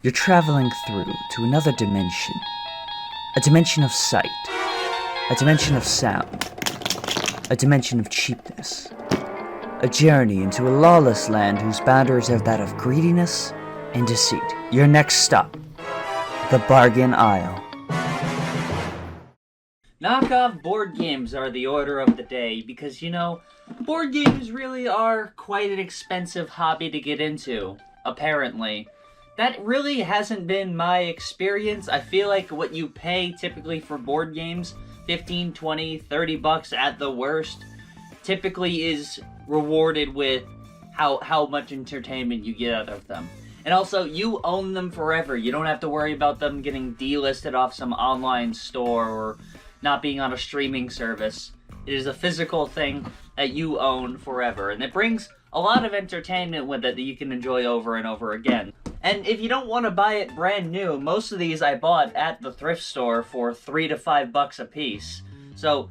You're traveling through to another dimension. A dimension of sight. A dimension of sound. A dimension of cheapness. A journey into a lawless land whose boundaries are that of greediness and deceit. Your next stop, the bargain aisle. Knockoff board games are the order of the day because, board games really are quite an expensive hobby to get into, apparently. That really hasn't been my experience. I feel like what you pay typically for board games, 15, 20, 30 bucks at the worst, typically is rewarded with how much entertainment you get out of them. And also, you own them forever. You don't have to worry about them getting delisted off some online store or not being on a streaming service. It is a physical thing that you own forever, and it brings a lot of entertainment with it that you can enjoy over and over again. And if you don't want to buy it brand new, most of these I bought at the thrift store for $3 to $5 a piece. So,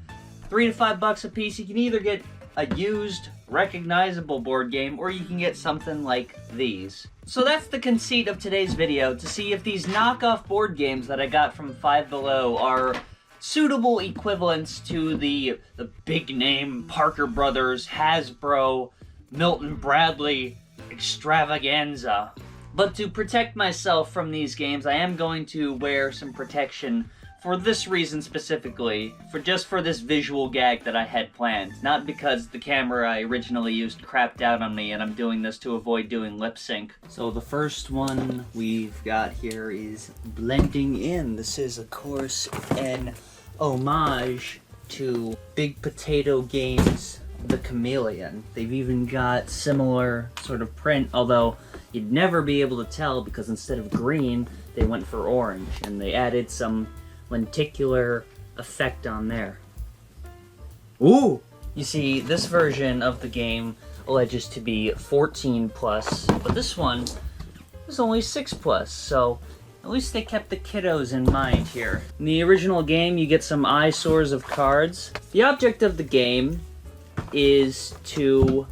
$3 to $5 a piece, you can either get a used, recognizable board game, or you can get something like these. So that's the conceit of today's video, to see if these knockoff board games that I got from Five Below are suitable equivalents to the big name Parker Brothers, Hasbro, Milton Bradley extravaganza. But to protect myself from these games, I am going to wear some protection for this reason specifically, for this visual gag that I had planned. Not because the camera I originally used crapped out on me and I'm doing this to avoid doing lip sync. So the first one we've got here is Blending In. This is, of course, an homage to Big Potato Games' The Chameleon. They've even got similar sort of print, although you'd never be able to tell because instead of green, they went for orange, and they added some lenticular effect on there. Ooh! You see, this version of the game alleges to be 14 plus, but this one is only 6 plus, so at least they kept the kiddos in mind here. In the original game, you get some eyesores of cards. The object of the game is to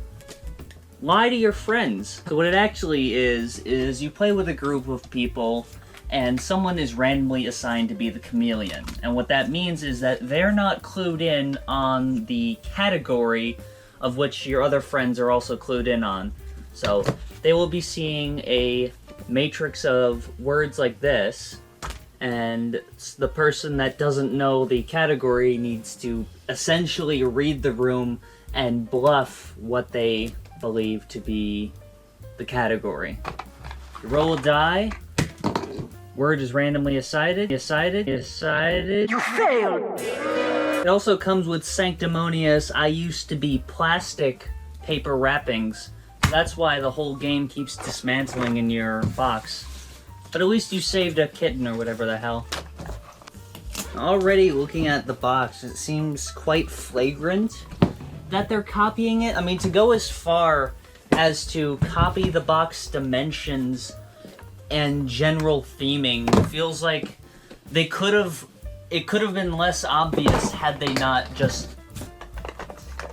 lie to your friends. So what it actually is you play with a group of people and someone is randomly assigned to be the chameleon. And what that means is that they're not clued in on the category of which your other friends are also clued in on. So they will be seeing a matrix of words like this, and the person that doesn't know the category needs to essentially read the room and bluff what they believe to be the category. You roll a die, word is randomly assigned. You failed! It also comes with sanctimonious, I used to be plastic paper wrappings. That's why the whole game keeps dismantling in your box. But at least you saved a kitten or whatever the hell. Already looking at the box, it seems quite flagrant that they're copying it. I mean, to go as far as to copy the box dimensions and general theming feels like it could have been less obvious had they not just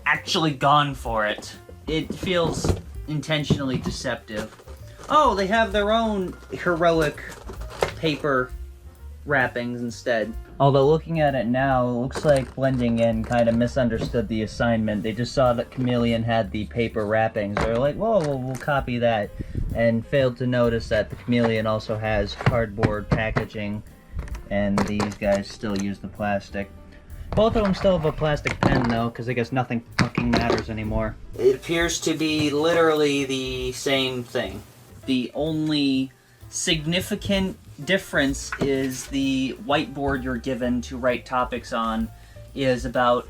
actually gone for it. It feels intentionally deceptive. Oh, they have their own heroic paper wrappings instead. Although looking at it now, it looks like Blending In kind of misunderstood the assignment. They just saw that Chameleon had the paper wrappings. They're like, whoa, we'll copy that. And failed to notice that the Chameleon also has cardboard packaging, and these guys still use the plastic. Both of them still have a plastic pen, though, because I guess nothing fucking matters anymore. It appears to be literally the same thing. The only significant difference is the whiteboard you're given to write topics on is about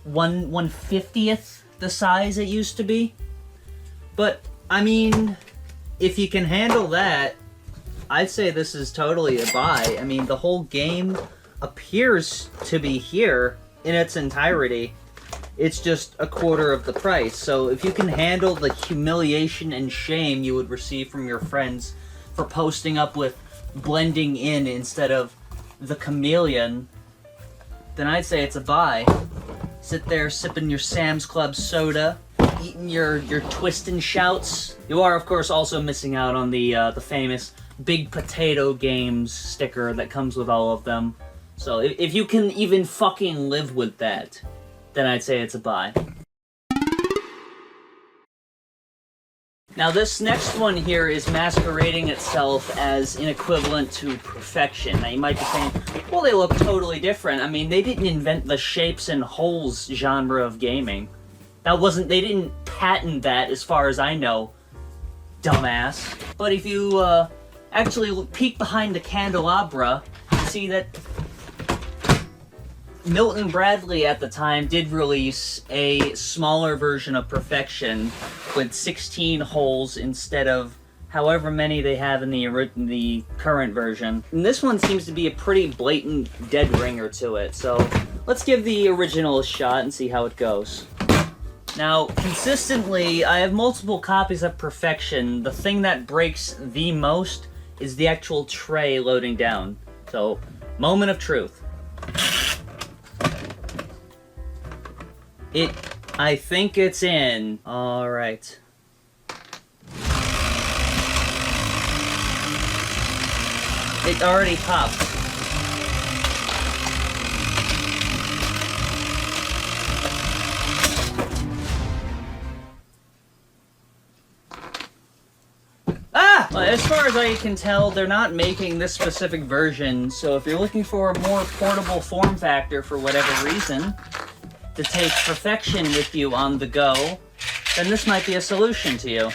1/50th the size it used to be. But, I mean, if you can handle that, I'd say this is totally a buy. I mean, the whole game appears to be here in its entirety. It's just a quarter of the price. So if you can handle the humiliation and shame you would receive from your friends for posting up with Blending In instead of the Chameleon, then I'd say it's a buy. Sit there sipping your Sam's Club soda, eating your twist and shouts. You are, of course, also missing out on the famous big potato games sticker that comes with all of them. So if you can even fucking live with that, then I'd say it's a buy. Now this next one here is masquerading itself as an equivalent to Perfection. Now you might be saying, well, they look totally different. I mean, they didn't invent the shapes and holes genre of gaming. They didn't patent that as far as I know, dumbass. But if you actually peek behind the candelabra, you see that Milton Bradley at the time did release a smaller version of Perfection with 16 holes instead of however many they have in the current version. And this one seems to be a pretty blatant dead ringer to it, so let's give the original a shot and see how it goes. Now, consistently, I have multiple copies of Perfection. The thing that breaks the most is the actual tray loading down. So, moment of truth. I think it's in. Alright. It already popped. Ah! Well, as far as I can tell, they're not making this specific version, so if you're looking for a more portable form factor for whatever reason, to take Perfection with you on the go, then this might be a solution to you.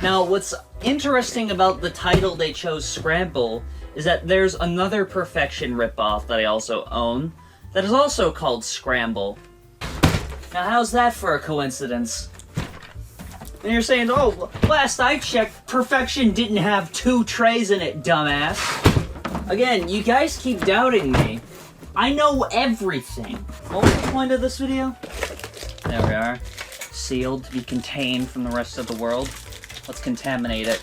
Now, what's interesting about the title they chose, Scramble, is that there's another Perfection ripoff that I also own that is also called Scramble. Now, how's that for a coincidence? And you're saying, oh, last I checked, Perfection didn't have 2 trays in it, dumbass. Again, you guys keep doubting me. I know everything. What was the point of this video? There we are. Sealed to be contained from the rest of the world. Let's contaminate it.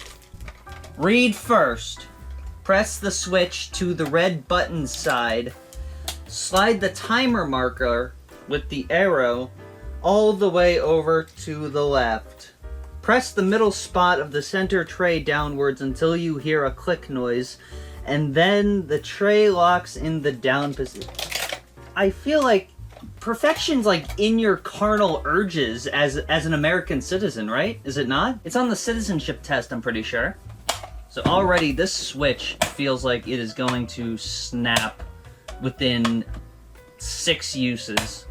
Read first. Press the switch to the red button side. Slide the timer marker with the arrow all the way over to the left. Press the middle spot of the center tray downwards until you hear a click noise, and then the tray locks in the down position. I feel like Perfection's like in your carnal urges as an American citizen, right? Is it not? It's on the citizenship test, I'm pretty sure. So already this switch feels like it is going to snap within 6 uses.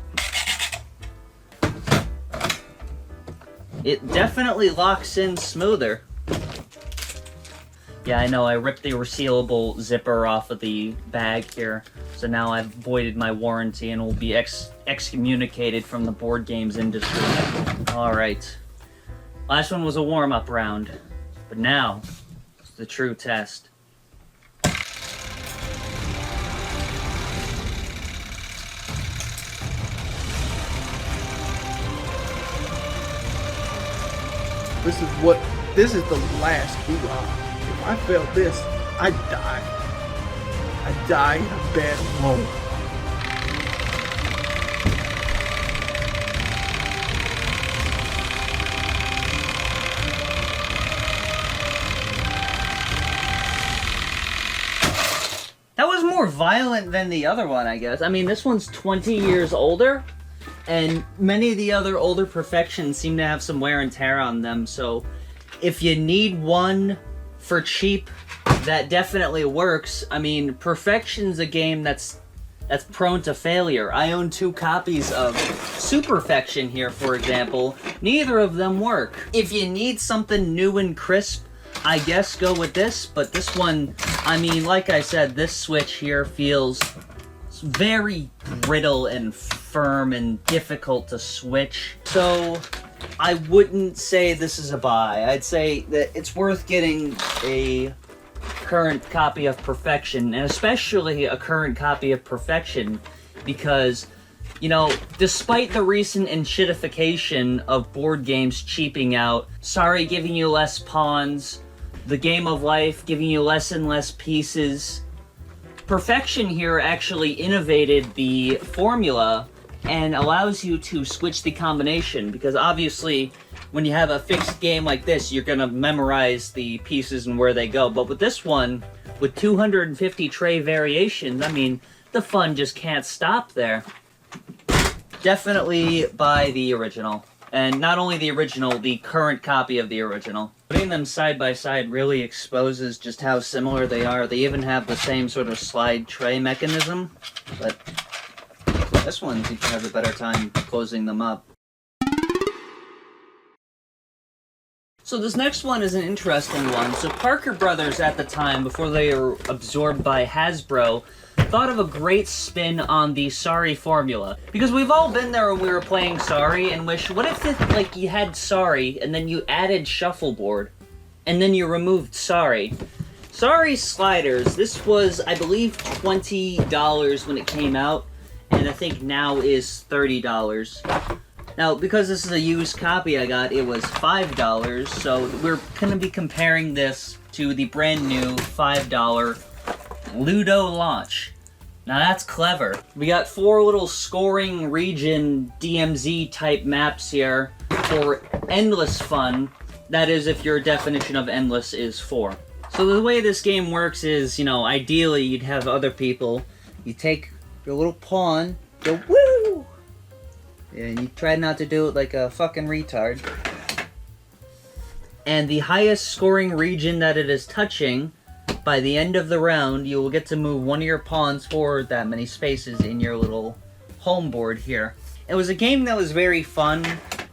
It definitely locks in smoother. Yeah, I know, I ripped the resealable zipper off of the bag here, so now I've voided my warranty and will be excommunicated from the board games industry. Alright. Last one was a warm-up round, but now, it's the true test. This is the last hurrah. If I failed this, I'd die. I'd die in a bad moment. That was more violent than the other one, I guess. I mean, this one's 20 years older, and many of the other older Perfections seem to have some wear and tear on them, so if you need one for cheap, that definitely works. I mean, Perfection's a game that's prone to failure. I own 2 copies of Superfection here, for example. Neither of them work. If you need something new and crisp, I guess go with this, but this one, I mean, like I said, this switch here feels very brittle and firm and difficult to switch. So I wouldn't say this is a buy. I'd say that it's worth getting a current copy of Perfection, and especially a current copy of Perfection, because, you know, despite the recent enshittification of board games cheaping out, Sorry giving you less pawns, the Game of Life giving you less and less pieces, Perfection here actually innovated the formula and allows you to switch the combination, because obviously when you have a fixed game like this, you're gonna memorize the pieces and where they go. But with this one, with 250 tray variations, I mean, the fun just can't stop there. Definitely buy the original. And not only the original, the current copy of the original. Putting them side by side really exposes just how similar they are. They even have the same sort of slide tray mechanism, but this one seems to have a better time closing them up. So this next one is an interesting one. So Parker Brothers at the time, before they were absorbed by Hasbro, thought of a great spin on the Sorry formula. Because we've all been there when we were playing Sorry and wish, what if like you had Sorry and then you added Shuffleboard and then you removed Sorry? Sorry sliders, this was, I believe, $20 when it came out, and I think now is $30. Now, because this is a used copy I got, it was $5, so we're going to be comparing this to the brand new $5 Ludo launch. Now that's clever. We got 4 little scoring region DMZ type maps here for endless fun. That is, if your definition of endless is 4. So the way this game works is, you know, ideally you'd have other people. You take your little pawn, go woo! And you try not to do it like a fucking retard. And the highest scoring region that it is touching, by the end of the round, you will get to move one of your pawns forward that many spaces in your little home board here. It was a game that was very fun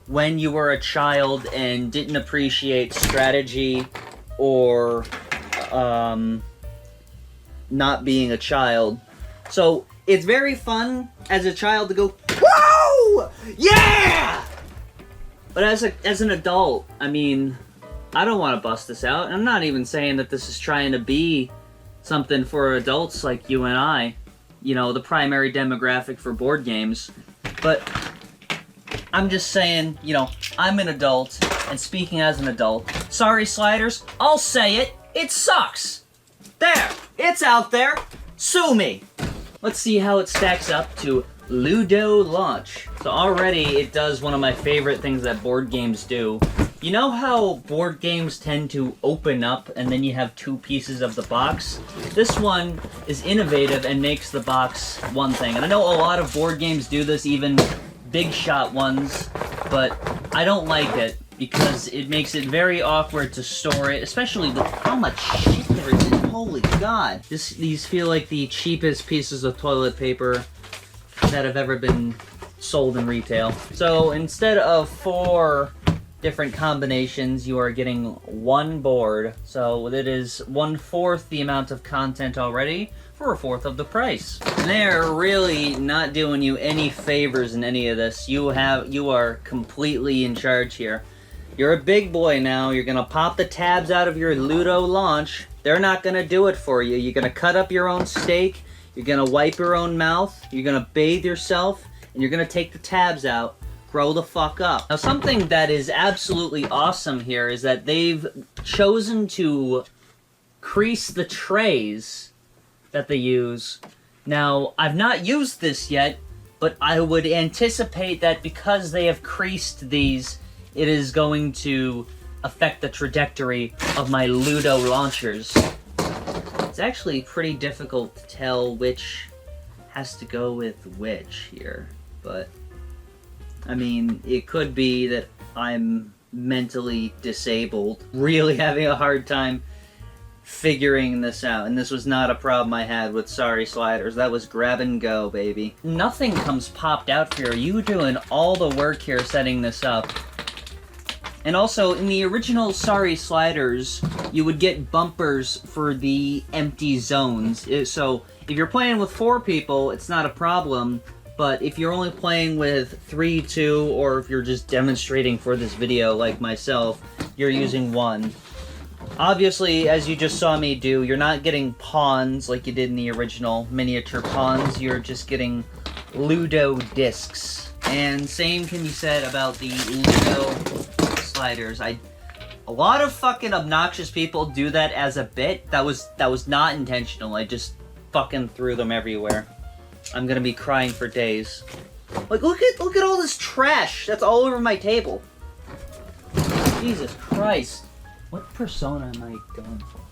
when you were a child and didn't appreciate strategy or not being a child. So it's very fun as a child to go, whoa! Yeah! But as an adult, I mean, I don't want to bust this out. I'm not even saying that this is trying to be something for adults like you and I, you know, the primary demographic for board games. But I'm just saying, you know, I'm an adult, and speaking as an adult, Sorry Sliders, I'll say it, it sucks. There, it's out there. Sue me. Let's see how it stacks up to Ludo Launch. So already it does one of my favorite things that board games do. You know how board games tend to open up and then you have 2 pieces of the box? This one is innovative and makes the box one thing. And I know a lot of board games do this, even big shot ones, but I don't like it because it makes it very awkward to store it, especially with how much shit there is in. Holy God. These feel like the cheapest pieces of toilet paper that have ever been sold in retail. So instead of 4 different combinations, you are getting 1 board. So it is 1/4 the amount of content already for 1/4 of the price. And they're really not doing you any favors in any of this. You are completely in charge here. You're a big boy now. You're gonna pop the tabs out of your Ludo Launch. They're not gonna do it for you. You're gonna cut up your own steak. You're gonna wipe your own mouth. You're gonna bathe yourself, and you're gonna take the tabs out. Grow the fuck up. Now, something that is absolutely awesome here is that they've chosen to crease the trays that they use. Now, I've not used this yet, but I would anticipate that because they have creased these, it is going to affect the trajectory of my Ludo launchers. It's actually pretty difficult to tell which has to go with which here, but I mean, it could be that I'm mentally disabled, really having a hard time figuring this out, and this was not a problem I had with Sorry Sliders. That was grab and go, baby. Nothing comes popped out here. You doing all the work here setting this up. And also, in the original Sorry Sliders, you would get bumpers for the empty zones. So, if you're playing with 4 people, it's not a problem. But if you're only playing with 3, 2, or if you're just demonstrating for this video like myself, you're using 1. Obviously, as you just saw me do, you're not getting pawns like you did in the original miniature pawns. You're just getting Ludo discs. And same can be said about the Ludo sliders. A lot of fucking obnoxious people do that as a bit. That was not intentional. I just fucking threw them everywhere. I'm gonna be crying for days. Like, look at all this trash that's all over my table. Jesus Christ. What persona am I going for?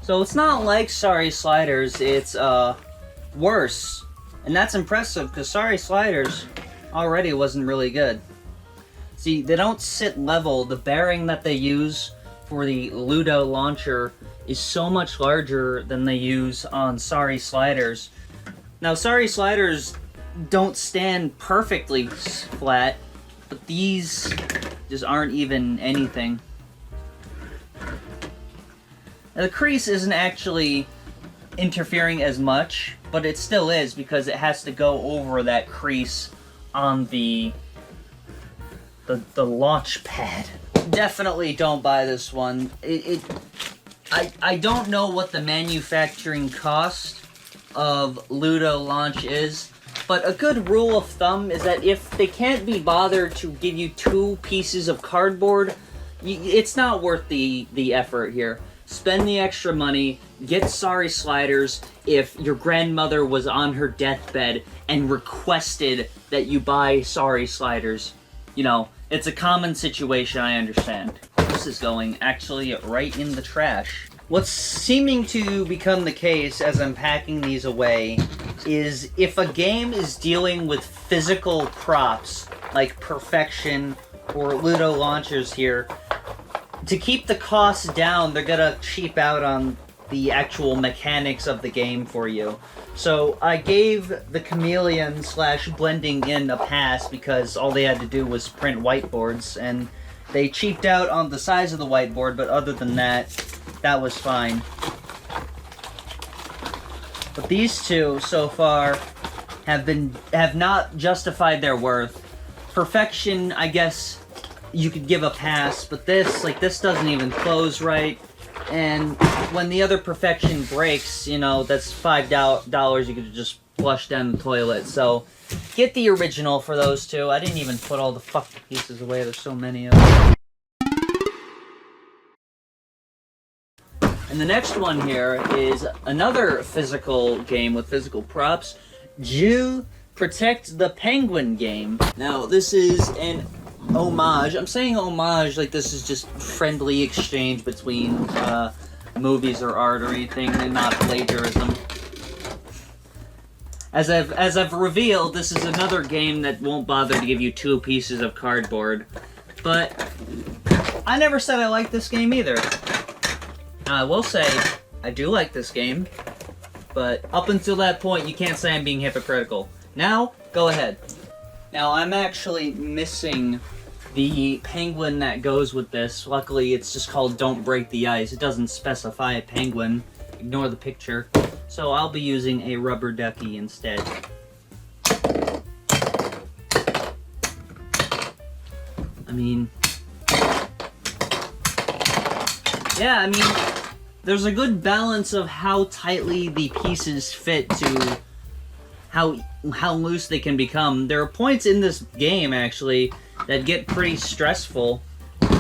So it's not like Sorry Sliders, it's worse. And that's impressive, because Sorry Sliders already wasn't really good. See, they don't sit level. The bearing that they use for the Ludo launcher is so much larger than they use on Sorry Sliders. Now, Sorry Sliders don't stand perfectly flat, but these just aren't even anything. Now, the crease isn't actually interfering as much, but it still is because it has to go over that crease on the launch pad. Definitely don't buy this one. I don't know what the manufacturing cost of Ludo launch is, but a good rule of thumb is that if they can't be bothered to give you 2 pieces of cardboard, it's not worth the effort here. Spend the extra money, get Sorry Sliders if your grandmother was on her deathbed and requested that you buy Sorry Sliders. You know, it's a common situation, I understand. This is going actually right in the trash. What's seeming to become the case as I'm packing these away is if a game is dealing with physical props, like Perfection or Ludo launchers here, to keep the costs down, they're gonna cheap out on the actual mechanics of the game for you. So I gave the Chameleon / Blending In a pass because all they had to do was print whiteboards, and they cheaped out on the size of the whiteboard, but other than that, that was fine. But these two, so far, have not justified their worth. Perfection, I guess you could give a pass, but this doesn't even close right. And when the other Perfection breaks, you know, that's $5 you could just flush down the toilet. So get the original for those two. I didn't even put all the fucking pieces away. There's so many of them. And the next one here is another physical game with physical props. Jill Protect the Penguin game. Now, this is an homage. I'm saying homage like this is just friendly exchange between movies or art or anything, and not plagiarism. As I've revealed, this is another game that won't bother to give you 2 pieces of cardboard. But I never said I liked this game either. Now, I will say I do like this game, but up until that point, you can't say I'm being hypocritical. Now, go ahead. Now, I'm actually missing the penguin that goes with this. Luckily, it's just called Don't Break the Ice. It doesn't specify a penguin. Ignore the picture. So I'll be using a rubber ducky instead. I mean... yeah, I mean... there's a good balance of how tightly the pieces fit to how loose they can become. There are points in this game, actually, that get pretty stressful,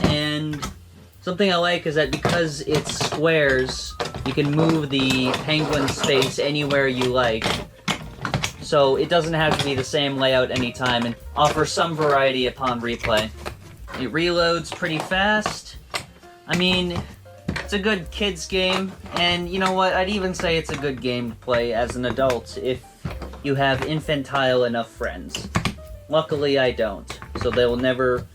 and something I like is that because it's squares, you can move the penguin's face anywhere you like. So it doesn't have to be the same layout anytime, and offers some variety upon replay. It reloads pretty fast. I mean, it's a good kids game, and you know what, I'd even say it's a good game to play as an adult if you have infantile enough friends. Luckily I don't, so they will never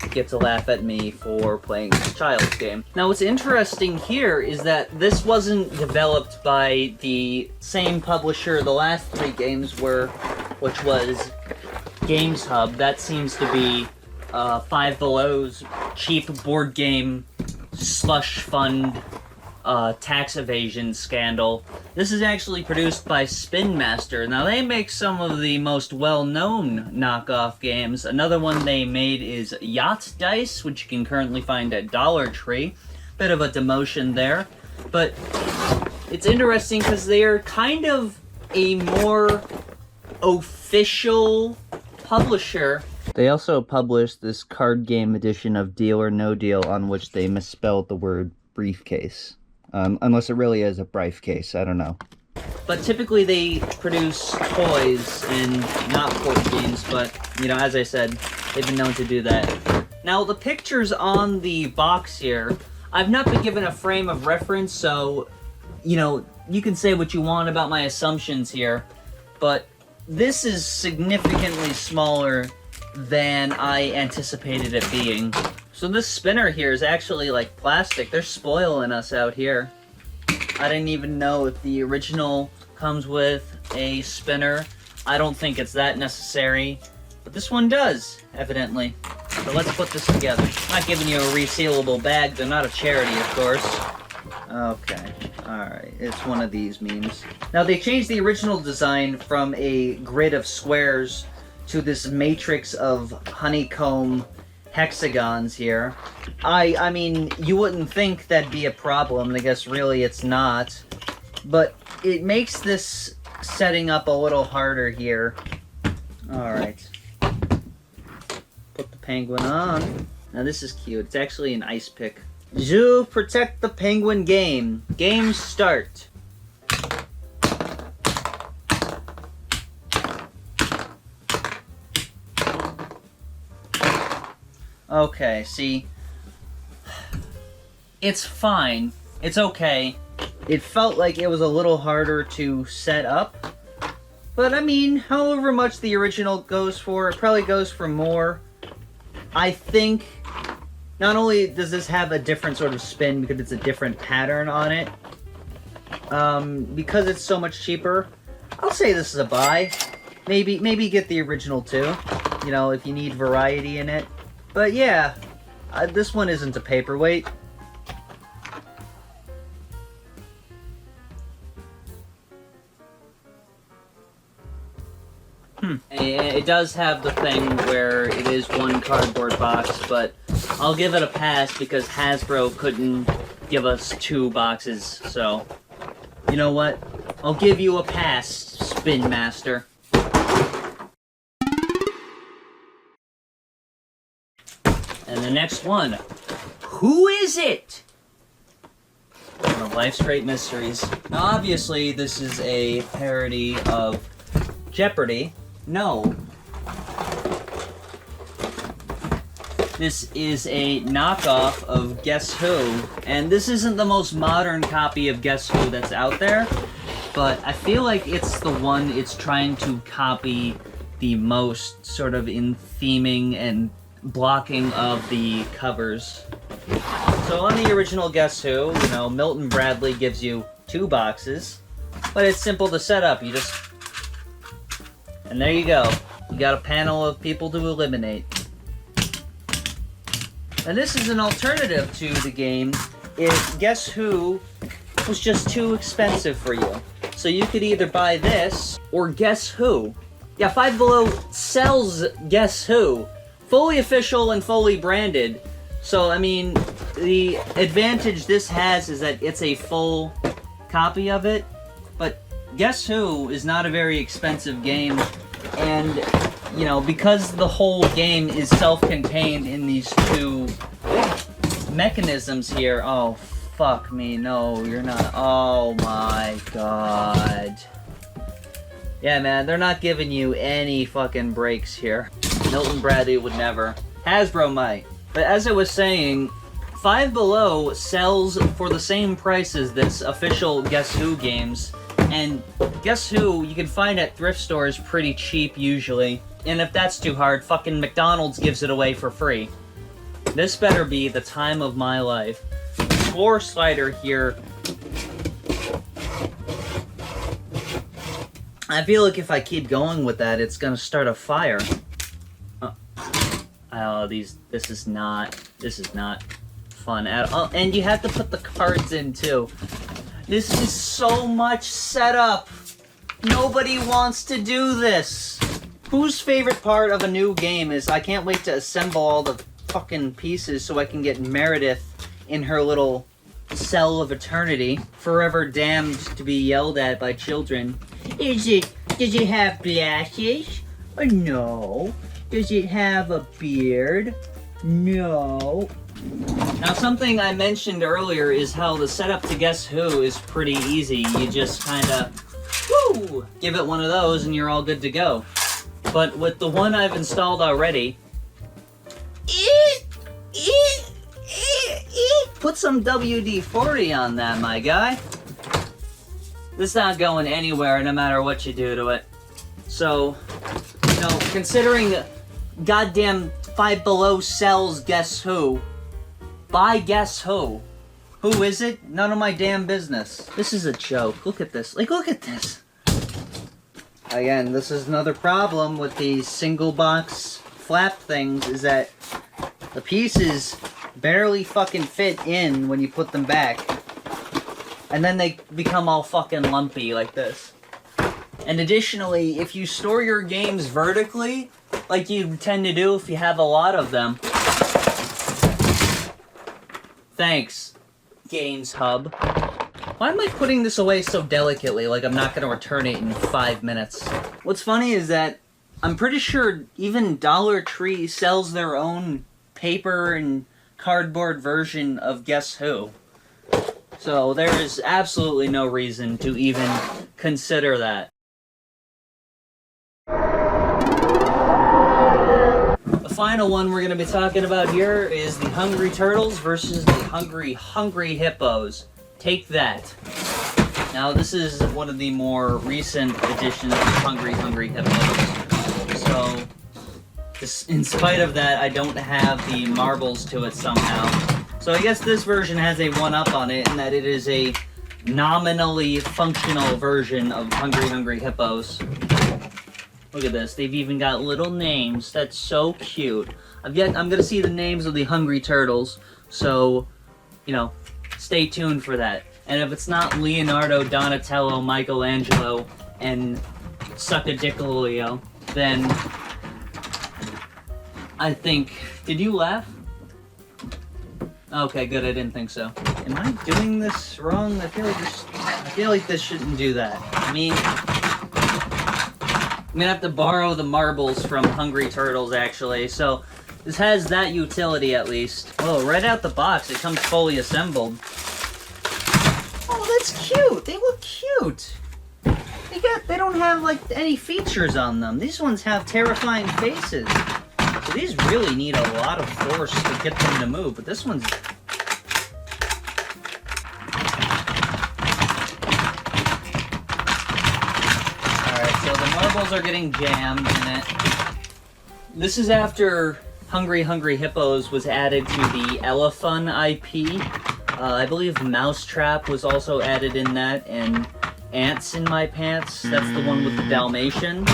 get to laugh at me for playing this child's game. Now what's interesting here is that this wasn't developed by the same publisher the last 3 games were, which was Games Hub. That seems to be Five Below's cheap board game slush fund tax evasion scandal. This is actually produced by Spin Master. Now they make some of the most well-known knockoff games. Another one they made is Yacht Dice, which you can currently find at Dollar Tree. Bit of a demotion there, but it's interesting because they are kind of a more official publisher. They also published this card game edition of Deal or No Deal on which they misspelled the word briefcase. Unless it really is a briefcase, I don't know. But typically they produce toys and not board games, but, you know, as I said, they've been known to do that. Now, the pictures on the box here, I've not been given a frame of reference, so, you know, you can say what you want about my assumptions here, but this is significantly smaller than I anticipated it being. So this spinner here is actually like plastic. They're spoiling us out here. I didn't even know if the original comes with a spinner. I don't think it's that necessary, but this one does, evidently. So let's put this together. I'm not giving you a resealable bag. They're not a charity, of course. Okay, alright. It's one of these memes. Now, they changed the original design from a grid of squares to this matrix of honeycomb hexagons here. I mean, you wouldn't think that'd be a problem, and I guess really it's not. But it makes this setting up a little harder here. Alright. Put the penguin on. Now this is cute. It's actually an ice pick. Zoo, protect the penguin game. Game start. Okay, see. It's fine. It's okay. It felt like it was a little harder to set up. But I mean, however much the original goes for, it probably goes for more. I think not only does this have a different sort of spin because it's a different pattern on it, because it's so much cheaper, I'll say this is a buy. Maybe get the original too, you know, if you need variety in it. But yeah, this one isn't a paperweight. It does have the thing where it is one cardboard box, but I'll give it a pass because Hasbro couldn't give us 2 boxes, so you know what? I'll give you a pass, Spin Master. And the next one, who is it? One of Life's Great Mysteries. Now obviously this is a parody of Jeopardy! No. This is a knockoff of Guess Who, and this isn't the most modern copy of Guess Who that's out there, but I feel like it's the one it's trying to copy the most, sort of in theming and blocking of the covers. So on the original Guess Who, you know, Milton Bradley gives you 2 boxes, but it's simple to set up. You just... And there you go. You got a panel of people to eliminate. And this is an alternative to the game if Guess Who was just too expensive for you. So you could either buy this or Guess Who. Yeah, Five Below sells Guess Who. Fully official and fully branded. So, I mean, the advantage this has is that it's a full copy of it. But Guess Who is not a very expensive game, and, you know, because the whole game is self-contained in these 2 mechanisms here. Oh, fuck me, no, you're not. Oh my god. Yeah, man, they're not giving you any fucking breaks here. Milton Bradley would never. Hasbro might. But as I was saying, Five Below sells for the same price as this official Guess Who games. And Guess Who you can find at thrift stores pretty cheap usually. And if that's too hard, fucking McDonald's gives it away for free. This better be the time of my life. Score slider here. I feel like if I keep going with that, it's gonna start a fire. Oh, this is not fun at all. And you have to put the cards in too. This is so much setup. Nobody wants to do this. Whose favorite part of a new game is I can't wait to assemble all the fucking pieces so I can get Meredith in her little cell of eternity, forever damned to be yelled at by children. Does it have glasses? No. Does it have a beard? No. Now, something I mentioned earlier is how the setup to Guess Who is pretty easy. You just kind of, woo, give it one of those and you're all good to go. But with the one I've installed already, it put some WD-40 on that, my guy. This is not going anywhere no matter what you do to it. So, you know, considering goddamn Five Below sells Guess Who, by Guess Who. Who is it? None of my damn business. This is a joke. Look at this. Like, look at this. Again, this is another problem with these single box flap things, is that the pieces barely fucking fit in when you put them back. And then they become all fucking lumpy like this. And additionally, if you store your games vertically, like you tend to do if you have a lot of them. Thanks, Games Hub. Why am I putting this away so delicately, like I'm not going to return it in 5 minutes? What's funny is that I'm pretty sure even Dollar Tree sells their own paper and cardboard version of Guess Who. So there is absolutely no reason to even consider that. The final one we're going to be talking about here is the Hungry Turtles versus the Hungry Hippos. Take that. Now this is one of the more recent editions of Hungry Hippos. So, in spite of that, I don't have the marbles to it somehow. So I guess this version has a one-up on it, in that it is a nominally functional version of Hungry Hippos. Look at this. They've even got little names. That's so cute. I'm gonna see the names of the Hungry Turtles, so, you know, stay tuned for that. And if it's not Leonardo, Donatello, Michelangelo, and Succadiccolio, then I think... Did you laugh? Okay, good. I didn't think so. Am I doing this wrong? I feel like this shouldn't do that. I mean, I'm gonna have to borrow the marbles from Hungry Turtles, actually. So this has that utility, at least. Oh, right out the box, it comes fully assembled. Oh, that's cute. They look cute. They don't have like any features on them. These ones have terrifying faces. So these really need a lot of force to get them to move, but this one's... Alright, so the marbles are getting jammed in it. This is after Hungry Hippos was added to the Elefun IP. I believe Mousetrap was also added in that, and Ants in My Pants, that's the one with the Dalmatian.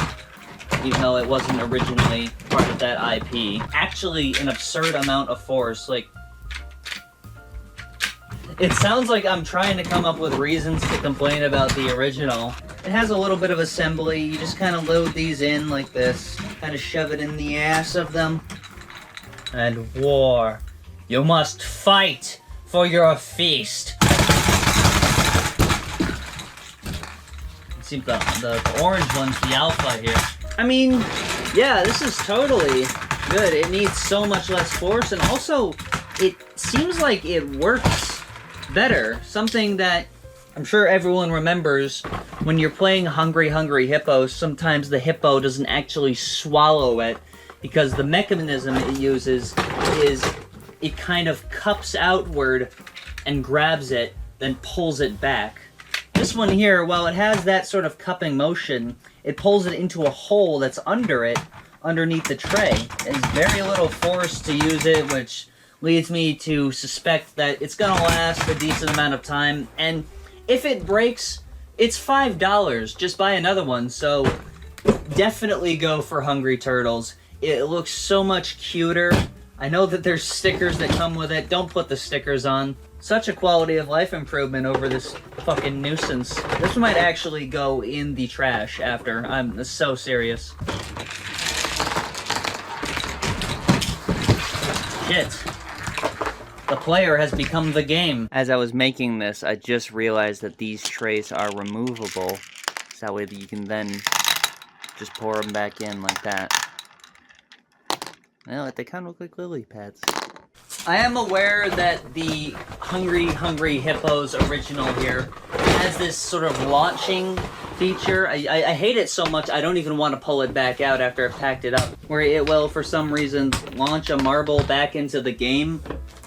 Even though it wasn't originally part of that IP. Actually, an absurd amount of force. Like, it sounds like I'm trying to come up with reasons to complain about the original. It has a little bit of assembly. You just kind of load these in like this. Kind of shove it in the ass of them. And war. You must fight for your feast. It seems the orange one's the alpha here. I mean, yeah, this is totally good. It needs so much less force, and also, it seems like it works better. Something that I'm sure everyone remembers, when you're playing Hungry Hippos, sometimes the hippo doesn't actually swallow it, because the mechanism it uses is it kind of cups outward and grabs it, then pulls it back. This one here, while it has that sort of cupping motion, it pulls it into a hole that's under it, underneath the tray. There's very little force to use it, which leads me to suspect that it's gonna last a decent amount of time. And if it breaks, it's $5. Just buy another one. So definitely go for Hungry Turtles. It looks so much cuter. I know that there's stickers that come with it. Don't put the stickers on. Such a quality of life improvement over this fucking nuisance. This might actually go in the trash after. I'm so serious. Shit. The player has become the game. As I was making this, I just realized that these trays are removable. So that way that you can then just pour them back in like that. Well, they kind of look like lily pads. I am aware that the Hungry Hippos original here has this sort of launching feature. I hate it so much I don't even want to pull it back out after I've packed it up. Where it will, for some reason, launch a marble back into the game.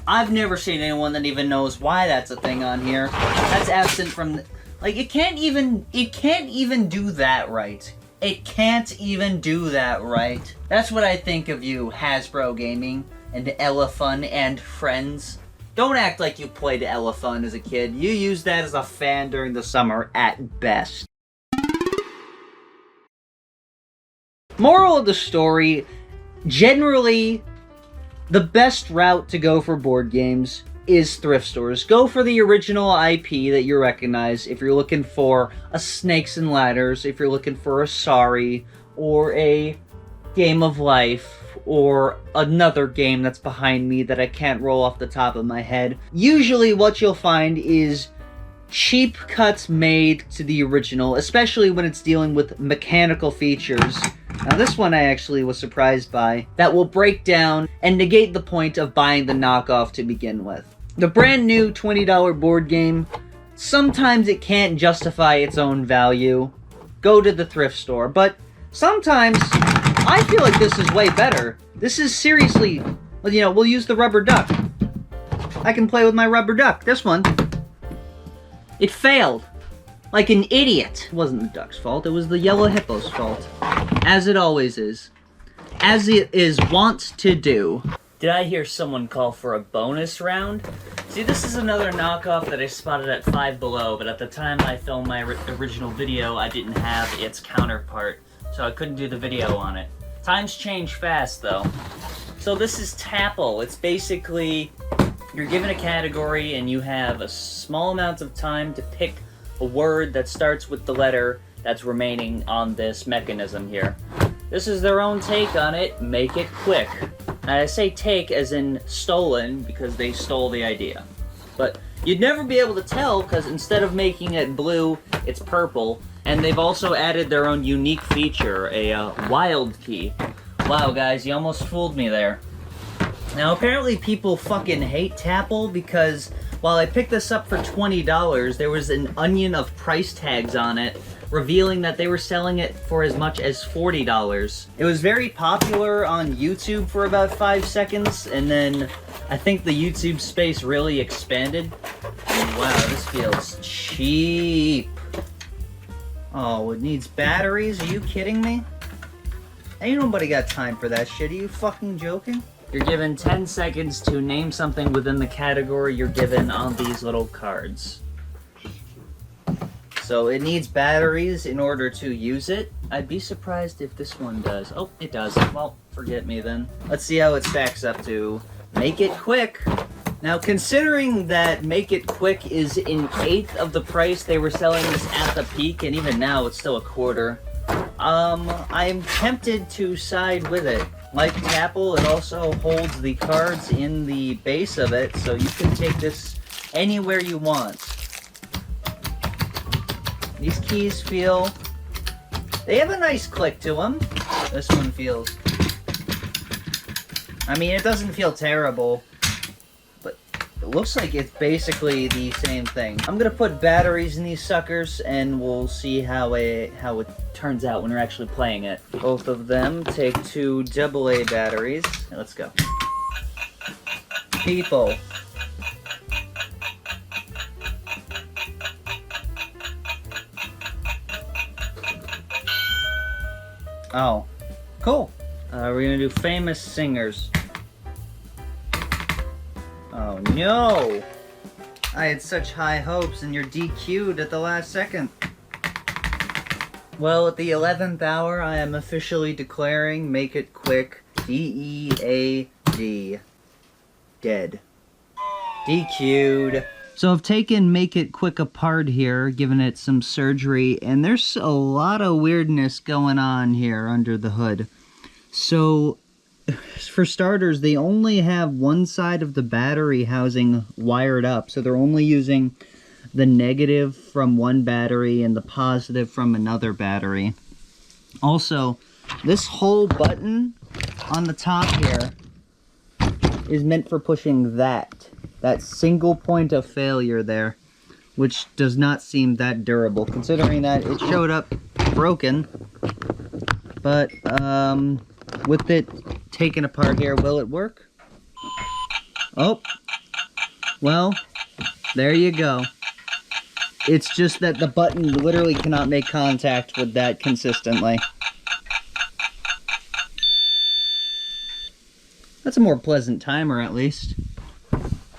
I've never seen anyone that even knows why that's a thing on here. That's absent from, like, it can't even do that right. It can't even do that right. That's what I think of you, Hasbro Gaming and Elefun and friends. Don't act like you played Elefun as a kid. You used that as a fan during the summer at best. Moral of the story, generally, the best route to go for board games is thrift stores. Go for the original IP that you recognize if you're looking for a Snakes and Ladders, if you're looking for a Sorry, or a Game of Life, or another game that's behind me that I can't roll off the top of my head. Usually what you'll find is cheap cuts made to the original, especially when it's dealing with mechanical features. Now this one I actually was surprised by, that will break down and negate the point of buying the knockoff to begin with. The brand new $20 board game, sometimes it can't justify its own value. Go to the thrift store, but sometimes I feel like this is way better. This is seriously, you know, we'll use the rubber duck. I can play with my rubber duck. This one, it failed. Like an idiot. It wasn't the duck's fault, it was the yellow hippo's fault. As it always is. As it is wont to do. Did I hear someone call for a bonus round? See, this is another knockoff that I spotted at Five Below, but at the time I filmed my original video, I didn't have its counterpart, so I couldn't do the video on it. Times change fast, though. So this is Tapple. It's basically, you're given a category and you have a small amount of time to pick a word that starts with the letter that's remaining on this mechanism here. This is their own take on it. Make it quick. And I say take as in stolen because they stole the idea. But you'd never be able to tell because instead of making it blue, it's purple. And they've also added their own unique feature, a wild key. Wow, guys, you almost fooled me there. Now, apparently people fucking hate Tapple because while I picked this up for $20, there was an onion of price tags on it, revealing that they were selling it for as much as $40. It was very popular on YouTube for about 5 seconds, and then I think the YouTube space really expanded. And wow, this feels cheap. Oh, it needs batteries? Are you kidding me? Ain't nobody got time for that shit. Are you fucking joking? You're given 10 seconds to name something within the category you're given on these little cards. So it needs batteries in order to use it. I'd be surprised if this one does. Oh, it does. Well, forget me then. Let's see how it stacks up to Make It Quick. Now, considering that Make It Quick is an eighth of the price they were selling this at the peak, and even now it's still a quarter, I'm tempted to side with it. Like Tapple, it also holds the cards in the base of it, so you can take this anywhere you want. These keys feel... they have a nice click to them. This one feels... I mean, it doesn't feel terrible, but it looks like it's basically the same thing. I'm gonna put batteries in these suckers, and we'll see how it turns out when we're actually playing it. Both of them take 2 AA batteries. Let's go. People. Oh, cool. We're gonna do famous singers. Oh no! I had such high hopes and you're DQ'd at the last second. Well, at the 11th hour, I am officially declaring Make It Quick DEAD. Dead. DQ'd. So I've taken Make It Quick apart here, given it some surgery, and there's a lot of weirdness going on here under the hood. So, for starters, they only have one side of the battery housing wired up, so they're only using the negative from one battery and the positive from another battery. Also, this whole button on the top here is meant for pushing that single point of failure there, which does not seem that durable, considering that it showed up broken. But, with it taken apart here, will it work? Oh, Well, there you go. It's just that the button literally cannot make contact with that consistently. That's a more pleasant timer, at least.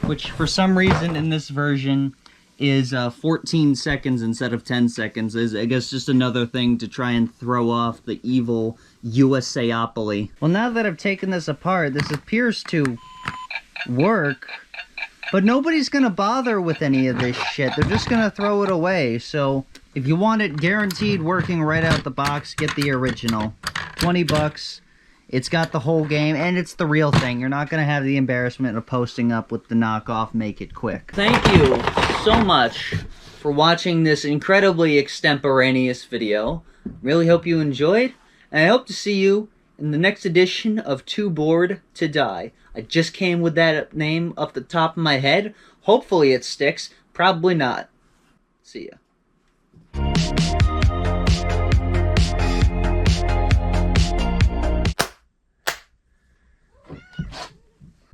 Which, for some reason, in this version, is 14 seconds instead of 10 seconds. Is, I guess, just another thing to try and throw off the evil USAopoly. Well, now that I've taken this apart, this appears to work. But nobody's gonna bother with any of this shit. They're just gonna throw it away. So, if you want it guaranteed working right out the box, get the original. 20 bucks. It's got the whole game, and it's the real thing. You're not gonna have the embarrassment of posting up with the knockoff Make It Quick. Thank you so much for watching this incredibly extemporaneous video. Really hope you enjoyed, and I hope to see you in the next edition of Too Bored to Die. I just came with that name off the top of my head. Hopefully it sticks. Probably not. See ya.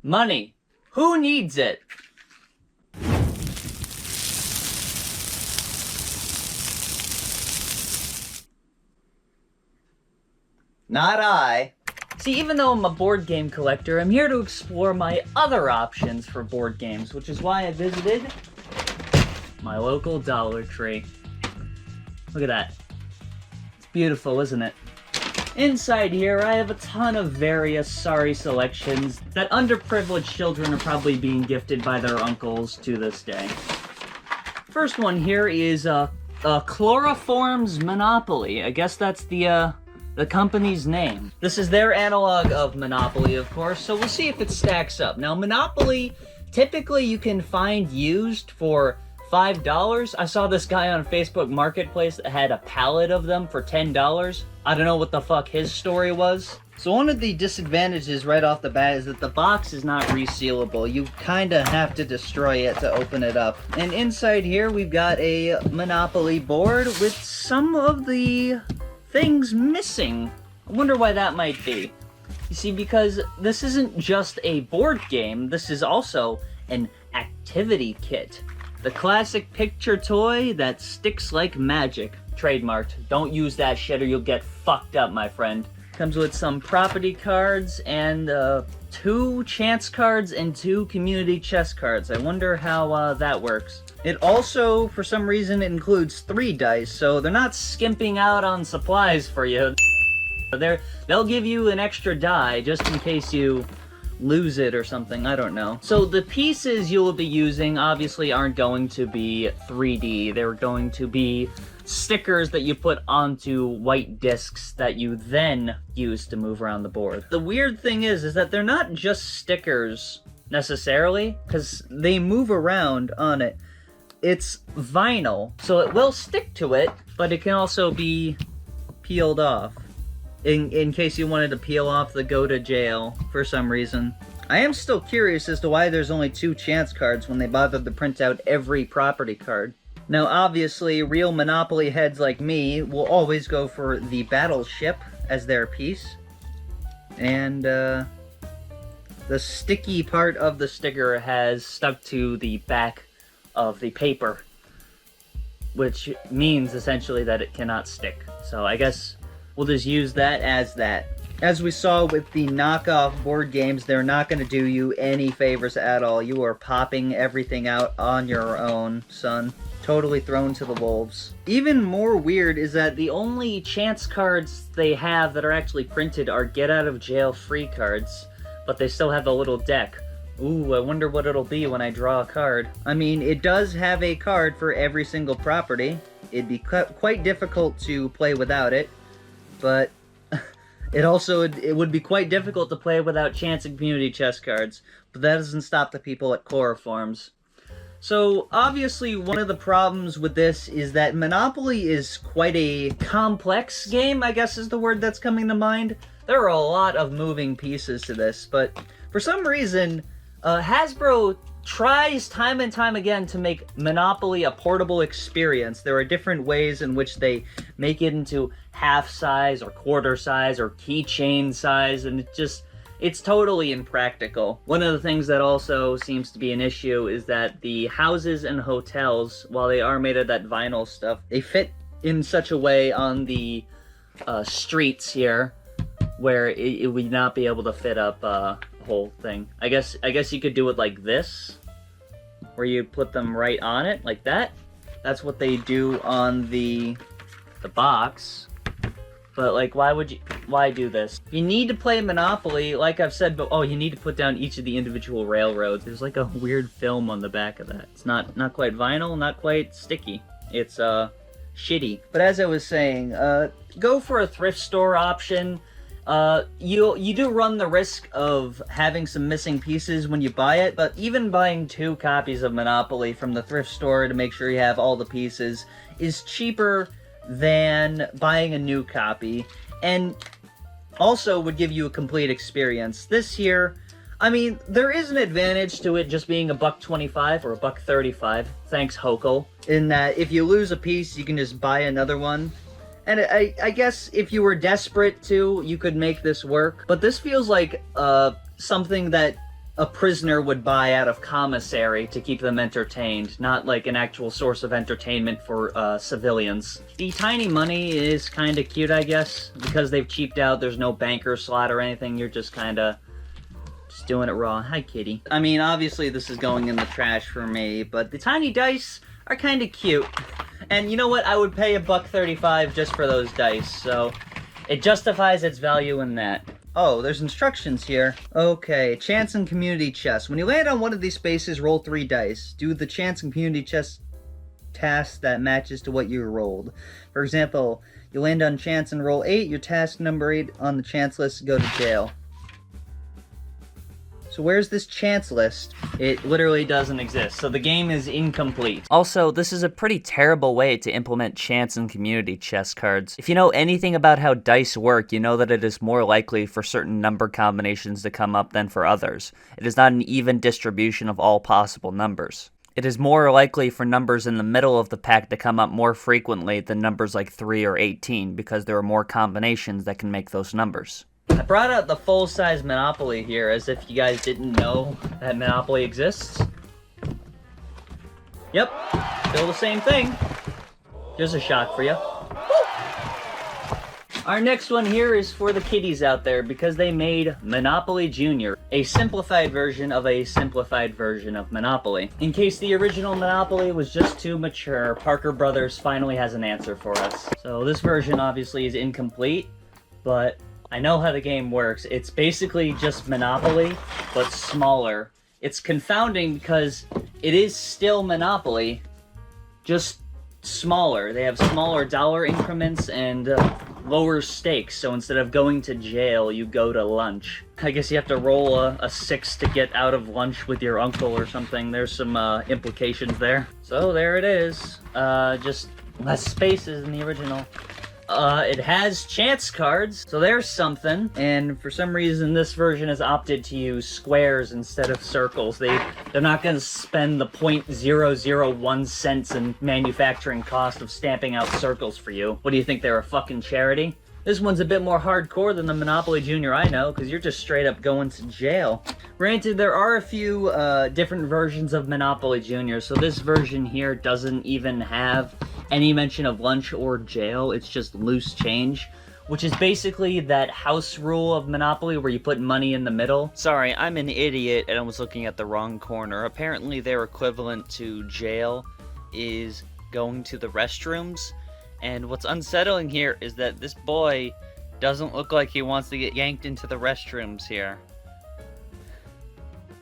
Money. Who needs it? Not I. See, even though I'm a board game collector, I'm here to explore my other options for board games, which is why I visited my local Dollar Tree. Look at that. It's beautiful, isn't it? Inside here, I have a ton of various sorry selections that underprivileged children are probably being gifted by their uncles to this day. First one here is Chloroform's Monopoly. I guess that's the company's name. This is their analog of Monopoly, of course, so we'll see if it stacks up. Now, Monopoly, typically you can find used for $5. I saw this guy on Facebook Marketplace that had a pallet of them for $10. I don't know what the fuck his story was. So one of the disadvantages right off the bat is that the box is not resealable. You kinda have to destroy it to open it up. And inside here we've got a Monopoly board with some of the things missing. I wonder why that might be. You see, because this isn't just a board game, this is also an activity kit. The classic picture toy that sticks like magic. Trademarked. Don't use that shit or you'll get fucked up, my friend. Comes with some property cards and 2 chance cards and 2 community chess cards. I wonder how that works. It also, for some reason, includes 3 dice, so they're not skimping out on supplies for you. They'll give you an extra die just in case you lose it or something, I don't know. So the pieces you will be using obviously aren't going to be 3D. They're going to be stickers that you put onto white discs that you then use to move around the board. The weird thing is that they're not just stickers necessarily, because they move around on it. It's vinyl, so it will stick to it, but it can also be peeled off. In case you wanted to peel off the go to jail for some reason. I am still curious as to why there's only 2 chance cards when they bothered to print out every property card. Now obviously, real Monopoly heads like me will always go for the battleship as their piece. And the sticky part of the sticker has stuck to the back of the paper, which means essentially that it cannot stick. So I guess we'll just use that as that. As we saw with the knockoff board games, they're not going to do you any favors at all. You are popping everything out on your own, son. Totally thrown to the wolves. Even more weird is that the only chance cards they have that are actually printed are get out of jail free cards, but they still have the little deck. Ooh, I wonder what it'll be when I draw a card. I mean, it does have a card for every single property. It'd be quite difficult to play without it, but it would be quite difficult to play without chance and community chess cards, but that doesn't stop the people at Chloroforms. So, obviously, one of the problems with this is that Monopoly is quite a complex game, I guess is the word that's coming to mind. There are a lot of moving pieces to this, but for some reason, Hasbro tries time and time again to make Monopoly a portable experience. There are different ways in which they make it into half size or quarter size or keychain size, and It's totally impractical. One of the things that also seems to be an issue is that the houses and hotels, while they are made of that vinyl stuff, they fit in such a way on the streets here where it would not be able to fit up a whole thing. I guess you could do it like this, where you put them right on it, like that. That's what they do on the box. But, like, why do this? You need to play Monopoly, like I've said, but, oh, you need to put down each of the individual railroads. There's, like, a weird film on the back of that. It's not quite vinyl, not quite sticky. It's, shitty. But as I was saying, Go for a thrift store option. You do run the risk of having some missing pieces when you buy it, but even buying 2 copies of Monopoly from the thrift store to make sure you have all the pieces is cheaper than buying a new copy, and also would give you a complete experience. This here, I mean, there is an advantage to it just being $1.25 or $1.35, thanks Hokel, in that if you lose a piece, you can just buy another one. And I guess if you were desperate to, you could make this work. But this feels like something that a prisoner would buy out of commissary to keep them entertained, not like an actual source of entertainment for civilians. The tiny money is kind of cute, I guess, because they've cheaped out. There's no banker slot or anything. You're just kind of just doing it raw. Hi, kitty. I mean, obviously this is going in the trash for me, but the tiny dice are kind of cute. And you know what? I would pay $1.35 just for those dice, so it justifies its value in that. Oh, there's instructions here. Okay, chance and community chest. When you land on one of these spaces, roll 3 dice. Do the chance and community chest task that matches to what you rolled. For example, you land on chance and roll 8, your task number 8 on the chance list, go to jail. So where's this chance list? It literally doesn't exist, so the game is incomplete. Also, this is a pretty terrible way to implement chance and community chess cards. If you know anything about how dice work, you know that it is more likely for certain number combinations to come up than for others. It is not an even distribution of all possible numbers. It is more likely for numbers in the middle of the pack to come up more frequently than numbers like 3 or 18, because there are more combinations that can make those numbers. I brought out the full-size Monopoly here as if you guys didn't know that Monopoly exists. Yep, still the same thing. Just a shock for you. Our next one here is for the kiddies out there because they made Monopoly Junior, a simplified version of a simplified version of Monopoly. In case the original Monopoly was just too mature, Parker Brothers finally has an answer for us. So this version obviously is incomplete, but I know how the game works. It's basically just Monopoly, but smaller. It's confounding because it is still Monopoly, just smaller. They have smaller dollar increments and lower stakes, so instead of going to jail, you go to lunch. I guess you have to roll a 6 to get out of lunch with your uncle or something. There's some implications there. So there it is. Just less spaces than the original. It has chance cards, so there's something. And for some reason, this version has opted to use squares instead of circles. They're not going to spend the 0.001 cents in manufacturing cost of stamping out circles for you. What do you think, they're a fucking charity? This one's a bit more hardcore than the Monopoly Junior I know, because you're just straight up going to jail. Granted, there are a few different versions of Monopoly Junior, so this version here doesn't even have any mention of lunch or jail. It's just loose change, which is basically that house rule of Monopoly where you put money in the middle. Sorry, I'm an idiot and I was looking at the wrong corner. Apparently their equivalent to jail is going to the restrooms. And what's unsettling here is that this boy doesn't look like he wants to get yanked into the restrooms here.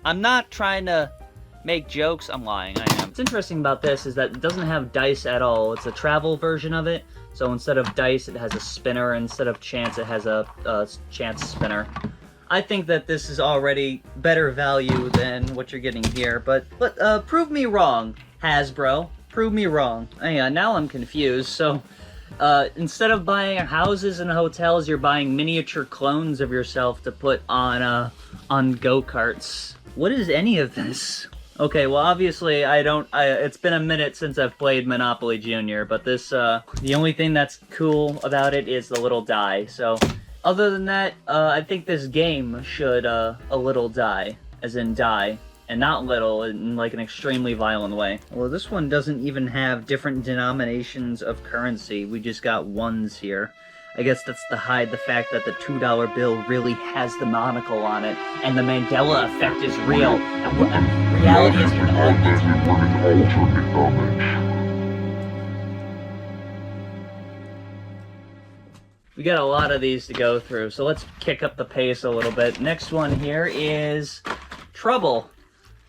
I'm not trying to make jokes, I'm lying, I am. What's interesting about this is that it doesn't have dice at all. It's a travel version of it. So instead of dice, it has a spinner. Instead of chance, it has a chance spinner. I think that this is already better value than what you're getting here. But prove me wrong, Hasbro. Prove me wrong. Hang on, now I'm confused. So instead of buying houses and hotels, you're buying miniature clones of yourself to put on go-karts. What is any of this? Okay, well obviously it's been a minute since I've played Monopoly Junior, but this, the only thing that's cool about it is the little die. So Other than that, I think this game should a little die, as in die, and not little in like an extremely violent way. Well, this one doesn't even have different denominations of currency. We just got ones here. I guess that's to hide the fact that the $2 bill really has the monocle on it, and the Mandela effect is real, and reality has been altered. We got a lot of these to go through, so let's kick up the pace a little bit. Next one here is Trouble.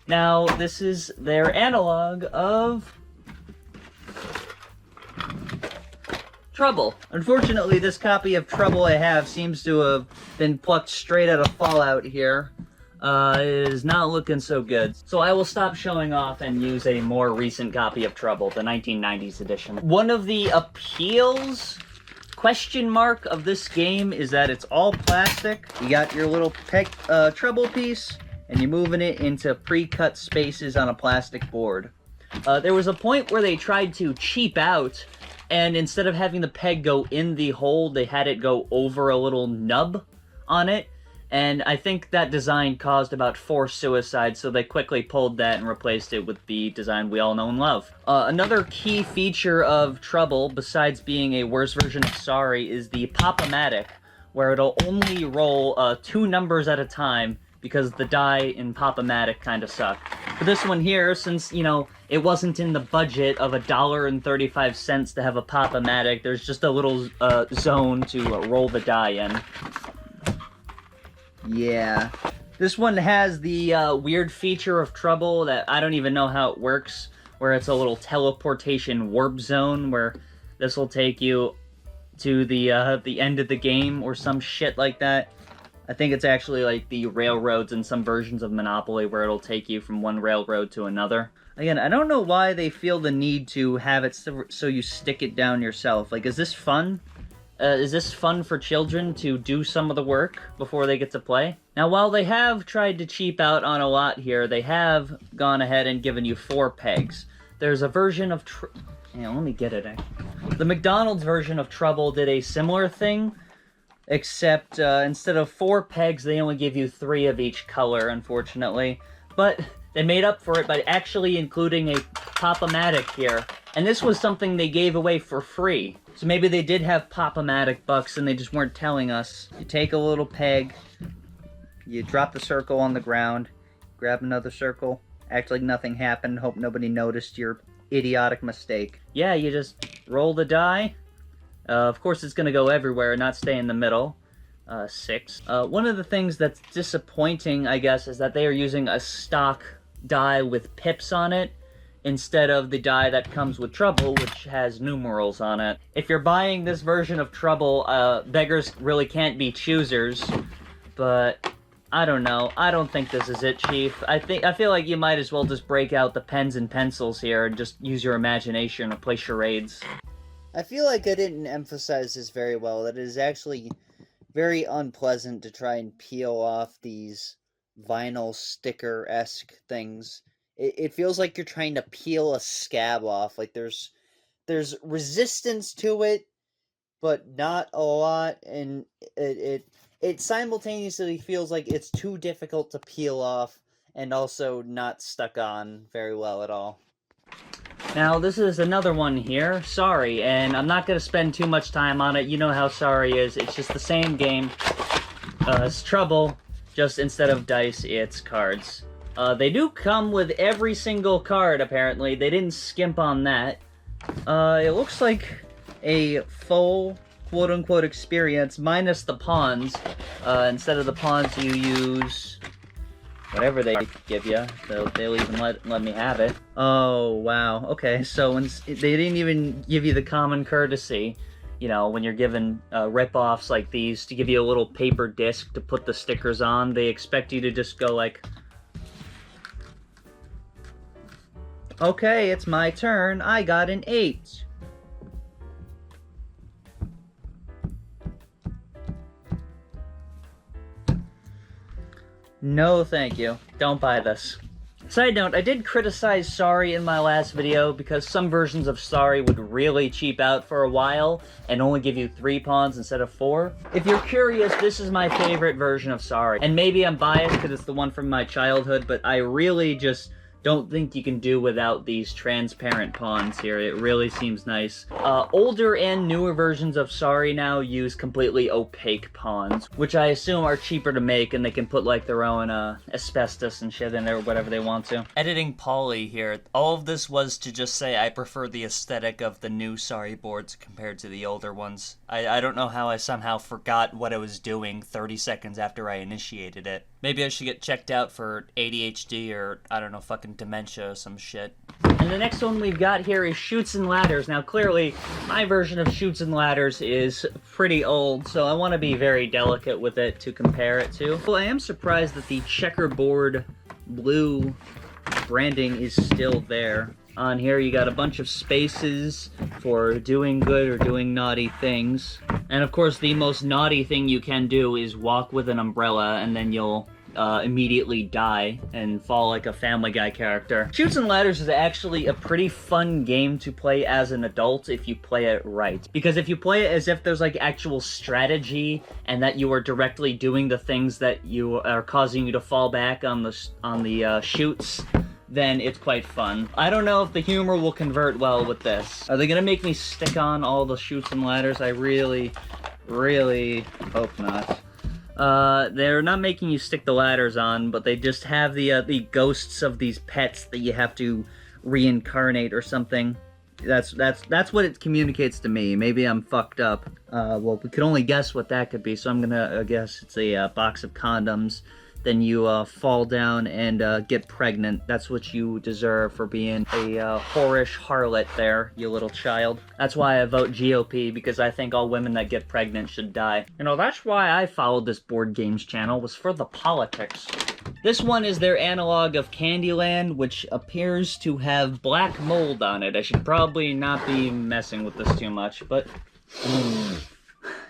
Now, this is their analog of Trouble. Unfortunately, this copy of Trouble I have seems to have been plucked straight out of Fallout here. It is not looking so good. So I will stop showing off and use a more recent copy of Trouble, the 1990s edition. One of the appeals, question mark, of this game is that it's all plastic. You got your little Trouble piece, and you're moving it into pre-cut spaces on a plastic board. There was a point where they tried to cheap out, and instead of having the peg go in the hole, they had it go over a little nub on it. And I think that design caused about 4 suicides, so they quickly pulled that and replaced it with the design we all know and love. Another key feature of Trouble, besides being a worse version of Sorry, is the Pop-O-Matic, where it'll only roll 2 numbers at a time, because the die in Pop-O-Matic kind of suck. For this one here, since, you know, it wasn't in the budget of $1.35 to have a Pop-O-Matic, there's just a little zone to roll the die in. Yeah. This one has the weird feature of Trouble that I don't even know how it works, where it's a little teleportation warp zone, where this will take you to the end of the game or some shit like that. I think it's actually like the railroads in some versions of Monopoly, where it'll take you from one railroad to another. Again, I don't know why they feel the need to have it so you stick it down yourself. Like, is this fun? Is this fun for children to do some of the work before they get to play? Now, while they have tried to cheap out on a lot here, they have gone ahead and given you 4 pegs. There's a version of... let me get it. The McDonald's version of Trouble did a similar thing, except instead of 4 pegs, they only give you 3 of each color, unfortunately. But they made up for it by actually including a Pop-O-Matic here. And this was something they gave away for free. So maybe they did have Pop-O-Matic bucks and they just weren't telling us. You take a little peg, you drop the circle on the ground, grab another circle, act like nothing happened, hope nobody noticed your idiotic mistake. Yeah, you just roll the die. Of course, it's going to go everywhere and not stay in the middle. 6. One of the things that's disappointing, I guess, is that they are using a stock die with pips on it, instead of the die that comes with Trouble, which has numerals on it. If you're buying this version of Trouble, beggars really can't be choosers, but I don't know. I don't think this is it, Chief. I feel like you might as well just break out the pens and pencils here and just use your imagination and play charades. I feel like I didn't emphasize this very well, that it is actually very unpleasant to try and peel off these vinyl sticker-esque things. It feels like you're trying to peel a scab off. Like there's resistance to it, but not a lot, and it simultaneously feels like it's too difficult to peel off and also not stuck on very well at all. Now, this is another one here, Sorry, and I'm not going to spend too much time on it. You know how Sorry is. It's just the same game as Trouble, just instead of dice, it's cards. They do come with every single card, apparently. They didn't skimp on that. It looks like a full, quote-unquote, experience, minus the pawns. Instead of the pawns, you use whatever they give you. They'll even let me have it. Oh, wow. Okay, so they didn't even give you the common courtesy, you know, when you're given rip-offs like these, to give you a little paper disc to put the stickers on. They expect you to just go like... Okay, it's my turn. I got an 8. No, thank you. Don't buy this. Side note, I did criticize Sorry in my last video because some versions of Sorry would really cheap out for a while and only give you 3 pawns instead of 4. If you're curious, this is my favorite version of Sorry. And maybe I'm biased because it's the one from my childhood, but I really just don't think you can do without these transparent pawns here. It really seems nice. Older and newer versions of Sorry now use completely opaque pawns, which I assume are cheaper to make, and they can put like their own asbestos and shit in there or whatever they want to. Editing Polly here. All of this was to just say I prefer the aesthetic of the new Sorry boards compared to the older ones. I don't know how I somehow forgot what I was doing 30 seconds after I initiated it. Maybe I should get checked out for ADHD or, I don't know, fucking dementia or some shit. And the next one we've got here is Chutes and Ladders. Now, clearly, my version of Chutes and Ladders is pretty old, so I want to be very delicate with it to compare it to. Well, I am surprised that the checkerboard blue branding is still there. On here, you got a bunch of spaces for doing good or doing naughty things. And of course, the most naughty thing you can do is walk with an umbrella, and then you'll immediately die and fall like a Family Guy character. Chutes and Ladders is actually a pretty fun game to play as an adult if you play it right. Because if you play it as if there's like actual strategy and that you are directly doing the things that you are causing you to fall back on the chutes, then it's quite fun. I don't know if the humor will convert well with this. Are they gonna make me stick on all the Chutes and Ladders? I really, really hope not. They're not making you stick the ladders on, but they just have the ghosts of these pets that you have to reincarnate or something. That's what it communicates to me. Maybe I'm fucked up. Well, we could only guess what that could be, so I'm gonna guess it's a box of condoms. Then you fall down and get pregnant. That's what you deserve for being a whorish harlot there, you little child. That's why I vote GOP, because I think all women that get pregnant should die. You know, that's why I followed this board games channel, was for the politics. This one is their analog of Candyland, which appears to have black mold on it. I should probably not be messing with this too much, but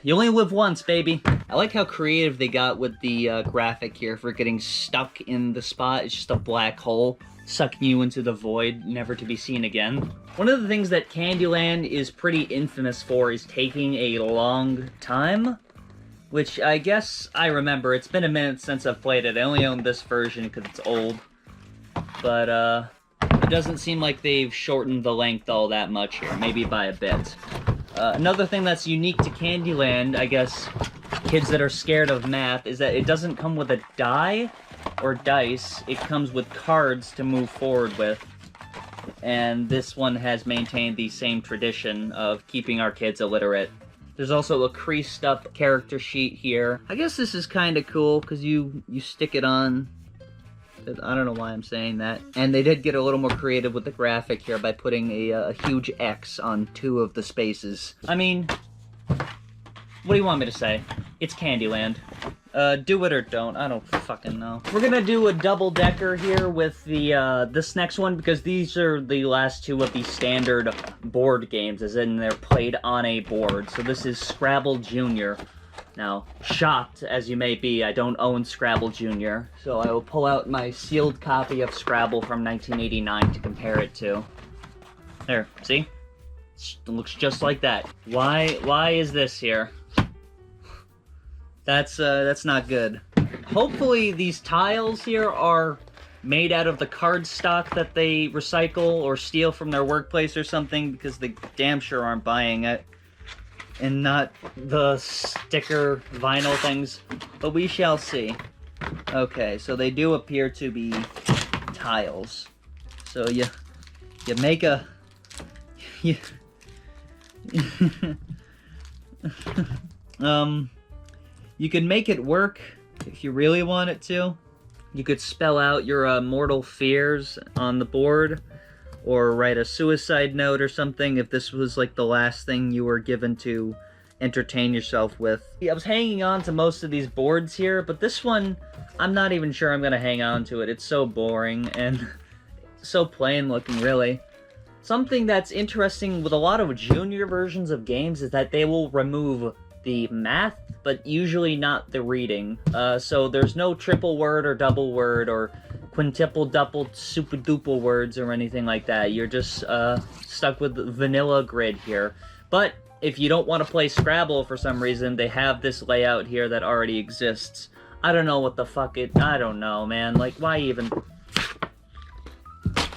you only live once, baby. I like how creative they got with the graphic here for getting stuck in the spot. It's just a black hole sucking you into the void, never to be seen again. One of the things that Candyland is pretty infamous for is taking a long time, which I guess I remember. It's been a minute since I've played it. I only own this version because it's old. But it doesn't seem like they've shortened the length all that much here, maybe by a bit. Another thing that's unique to Candyland, I guess, kids that are scared of math, is that it doesn't come with a die or dice. It comes with cards to move forward with. And this one has maintained the same tradition of keeping our kids illiterate. There's also a creased up character sheet here. I guess this is kind of cool because you stick it on. I don't know why I'm saying that. And they did get a little more creative with the graphic here by putting a huge X on 2 of the spaces. I mean, what do you want me to say? It's Candyland. Do it or don't. I don't fucking know. We're gonna do a double-decker here with the this next one, because these are the last 2 of the standard board games, as in they're played on a board. So this is Scrabble Jr. Now, shocked as you may be, I don't own Scrabble Jr., so I will pull out my sealed copy of Scrabble from 1989 to compare it to. There, see? It looks just like that. Why is this here? That's not good. Hopefully these tiles here are made out of the card stock that they recycle or steal from their workplace or something, because they damn sure aren't buying it. And not the sticker vinyl things, but we shall see. Okay, so they do appear to be tiles. So you make a you can make it work if you really want it to. You could spell out your mortal fears on the board, or write a suicide note or something if this was like the last thing you were given to entertain yourself with. I was hanging on to most of these boards here, but this one, I'm not even sure I'm gonna hang on to it. It's so boring and so plain looking, really. Something that's interesting with a lot of junior versions of games is that they will remove the math, but usually not the reading. So there's no triple word or double word or quintuple, double, super duper words or anything like that. You're just stuck with the vanilla grid here. But if you don't want to play Scrabble for some reason, they have this layout here that already exists. I don't know what the fuck I don't know, man. Like, why even...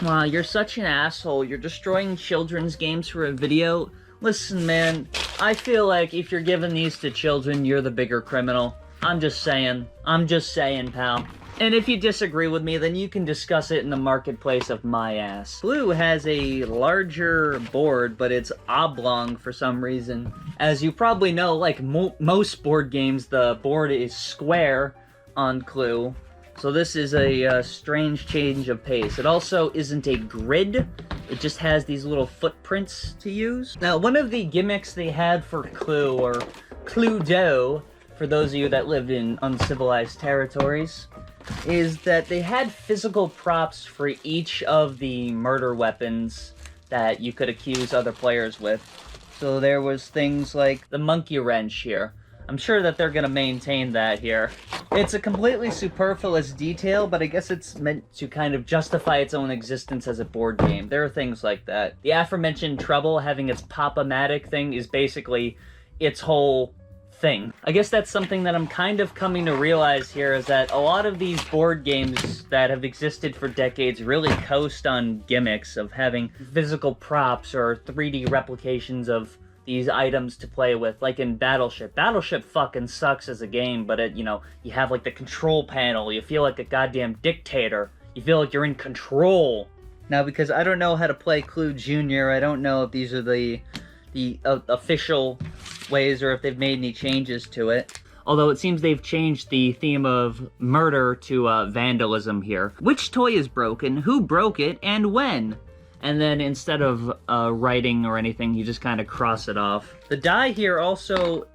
Wow, you're such an asshole. You're destroying children's games for a video. Listen, man, I feel like if you're giving these to children, you're the bigger criminal. I'm just saying. I'm just saying, pal. And if you disagree with me, then you can discuss it in the marketplace of my ass. Blue has a larger board, but it's oblong for some reason. As you probably know, like most board games, the board is square on Clue. So this is a strange change of pace. It also isn't a grid. It just has these little footprints to use. Now, one of the gimmicks they had for Clue, or Cluedo, for those of you that lived in uncivilized territories, is that they had physical props for each of the murder weapons that you could accuse other players with. So there was things like the monkey wrench here. I'm sure that they're gonna maintain that here. It's a completely superfluous detail, but I guess it's meant to kind of justify its own existence as a board game. There are things like that. The aforementioned Trouble having its Pop-O-Matic thing is basically its whole thing. I guess that's something that I'm kind of coming to realize here, is that a lot of these board games that have existed for decades really coast on gimmicks of having physical props or 3D replications of these items to play with, like in Battleship. Battleship fucking sucks as a game, but it, you know, you have like the control panel, you feel like a goddamn dictator, you feel like you're in control. Now, because I don't know how to play Clue Junior, I don't know if these are the official ways or if they've made any changes to it. Although it seems they've changed the theme of murder to vandalism here. Which toy is broken? Who broke it? And when? And then instead of writing or anything, you just kind of cross it off. The die here also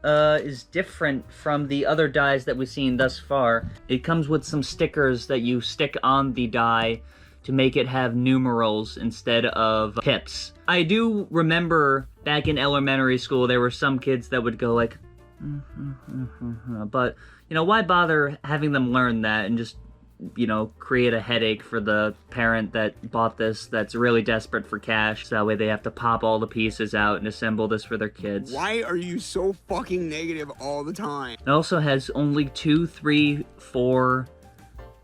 is different from the other dies that we've seen thus far. It comes with some stickers that you stick on the die to make it have numerals instead of pips. I do remember back in elementary school, there were some kids that would go like, but, you know, why bother having them learn that and just, you know, create a headache for the parent that bought this that's really desperate for cash, so that way they have to pop all the pieces out and assemble this for their kids. Why are you so fucking negative all the time? It also has only 2, 3, 4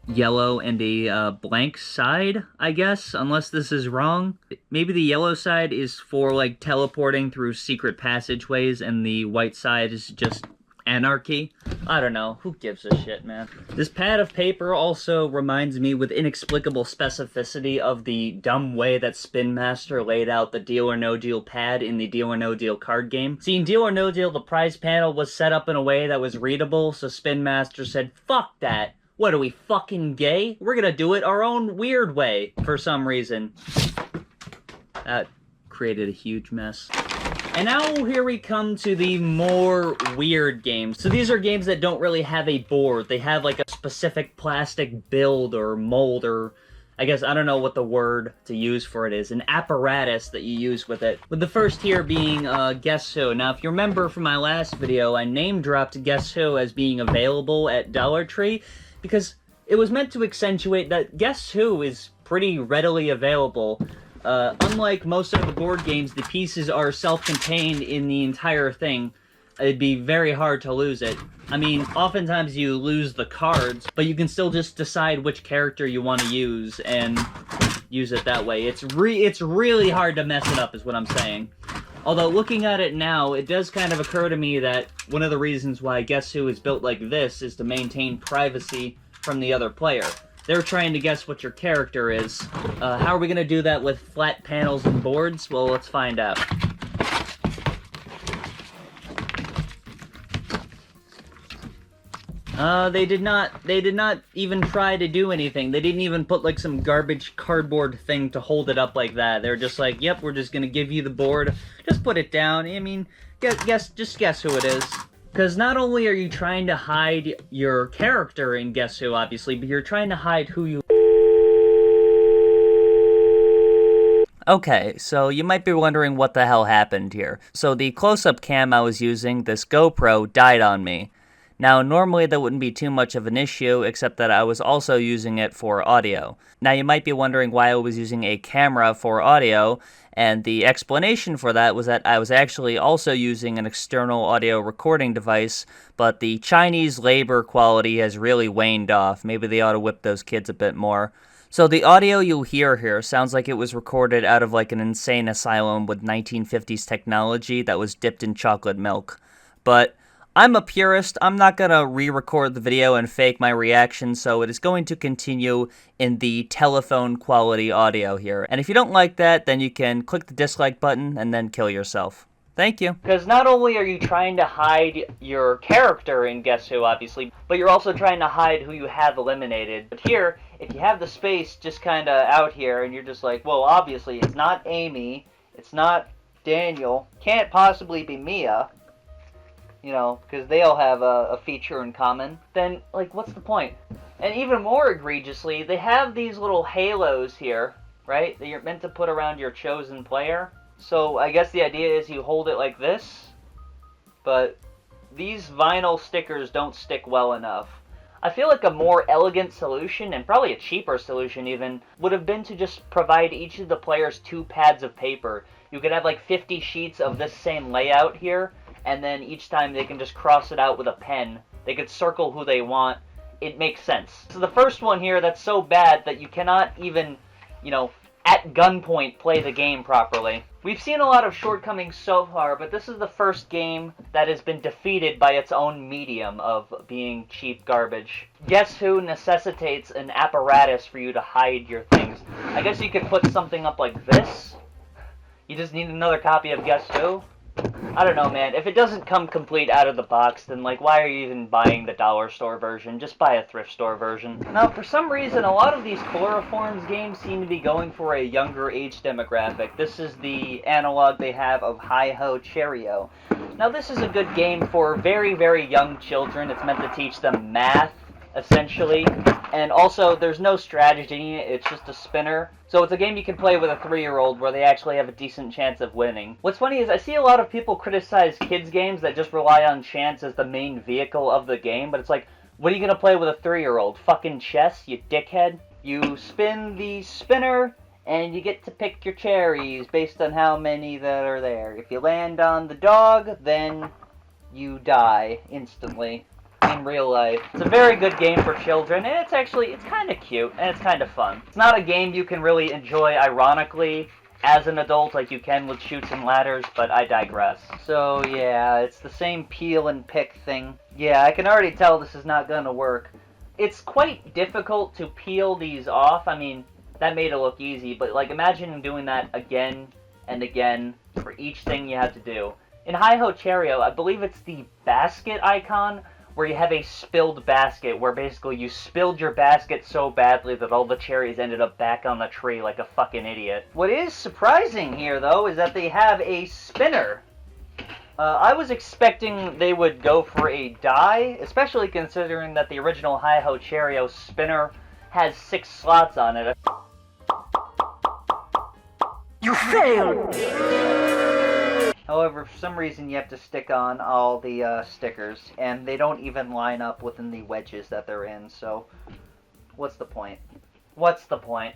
yellow and a blank side, I guess, unless this is wrong. Maybe the yellow side is for, like, teleporting through secret passageways, and the white side is just anarchy. I don't know. Who gives a shit, man? This pad of paper also reminds me with inexplicable specificity of the dumb way that Spin Master laid out the Deal or No Deal pad in the Deal or No Deal card game. See, in Deal or No Deal, the prize panel was set up in a way that was readable, so Spin Master said, fuck that. What, are we fucking gay? We're gonna do it our own weird way, for some reason. That created a huge mess. And now here we come to the more weird games. So these are games that don't really have a board. They have like a specific plastic build or mold, or I guess I don't know what the word to use for it is. An apparatus that you use with it. With the first here being Guess Who. Now if you remember from my last video, I name dropped Guess Who as being available at Dollar Tree, because it was meant to accentuate that Guess Who is pretty readily available. Unlike most of the board games, the pieces are self-contained in the entire thing. It'd be very hard to lose it. I mean, oftentimes you lose the cards, but you can still just decide which character you want to use and use it that way. It's really hard to mess it up, is what I'm saying. Although, looking at it now, it does kind of occur to me that one of the reasons why Guess Who is built like this is to maintain privacy from the other player. They're trying to guess what your character is. How are we going to do that with flat panels and boards? Well, let's find out. They did not even try to do anything. They didn't even put like some garbage cardboard thing to hold it up like that. They're just like, yep, we're just gonna give you the board. Just put it down. I mean, just guess who it is. Because not only are you trying to hide your character in Guess Who, obviously, but you're trying to hide who you... Okay, so you might be wondering what the hell happened here. So the close-up cam I was using, this GoPro, died on me. Now, normally that wouldn't be too much of an issue, except that I was also using it for audio. Now, you might be wondering why I was using a camera for audio, and the explanation for that was that I was actually also using an external audio recording device, but the Chinese labor quality has really waned off. Maybe they ought to whip those kids a bit more. So the audio you'll hear here sounds like it was recorded out of like an insane asylum with 1950s technology that was dipped in chocolate milk. But I'm a purist. I'm not going to re-record the video and fake my reaction, so it is going to continue in the telephone quality audio here. And if you don't like that, then you can click the dislike button and then kill yourself. Thank you. Because not only are you trying to hide your character in Guess Who, obviously, but you're also trying to hide who you have eliminated. But here, if you have the space just kind of out here, and you're just like, well, obviously, it's not Amy, it's not Daniel, can't possibly be Mia, you know, because they all have a feature in common, then, like, what's the point? And even more egregiously, they have these little halos here, right, that you're meant to put around your chosen player. So I guess the idea is you hold it like this, but these vinyl stickers don't stick well enough. I feel like a more elegant solution, and probably a cheaper solution even, would have been to just provide each of the players 2 pads of paper. You could have like 50 sheets of this same layout here, and then each time they can just cross it out with a pen. They could circle who they want. It makes sense. So the first one here, that's so bad that you cannot even, you know, at gunpoint play the game properly. We've seen a lot of shortcomings so far, but this is the first game that has been defeated by its own medium of being cheap garbage. Guess Who necessitates an apparatus for you to hide your things. I guess you could put something up like this. You just need another copy of Guess Who. I don't know, man. If it doesn't come complete out of the box, then, like, why are you even buying the dollar store version? Just buy a thrift store version. Now, for some reason, a lot of these Chloroforms games seem to be going for a younger age demographic. This is the analog they have of Hi-Ho Cherry-O. Now, this is a good game for very, very young children. It's meant to teach them math, essentially. And also, there's no strategy, it's just a spinner. So it's a game you can play with a 3-year-old where they actually have a decent chance of winning. What's funny is I see a lot of people criticize kids games that just rely on chance as the main vehicle of the game, but it's like, what are you gonna play with a 3-year-old? Fucking chess, you dickhead? You spin the spinner, and you get to pick your cherries based on how many that are there. If you land on the dog, then you die instantly. In real life. It's a very good game for children, and it's kind of cute, and it's kind of fun. It's not a game you can really enjoy ironically as an adult like you can with Chutes and Ladders, but I digress. So yeah, it's the same peel and pick thing. Yeah, I can already tell this is not gonna work. It's quite difficult to peel these off. I mean, that made it look easy, but like imagine doing that again and again for each thing you have to do. In Hi-Ho Cherry-O, I believe it's the basket icon, where you have a spilled basket, where basically you spilled your basket so badly that all the cherries ended up back on the tree like a fucking idiot. What is surprising here, though, is that they have a spinner. I was expecting they would go for a die, especially considering that the original Hi-Ho Cherry-O spinner has 6 slots on it. You failed! However, for some reason you have to stick on all the stickers, and they don't even line up within the wedges that they're in, so what's the point? What's the point?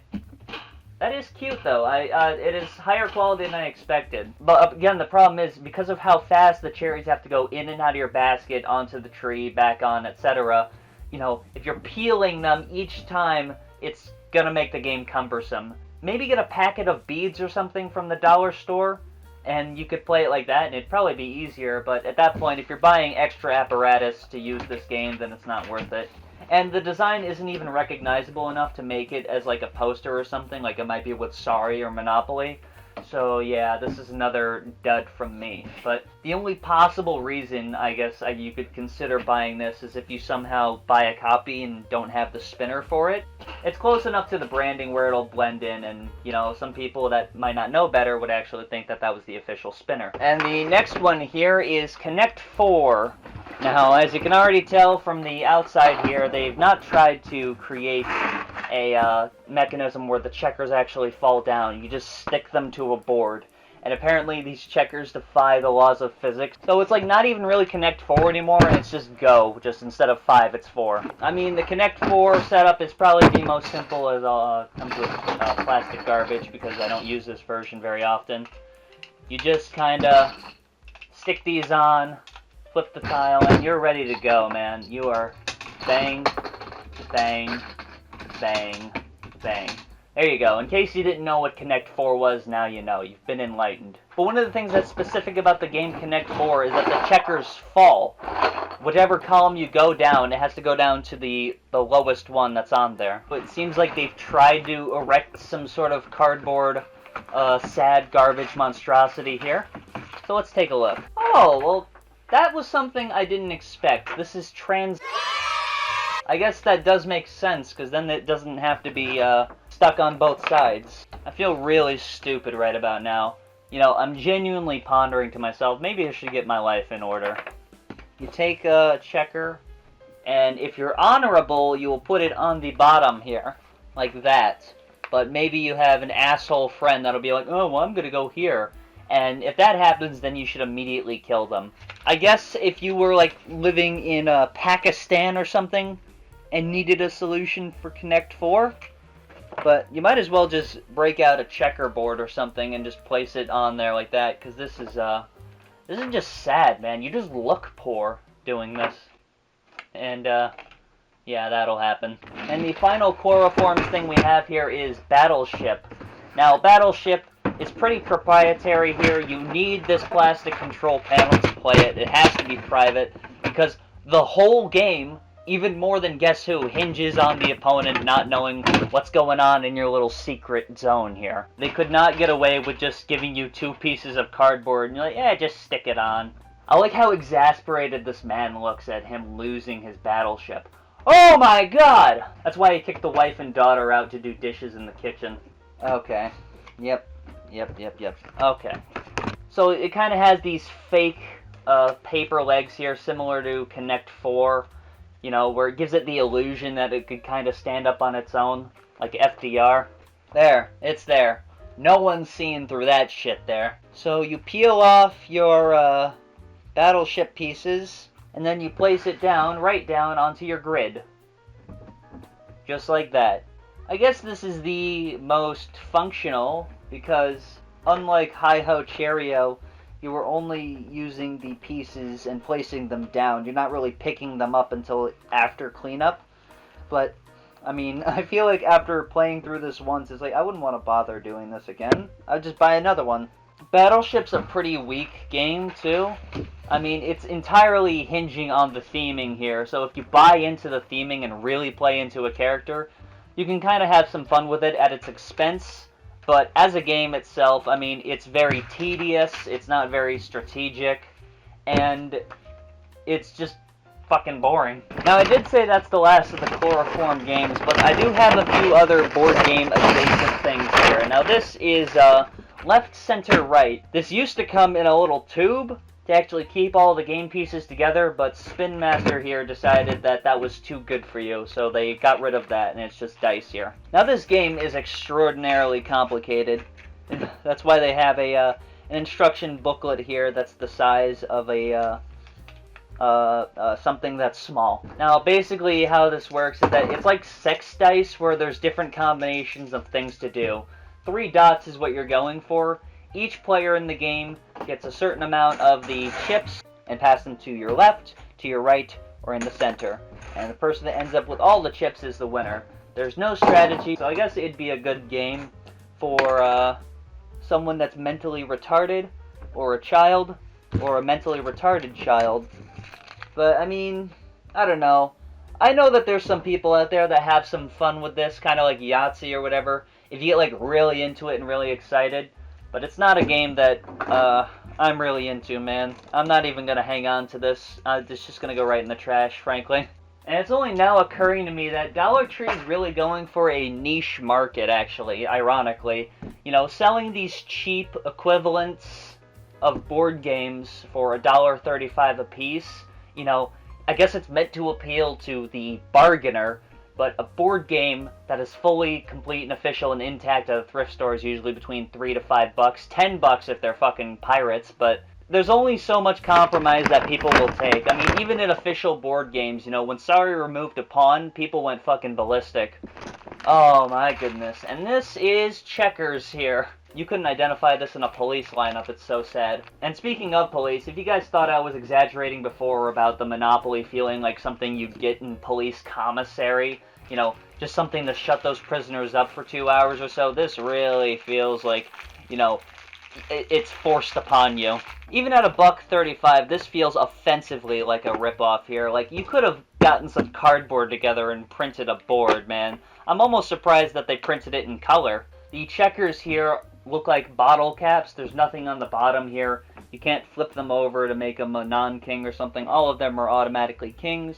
That is cute, though. It is higher quality than I expected. But again, the problem is, because of how fast the cherries have to go in and out of your basket, onto the tree, back on, etc., you know, if you're peeling them each time, it's gonna make the game cumbersome. Maybe get a packet of beads or something from the dollar store, and you could play it like that, and it'd probably be easier, but at that point, if you're buying extra apparatus to use this game, then it's not worth it. And the design isn't even recognizable enough to make it as like a poster or something, like it might be with Sorry or Monopoly. So yeah, this is another dud from me. But the only possible reason, I guess, you could consider buying this is if you somehow buy a copy and don't have the spinner for it. It's close enough to the branding where it'll blend in, and, you know, some people that might not know better would actually think that that was the official spinner. And the next one here is Connect 4. Now, as you can already tell from the outside here, they've not tried to create a mechanism where the checkers actually fall down. You just stick them to a board. and apparently these checkers defy the laws of physics. So it's like not even really Connect 4 anymore, and it's just Go. Just instead of 5, it's 4. I mean, the Connect 4 setup is probably the most simple, as comes with plastic garbage, because I don't use this version very often. You just kind of stick these on, flip the tile, and you're ready to go, man. You are bang, bang, bang, bang. There you go. In case you didn't know what Connect 4 was, now you know. You've been enlightened. But one of the things that's specific about the game Connect 4 is that the checkers fall. Whichever column you go down, it has to go down to the lowest one that's on there. But it seems like they've tried to erect some sort of cardboard, sad garbage monstrosity here. So let's take a look. Oh, well, that was something I didn't expect. This is I guess that does make sense, because then it doesn't have to be stuck on both sides. I feel really stupid right about now. You know, I'm genuinely pondering to myself, maybe I should get my life in order. You take a checker, and if you're honorable, you will put it on the bottom here, like that. But maybe you have an asshole friend that'll be like, oh, well, I'm gonna go here. And if that happens, then you should immediately kill them. I guess if you were, like, living in Pakistan or something, and needed a solution for Connect 4, but you might as well just break out a checkerboard or something and just place it on there like that, because this is just sad, man. You just look poor doing this. And, yeah, that'll happen. And the final chloroform thing we have here is Battleship. Now, Battleship is pretty proprietary here. You need this plastic control panel to play it. It has to be private, because the whole game, even more than Guess Who, hinges on the opponent not knowing what's going on in your little secret zone here. They could not get away with just giving you 2 pieces of cardboard and you're like, yeah, just stick it on. I like how exasperated this man looks at him losing his battleship. Oh my god! That's why he kicked the wife and daughter out to do dishes in the kitchen. Okay. Yep. Okay. So it kind of has these fake paper legs here, similar to Connect 4. You know, where it gives it the illusion that it could kind of stand up on its own, like FDR. There, it's there. No one's seeing through that shit there. So you peel off your battleship pieces, and then you place it down, right down onto your grid. Just like that. I guess this is the most functional, because unlike Hi-Ho Cheerio, you were only using the pieces and placing them down. You're not really picking them up until after cleanup. But, I mean, I feel like after playing through this once, it's like, I wouldn't want to bother doing this again. I'd just buy another one. Battleship's a pretty weak game, too. I mean, it's entirely hinging on the theming here. So if you buy into the theming and really play into a character, you can kind of have some fun with it at its expense. But as a game itself, I mean, it's very tedious, it's not very strategic, and it's just fucking boring. Now, I did say that's the last of the chloroform games, but I do have a few other board game adjacent things here. Now, this is left, center, right. This used to come in a little tube to actually keep all the game pieces together, but Spin Master here decided that that was too good for you, so they got rid of that, and it's just dice here. Now this game is extraordinarily complicated. That's why they have an instruction booklet here that's the size of a something that's small. Now basically how this works is that it's like sex dice, where there's different combinations of things to do. 3 dots is what you're going for. Each player in the game gets a certain amount of the chips and pass them to your left, to your right, or in the center. And the person that ends up with all the chips is the winner. There's no strategy, so I guess it'd be a good game for someone that's mentally retarded, or a child, or a mentally retarded child. But, I mean, I don't know. I know that there's some people out there that have some fun with this, kind of like Yahtzee or whatever, if you get like really into it and really excited. But it's not a game that I'm really into, man. I'm not even going to hang on to this. It's just going to go right in the trash, frankly. And it's only now occurring to me that Dollar Tree is really going for a niche market, actually, ironically. You know, selling these cheap equivalents of board games for $1.35 a piece. You know, I guess it's meant to appeal to the bargainer, but a board game that is fully complete and official and intact at a thrift store is usually between $3 to $5, $10 if they're fucking pirates, but there's only so much compromise that people will take. I mean, even in official board games, you know, when Sorry removed a pawn, people went fucking ballistic. Oh my goodness. And this is Checkers here. You couldn't identify this in a police lineup, it's so sad. And speaking of police, if you guys thought I was exaggerating before about the Monopoly feeling like something you'd get in police commissary, you know, just something to shut those prisoners up for 2 hours or so, this really feels like, you know, it's forced upon you. Even at $1.35, this feels offensively like a ripoff here. Like, you could have gotten some cardboard together and printed a board, man. I'm almost surprised that they printed it in color. The checkers here look like bottle caps. There's nothing on the bottom here. You can't flip them over to make them a non-king or something. All of them are automatically kings.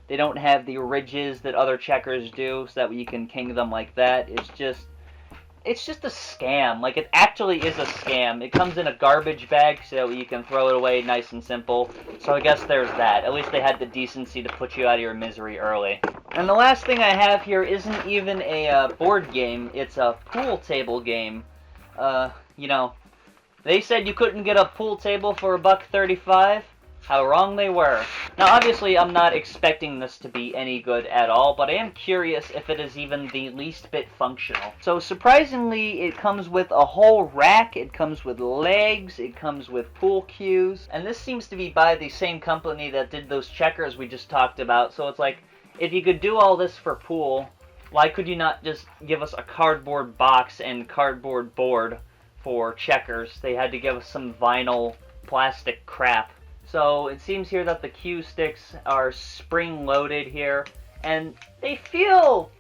They don't have the ridges that other checkers do, so that you can king them like that. It's just a scam. Like, it actually is a scam. It comes in a garbage bag so you can throw it away nice and simple. So I guess there's that. At least they had the decency to put you out of your misery early. And the last thing I have here isn't even a board game. It's a pool table game. You know, they said you couldn't get a pool table for $1.35. How wrong they were. Now, obviously, I'm not expecting this to be any good at all, but I am curious if it is even the least bit functional. So, surprisingly, it comes with a whole rack, it comes with legs, it comes with pool cues, and this seems to be by the same company that did those checkers we just talked about, so it's like, if you could do all this for pool, why could you not just give us a cardboard box and cardboard board for checkers? They had to give us some vinyl plastic crap. So it seems here that the cue sticks are spring-loaded here, and they feel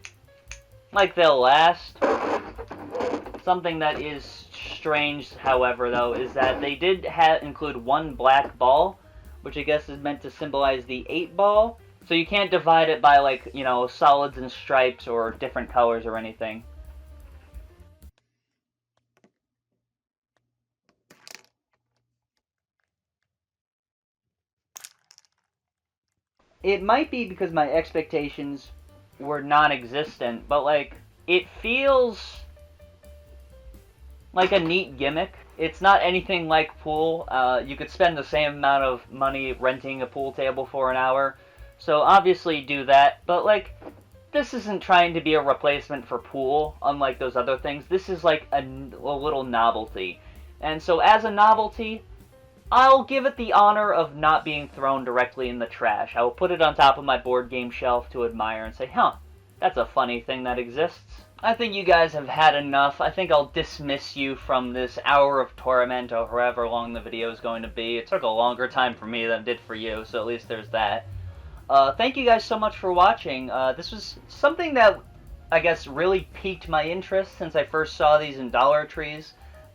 like they'll last. Something that is strange, however, though, is that they did include one black ball, which I guess is meant to symbolize the 8 ball. So you can't divide it by, like, you know, solids and stripes or different colors or anything. It might be because my expectations were non-existent, but, like, it feels like a neat gimmick. It's not anything like pool. You could spend the same amount of money renting a pool table for an hour, so obviously do that, but, like, this isn't trying to be a replacement for pool, unlike those other things. This is like a little novelty. And so as a novelty, I'll give it the honor of not being thrown directly in the trash. I will put it on top of my board game shelf to admire and say, huh, that's a funny thing that exists. I think you guys have had enough. I think I'll dismiss you from this hour of torment or however long the video is going to be. It took a longer time for me than it did for you, so at least there's that. Thank you guys so much for watching. This was something that, I guess, really piqued my interest since I first saw these in Dollar Trees.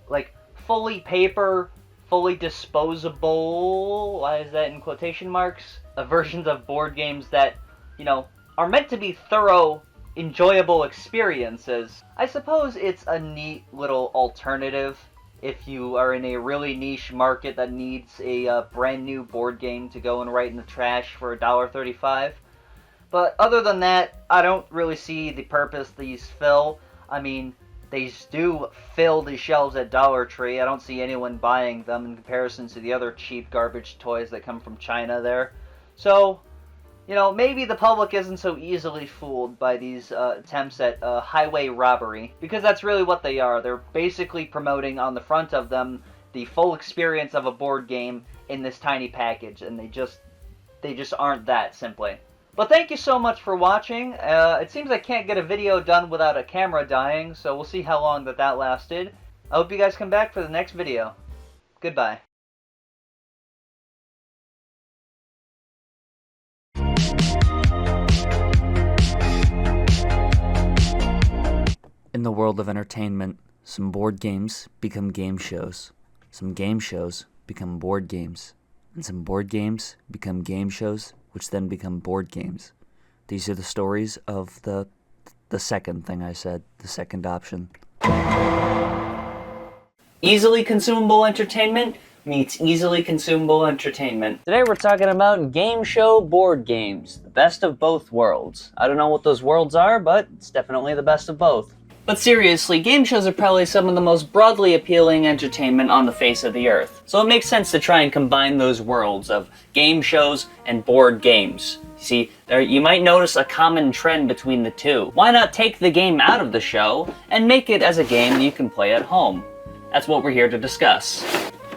Like, fully paper, fully disposable, why is that in quotation marks? Versions of board games that, you know, are meant to be thorough, enjoyable experiences. I suppose it's a neat little alternative if you are in a really niche market that needs a brand new board game to go and right in the trash for $1.35. But other than that, I don't really see the purpose these fill. I mean, they do fill the shelves at Dollar Tree. I don't see anyone buying them in comparison to the other cheap garbage toys that come from China there. So, you know, maybe the public isn't so easily fooled by these attempts at highway robbery, because that's really what they are. They're basically promoting on the front of them the full experience of a board game in this tiny package, and they just aren't that, simply. But thank you so much for watching. It seems I can't get a video done without a camera dying, so we'll see how long that lasted. I hope you guys come back for the next video. Goodbye. In the world of entertainment, some board games become game shows. Some game shows become board games. And some board games become game shows, which then become board games. These are the stories of the second thing I said, the second option. Easily consumable entertainment? meets easily consumable entertainment. Today we're talking about game show board games, the best of both worlds. I don't know what those worlds are, but it's definitely the best of both. But seriously, game shows are probably some of the most broadly appealing entertainment on the face of the earth. So it makes sense to try and combine those worlds of game shows and board games. See, you might notice a common trend between the two. Why not take the game out of the show and make it as a game you can play at home? That's what we're here to discuss.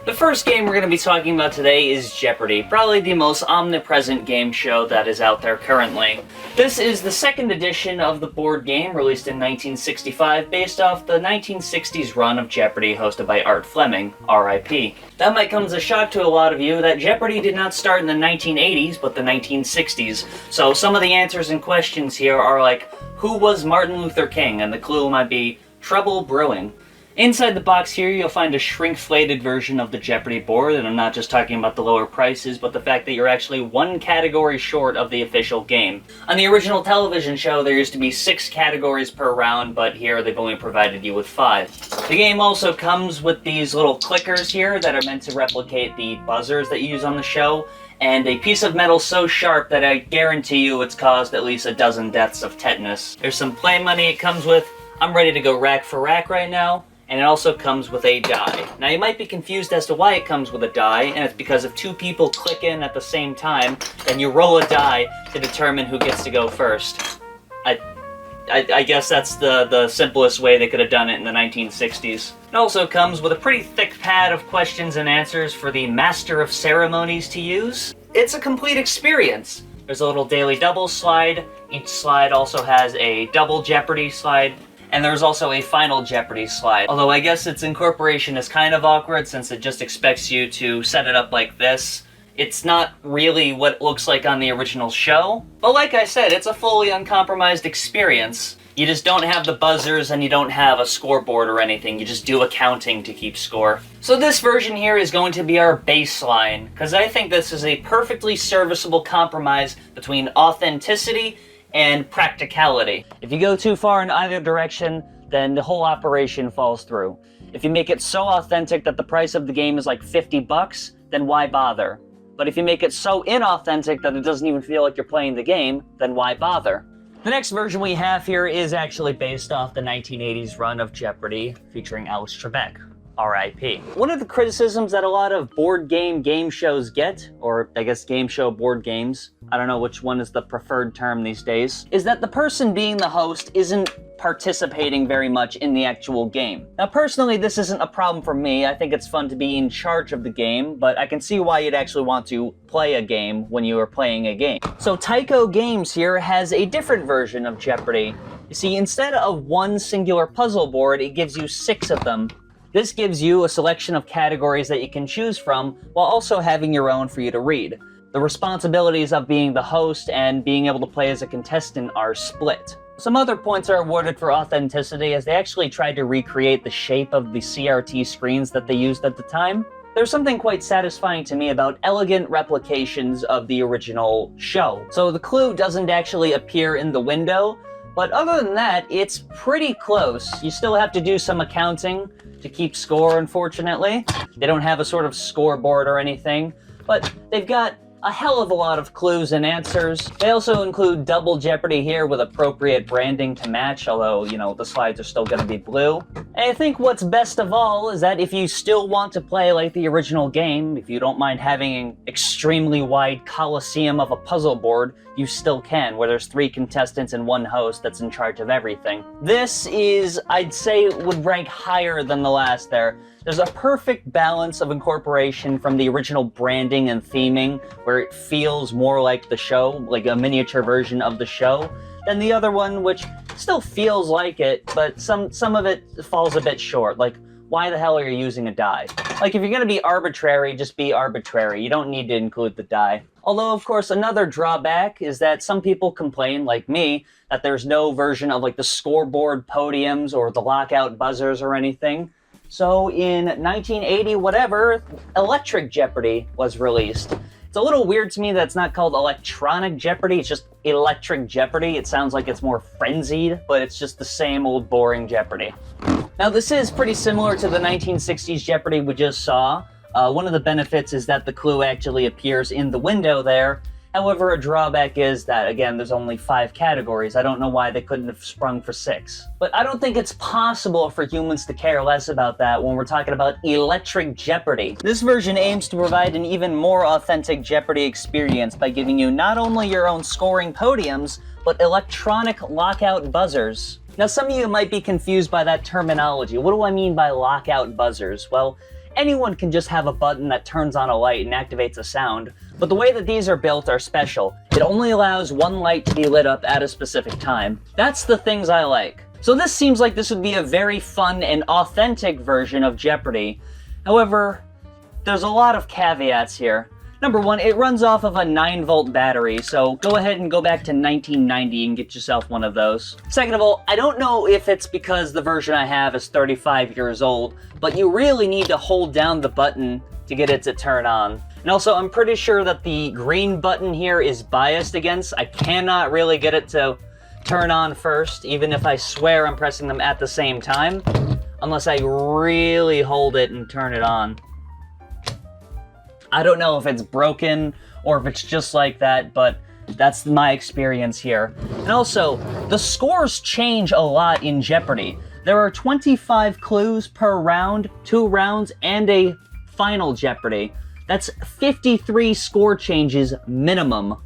The first game we're going to be talking about today is Jeopardy! Probably the most omnipresent game show that is out there currently. This is the second edition of the board game, released in 1965, based off the 1960s run of Jeopardy! Hosted by Art Fleming, R.I.P. That might come as a shock to a lot of you that Jeopardy! Did not start in the 1980s, but the 1960s. So some of the answers and questions here are like, who was Martin Luther King? And the clue might be, trouble brewing. Inside the box here, you'll find a shrinkflated version of the Jeopardy! Board, and I'm not just talking about the lower prices, but the fact that you're actually one category short of the official game. On the original television show, there used to be 6 categories per round, but here they've only provided you with 5. The game also comes with these little clickers here that are meant to replicate the buzzers that you use on the show, and a piece of metal so sharp that I guarantee you it's caused at least a dozen deaths of tetanus. There's some play money it comes with. I'm ready to go rack for rack right now. And it also comes with a die. Now you might be confused as to why it comes with a die, and it's because if 2 people click in at the same time, then you roll a die to determine who gets to go first. I guess that's the simplest way they could have done it in the 1960s. It also comes with a pretty thick pad of questions and answers for the Master of Ceremonies to use. It's a complete experience. There's a little daily double slide. Each slide also has a double Jeopardy! Slide. And there's also a Final Jeopardy! Slide. Although I guess its incorporation is kind of awkward since it just expects you to set it up like this. It's not really what it looks like on the original show. But like I said, it's a fully uncompromised experience. You just don't have the buzzers and you don't have a scoreboard or anything. You just do accounting to keep score. So this version here is going to be our baseline, because I think this is a perfectly serviceable compromise between authenticity and practicality. If you go too far in either direction, then the whole operation falls through. If you make it so authentic that the price of the game is like $50, then why bother? But if you make it so inauthentic that it doesn't even feel like you're playing the game, then why bother? The next version we have here is actually based off the 1980s run of Jeopardy! Featuring Alex Trebek. R.I.P. One of the criticisms that a lot of board game shows get, or I guess game show board games, I don't know which one is the preferred term these days, is that the person being the host isn't participating very much in the actual game. Now personally, this isn't a problem for me. I think it's fun to be in charge of the game, but I can see why you'd actually want to play a game when you are playing a game. So Tyco Games here has a different version of Jeopardy! You see, instead of one singular puzzle board, it gives you 6 of them. This gives you a selection of categories that you can choose from, while also having your own for you to read. The responsibilities of being the host and being able to play as a contestant are split. Some other points are awarded for authenticity, as they actually tried to recreate the shape of the CRT screens that they used at the time. There's something quite satisfying to me about elegant replications of the original show. So the clue doesn't actually appear in the window, but other than that, it's pretty close. You still have to do some accounting to keep score, unfortunately. They don't have a sort of scoreboard or anything, but they've got a hell of a lot of clues and answers. They also include double Jeopardy! Here with appropriate branding to match, although, you know, the slides are still gonna be blue. And I think what's best of all is that if you still want to play like the original game, if you don't mind having an extremely wide coliseum of a puzzle board, you still can, where there's 3 contestants and 1 host that's in charge of everything. This is, I'd say, would rank higher than the last there. There's a perfect balance of incorporation from the original branding and theming, where it feels more like the show, like a miniature version of the show, than the other one, which still feels like it, but some of it falls a bit short. Like, why the hell are you using a die? Like, if you're gonna be arbitrary, just be arbitrary. You don't need to include the die. Although, of course, another drawback is that some people complain, like me, that there's no version of like the scoreboard podiums or the lockout buzzers or anything. So in 1980 whatever, Electric Jeopardy! Was released. It's a little weird to me that it's not called Electronic Jeopardy!, it's just Electric Jeopardy! It sounds like it's more frenzied, but it's just the same old boring Jeopardy! Now this is pretty similar to the 1960s Jeopardy! We just saw, One of the benefits is that the clue actually appears in the window there. However, a drawback is that, again, there's only 5 categories. I don't know why they couldn't have sprung for 6. But I don't think it's possible for humans to care less about that when we're talking about Electric Jeopardy. This version aims to provide an even more authentic Jeopardy experience by giving you not only your own scoring podiums, but electronic lockout buzzers. Now, some of you might be confused by that terminology. What do I mean by lockout buzzers? Well, anyone can just have a button that turns on a light and activates a sound, but the way that these are built are special. It only allows one light to be lit up at a specific time. That's the things I like. So this seems like this would be a very fun and authentic version of Jeopardy! However, there's a lot of caveats here. Number one, it runs off of a 9-volt battery, so go ahead and go back to 1990 and get yourself one of those. Second of all, I don't know if it's because the version I have is 35 years old, but you really need to hold down the button to get it to turn on. And also, I'm pretty sure that the green button here is biased against. I cannot really get it to turn on first, even if I swear I'm pressing them at the same time, unless I really hold it and turn it on. I don't know if it's broken or if it's just like that, but that's my experience here. And also, the scores change a lot in Jeopardy! There are 25 clues per round, 2 rounds, and a final Jeopardy! That's 53 score changes minimum.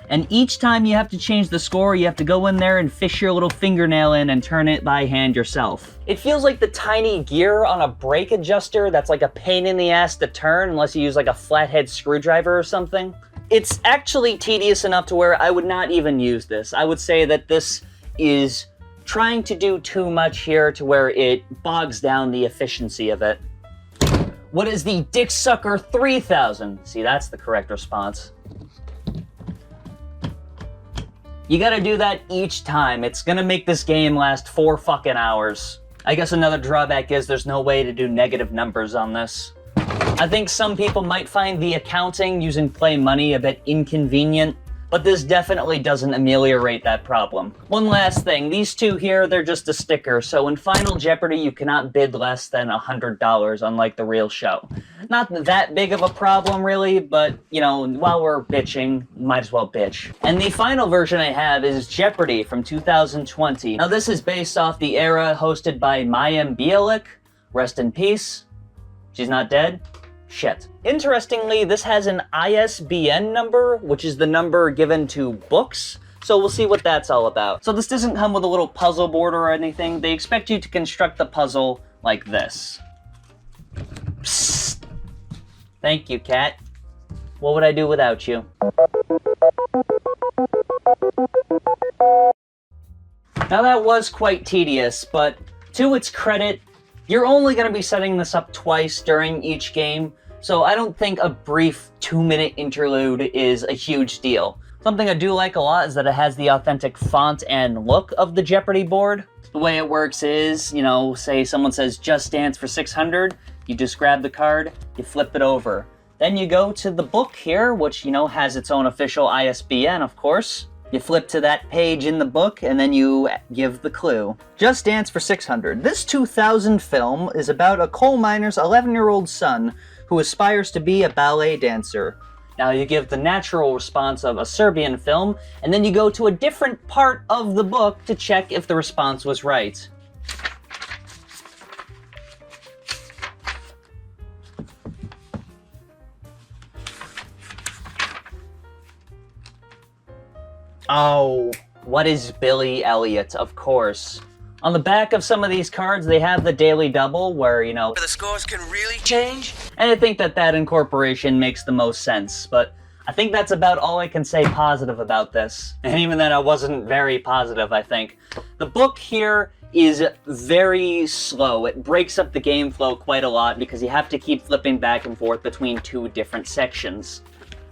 And each time you have to change the score, you have to go in there and fish your little fingernail in and turn it by hand yourself. It feels like the tiny gear on a brake adjuster that's like a pain in the ass to turn unless you use like a flathead screwdriver or something. It's actually tedious enough to where I would not even use this. I would say that this is trying to do too much here to where it bogs down the efficiency of it. What is the Dick Sucker 3000? See, that's the correct response. You gotta do that each time. It's gonna make this game last 4 fucking hours. I guess another drawback is there's no way to do negative numbers on this. I think some people might find the accounting using Play Money a bit inconvenient, but this definitely doesn't ameliorate that problem. One last thing, these two here, they're just a sticker, so in Final Jeopardy you cannot bid less than $100, unlike the real show. Not that big of a problem really, but you know, while we're bitching, might as well bitch. And the final version I have is Jeopardy from 2020. Now this is based off the era hosted by Mayim Bialik, rest in peace. She's not dead? Shit. Interestingly, this has an ISBN number, which is the number given to books, so we'll see what that's all about. So this doesn't come with a little puzzle board or anything. They expect you to construct the puzzle like this. Psst. Thank you, cat. What would I do without you? Now that was quite tedious, but to its credit, you're only going to be setting this up twice during each game, so I don't think a brief 2-minute interlude is a huge deal. Something I do like a lot is that it has the authentic font and look of the Jeopardy board. The way it works is, you know, say someone says just dance for 600, you just grab the card, you flip it over. Then you go to the book here, which, you know, has its own official ISBN, of course. You flip to that page in the book, and then you give the clue. Just Dance for 600. This 2000 film is about a coal miner's 11-year-old son who aspires to be a ballet dancer. Now you give the natural response of a Serbian film, and then you go to a different part of the book to check if the response was right. Oh, what is Billy Elliot? Of course. On the back of some of these cards, they have the Daily Double, where, you know, the scores can really change. And I think that that incorporation makes the most sense, but I think that's about all I can say positive about this. And even then, I wasn't very positive, I think. The book here is very slow. It breaks up the game flow quite a lot because you have to keep flipping back and forth between 2 different sections.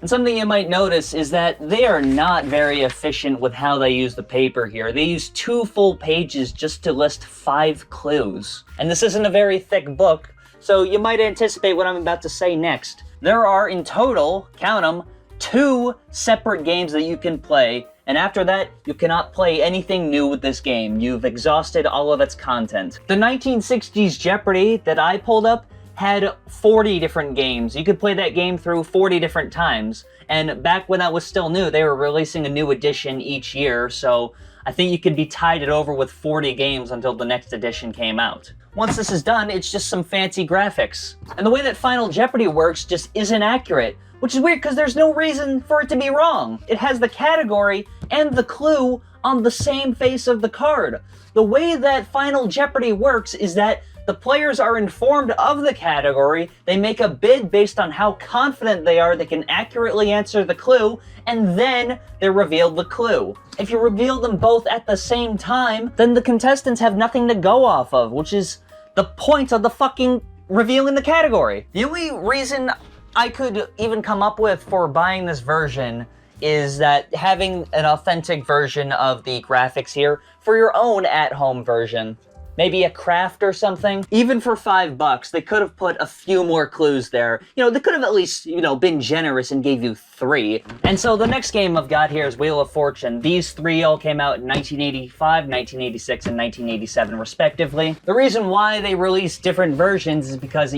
And something you might notice is that they are not very efficient with how they use the paper here. They use 2 full pages just to list 5 clues. And this isn't a very thick book, so you might anticipate what I'm about to say next. There are, in total, count them, 2 separate games that you can play, and after that, you cannot play anything new with this game. You've exhausted all of its content. The 1960s Jeopardy that I pulled up had 40 different games. You could play that game through 40 different times. And back when that was still new, they were releasing a new edition each year, so I think you could be tied it over with 40 games until the next edition came out. Once this is done, it's just some fancy graphics. And the way that Final Jeopardy works just isn't accurate, which is weird because there's no reason for it to be wrong. It has the category and the clue on the same face of the card. The way that Final Jeopardy works is that the players are informed of the category, they make a bid based on how confident they are they can accurately answer the clue, and then they're revealed the clue. If you reveal them both at the same time, then the contestants have nothing to go off of, which is the point of the fucking revealing the category. The only reason I could even come up with for buying this version is that having an authentic version of the graphics here for your own at-home version. Maybe a craft or something. Even for $5, they could have put a few more clues there. You know, they could have at least, been generous and gave you 3. And so the next game I've got here is Wheel of Fortune. These 3 all came out in 1985, 1986, and 1987 respectively. The reason why they released different versions is because,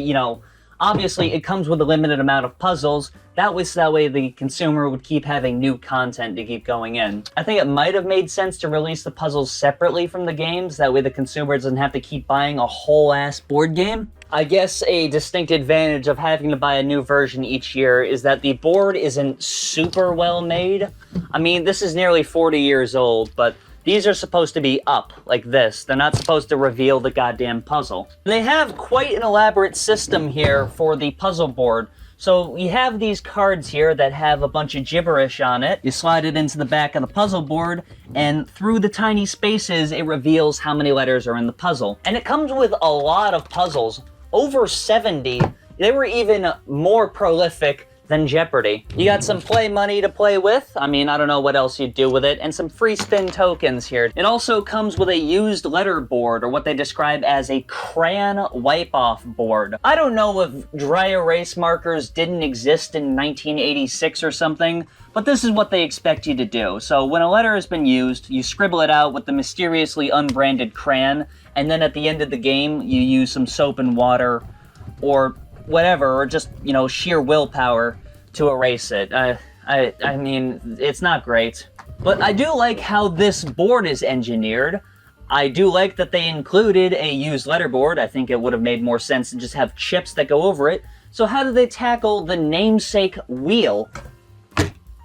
obviously it comes with a limited amount of puzzles. That way the consumer would keep having new content to keep going in. I think it might have made sense to release the puzzles separately from the games. That way the consumer doesn't have to keep buying a whole ass board game. I guess a distinct advantage of having to buy a new version each year is that the board isn't super well made. I mean, this is nearly 40 years old, but these are supposed to be up, like this. They're not supposed to reveal the goddamn puzzle. They have quite an elaborate system here for the puzzle board. So we have these cards here that have a bunch of gibberish on it. You slide it into the back of the puzzle board, and through the tiny spaces, it reveals how many letters are in the puzzle. And it comes with a lot of puzzles, over 70. They were even more prolific than Jeopardy. You got some play money to play with. I mean, I don't know what else you'd do with it, and some free spin tokens here. It also comes with a used letter board, or what they describe as a crayon wipe-off board. I don't know if dry erase markers didn't exist in 1986 or something, but this is what they expect you to do. So when a letter has been used, you scribble it out with the mysteriously unbranded crayon, and then at the end of the game, you use some soap and water, or whatever, or just, sheer willpower to erase it. I mean, it's not great. But I do like how this board is engineered. I do like that they included a used letterboard. I think it would have made more sense to just have chips that go over it. So how do they tackle the namesake wheel?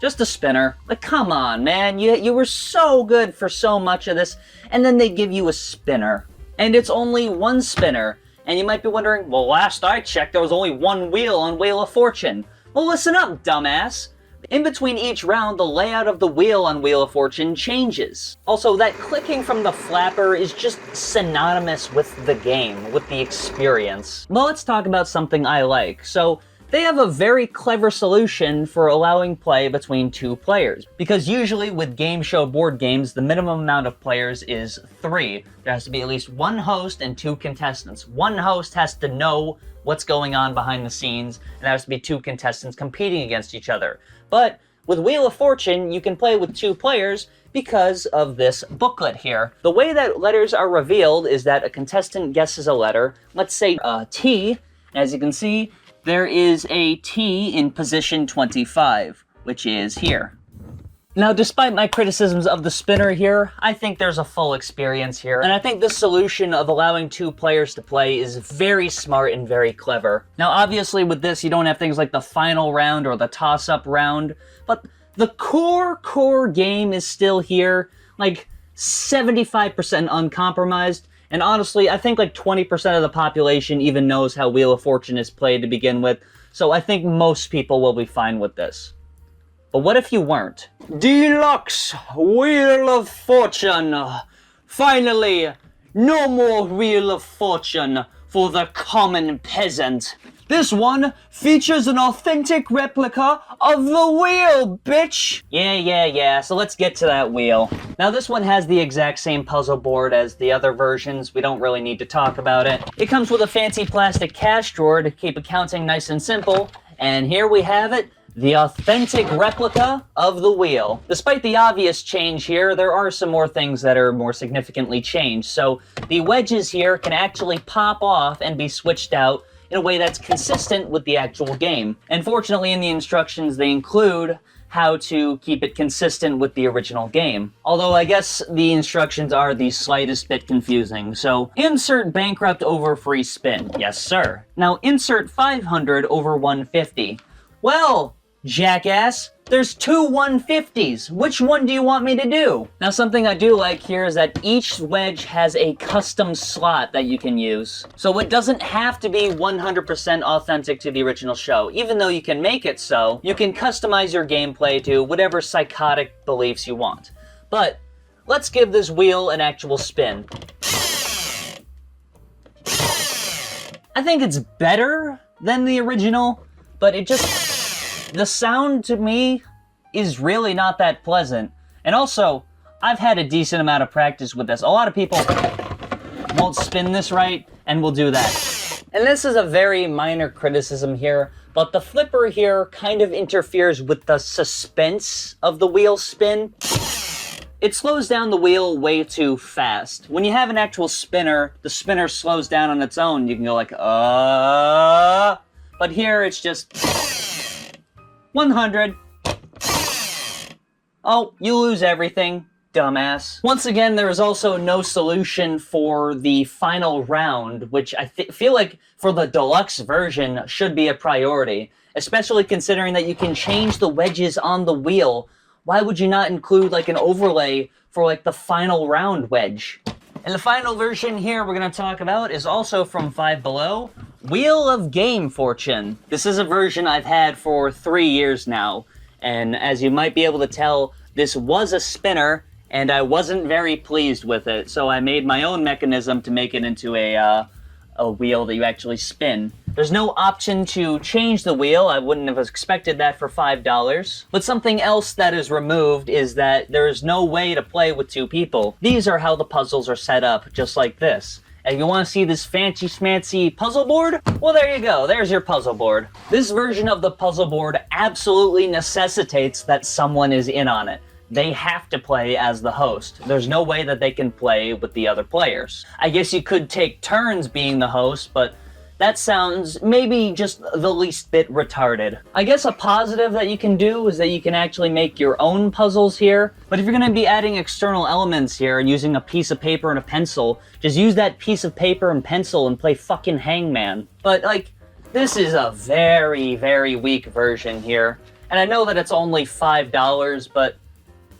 Just a spinner. Like, come on, man. You were so good for so much of this, and then they give you a spinner. And it's only one spinner. And you might be wondering, well, last I checked, there was only one wheel on Wheel of Fortune. Well, listen up, dumbass. In between each round, the layout of the wheel on Wheel of Fortune changes. Also, that clicking from the flapper is just synonymous with the game, with the experience. Well, let's talk about something I like. So, they have a very clever solution for allowing play between 2 players. Because usually with game show board games, the minimum amount of players is 3. There has to be at least 1 host and 2 contestants. 1 host has to know what's going on behind the scenes, and there has to be 2 contestants competing against each other. But with Wheel of Fortune, you can play with 2 players because of this booklet here. The way that letters are revealed is that a contestant guesses a letter, let's say T, as you can see, there is a T in position 25, which is here. Now, despite my criticisms of the spinner here, I think there's a full experience here, and I think this solution of allowing 2 players to play is very smart and very clever. Now, obviously with this, you don't have things like the final round or the toss-up round, but the core game is still here, like 75% uncompromised. And honestly, I think like 20% of the population even knows how Wheel of Fortune is played to begin with, so I think most people will be fine with this. But what if you weren't? Deluxe Wheel of Fortune! Finally, no more Wheel of Fortune for the common peasant. This one features an authentic replica of the wheel, bitch! Yeah, so let's get to that wheel. Now this one has the exact same puzzle board as the other versions. We don't really need to talk about it. It comes with a fancy plastic cash drawer to keep accounting nice and simple. And here we have it, the authentic replica of the wheel. Despite the obvious change here, there are some more things that are more significantly changed. So the wedges here can actually pop off and be switched out in a way that's consistent with the actual game. And fortunately, in the instructions, they include how to keep it consistent with the original game. Although I guess the instructions are the slightest bit confusing. So, insert bankrupt over free spin. Yes, sir. Now, insert 500 over 150. Well, jackass, there's two 150s. Which one do you want me to do? Now, something I do like here is that each wedge has a custom slot that you can use. So it doesn't have to be 100% authentic to the original show. Even though you can make it so, you can customize your gameplay to whatever psychotic beliefs you want. But let's give this wheel an actual spin. I think it's better than the original, but it just... the sound to me is really not that pleasant. And also, I've had a decent amount of practice with this. A lot of people won't spin this right and will do that. And this is a very minor criticism here, but the flipper here kind of interferes with the suspense of the wheel spin. It slows down the wheel way too fast. When you have an actual spinner, the spinner slows down on its own. You can go like, but here it's just 100. Oh, you lose everything, dumbass. Once again, there is also no solution for the final round, which I feel like for the deluxe version should be a priority, especially considering that you can change the wedges on the wheel. Why would you not include like an overlay for like the final round wedge? And the final version here we're going to talk about is also from Five Below, Wheel of Game Fortune. This is a version I've had for 3 years now, and as you might be able to tell, this was a spinner, and I wasn't very pleased with it, so I made my own mechanism to make it into a wheel that you actually spin. There's no option to change the wheel. I wouldn't have expected that for $5. But something else that is removed is that there is no way to play with two people. These are how the puzzles are set up, just like this. And you want to see this fancy schmancy puzzle board? Well, there you go. There's your puzzle board. This version of the puzzle board absolutely necessitates that someone is in on it. They have to play as the host. There's no way that they can play with the other players. I guess you could take turns being the host, but that sounds maybe just the least bit retarded. I guess a positive that you can do is that you can actually make your own puzzles here. But if you're going to be adding external elements here and using a piece of paper and a pencil, just use that piece of paper and pencil and play fucking Hangman. But like, this is a very, very weak version here. And I know that it's only $5, but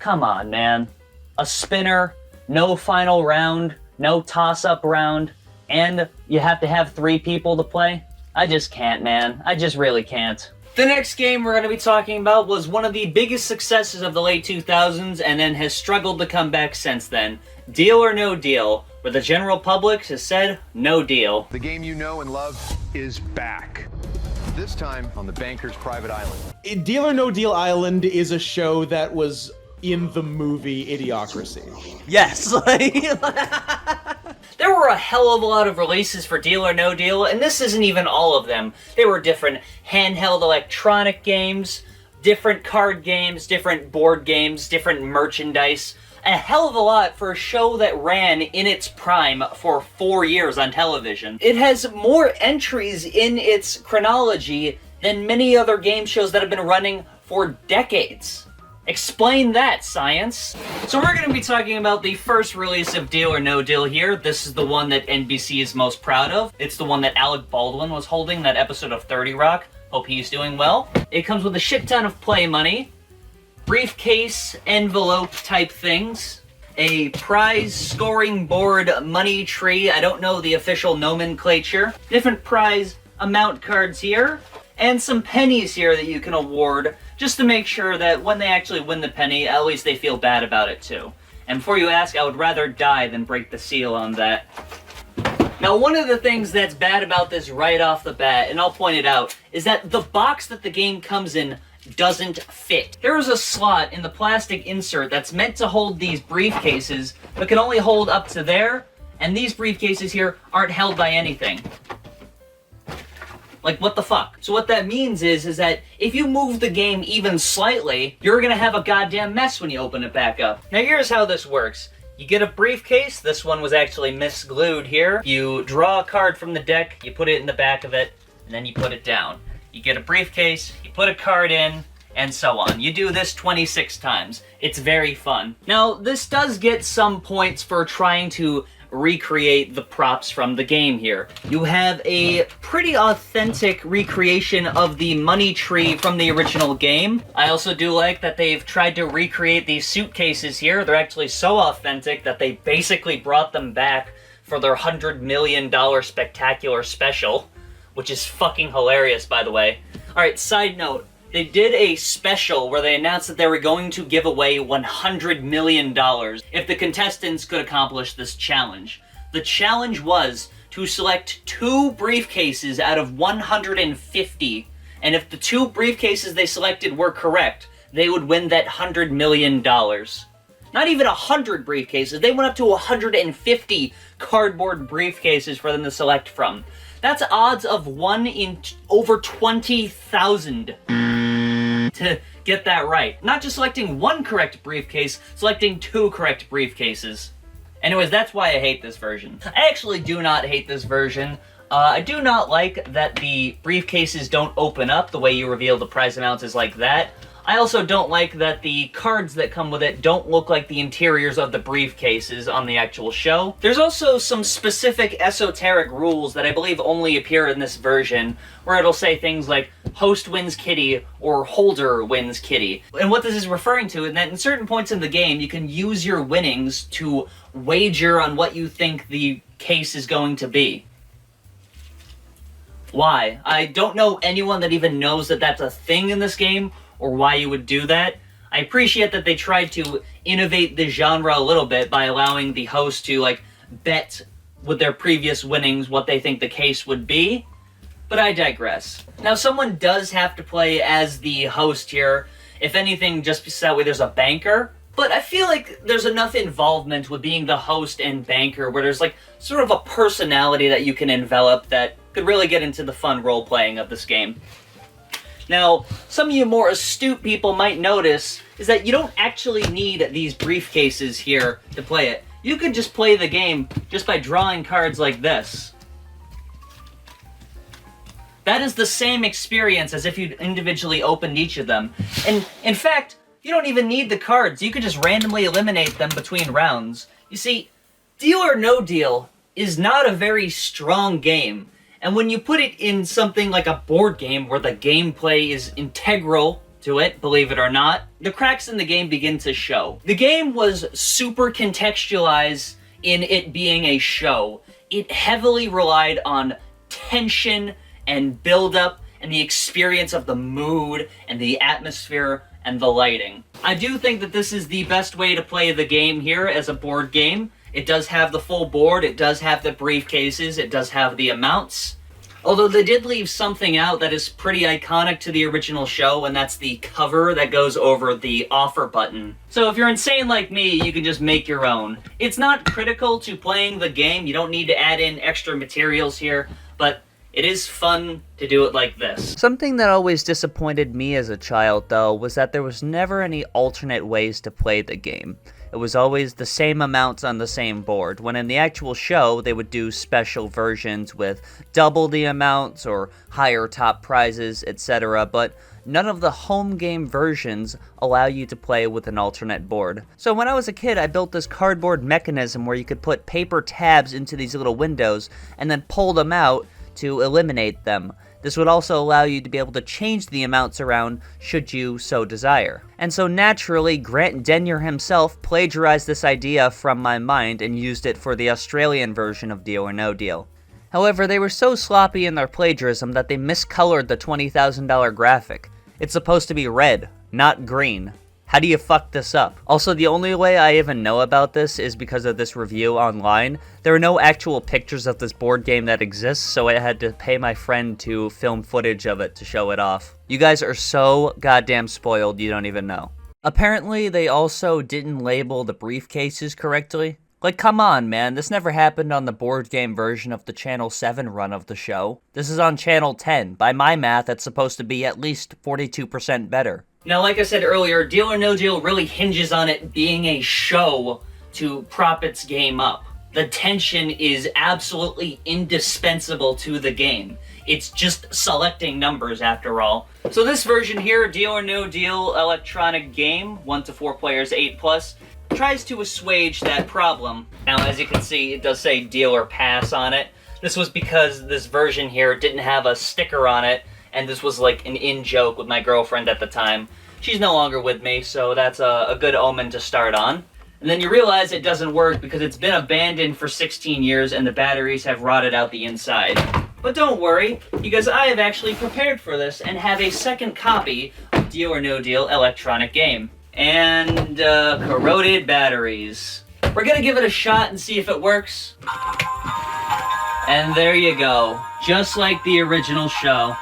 come on, man. A spinner, no final round, no toss-up round, and you have to have 3 people to play? I just can't, man. I just really can't. The next game we're going to be talking about was one of the biggest successes of the late 2000s and then has struggled to come back since then. Deal or No Deal, where the general public has said no deal. The game you know and love is back. This time on the Banker's Private Island. Deal or No Deal Island is a show that was in the movie Idiocracy. Yes, There were a hell of a lot of releases for Deal or No Deal, and this isn't even all of them. There were different handheld electronic games, different card games, different board games, different merchandise. A hell of a lot for a show that ran in its prime for 4 years on television. It has more entries in its chronology than many other game shows that have been running for decades. Explain that, science. So we're going to be talking about the first release of Deal or No Deal here. This is the one that NBC is most proud of. It's the one that Alec Baldwin was holding that episode of 30 Rock. Hope he's doing well. It comes with a shit ton of play money, briefcase, envelope type things, a prize scoring board money tree. I don't know the official nomenclature. Different prize amount cards here, and some pennies here that you can award, just to make sure that when they actually win the penny, at least they feel bad about it too. And before you ask, I would rather die than break the seal on that. Now, one of the things that's bad about this right off the bat, and I'll point it out, is that the box that the game comes in doesn't fit. There is a slot in the plastic insert that's meant to hold these briefcases, but can only hold up to there, and these briefcases here aren't held by anything. Like, what the fuck? So what that means is that if you move the game even slightly, you're gonna have a goddamn mess when you open it back up. Now here's how this works. You get a briefcase. This one was actually misglued here. You draw a card from the deck, you put it in the back of it, and then you put it down. You get a briefcase, you put a card in, and so on. You do this 26 times. It's very fun. Now, this does get some points for trying to recreate the props from the game here. You have a pretty authentic recreation of the money tree from the original game. I also do like that they've tried to recreate these suitcases here. They're actually so authentic that they basically brought them back for their $100 million spectacular special, which is fucking hilarious, by the way. Alright, side note. They did a special where they announced that they were going to give away $100 million if the contestants could accomplish this challenge. The challenge was to select 2 briefcases out of 150, and if the 2 briefcases they selected were correct, they would win that $100 million. Not even 100 briefcases, they went up to 150 cardboard briefcases for them to select from. That's odds of 1 in over 20,000 to get that right. Not just selecting 1 correct briefcase, selecting 2 correct briefcases. Anyways, that's why I hate this version. I actually do not hate this version. I do not like that the briefcases don't open up the way you reveal the prize amounts is like that. I also don't like that the cards that come with it don't look like the interiors of the briefcases on the actual show. There's also some specific esoteric rules that I believe only appear in this version, where it'll say things like, host wins kitty, or holder wins kitty. And what this is referring to is that in certain points in the game, you can use your winnings to wager on what you think the case is going to be. Why? I don't know anyone that even knows that that's a thing in this game, or why you would do that. I appreciate that they tried to innovate the genre a little bit by allowing the host to, like, bet with their previous winnings what they think the case would be, but I digress. Now, someone does have to play as the host here, if anything, just so that way there's a banker, but I feel like there's enough involvement with being the host and banker where there's, like, sort of a personality that you can envelop that could really get into the fun role-playing of this game. Now, some of you more astute people might notice is that you don't actually need these briefcases here to play it. You could just play the game just by drawing cards like this. That is the same experience as if you'd individually opened each of them. And, in fact, you don't even need the cards. You could just randomly eliminate them between rounds. You see, Deal or No Deal is not a very strong game. And when you put it in something like a board game where the gameplay is integral to it, believe it or not, the cracks in the game begin to show. The game was super contextualized in it being a show. It heavily relied on tension and build-up and the experience of the mood and the atmosphere and the lighting. I do think that this is the best way to play the game here as a board game. It does have the full board, it does have the briefcases, it does have the amounts. Although they did leave something out that is pretty iconic to the original show, and that's the cover that goes over the offer button. So if you're insane like me, you can just make your own. It's not critical to playing the game, you don't need to add in extra materials here, but it is fun to do it like this. Something that always disappointed me as a child, though, was that there was never any alternate ways to play the game. It was always the same amounts on the same board, when in the actual show, they would do special versions with double the amounts or higher top prizes, etc., but none of the home game versions allow you to play with an alternate board. So when I was a kid, I built this cardboard mechanism where you could put paper tabs into these little windows and then pull them out to eliminate them. This would also allow you to be able to change the amounts around should you so desire. And so naturally, Grant Denyer himself plagiarized this idea from my mind and used it for the Australian version of Deal or No Deal. However, they were so sloppy in their plagiarism that they miscolored the $20,000 graphic. It's supposed to be red, not green. How do you fuck this up? Also, the only way I even know about this is because of this review online. There are no actual pictures of this board game that exists, so I had to pay my friend to film footage of it to show it off. You guys are so goddamn spoiled, you don't even know. Apparently, they also didn't label the briefcases correctly. Like, come on, man, this never happened on the board game version of the Channel 7 run of the show. This is on Channel 10. By my math, it's supposed to be at least 42% better. Now, like I said earlier, Deal or No Deal really hinges on it being a show to prop its game up. the tension is absolutely indispensable to the game. It's just selecting numbers after all. So this version here, Deal or No Deal electronic game, 1 to 4 players, 8+, tries to assuage that problem. Now, as you can see, it does say deal or pass on it. This was because this version here didn't have a sticker on it, and this was like an in-joke with my girlfriend at the time. She's no longer with me, so that's a good omen to start on. And then you realize it doesn't work because it's been abandoned for 16 years and the batteries have rotted out the inside. But don't worry, because I have actually prepared for this and have a second copy of Deal or No Deal electronic game. And, corroded batteries. We're gonna give it a shot and see if it works. And there you go. Just like the original show.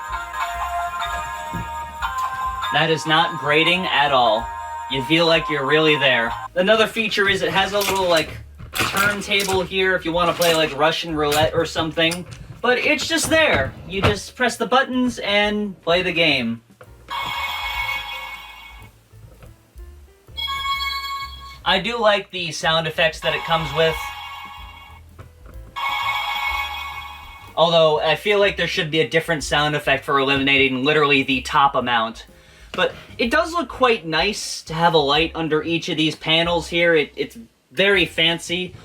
That is not grating at all. You feel like you're really there. Another feature is it has a little, like, turntable here if you want to play, like, Russian roulette or something. But it's just there. You just press the buttons and play the game. I do like the sound effects that it comes with. Although, I feel like there should be a different sound effect for eliminating literally the top amount. But it does look quite nice to have a light under each of these panels here. It's very fancy.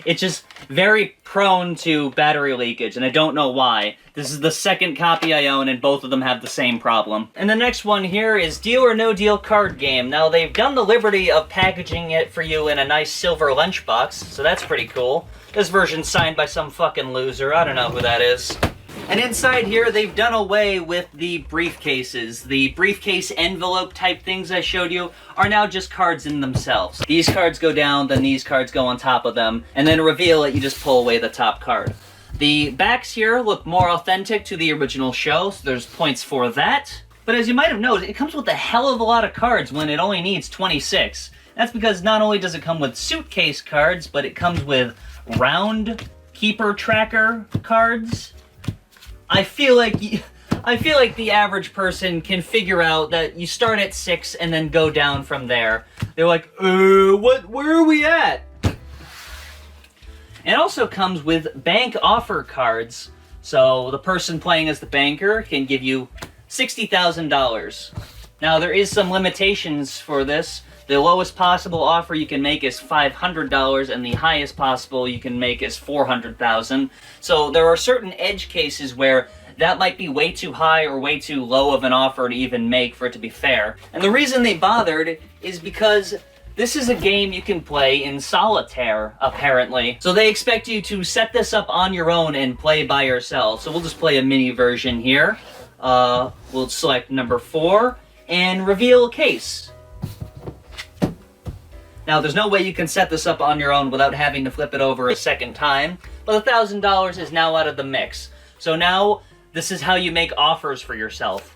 It's just very prone to battery leakage, and I don't know why. This is the second copy I own, and both of them have the same problem. And the next one here is Deal or No Deal card game. Now, they've done the liberty of packaging it for you in a nice silver lunchbox, so that's pretty cool. This version's signed by some fucking loser. I don't know who that is. And inside here, they've done away with the briefcases. The briefcase envelope type things I showed you are now just cards in themselves. These cards go down, then these cards go on top of them, and then reveal it, you just pull away the top card. The backs here look more authentic to the original show, so there's points for that. But as you might have noticed, it comes with a hell of a lot of cards when it only needs 26. That's because not only does it come with suitcase cards, but it comes with round keeper tracker cards. I feel like the average person can figure out that you start at 6 and then go down from there. They're like, where are we at? It also comes with bank offer cards, so the person playing as the banker can give you $60,000. Now, there is some limitations for this. The lowest possible offer you can make is $500, and the highest possible you can make is $400,000. So there are certain edge cases where that might be way too high or way too low of an offer to even make for it to be fair. And the reason they bothered is because this is a game you can play in solitaire, apparently. So they expect you to set this up on your own and play by yourself. So we'll just play a mini version here. We'll select number 4 and reveal a case. Now, there's no way you can set this up on your own without having to flip it over a second time, but $1,000 is now out of the mix. So now, this is how you make offers for yourself.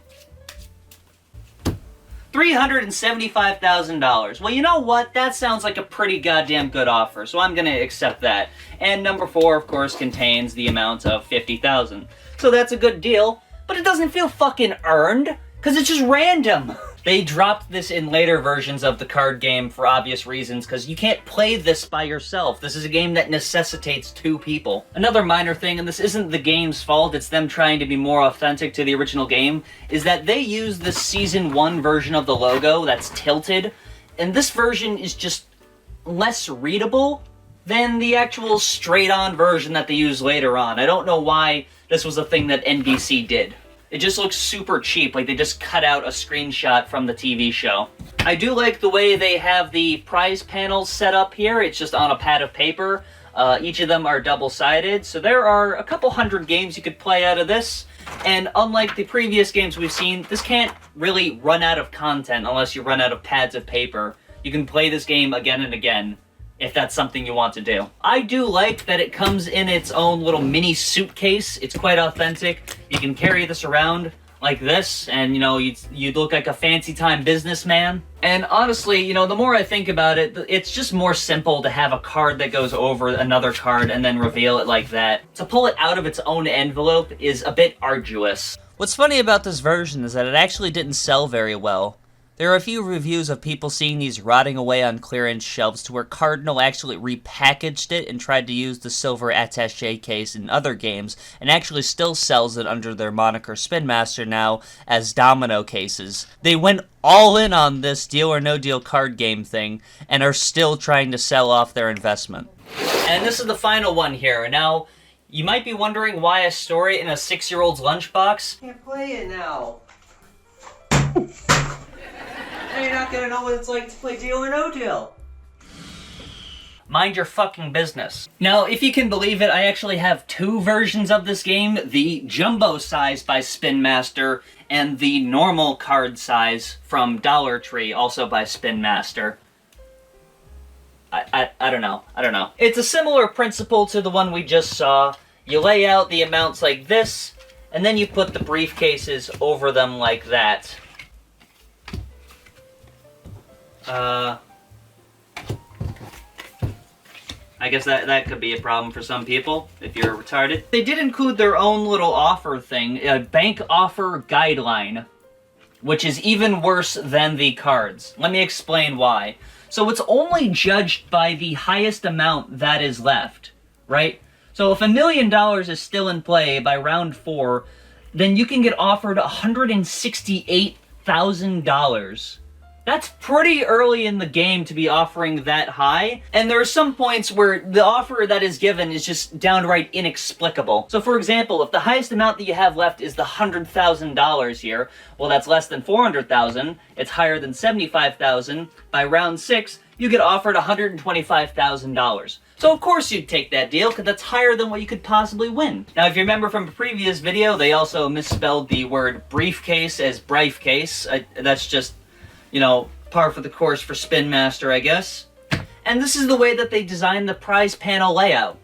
$375,000. Well, you know what? That sounds like a pretty goddamn good offer, so I'm gonna accept that. And number 4, of course, contains the amount of $50,000. So that's a good deal, but it doesn't feel fucking earned, because it's just random. They dropped this in later versions of the card game for obvious reasons, because you can't play this by yourself. This is a game that necessitates 2 people. Another minor thing, and this isn't the game's fault, it's them trying to be more authentic to the original game, is that they use the Season 1 version of the logo that's tilted, and this version is just less readable than the actual straight-on version that they use later on. I don't know why this was a thing that NBC did. It just looks super cheap, like they just cut out a screenshot from the TV show. I do like the way they have the prize panels set up here. It's just on a pad of paper. Each of them are double-sided, so there are a couple hundred games you could play out of this. And unlike the previous games we've seen, this can't really run out of content unless you run out of pads of paper. You can play this game again and again, if that's something you want to do. I do like that it comes in its own little mini suitcase. It's quite authentic. You can carry this around like this, and, you know, you'd look like a fancy-time businessman. And honestly, you know, the more I think about it, it's just more simple to have a card that goes over another card and then reveal it like that. To pull it out of its own envelope is a bit arduous. What's funny about this version is that it actually didn't sell very well. There are a few reviews of people seeing these rotting away on clearance shelves to where Cardinal actually repackaged it and tried to use the silver attaché case in other games, and actually still sells it under their moniker Spin Master now as domino cases. They went all in on this deal or no deal card game thing and are still trying to sell off their investment. And this is the final one here. Now, you might be wondering why I store it in a 6-year-old's lunchbox. Can't play it now. Now you're not gonna know what it's like to play Deal or No Deal. Mind your fucking business. Now, if you can believe it, I actually have 2 versions of this game. The jumbo size by Spin Master and the normal card size from Dollar Tree, also by Spin Master. I don't know. It's a similar principle to the one we just saw. You lay out the amounts like this, and then you put the briefcases over them like that. I guess that could be a problem for some people, if you're retarded. They did include their own little offer thing, a bank offer guideline, which is even worse than the cards. Let me explain why. So it's only judged by the highest amount that is left, right? So if $1 million is still in play by round 4, then you can get offered $168,000. That's pretty early in the game to be offering that high, and there are some points where the offer that is given is just downright inexplicable. So for example, if the highest amount that you have left is the $100,000 here, well that's less than $400,000, it's higher than $75,000, by round 6, you get offered $125,000. So of course you'd take that deal, because that's higher than what you could possibly win. Now if you remember from a previous video, they also misspelled the word briefcase as briefcase. That's just, you know, par for the course for Spin Master, I guess. And this is the way that they designed the prize panel layout.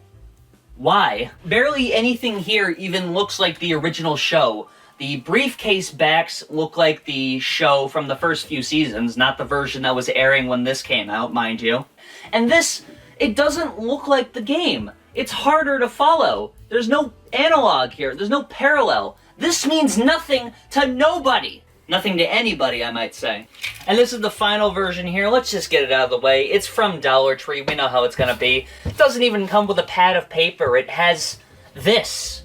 Why? Barely anything here even looks like the original show. The briefcase backs look like the show from the first few seasons, not the version that was airing when this came out, mind you. And this, it doesn't look like the game. It's harder to follow. There's no analog here. There's no parallel. This means nothing to nobody. Nothing to anybody, I might say. And this is the final version here. Let's just get it out of the way. It's from Dollar Tree. We know how it's gonna be. It doesn't even come with a pad of paper. It has this.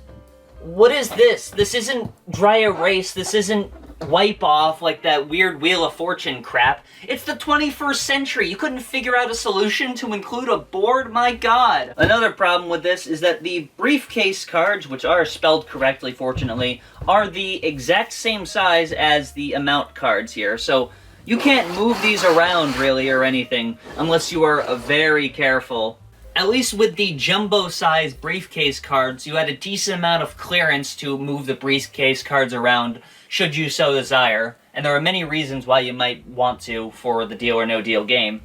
What is this? This isn't dry erase. This isn't wipe off like that weird Wheel of Fortune crap. It's the 21st century. You couldn't figure out a solution to include a board? My god. Another problem with this is that the briefcase cards, which are spelled correctly fortunately, are the exact same size as the amount cards here. So you can't move these around really or anything unless you are very careful. At least with the jumbo size briefcase cards, you had a decent amount of clearance to move the briefcase cards around should you so desire, and there are many reasons why you might want to for the Deal or No Deal game.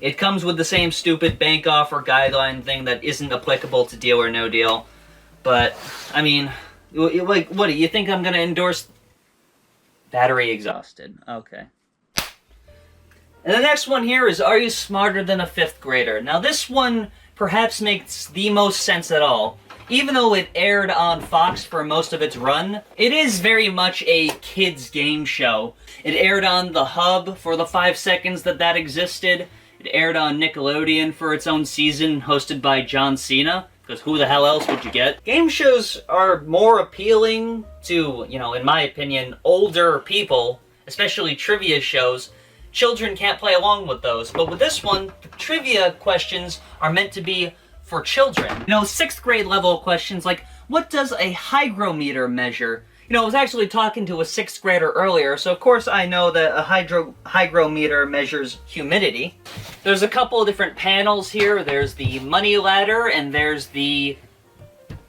It comes with the same stupid bank offer guideline thing that isn't applicable to Deal or No Deal, but, I mean, like, what, do you think I'm gonna endorse? Battery exhausted, okay. And the next one here is, are you smarter than a 5th grader? Now this one perhaps makes the most sense at all. Even though it aired on Fox for most of its run, it is very much a kids' game show. It aired on The Hub for the 5 seconds that existed. It aired on Nickelodeon for its own season, hosted by John Cena, because who the hell else would you get? Game shows are more appealing to, you know, in my opinion, older people, especially trivia shows. Children can't play along with those, but with this one, the trivia questions are meant to be for children. You know, 6th grade level questions like, what does a hygrometer measure? You know, I was actually talking to a 6th grader earlier, so of course I know that a hygrometer measures humidity. There's a couple of different panels here. There's the money ladder, and there's the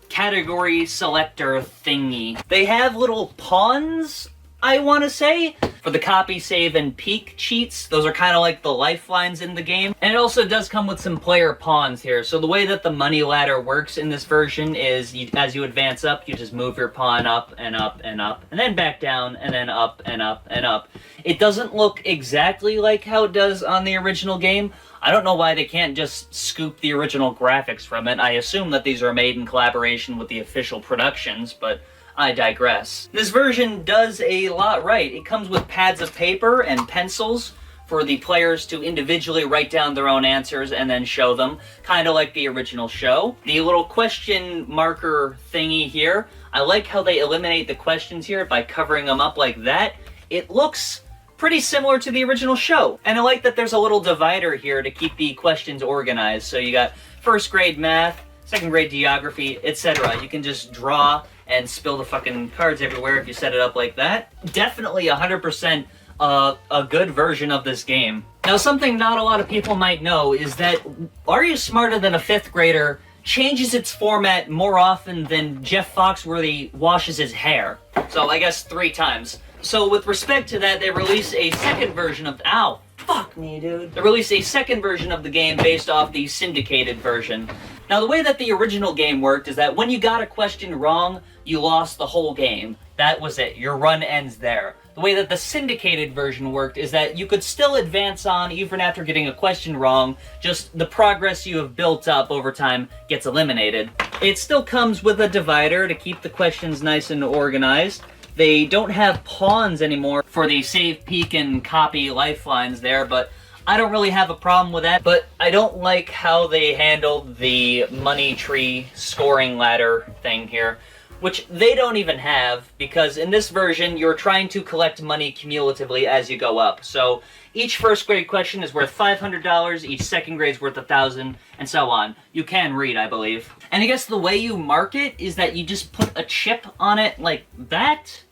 category selector thingy. They have little pawns, I want to say, for the copy, save, and peek cheats. Those are kind of like the lifelines in the game. And it also does come with some player pawns here. So the way that the money ladder works in this version is, as you advance up, you just move your pawn up and up and up, and then back down, and then up and up and up. It doesn't look exactly like how it does on the original game. I don't know why they can't just scoop the original graphics from it. I assume that these are made in collaboration with the official productions, but I digress. This version does a lot right. It comes with pads of paper and pencils for the players to individually write down their own answers and then show them, kind of like the original show. The little question marker thingy here, I like how they eliminate the questions here by covering them up like that. It looks pretty similar to the original show. And I like that there's a little divider here to keep the questions organized. So you got first grade math, second grade geography, etc. You can just draw and spill the fucking cards everywhere if you set it up like that. Definitely 100% a good version of this game. Now, something not a lot of people might know is that Are You Smarter Than a Fifth Grader changes its format more often than Jeff Foxworthy washes his hair. So I guess 3 times. So with respect to that, they released a second version of... Ow! Fuck me, dude. They released a second version of the game based off the syndicated version. Now, the way that the original game worked is that when you got a question wrong, you lost the whole game. That was it. Your run ends there. The way that the syndicated version worked is that you could still advance on even after getting a question wrong, just the progress you have built up over time gets eliminated. It still comes with a divider to keep the questions nice and organized. They don't have pawns anymore for the save, peek, and copy lifelines there, but I don't really have a problem with that. But I don't like how they handled the money tree scoring ladder thing here, which they don't even have, because in this version, you're trying to collect money cumulatively as you go up. So each first grade question is worth $500, each second grade's worth $1,000, and so on. You can read, I believe. And I guess the way you mark it is that you just put a chip on it like that.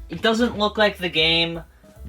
It doesn't look like the game.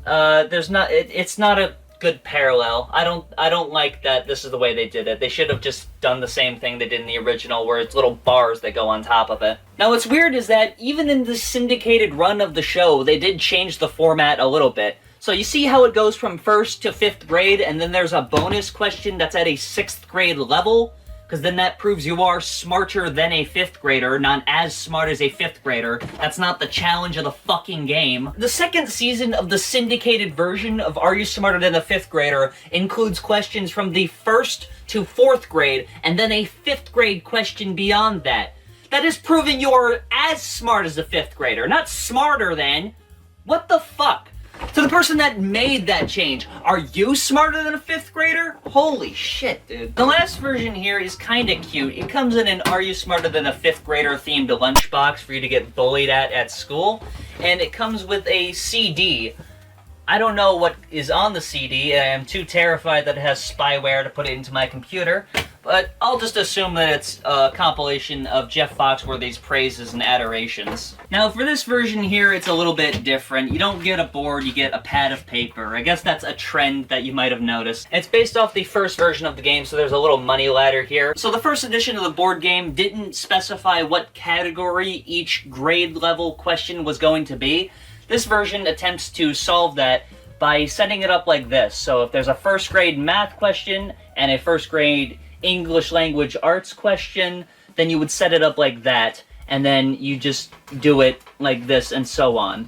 It's not a good parallel. I don't like that this is the way they did it. They should have just done the same thing they did in the original, where it's little bars that go on top of it. Now, what's weird is that even in the syndicated run of the show, they did change the format a little bit. So you see how it goes from 1st to 5th grade, and then there's a bonus question that's at a 6th grade level? Because then that proves you are smarter than a 5th grader, not as smart as a 5th grader. That's not the challenge of the fucking game. The second season of the syndicated version of Are You Smarter Than a 5th Grader includes questions from the 1st to 4th grade, and then a 5th grade question beyond that. That is proving you are as smart as a 5th grader, not smarter than. What the fuck? To the person that made that change, are you smarter than a 5th grader? Holy shit, dude. The last version here is kinda cute. It comes in an Are You Smarter Than a 5th Grader themed lunchbox for you to get bullied at school. And it comes with a CD. I don't know what is on the CD. I am too terrified that it has spyware to put it into my computer. But I'll just assume that it's a compilation of Jeff Foxworthy's praises and adorations. Now, for this version here, it's a little bit different. You don't get a board, you get a pad of paper. I guess that's a trend that you might have noticed. It's based off the first version of the game, so there's a little money ladder here. So the first edition of the board game didn't specify what category each grade level question was going to be. This version attempts to solve that by setting it up like this. So if there's a first grade math question and a first grade English language arts question, then you would set it up like that, and then you just do it like this and so on.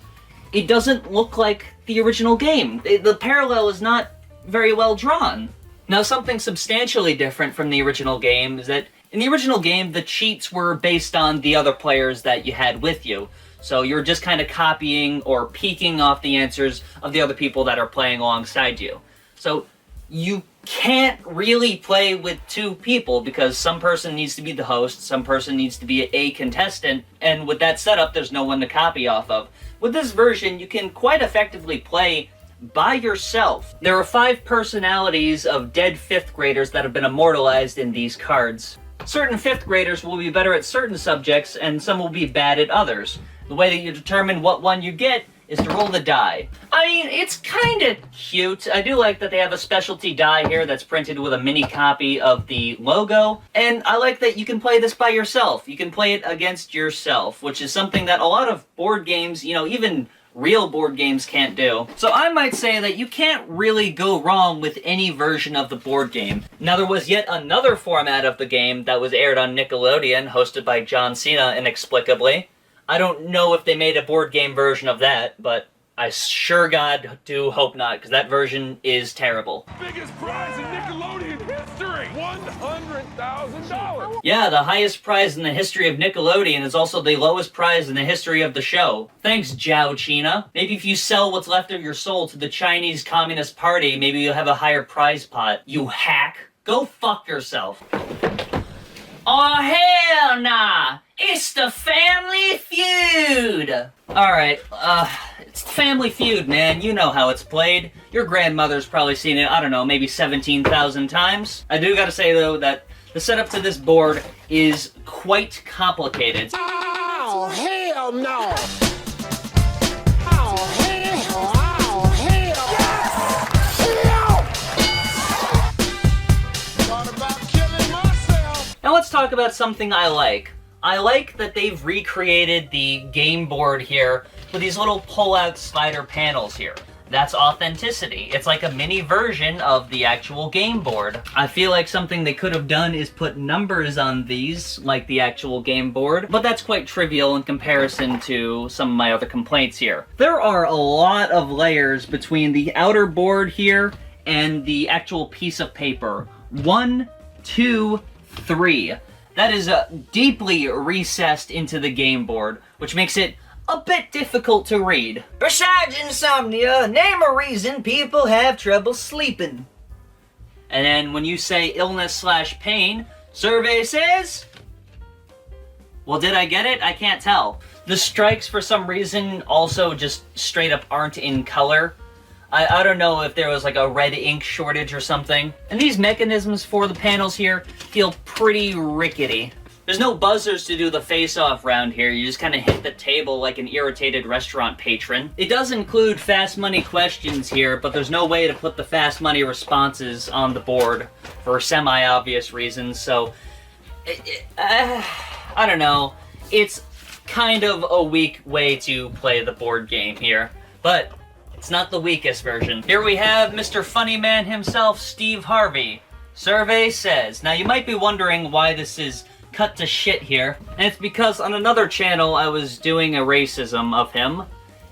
It doesn't look like the original game. The parallel is not very well drawn. Now, something substantially different from the original game is that in the original game, the cheats were based on the other players that you had with you. So you're just kind of copying or peeking off the answers of the other people that are playing alongside you. So you can't really play with 2 people because some person needs to be the host, some person needs to be a contestant, and with that setup, there's no one to copy off of. With this version, you can quite effectively play by yourself. There are 5 personalities of dead 5th graders that have been immortalized in these cards. Certain 5th graders will be better at certain subjects, and some will be bad at others. The way that you determine what one you get is to roll the die. I mean, it's kind of cute. I do like that they have a specialty die here that's printed with a mini copy of the logo. And I like that you can play this by yourself. You can play it against yourself, which is something that a lot of board games, you know, even real board games can't do. So I might say that you can't really go wrong with any version of the board game. Now, there was yet another format of the game that was aired on Nickelodeon, hosted by John Cena inexplicably. I don't know if they made a board game version of that, but I sure God do hope not, because that version is terrible. Biggest prize in Nickelodeon history! $100,000! Yeah, the highest prize in the history of Nickelodeon is also the lowest prize in the history of the show. Thanks, Zhao China. Maybe if you sell what's left of your soul to the Chinese Communist Party, maybe you'll have a higher prize pot. You hack. Go fuck yourself. Oh, hell nah! It's the Family Feud! Alright, it's Family Feud, man. You know how it's played. Your grandmother's probably seen it, I don't know, maybe 17,000 times. I do gotta say, though, that the setup to this board is quite complicated. Oh, hell no! Oh, hell! Oh, hell! Yes! Thought about killing myself. Now let's talk about something I like. I like that they've recreated the game board here with these little pull-out slider panels here. That's authenticity. It's like a mini version of the actual game board. I feel like something they could have done is put numbers on these, like the actual game board, but that's quite trivial in comparison to some of my other complaints here. There are a lot of layers between the outer board here and the actual piece of paper. 1, 2, 3. That is deeply recessed into the game board, which makes it a bit difficult to read. Besides insomnia, name a reason people have trouble sleeping. And then when you say illness/pain, survey says... Well, did I get it? I can't tell. The strikes, for some reason, also just straight up aren't in color. I don't know if there was like a red ink shortage or something. And these mechanisms for the panels here feel pretty rickety. There's no buzzers to do the face-off round here. You just kind of hit the table like an irritated restaurant patron. It does include fast money questions here, but there's no way to put the fast money responses on the board for semi-obvious reasons, so... I don't know. It's kind of a weak way to play the board game here, but it's not the weakest version. Here we have Mr. Funny Man himself, Steve Harvey. Survey says... Now, you might be wondering why this is cut to shit here, and it's because on another channel I was doing a racism of him.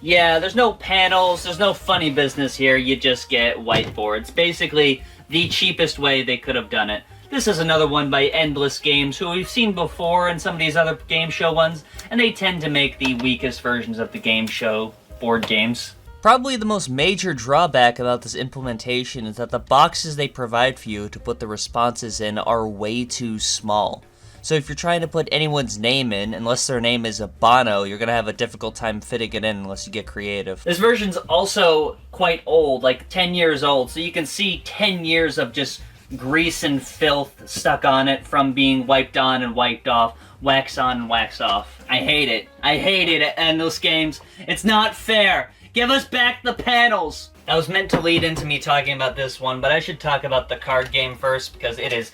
Yeah, there's no panels, there's no funny business here, you just get whiteboards. Basically, the cheapest way they could have done it. This is another one by Endless Games, who we've seen before in some of these other game show ones, and they tend to make the weakest versions of the game show board games. Probably the most major drawback about this implementation is that the boxes they provide for you to put the responses in are way too small. So if you're trying to put anyone's name in, unless their name is Bono, you're going to have a difficult time fitting it in unless you get creative. This version's also quite old, like 10 years old, so you can see 10 years of just grease and filth stuck on it from being wiped on and wiped off, wax on and wax off. I hate it. I hate it at Endless Games. It's not fair. Give us back the panels. That was meant to lead into me talking about this one, but I should talk about the card game first because it is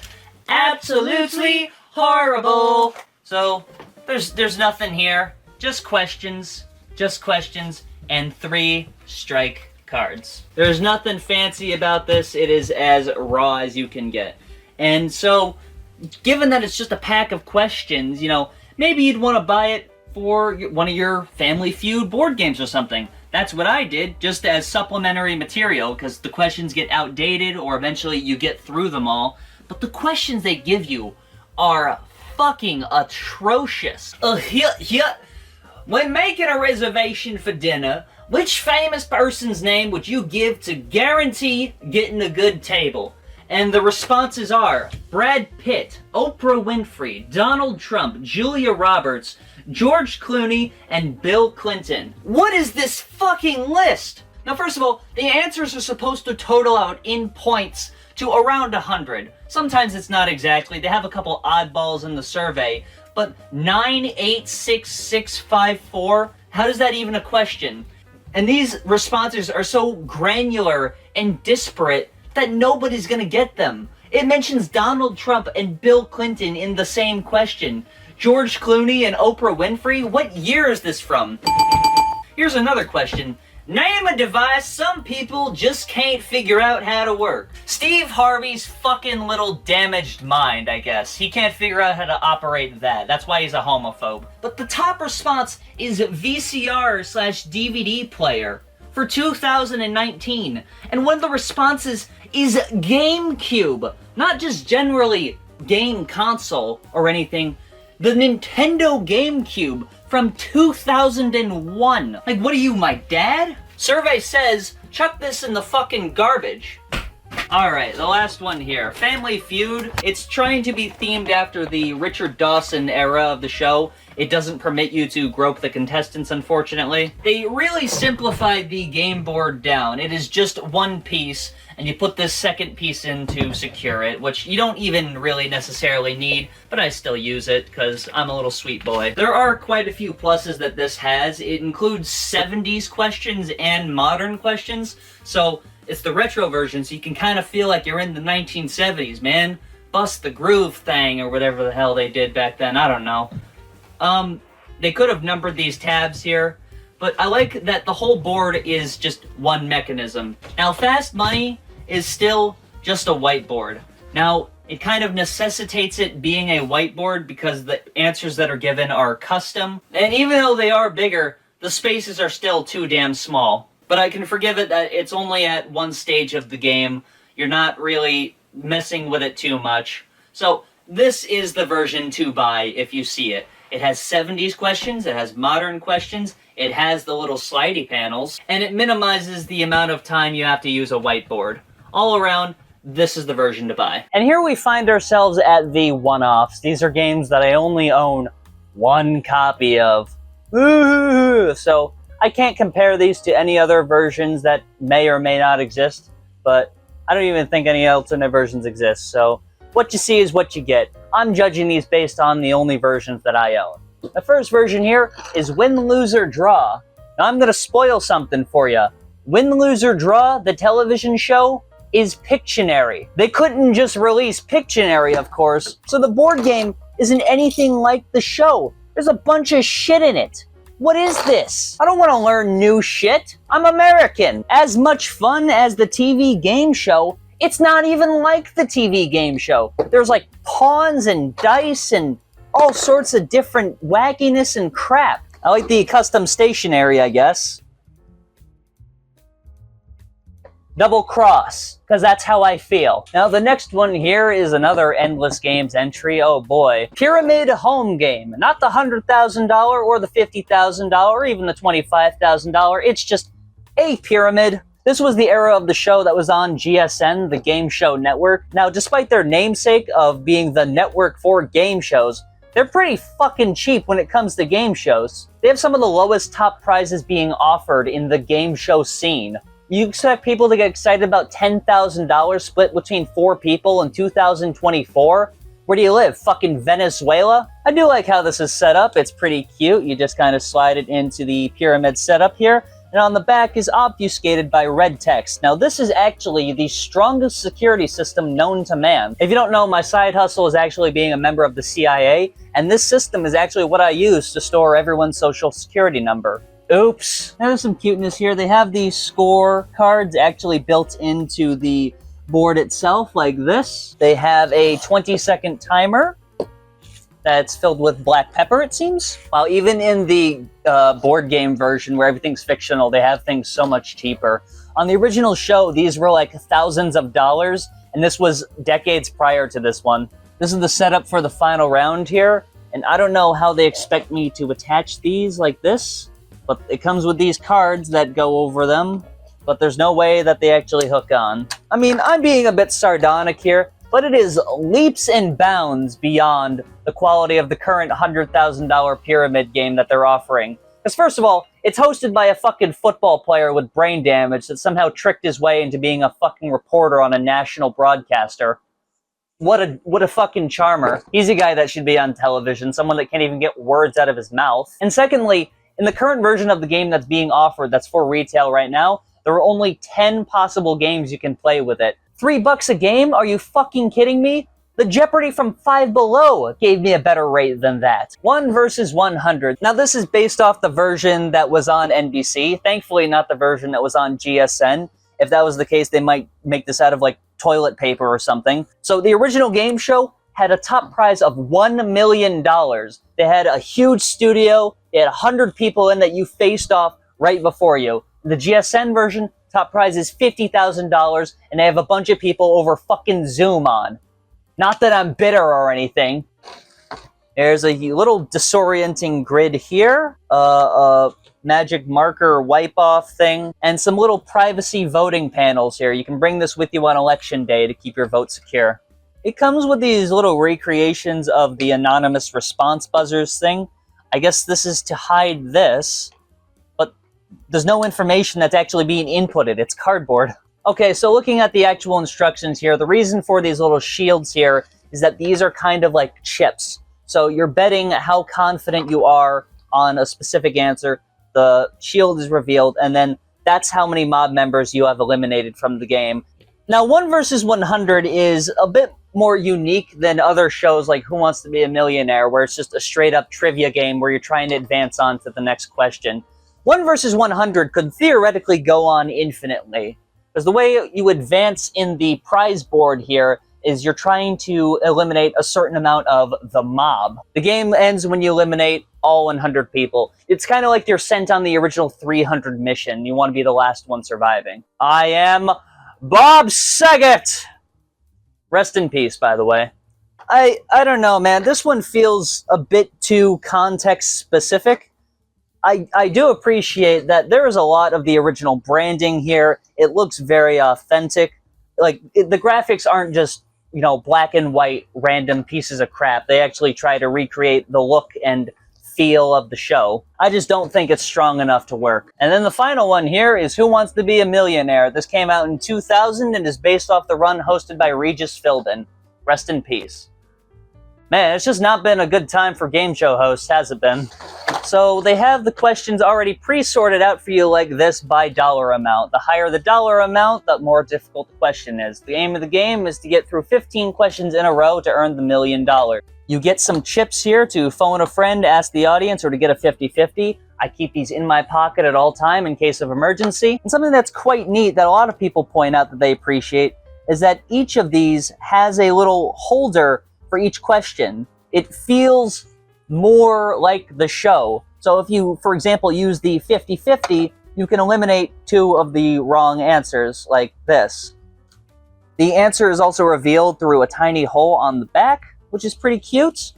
absolutely horrible. So, there's nothing here. Just questions, and 3 strike cards. There's nothing fancy about this. It is as raw as you can get. And so, given that it's just a pack of questions, you know, maybe you'd want to buy it for one of your Family Feud board games or something. That's what I did, just as supplementary material, because the questions get outdated or eventually you get through them all. But the questions they give you are fucking atrocious. When making a reservation for dinner, which famous person's name would you give to guarantee getting a good table? And the responses are Brad Pitt, Oprah Winfrey, Donald Trump, Julia Roberts, George Clooney, and Bill Clinton. What is this fucking list? Now, first of all, the answers are supposed to total out in points to around 100. Sometimes it's not exactly. They have a couple oddballs in the survey, but 98664, how does that even a question? And these responses are so granular and disparate that nobody's gonna get them. It mentions Donald Trump and Bill Clinton in the same question. George Clooney and Oprah Winfrey? What year is this from? Here's another question. Name a device some people just can't figure out how to work. Steve Harvey's fucking little damaged mind, I guess. He can't figure out how to operate that. That's why he's a homophobe. But the top response is VCR/DVD player for 2019. And one of the responses is GameCube. Not just generally game console or anything. The Nintendo GameCube from 2001. Like, what are you, my dad? Survey says, chuck this in the fucking garbage. Alright, the last one here. Family Feud. It's trying to be themed after the Richard Dawson era of the show. It doesn't permit you to grope the contestants, unfortunately. They really simplified the game board down. It is just one piece, and you put this second piece in to secure it, which you don't even really necessarily need, but I still use it because I'm a little sweet boy. There are quite a few pluses that this has. It includes 70s questions and modern questions, so it's the retro version, so you can kind of feel like you're in the 1970s, man. Bust the groove thing, or whatever the hell they did back then, I don't know. They could have numbered these tabs here, but I like that the whole board is just one mechanism. Now, Fast Money is still just a whiteboard. Now, it kind of necessitates it being a whiteboard because the answers that are given are custom, and even though they are bigger, the spaces are still too damn small. But I can forgive it that it's only at one stage of the game. You're not really messing with it too much. So this is the version to buy if you see it. It has 70s questions, it has modern questions, it has the little slidey panels, and it minimizes the amount of time you have to use a whiteboard. All around, this is the version to buy. And here we find ourselves at the one-offs. These are games that I only own one copy of. So I can't compare these to any other versions that may or may not exist, but I don't even think any alternate versions exist, so what you see is what you get. I'm judging these based on the only versions that I own. The first version here is Win, Lose, or Draw. Now I'm gonna spoil something for you. Win, Lose, or Draw, the television show, is Pictionary. They couldn't just release Pictionary, of course, so the board game isn't anything like the show. There's a bunch of shit in it. What is this? I don't want to learn new shit. I'm American. As much fun as the TV game show, it's not even like the TV game show. There's like pawns and dice and all sorts of different wackiness and crap. I like the custom stationery, I guess. Double Cross, because that's how I feel. Now the next one here is another Endless Games entry, oh boy. Pyramid Home Game. Not the $100,000 or the $50,000 or even the $25,000, it's just a pyramid. This was the era of the show that was on GSN, the Game Show Network. Now despite their namesake of being the network for game shows, they're pretty fucking cheap when it comes to game shows. They have some of the lowest top prizes being offered in the game show scene. You expect people to get excited about $10,000 split between 4 people in 2024? Where do you live? Fucking Venezuela? I do like how this is set up. It's pretty cute. You just kind of slide it into the pyramid setup here. And on the back is obfuscated by red text. Now this is actually the strongest security system known to man. If you don't know, my side hustle is actually being a member of the CIA, and this system is actually what I use to store everyone's social security number. Oops. There's some cuteness here. They have these score cards actually built into the board itself, like this. They have a 20-second timer that's filled with black pepper, it seems. While even in the board game version, where everything's fictional, they have things so much cheaper. On the original show, these were like thousands of dollars, and this was decades prior to this one. This is the setup for the final round here, and I don't know how they expect me to attach these like this. But it comes with these cards that go over them, but there's no way that they actually hook on. I mean, I'm being a bit sardonic here, but it is leaps and bounds beyond the quality of the current $100,000 pyramid game that they're offering. Because first of all, it's hosted by a fucking football player with brain damage that somehow tricked his way into being a fucking reporter on a national broadcaster. What a fucking charmer. He's a guy that should be on television, someone that can't even get words out of his mouth. And secondly, in the current version of the game that's being offered, that's for retail right now, there are only 10 possible games you can play with it. $3 a game? Are you fucking kidding me? The Jeopardy from Five Below gave me a better rate than that. 1 versus 100. Now this is based off the version that was on NBC. Thankfully not the version that was on GSN. If that was the case, they might make this out of like toilet paper or something. So the original game show had a top prize of $1 million. They had a huge studio. They had 100 people in that you faced off right before you. The GSN version, top prize is $50,000, and they have a bunch of people over fucking Zoom on. Not that I'm bitter or anything. There's a little disorienting grid here, a magic marker wipe-off thing, and some little privacy voting panels here. You can bring this with you on election day to keep your vote secure. It comes with these little recreations of the anonymous response buzzers thing. I guess this is to hide this, but there's no information that's actually being inputted. It's cardboard. Okay, so looking at the actual instructions here, the reason for these little shields here is that these are kind of like chips. So you're betting how confident you are on a specific answer. The shield is revealed, and then that's how many mob members you have eliminated from the game. Now, 1 versus 100 is a bit more unique than other shows like Who Wants to Be a Millionaire, where it's just a straight-up trivia game where you're trying to advance on to the next question. 1 versus 100 could theoretically go on infinitely, because the way you advance in the prize board here is you're trying to eliminate a certain amount of the mob. The game ends when you eliminate all 100 people. It's kind of like you're sent on the original 300 mission. You want to be the last one surviving. I am Bob Saget! Rest in peace, by the way. I don't know, man. This one feels a bit too context-specific. I do appreciate that there is a lot of the original branding here. It looks very authentic. Like, the graphics aren't just, you know, black and white random pieces of crap. They actually try to recreate the look and feel of the show. I just don't think it's strong enough to work. And then the final one here is Who Wants to Be a Millionaire? This came out in 2000 and is based off the run hosted by Regis Philbin. Rest in peace. Man, it's just not been a good time for game show hosts, has it been? So they have the questions already pre-sorted out for you like this by dollar amount. The higher the dollar amount, the more difficult the question is. The aim of the game is to get through 15 questions in a row to earn the $1 million. You get some chips here to phone a friend, ask the audience, or to get a 50-50. I keep these in my pocket at all time in case of emergency. And something that's quite neat that a lot of people point out that they appreciate is that each of these has a little holder for each question. It feels more like the show. So if you, for example, use the 50-50, you can eliminate 2 of the wrong answers, like this. The answer is also revealed through a tiny hole on the back, which is pretty cute.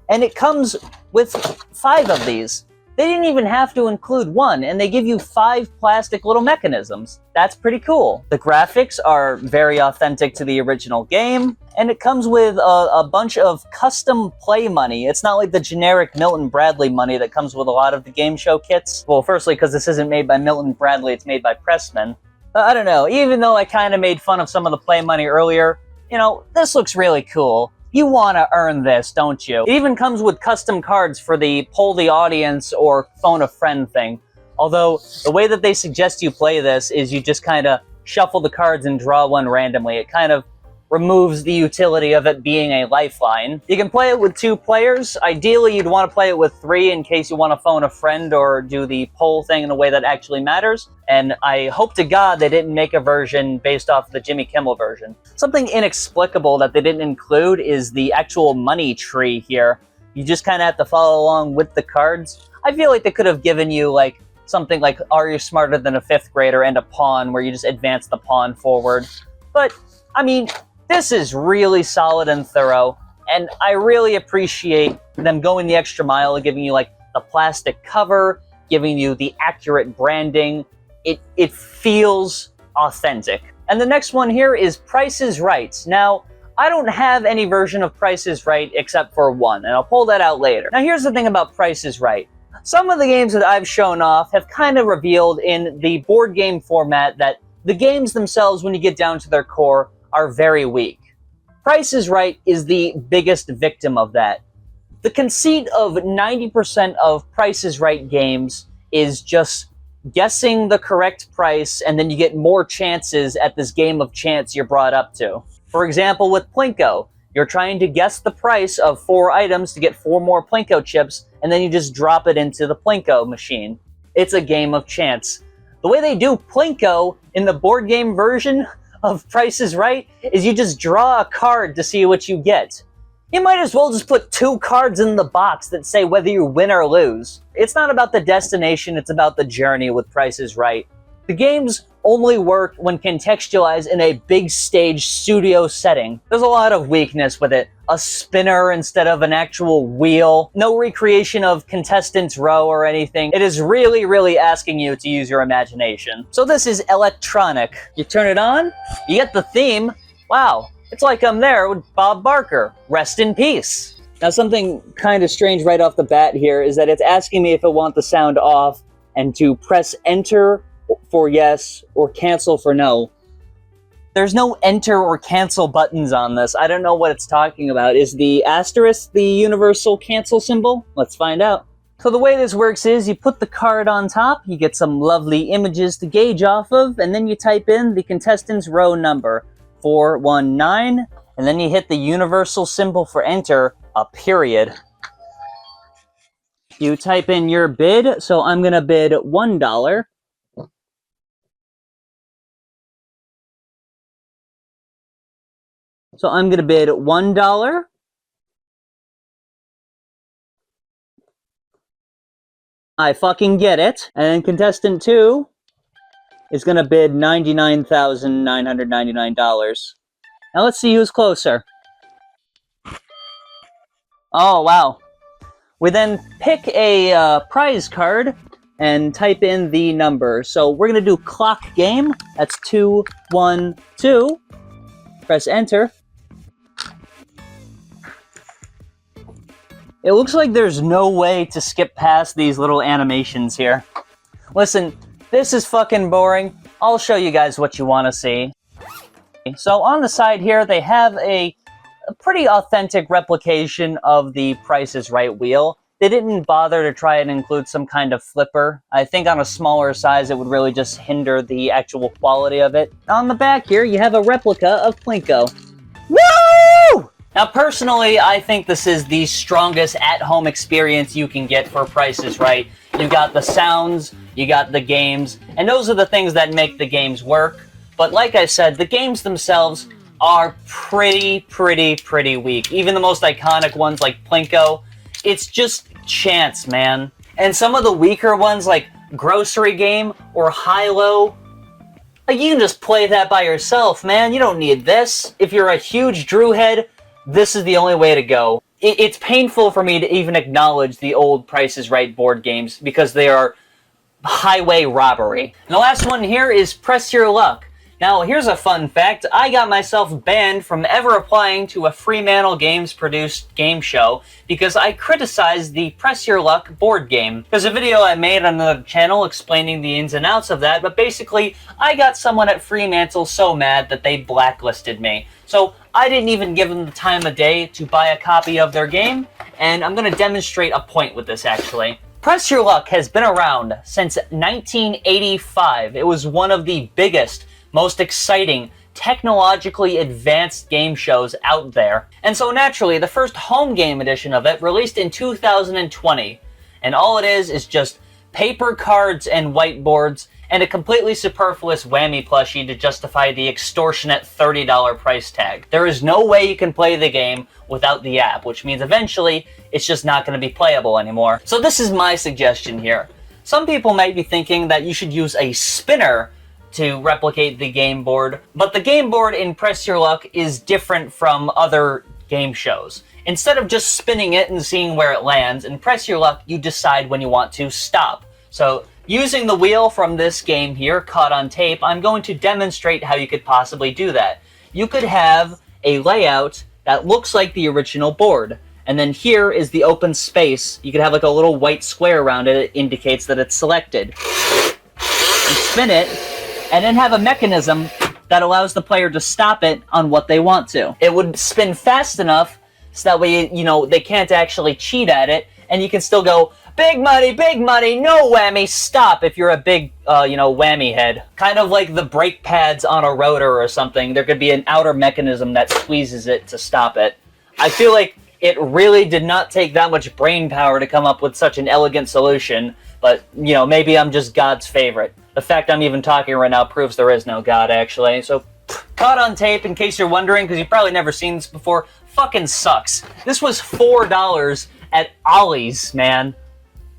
And it comes with 5 of these. They didn't even have to include 1, and they give you 5 plastic little mechanisms. That's pretty cool. The graphics are very authentic to the original game, and it comes with a bunch of custom play money. It's not like the generic Milton Bradley money that comes with a lot of the game show kits. Well, firstly, because this isn't made by Milton Bradley, it's made by Pressman. I don't know, even though I kind of made fun of some of the play money earlier, you know, this looks really cool. You want to earn this, don't you? It even comes with custom cards for the poll the audience or phone a friend thing. Although, the way that they suggest you play this is you just kind of shuffle the cards and draw one randomly. It kind of removes the utility of it being a lifeline. You can play it with 2 players. Ideally, you'd want to play it with 3 in case you want to phone a friend or do the poll thing in a way that actually matters. And I hope to God they didn't make a version based off the Jimmy Kimmel version. Something inexplicable that they didn't include is the actual money tree here. You just kind of have to follow along with the cards. I feel like they could have given you like something like Are You Smarter Than a 5th Grader and a pawn where you just advance the pawn forward. But, I mean, this is really solid and thorough, and I really appreciate them going the extra mile of giving you like the plastic cover, giving you the accurate branding. It feels authentic. And the next one here is Price is Right. Now, I don't have any version of Price is Right except for 1, and I'll pull that out later. Now, here's the thing about Price is Right. Some of the games that I've shown off have kind of revealed in the board game format that the games themselves, when you get down to their core, are very weak. Price is Right is the biggest victim of that. The conceit of 90% of Price is Right games is just guessing the correct price, and then you get more chances at this game of chance you're brought up to. For example, with Plinko, you're trying to guess the price of 4 items to get 4 more Plinko chips, and then you just drop it into the Plinko machine. It's a game of chance. The way they do Plinko in the board game version of Price is Right is you just draw a card to see what you get. You might as well just put 2 cards in the box that say whether you win or lose. It's not about the destination, it's about the journey with Price is Right. The games only work when contextualized in a big stage studio setting. There's a lot of weakness with it. A spinner instead of an actual wheel. No recreation of contestants' row or anything. It is really, really asking you to use your imagination. So this is electronic. You turn it on, you get the theme. Wow, it's like I'm there with Bob Barker. Rest in peace. Now something kind of strange right off the bat here is that it's asking me if I want the sound off and to press enter for yes or cancel for no. There's no enter or cancel buttons on this. I don't know what it's talking about. Is the asterisk the universal cancel symbol? Let's find out. So the way this works is you put the card on top, you get some lovely images to gauge off of, and then you type in the contestant's row number, 419, and then you hit the universal symbol for enter, a period. You type in your bid, so I'm gonna bid $1. So I'm going to bid $1. I fucking get it. And then contestant 2 is going to bid $99,999. Now let's see who's closer. Oh, wow. We then pick a prize card and type in the number. So we're going to do clock game. That's 212. Press enter. It looks like there's no way to skip past these little animations here. Listen, this is fucking boring. I'll show you guys what you want to see. So on the side here, they have a pretty authentic replication of the Price is Right wheel. They didn't bother to try and include some kind of flipper. I think on a smaller size, it would really just hinder the actual quality of it. On the back here, you have a replica of Plinko. Woo! Now, personally, I think this is the strongest at-home experience you can get for Price is Right. You got the sounds, you got the games, and those are the things that make the games work. But like I said, the games themselves are pretty weak. Even the most iconic ones like Plinko, it's just chance, man. And some of the weaker ones like Grocery Game or High-Low, like you can just play that by yourself, man. You don't need this. If you're a huge Drew head, this is the only way to go. It's painful for me to even acknowledge the old Price is Right board games because they are highway robbery. And the last one here is Press Your Luck. Now, here's a fun fact. I got myself banned from ever applying to a Fremantle Games-produced game show because I criticized the Press Your Luck board game. There's a video I made on another channel explaining the ins and outs of that, but basically, I got someone at Fremantle so mad that they blacklisted me. So, I didn't even give them the time of day to buy a copy of their game, and I'm going to demonstrate a point with this, actually. Press Your Luck has been around since 1985. It was one of the biggest, most exciting, technologically advanced game shows out there. And so naturally, the first home game edition of it released in 2020. And all it is just paper cards and whiteboards and a completely superfluous whammy plushie to justify the extortionate $30 price tag. There is no way you can play the game without the app, which means eventually it's just not going to be playable anymore. So this is my suggestion here. Some people might be thinking that you should use a spinner to replicate the game board, but the game board in Press Your Luck is different from other game shows. Instead of just spinning it and seeing where it lands, in Press Your Luck, you decide when you want to stop. So, using the wheel from this game here, caught on tape, I'm going to demonstrate how you could possibly do that. You could have a layout that looks like the original board, and then here is the open space. You could have like a little white square around it. It indicates that it's selected. You spin it, and then have a mechanism that allows the player to stop it on what they want to. It would spin fast enough so that way, they can't actually cheat at it, and you can still go, big money, no whammy, stop if you're a big, whammy head. Kind of like the brake pads on a rotor or something. There could be an outer mechanism that squeezes it to stop it. I feel like it really did not take that much brain power to come up with such an elegant solution, but, maybe I'm just God's favorite. The fact I'm even talking right now proves there is no God, actually. So, caught on tape, in case you're wondering, because you've probably never seen this before, fucking sucks. This was $4 at Ollie's, man.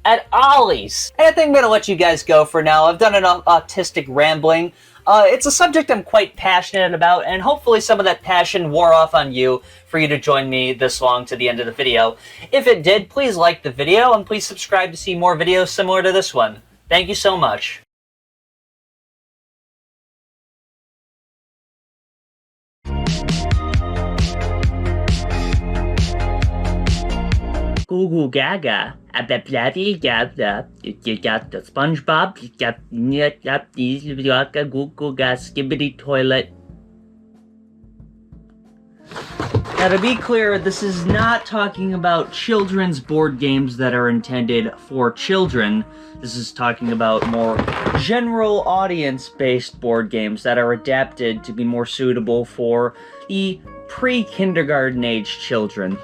at Ollie's. And I think I'm gonna let you guys go for now. I've done enough autistic rambling. It's a subject I'm quite passionate about, and hopefully some of that passion wore off on you for you to join me this long to the end of the video. If it did, please like the video, and please subscribe to see more videos similar to this one. Thank you so much. Goo goo gaga. At the bloody gaga. You got the SpongeBob, you got these, you got the goo goo ga skibbity toilet. Now to be clear, this is not talking about children's board games that are intended for children. This is talking about more general audience-based board games that are adapted to be more suitable for the pre-kindergarten age children.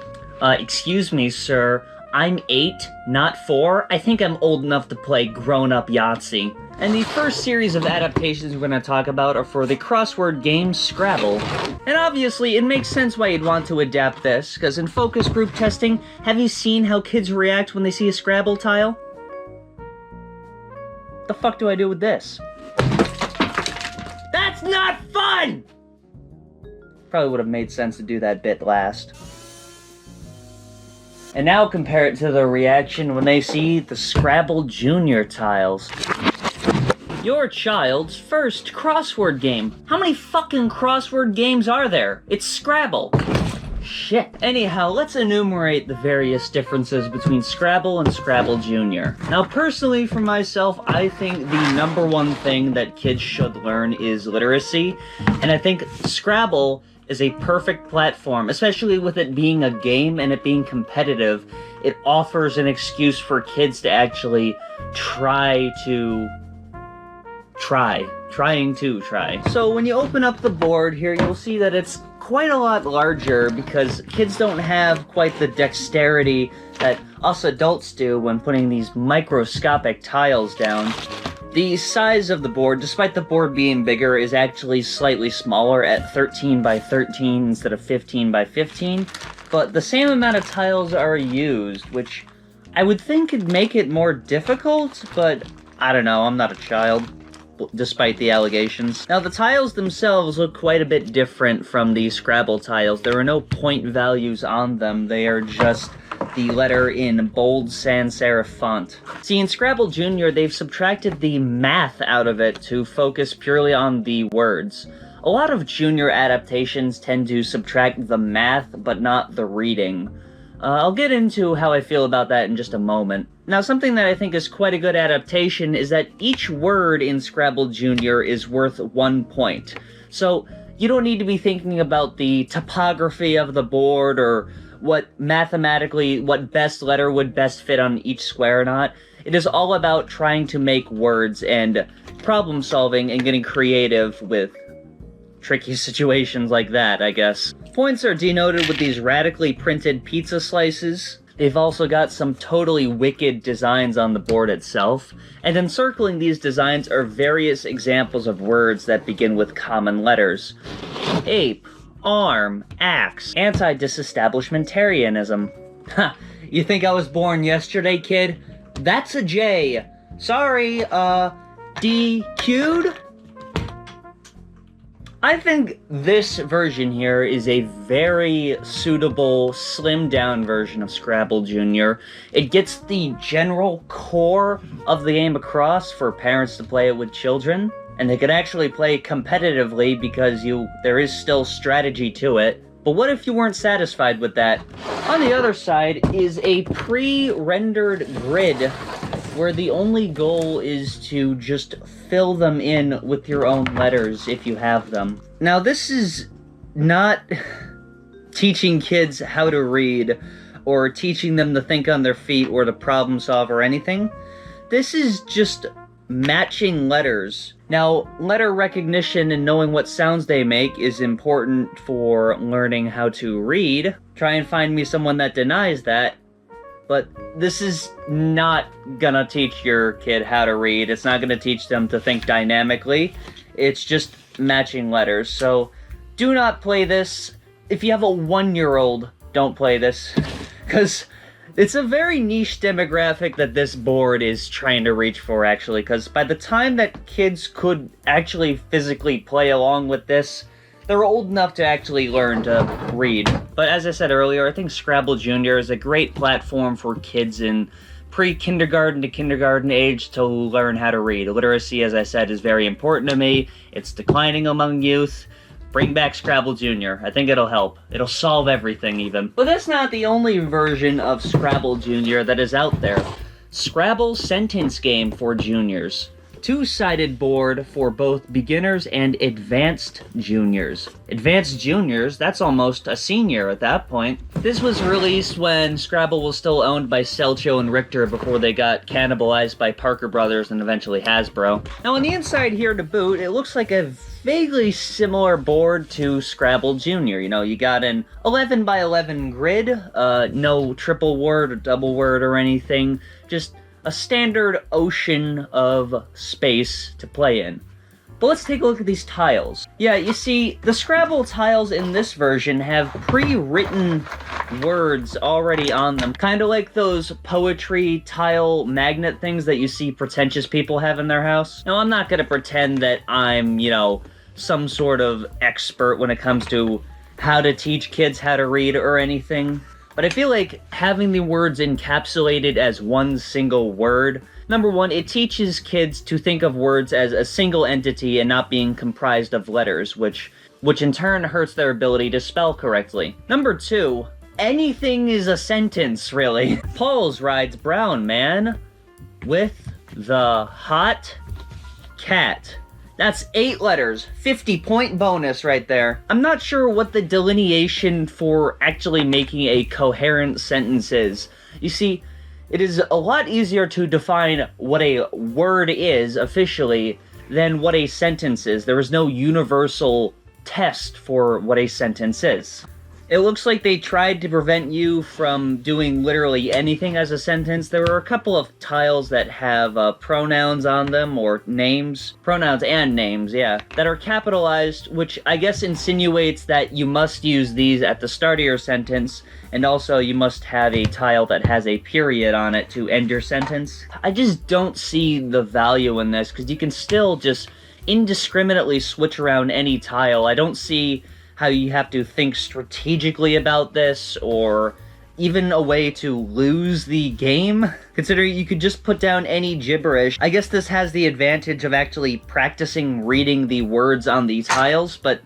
Excuse me, sir. I'm 8, not 4. I think I'm old enough to play grown-up Yahtzee. And the first series of adaptations we're going to talk about are for the crossword game Scrabble. And obviously, it makes sense why you'd want to adapt this, because in focus group testing, have you seen how kids react when they see a Scrabble tile? The fuck do I do with this? That's not fun! Probably would have made sense to do that bit last. And now compare it to the reaction when they see the Scrabble Junior tiles. Your child's first crossword game. How many fucking crossword games are there? It's Scrabble. Shit. Anyhow, let's enumerate the various differences between Scrabble and Scrabble Junior. Now, personally, for myself, I think the number one thing that kids should learn is literacy. And I think Scrabble is a perfect platform, especially with it being a game and it being competitive. It offers an excuse for kids to actually trying to try. So when you open up the board here, you'll see that it's quite a lot larger because kids don't have quite the dexterity that us adults do when putting these microscopic tiles down. The size of the board, despite the board being bigger, is actually slightly smaller at 13 by 13 instead of 15 by 15, but the same amount of tiles are used, which I would think could make it more difficult, but I don't know, I'm not a child, despite the allegations. Now, the tiles themselves look quite a bit different from the Scrabble tiles. There are no point values on them, they are just the letter in bold sans serif font. See, in Scrabble Junior, they've subtracted the math out of it to focus purely on the words. A lot of Junior adaptations tend to subtract the math, but not the reading. I'll get into how I feel about that in just a moment. Now, something that I think is quite a good adaptation is that each word in Scrabble Junior is worth 1 point. So, you don't need to be thinking about the topography of the board or what best letter would best fit on each square or not. It is all about trying to make words and problem solving and getting creative with tricky situations like that, I guess. Points are denoted with these radically printed pizza slices. They've also got some totally wicked designs on the board itself, and encircling these designs are various examples of words that begin with common letters. Ape, arm, axe, anti-disestablishmentarianism. Ha, you think I was born yesterday, kid? That's a J. Sorry, DQ'd? I think this version here is a very suitable, slimmed-down version of Scrabble Junior. It gets the general core of the game across for parents to play it with children, and they can actually play competitively because there is still strategy to it. But what if you weren't satisfied with that? On the other side is a pre-rendered grid where the only goal is to just fill them in with your own letters if you have them. Now, this is not teaching kids how to read or teaching them to think on their feet or to problem solve or anything. This is just matching letters. Now, letter recognition and knowing what sounds they make is important for learning how to read. Try and find me someone that denies that. But this is not gonna teach your kid how to read. It's not gonna teach them to think dynamically. It's just matching letters. So do not play this. If you have a 1-year-old, don't play this. Because It's a very niche demographic that this board is trying to reach for, actually, because by the time that kids could actually physically play along with this, they're old enough to actually learn to read. But as I said earlier, I think Scrabble Jr. is a great platform for kids in pre-kindergarten to kindergarten age to learn how to read. Literacy, as I said, is very important to me. It's declining among youth. Bring back Scrabble Jr. I think it'll help. It'll solve everything, even. But that's not the only version of Scrabble Jr. that is out there. Scrabble Sentence Game for Juniors. Two-sided board for both beginners and advanced juniors. Advanced juniors, that's almost a senior at that point. This was released when Scrabble was still owned by Selcho and Richter before they got cannibalized by Parker Brothers and eventually Hasbro. Now on the inside here to boot, it looks like a vaguely similar board to Scrabble Junior. You know, you got an 11 by 11 grid, no triple word or double word or anything, just a standard ocean of space to play in. But let's take a look at these tiles. Yeah, you see, the Scrabble tiles in this version have pre-written words already on them. Kind of like those poetry tile magnet things that you see pretentious people have in their house. Now, I'm not gonna pretend that I'm, you know, some sort of expert when it comes to how to teach kids how to read or anything. But I feel like having the words encapsulated as one single word, number one, it teaches kids to think of words as a single entity and not being comprised of letters, which in turn hurts their ability to spell correctly. Number two, anything is a sentence, really. Paul's rides brown man with the hot cat. That's 8 letters, 50-point bonus right there. I'm not sure what the delineation for actually making a coherent sentence is. You see, it is a lot easier to define what a word is officially than what a sentence is. There is no universal test for what a sentence is. It looks like they tried to prevent you from doing literally anything as a sentence. There were a couple of tiles that have pronouns on them, or names. Pronouns and names, yeah. That are capitalized, which I guess insinuates that you must use these at the start of your sentence, and also you must have a tile that has a period on it to end your sentence. I just don't see the value in this, because you can still just indiscriminately switch around any tile. I don't see how you have to think strategically about this, or even a way to lose the game, considering you could just put down any gibberish. I guess this has the advantage of actually practicing reading the words on the tiles, but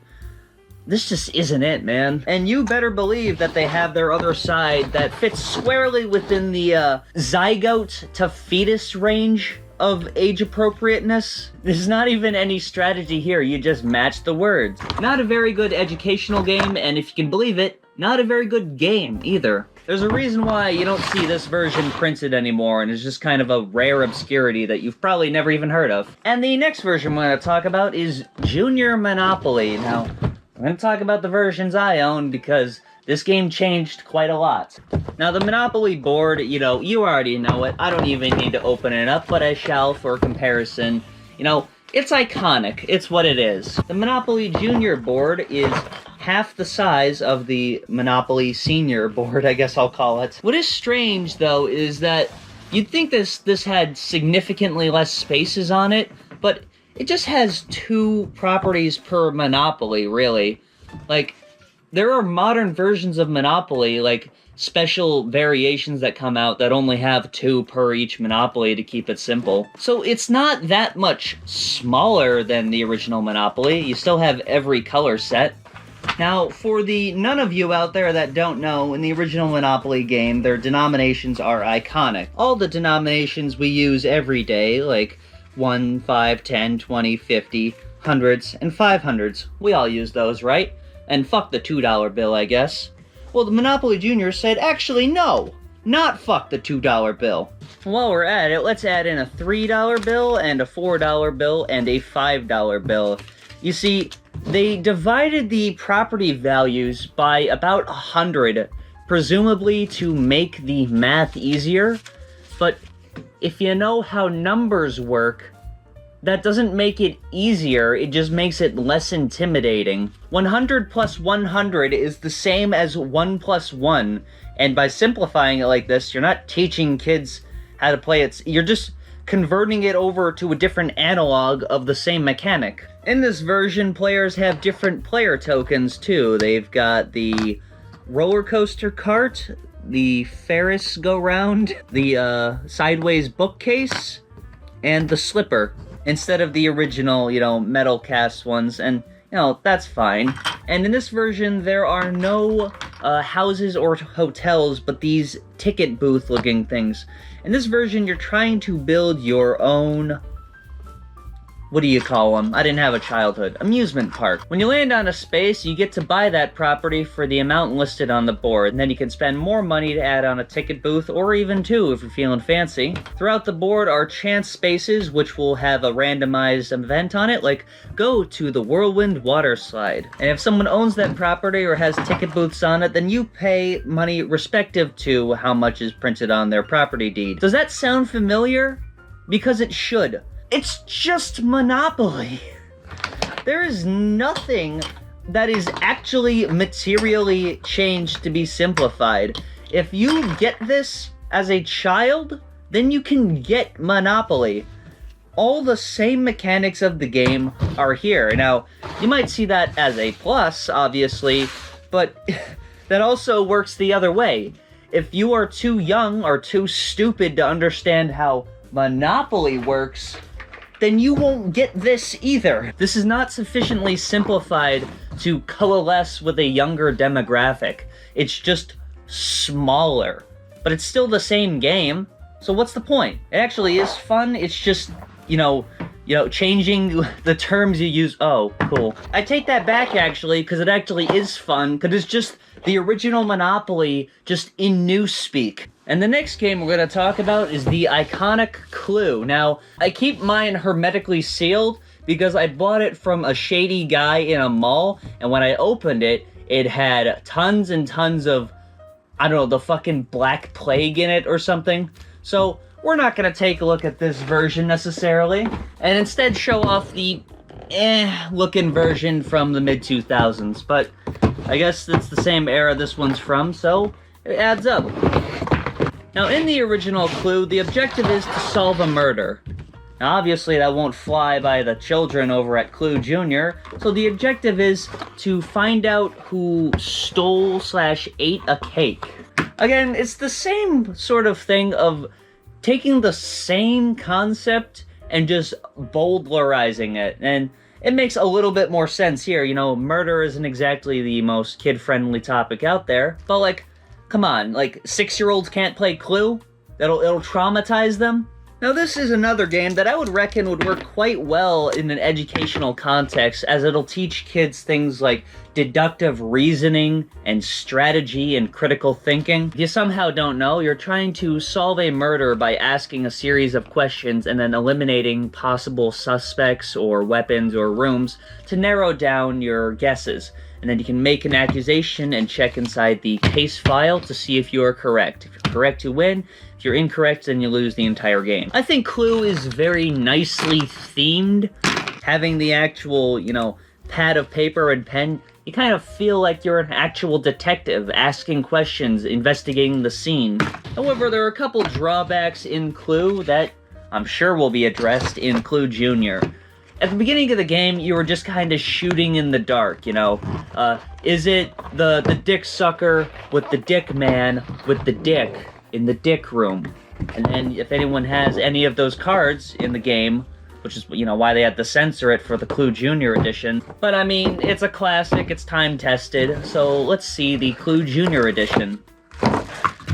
this just isn't it, man. And you better believe that they have their other side that fits squarely within the zygote to fetus range of age appropriateness. There's not even any strategy here, you just match the words. Not a very good educational game, and if you can believe it, not a very good game either. There's a reason why you don't see this version printed anymore, and it's just kind of a rare obscurity that you've probably never even heard of. And the next version we're going to talk about is Junior Monopoly. Now, I'm going to talk about the versions I own because this game changed quite a lot. Now, the Monopoly board, you know, you already know it. I don't even need to open it up, but I shall for comparison. You know, it's iconic. It's what it is. The Monopoly Junior board is half the size of the Monopoly Senior board, I guess I'll call it. What is strange, though, is that you'd think this had significantly less spaces on it, but it just has 2 properties per Monopoly, really. Like, there are modern versions of Monopoly, like special variations that come out that only have 2 per each Monopoly to keep it simple. So it's not that much smaller than the original Monopoly. You still have every color set. Now, for the none of you out there that don't know, in the original Monopoly game, their denominations are iconic. All the denominations we use every day, like 1, 5, 10, 20, 50, hundreds, and 500s. We all use those, right? And fuck the $2 bill, I guess. Well, the Monopoly Junior said, actually, no. Not fuck the $2 bill. While we're at it, let's add in a $3 bill, and a $4 bill, and a $5 bill. You see, they divided the property values by about 100, presumably to make the math easier. But if you know how numbers work, that doesn't make it easier, it just makes it less intimidating. 100 plus 100 is the same as 1 plus 1, and by simplifying it like this, you're not teaching kids how to play it, you're just converting it over to a different analog of the same mechanic. In this version, players have different player tokens too. They've got the roller coaster cart, the Ferris go round, the sideways bookcase, and the slipper, instead of the original, metal cast ones, and, that's fine. And in this version, there are no houses or hotels, but these ticket booth looking things. In this version, you're trying to build your own, what do you call them? I didn't have a childhood. Amusement park. When you land on a space, you get to buy that property for the amount listed on the board, and then you can spend more money to add on a ticket booth, or even two if you're feeling fancy. Throughout the board are chance spaces, which will have a randomized event on it, like go to the Whirlwind Water Slide. And if someone owns that property or has ticket booths on it, then you pay money respective to how much is printed on their property deed. Does that sound familiar? Because it should. It's just Monopoly. There is nothing that is actually materially changed to be simplified. If you get this as a child, then you can get Monopoly. All the same mechanics of the game are here. Now, you might see that as a plus, obviously, but that also works the other way. If you are too young or too stupid to understand how Monopoly works, then you won't get this either. This is not sufficiently simplified to coalesce with a younger demographic. It's just smaller, but it's still the same game. So what's the point? It actually is fun. It's just, changing the terms you use. Oh, cool. I take that back actually, because it actually is fun, because it's just the original Monopoly, just in newspeak. And the next game we're going to talk about is the iconic Clue. Now, I keep mine hermetically sealed because I bought it from a shady guy in a mall, and when I opened it, it had tons and tons of, the fucking Black Plague in it or something. So, we're not going to take a look at this version necessarily, and instead show off the looking version from the mid-2000s. But I guess it's the same era this one's from, so it adds up. Now, in the original Clue, the objective is to solve a murder. Now, obviously, that won't fly by the children over at Clue Jr., so the objective is to find out who stole/ate a cake. Again, it's the same sort of thing of taking the same concept and just bowdlerizing it, and it makes a little bit more sense here. Murder isn't exactly the most kid-friendly topic out there, but, come on, 6-year-olds can't play Clue? It'll traumatize them? Now, this is another game that I would reckon would work quite well in an educational context, as it'll teach kids things like deductive reasoning and strategy and critical thinking. If you somehow don't know, you're trying to solve a murder by asking a series of questions and then eliminating possible suspects or weapons or rooms to narrow down your guesses. And then you can make an accusation and check inside the case file to see if you are correct. If you're correct, you win. If you're incorrect, then you lose the entire game. I think Clue is very nicely themed. Having the actual, pad of paper and pen, you kind of feel like you're an actual detective, asking questions, investigating the scene. However, there are a couple drawbacks in Clue that I'm sure will be addressed in Clue Jr. At the beginning of the game, you were just kind of shooting in the dark, is it the dick sucker with the dick man with the dick in the dick room? And then if anyone has any of those cards in the game, which is, why they had to censor it for the Clue Jr. edition. But, it's a classic, it's time-tested, so let's see the Clue Jr. edition.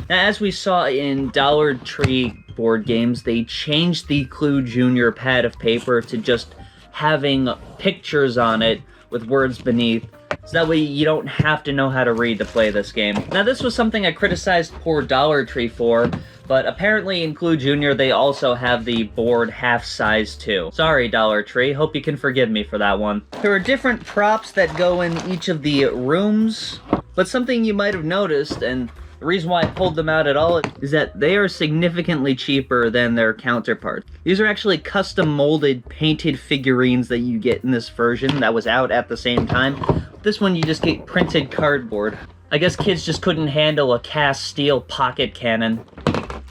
Now, as we saw in Dollar Tree board games, they changed the Clue Jr. pad of paper to just having pictures on it with words beneath, so that way you don't have to know how to read to play this game. Now, this was something I criticized poor Dollar Tree for, but apparently in Clue Jr. they also have the board half-size too. Sorry, Dollar Tree, hope you can forgive me for that one. There are different props that go in each of the rooms, but something you might have noticed, and The reason why I pulled them out at all is that they are significantly cheaper than their counterparts. These are actually custom molded, painted figurines that you get in this version that was out at the same time. This one you just get printed cardboard. I guess kids just couldn't handle a cast steel pocket cannon.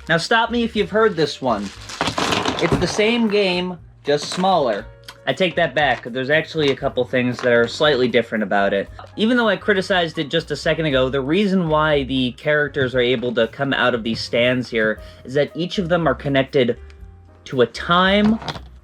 Now stop me if you've heard this one. It's the same game, just smaller. I take that back. There's actually a couple things that are slightly different about it. Even though I criticized it just a second ago, the reason why the characters are able to come out of these stands here is that each of them are connected to a time,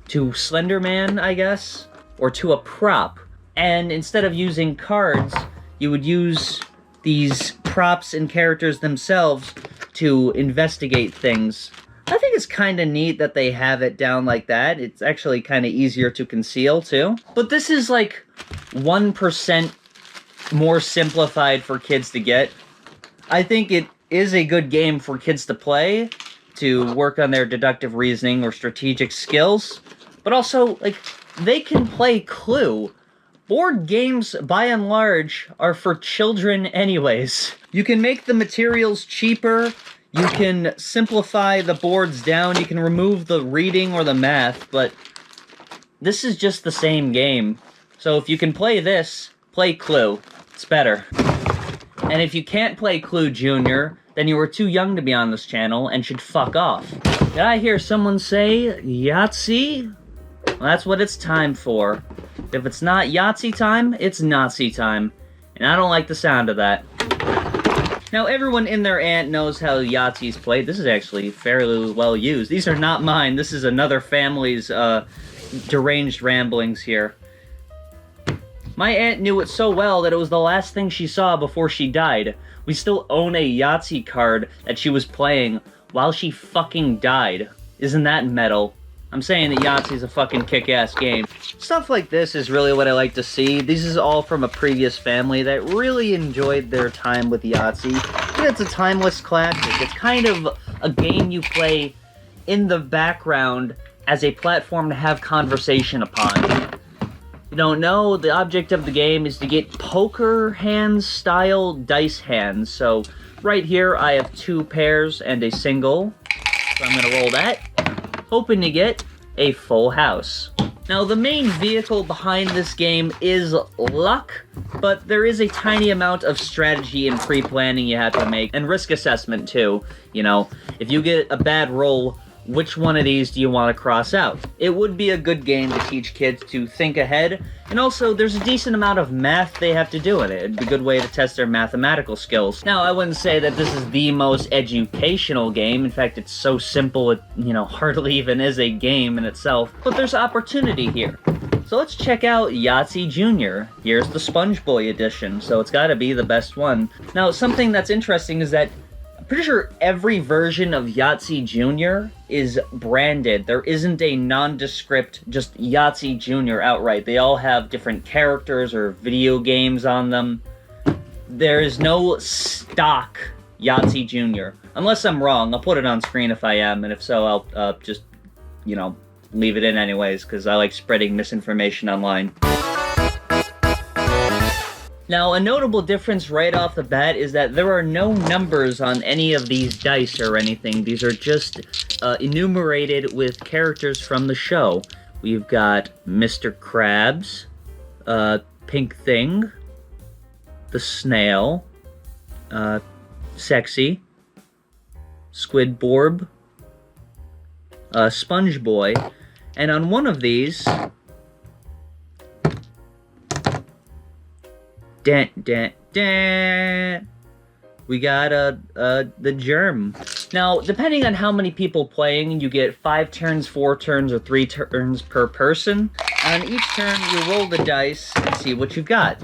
to Slender Man, I guess, or to a prop. And instead of using cards, you would use these props and characters themselves to investigate things. I think it's kind of neat that they have it down like that. It's actually kind of easier to conceal, too. But this is like 1% more simplified for kids to get. I think it is a good game for kids to play, to work on their deductive reasoning or strategic skills. But also, like, they can play Clue. Board games, by and large, are for children anyways. You can make the materials cheaper. You can simplify the boards down, you can remove the reading or the math, but this is just the same game. So if you can play this, play Clue. It's better. And if you can't play Clue Junior, then you were too young to be on this channel and should fuck off. Did I hear someone say Yahtzee? Well, that's what it's time for. If it's not Yahtzee time, it's Nazi time. And I don't like the sound of that. Now, everyone in their aunt knows how Yahtzee's played. This is actually fairly well used. These are not mine. This is another family's deranged ramblings here. My aunt knew it so well that it was the last thing she saw before she died. We still own a Yahtzee card that she was playing while she fucking died. Isn't that metal? I'm saying that Yahtzee's a fucking kick-ass game. Stuff like this is really what I like to see. This is all from a previous family that really enjoyed their time with Yahtzee. And it's a timeless classic. It's kind of a game you play in the background as a platform to have conversation upon. If you don't know, the object of the game is to get poker hands-style dice hands. So right here I have 2 pairs and a single. So I'm going to roll that, hoping to get a full house. Now, the main vehicle behind this game is luck, but there is a tiny amount of strategy and pre-planning you have to make, and risk assessment too. You know, if you get a bad roll, which one of these do you want to cross out? It would be a good game to teach kids to think ahead, and also there's a decent amount of math they have to do in it. It'd be a good way to test their mathematical skills. Now, I wouldn't say that this is the most educational game. In fact, it's so simple it, hardly even is a game in itself. But there's opportunity here. So let's check out Yahtzee Jr. Here's the Sponge Boy edition, so it's gotta be the best one. Now, something that's interesting is that I'm pretty sure every version of Yahtzee Jr. is branded. There isn't a nondescript, just Yahtzee Jr. outright. They all have different characters or video games on them. There is no stock Yahtzee Jr. Unless I'm wrong. I'll put it on screen if I am, and if so, I'll just, leave it in anyways, because I like spreading misinformation online. Now, a notable difference right off the bat is that there are no numbers on any of these dice or anything. These are just enumerated with characters from the show. We've got Mr. Krabs, Pink Thing, the Snail, Sexy, Squidborb, Sponge Boy, and on one of these, we got the Germ. Now, depending on how many people playing, you get 5 turns, 4 turns, or 3 turns per person. On each turn, you roll the dice and see what you've got.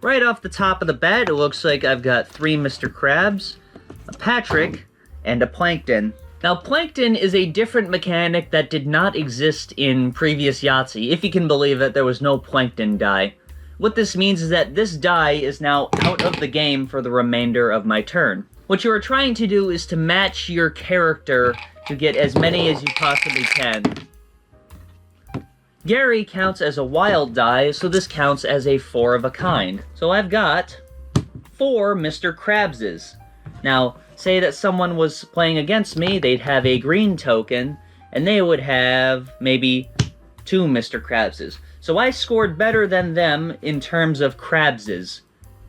Right off the top of the bat, it looks like I've got 3 Mr. Krabs, a Patrick, and a Plankton. Now, Plankton is a different mechanic that did not exist in previous Yahtzee. If you can believe it, there was no Plankton die. What this means is that this die is now out of the game for the remainder of my turn. What you are trying to do is to match your character to get as many as you possibly can. Gary counts as a wild die, so this counts as a 4 of a kind. So I've got 4 Mr. Krabses. Now, say that someone was playing against me, they'd have a green token, and they would have maybe 2 Mr. Krabses. So I scored better than them in terms of Krabses.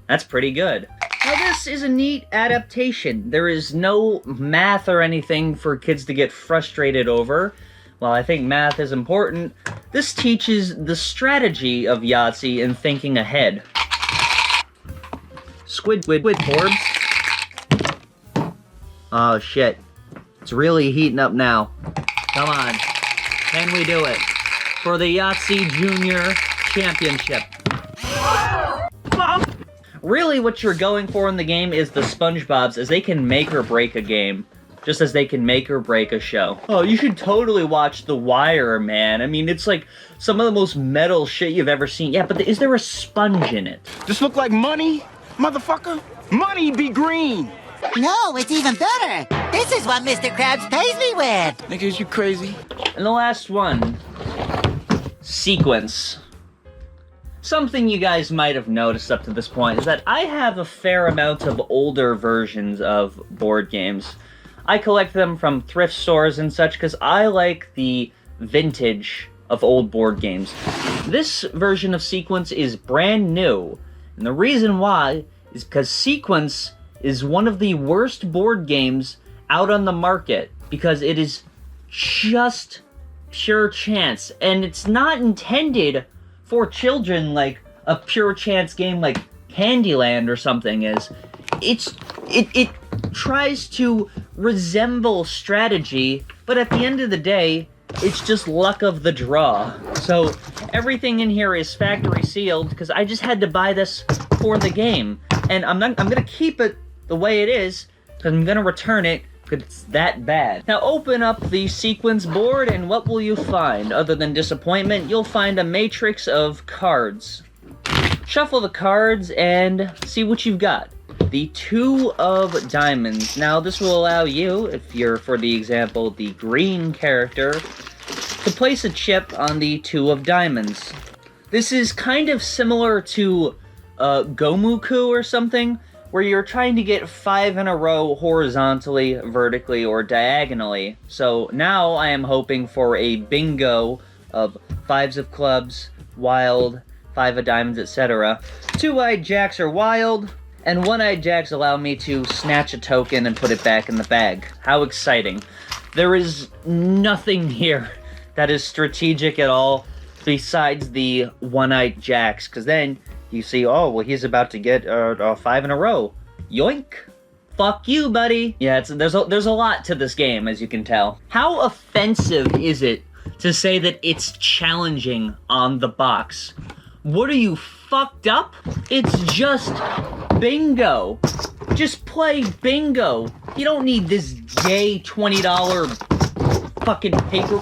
That's pretty good. Now this is a neat adaptation. There is no math or anything for kids to get frustrated over. While I think math is important, this teaches the strategy of Yahtzee and thinking ahead. Squid orbs. Oh shit. It's really heating up now. Come on. Can we do it? For the Yahtzee Junior Championship. Really what you're going for in the game is the SpongeBobs, as they can make or break a game. Just as they can make or break a show. Oh, you should totally watch The Wire, man. I mean, it's like some of the most metal shit you've ever seen. Yeah, but is there a sponge in it? This look like money, motherfucker? Money be green. No, it's even better. This is what Mr. Krabs pays me with. Nigga, is you crazy? And the last one. Sequence. Something you guys might have noticed up to this point is that I have a fair amount of older versions of board games. I collect them from thrift stores and such because I like the vintage of old board games. This version of Sequence is brand new, and the reason why is because Sequence is one of the worst board games out on the market because it is just pure chance, and it's not intended for children like a pure chance game like Candyland or something is. It tries to resemble strategy, but at the end of the day, it's just luck of the draw. So everything in here is factory sealed because I just had to buy this for the game, and I'm gonna keep it the way it is because I'm gonna return it because it's that bad. Now open up the Sequence board, and what will you find? Other than disappointment, you'll find a matrix of cards. Shuffle the cards and see what you've got. The 2 of diamonds. Now this will allow you, if you're, for the example, the green character, to place a chip on the 2 of diamonds. This is kind of similar to Gomuku or something, where you're trying to get 5 in a row horizontally, vertically, or diagonally. So now I am hoping for a bingo of 5s of clubs, wild, 5 of diamonds, etc. 2-eyed jacks are wild, and 1-eyed jacks allow me to snatch a token and put it back in the bag. How exciting. There is nothing here that is strategic at all besides the 1-eyed jacks, because then you see, oh, well, he's about to get 5 in a row. Yoink. Fuck you, buddy. Yeah, there's a lot to this game, as you can tell. How offensive is it to say that it's challenging on the box? What are you, fucked up? It's just bingo. Just play bingo. You don't need this gay $20 fucking paper.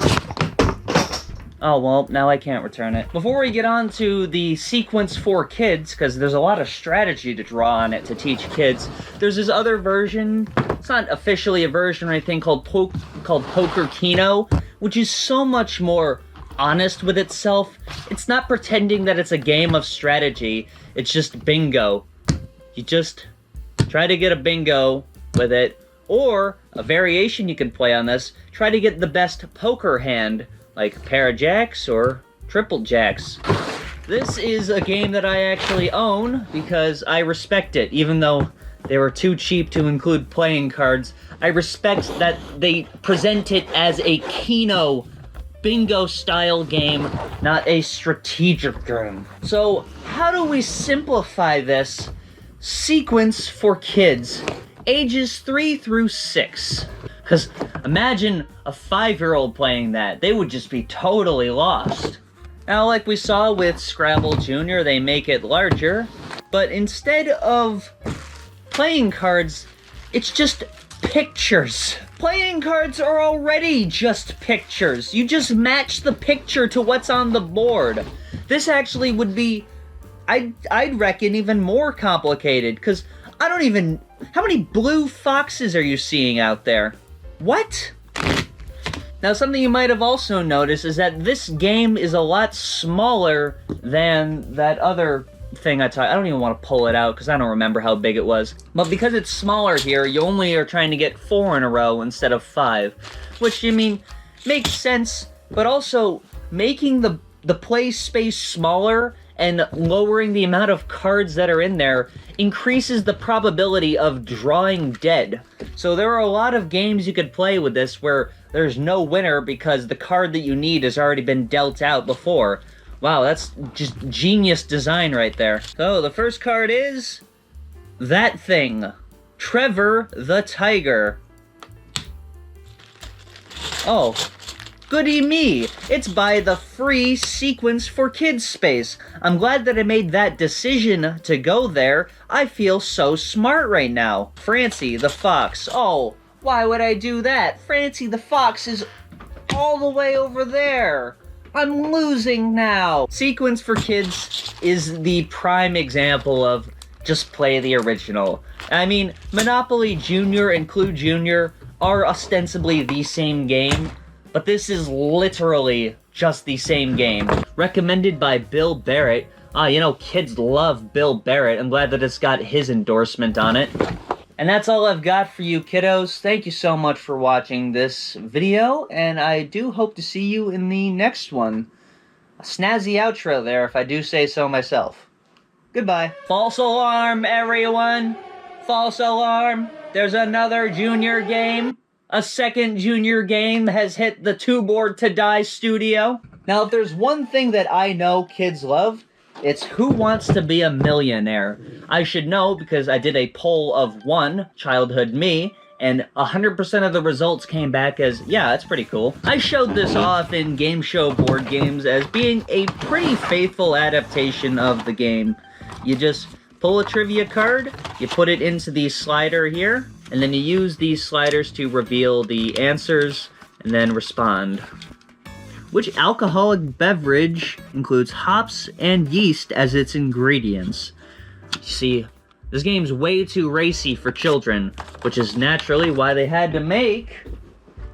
Oh, well, now I can't return it. Before we get on to the Sequence for kids, because there's a lot of strategy to draw on it to teach kids, there's this other version. It's not officially a version or anything, called Poker Keno, which is so much more honest with itself. It's not pretending that it's a game of strategy. It's just bingo. You just try to get a bingo with it, or a variation you can play on this, try to get the best poker hand, like pair of jacks or triple jacks. This is a game that I actually own because I respect it, even though they were too cheap to include playing cards. I respect that they present it as a Keno bingo style game, not a strategic game. So how do we simplify this? Sequence for kids, ages 3 through 6. Because imagine a 5-year-old playing that. They would just be totally lost. Now, like we saw with Scrabble Jr., they make it larger, but instead of playing cards, it's just pictures. Playing cards are already just pictures. You just match the picture to what's on the board. This actually would be, I'd reckon, even more complicated, because I don't even... How many blue foxes are you seeing out there? What? Now, something you might have also noticed is that this game is a lot smaller than that other thing I don't even want to pull it out because I don't remember how big it was. But because it's smaller here, you only are trying to get 4 in a row instead of 5. Which, I mean, makes sense, but also making the play space smaller and lowering the amount of cards that are in there increases the probability of drawing dead. So there are a lot of games you could play with this where there's no winner because the card that you need has already been dealt out before. Wow, that's just genius design right there. So the first card is that thing, Trevor the Tiger. Oh, goody me! It's by the free Sequence for Kids space. I'm glad that I made that decision to go there. I feel so smart right now. Francie the Fox. Oh, why would I do that? Francie the Fox is all the way over there. I'm losing now. Sequence for Kids is the prime example of just play the original. I mean, Monopoly Junior and Clue Junior are ostensibly the same game, but this is literally just the same game. Recommended by Bill Barrett. You know, kids love Bill Barrett. I'm glad that it's got his endorsement on it. And that's all I've got for you, kiddos. Thank you so much for watching this video, and I do hope to see you in the next one. A snazzy outro there, if I do say so myself. Goodbye. False alarm, everyone! False alarm! There's another junior game. A second junior game has hit the Two Bored to Die studio. Now, if there's one thing that I know kids love, it's Who Wants to Be a Millionaire. I should know because I did a poll of 1, childhood me, and 100% of the results came back as, yeah, that's pretty cool. I showed this off in Game Show Board Games as being a pretty faithful adaptation of the game. You just pull a trivia card, you put it into the slider here, and then you use these sliders to reveal the answers and then respond. Which alcoholic beverage includes hops and yeast as its ingredients? You see, this game's way too racy for children, which is naturally why they had to make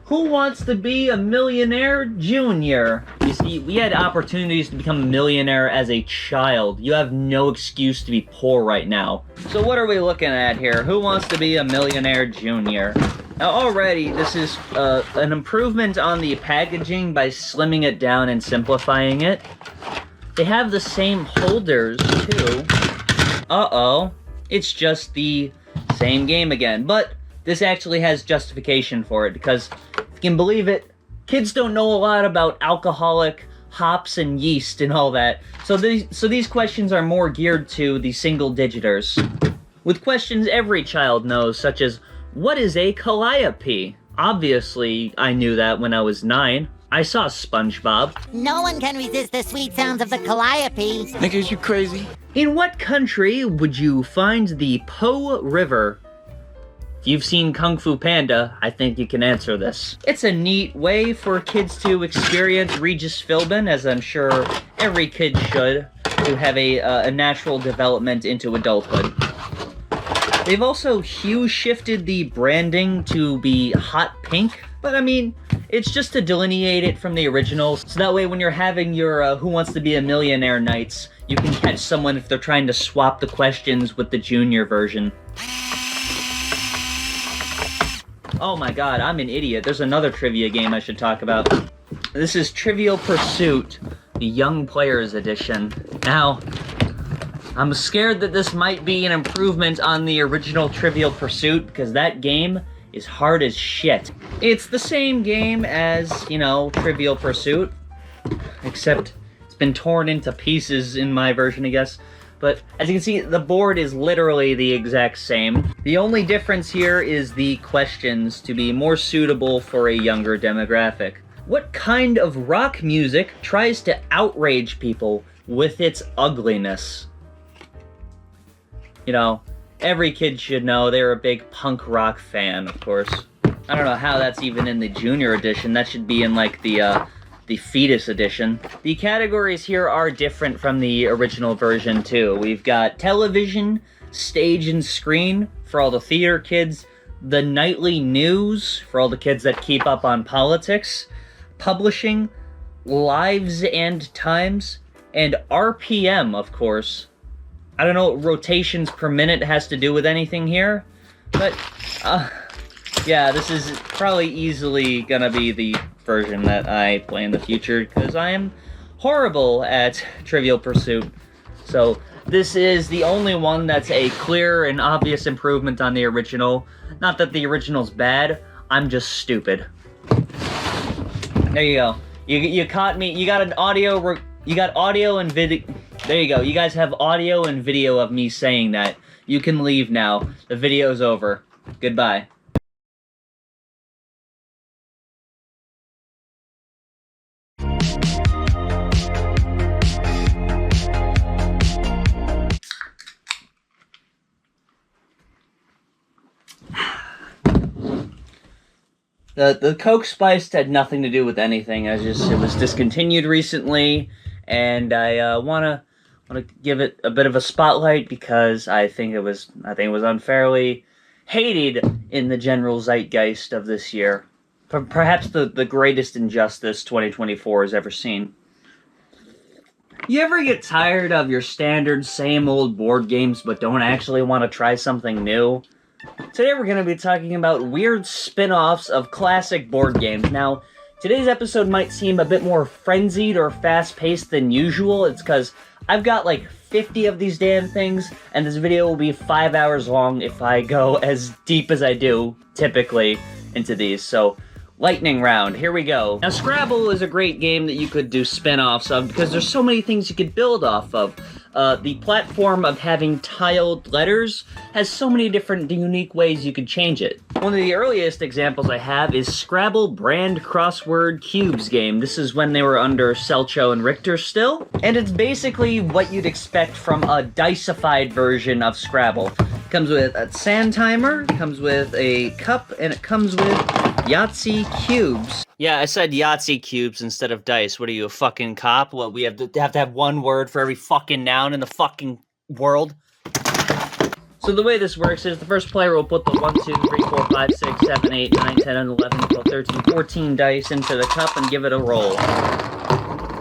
Who Wants to Be a Millionaire Junior? You see, we had opportunities to become a millionaire as a child. You have no excuse to be poor right now. So what are we looking at here? Who Wants to Be a Millionaire Junior? Now already, this is an improvement on the packaging by slimming it down and simplifying it. They have the same holders, too. Uh-oh. It's just the same game again. But this actually has justification for it, because, if you can believe it, kids don't know a lot about alcoholic hops and yeast and all that. So these questions are more geared to the single-digiters. With questions every child knows, such as, what is a calliope? Obviously, I knew that when I was 9. I saw SpongeBob. No one can resist the sweet sounds of the calliope. Niggas, you crazy? In what country would you find the Po River? If you've seen Kung Fu Panda, I think you can answer this. It's a neat way for kids to experience Regis Philbin, as I'm sure every kid should, to have a natural development into adulthood. They've also hue-shifted the branding to be hot pink, but I mean, it's just to delineate it from the original, so that way when you're having your Who Wants to Be a Millionaire nights, you can catch someone if they're trying to swap the questions with the junior version. Oh my god, I'm an idiot. There's another trivia game I should talk about. This is Trivial Pursuit, the Young Players Edition. Now, I'm scared that this might be an improvement on the original Trivial Pursuit, because that game is hard as shit. It's the same game as, you know, Trivial Pursuit, except it's been torn into pieces in my version, I guess. But as you can see, the board is literally the exact same. The only difference here is the questions to be more suitable for a younger demographic. What kind of rock music tries to outrage people with its ugliness? You know, every kid should know they're a big punk rock fan, of course. I don't know how that's even in the junior edition. That should be in, like, the fetus edition. The categories here are different from the original version, too. We've got television, stage and screen for all the theater kids, the nightly news for all the kids that keep up on politics, publishing, lives and times, and RPM, of course, I don't know what rotations per minute has to do with anything here, but, yeah, this is probably easily gonna be the version that I play in the future, because I am horrible at Trivial Pursuit. So, this is the only one that's a clear and obvious improvement on the original. Not that the original's bad, I'm just stupid. There you go. You caught me. You got an audio. You got audio and video. There you go. You guys have audio and video of me saying that. You can leave now. The video's over. Goodbye. The Coke Spiced had nothing to do with anything. It was discontinued recently, and I wanna give it a bit of a spotlight because I think it was unfairly hated in the general zeitgeist of this year. Perhaps the greatest injustice 2024 has ever seen. You ever get tired of your standard same old board games but don't actually want to try something new? Today we're going to be talking about weird spin-offs of classic board games. Now, today's episode might seem a bit more frenzied or fast-paced than usual. It's because I've got like 50 of these damn things, and this video will be 5 hours long if I go as deep as I do, typically, into these. So, lightning round, here we go. Now, Scrabble is a great game that you could do spin-offs of because there's so many things you could build off of. The platform of having tiled letters has so many different unique ways you could change it. One of the earliest examples I have is Scrabble Brand Crossword Cubes game. This is when they were under Selcho and Richter still, and it's basically what you'd expect from a dicified version of Scrabble. It comes with a sand timer, it comes with a cup, and it comes with Yahtzee cubes. Yeah, I said Yahtzee cubes instead of dice. What are you, a fucking cop? What, we have to have one word for every fucking noun in the fucking world? So the way this works is the first player will put the 1, 2, 3, 4, 5, 6, 7, 8, 9, 10, 11, 12, 13, 14 dice into the cup and give it a roll.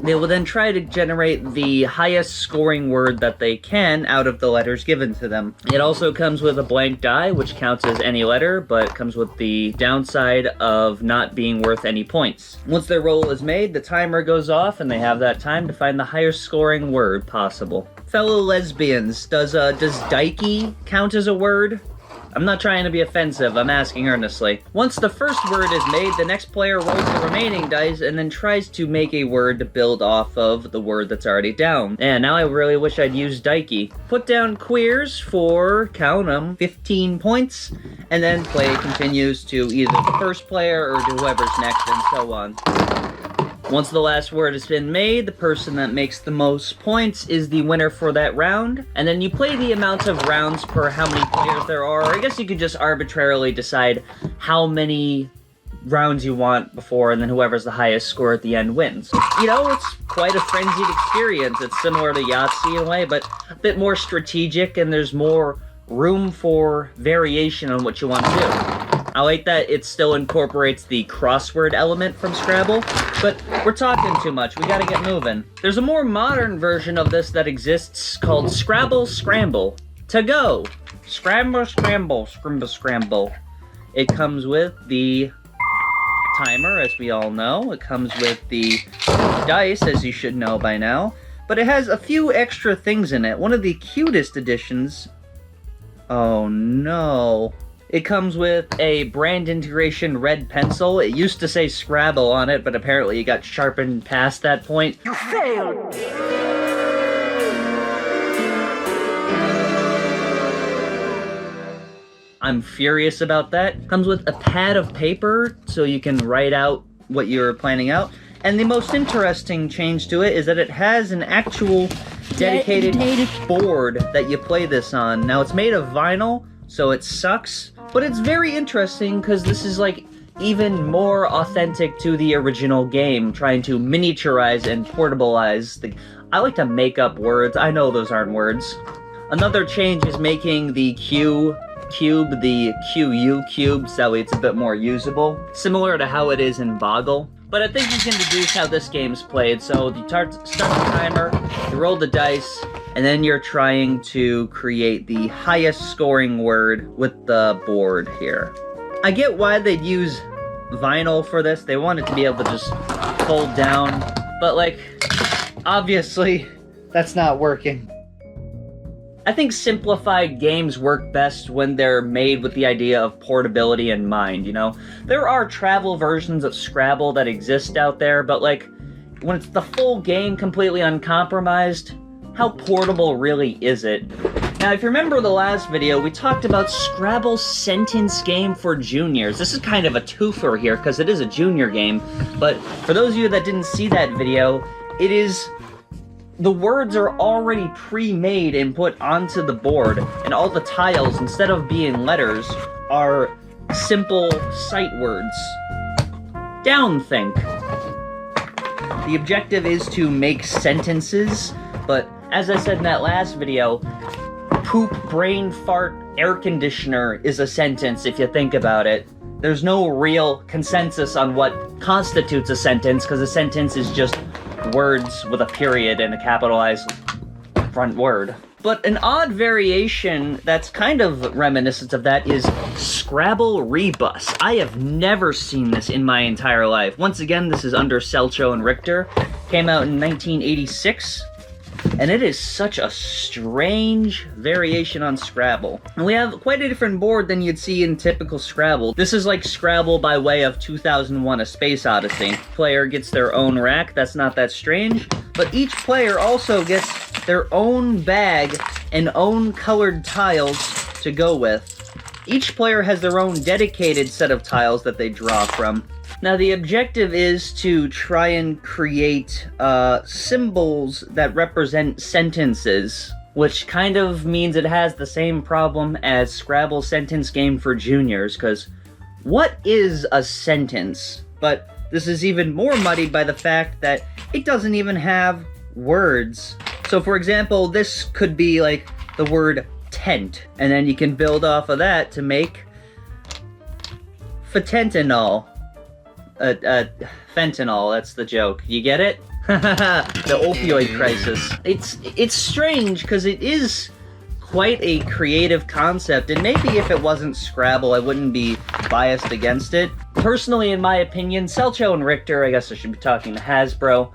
They will then try to generate the highest scoring word that they can out of the letters given to them. It also comes with a blank die, which counts as any letter, but comes with the downside of not being worth any points. Once their roll is made, the timer goes off, and they have that time to find the highest scoring word possible. Fellow lesbians, does dykey count as a word? I'm not trying to be offensive, I'm asking earnestly. Once the first word is made, the next player rolls the remaining dice and then tries to make a word to build off of the word that's already down. And now I really wish I'd used dykey. Put down queers for, count 'em, 15 points, and then play continues to either the first player or to whoever's next and so on. Once the last word has been made, the person that makes the most points is the winner for that round, and then you play the amount of rounds per how many players there are. I guess you could just arbitrarily decide how many rounds you want before, and then whoever's the highest score at the end wins. You know, it's quite a frenzied experience. It's similar to Yahtzee in a way, but a bit more strategic, and there's more room for variation on what you want to do. I like that it still incorporates the crossword element from Scrabble, but we're talking too much. We gotta get moving. There's a more modern version of this that exists called Scrabble Scramble. To go! Scramble, scramble, scramble, scramble. It comes with the timer, as we all know. It comes with the dice, as you should know by now. But it has a few extra things in it. One of the cutest additions... Oh no... It comes with a brand integration red pencil. It used to say Scrabble on it, but apparently it got sharpened past that point. You failed! I'm furious about that. Comes with a pad of paper, so you can write out what you're planning out. And the most interesting change to it is that it has an actual dedicated board that you play this on. Now, it's made of vinyl, so it sucks. But it's very interesting because this is like even more authentic to the original game, trying to miniaturize and portabilize the... I like to make up words. I know those aren't words. Another change is making the cube the QU cube, so it's a bit more usable. Similar to how it is in Boggle. But I think you can deduce how this game's played. So you start the timer, you roll the dice, and then you're trying to create the highest scoring word with the board here. I get why they'd use vinyl for this. They want it to be able to just fold down, but like, obviously, that's not working. I think simplified games work best when they're made with the idea of portability in mind, you know? There are travel versions of Scrabble that exist out there, but like, when it's the full game completely uncompromised, how portable really is it? Now, if you remember the last video, we talked about Scrabble's sentence game for juniors. This is kind of a twofer here, because it is a junior game, but for those of you that didn't see that video, it is... the words are already pre-made and put onto the board, and all the tiles, instead of being letters, are simple sight words. Downthink. The objective is to make sentences, but as I said in that last video, poop, brain, fart, air conditioner is a sentence if you think about it. There's no real consensus on what constitutes a sentence, because a sentence is just words with a period and a capitalized front word. But an odd variation that's kind of reminiscent of that is Scrabble Rebus. I have never seen this in my entire life. Once again, this is under Selcho and Richter. Came out in 1986. And it is such a strange variation on Scrabble. And we have quite a different board than you'd see in typical Scrabble. This is like Scrabble by way of 2001: A Space Odyssey. Player gets their own rack, that's not that strange. But each player also gets their own bag and own colored tiles to go with. Each player has their own dedicated set of tiles that they draw from. Now, the objective is to try and create symbols that represent sentences, which kind of means it has the same problem as Scrabble's sentence game for juniors, because what is a sentence? But this is even more muddied by the fact that it doesn't even have words. So, for example, this could be like the word tent, and then you can build off of that to make fentanyl. Fentanyl, that's the joke. You get it? The opioid crisis. It's strange, because it is quite a creative concept, and maybe if it wasn't Scrabble, I wouldn't be biased against it. Personally, in my opinion, Selcho and Richter, I guess I should be talking to Hasbro,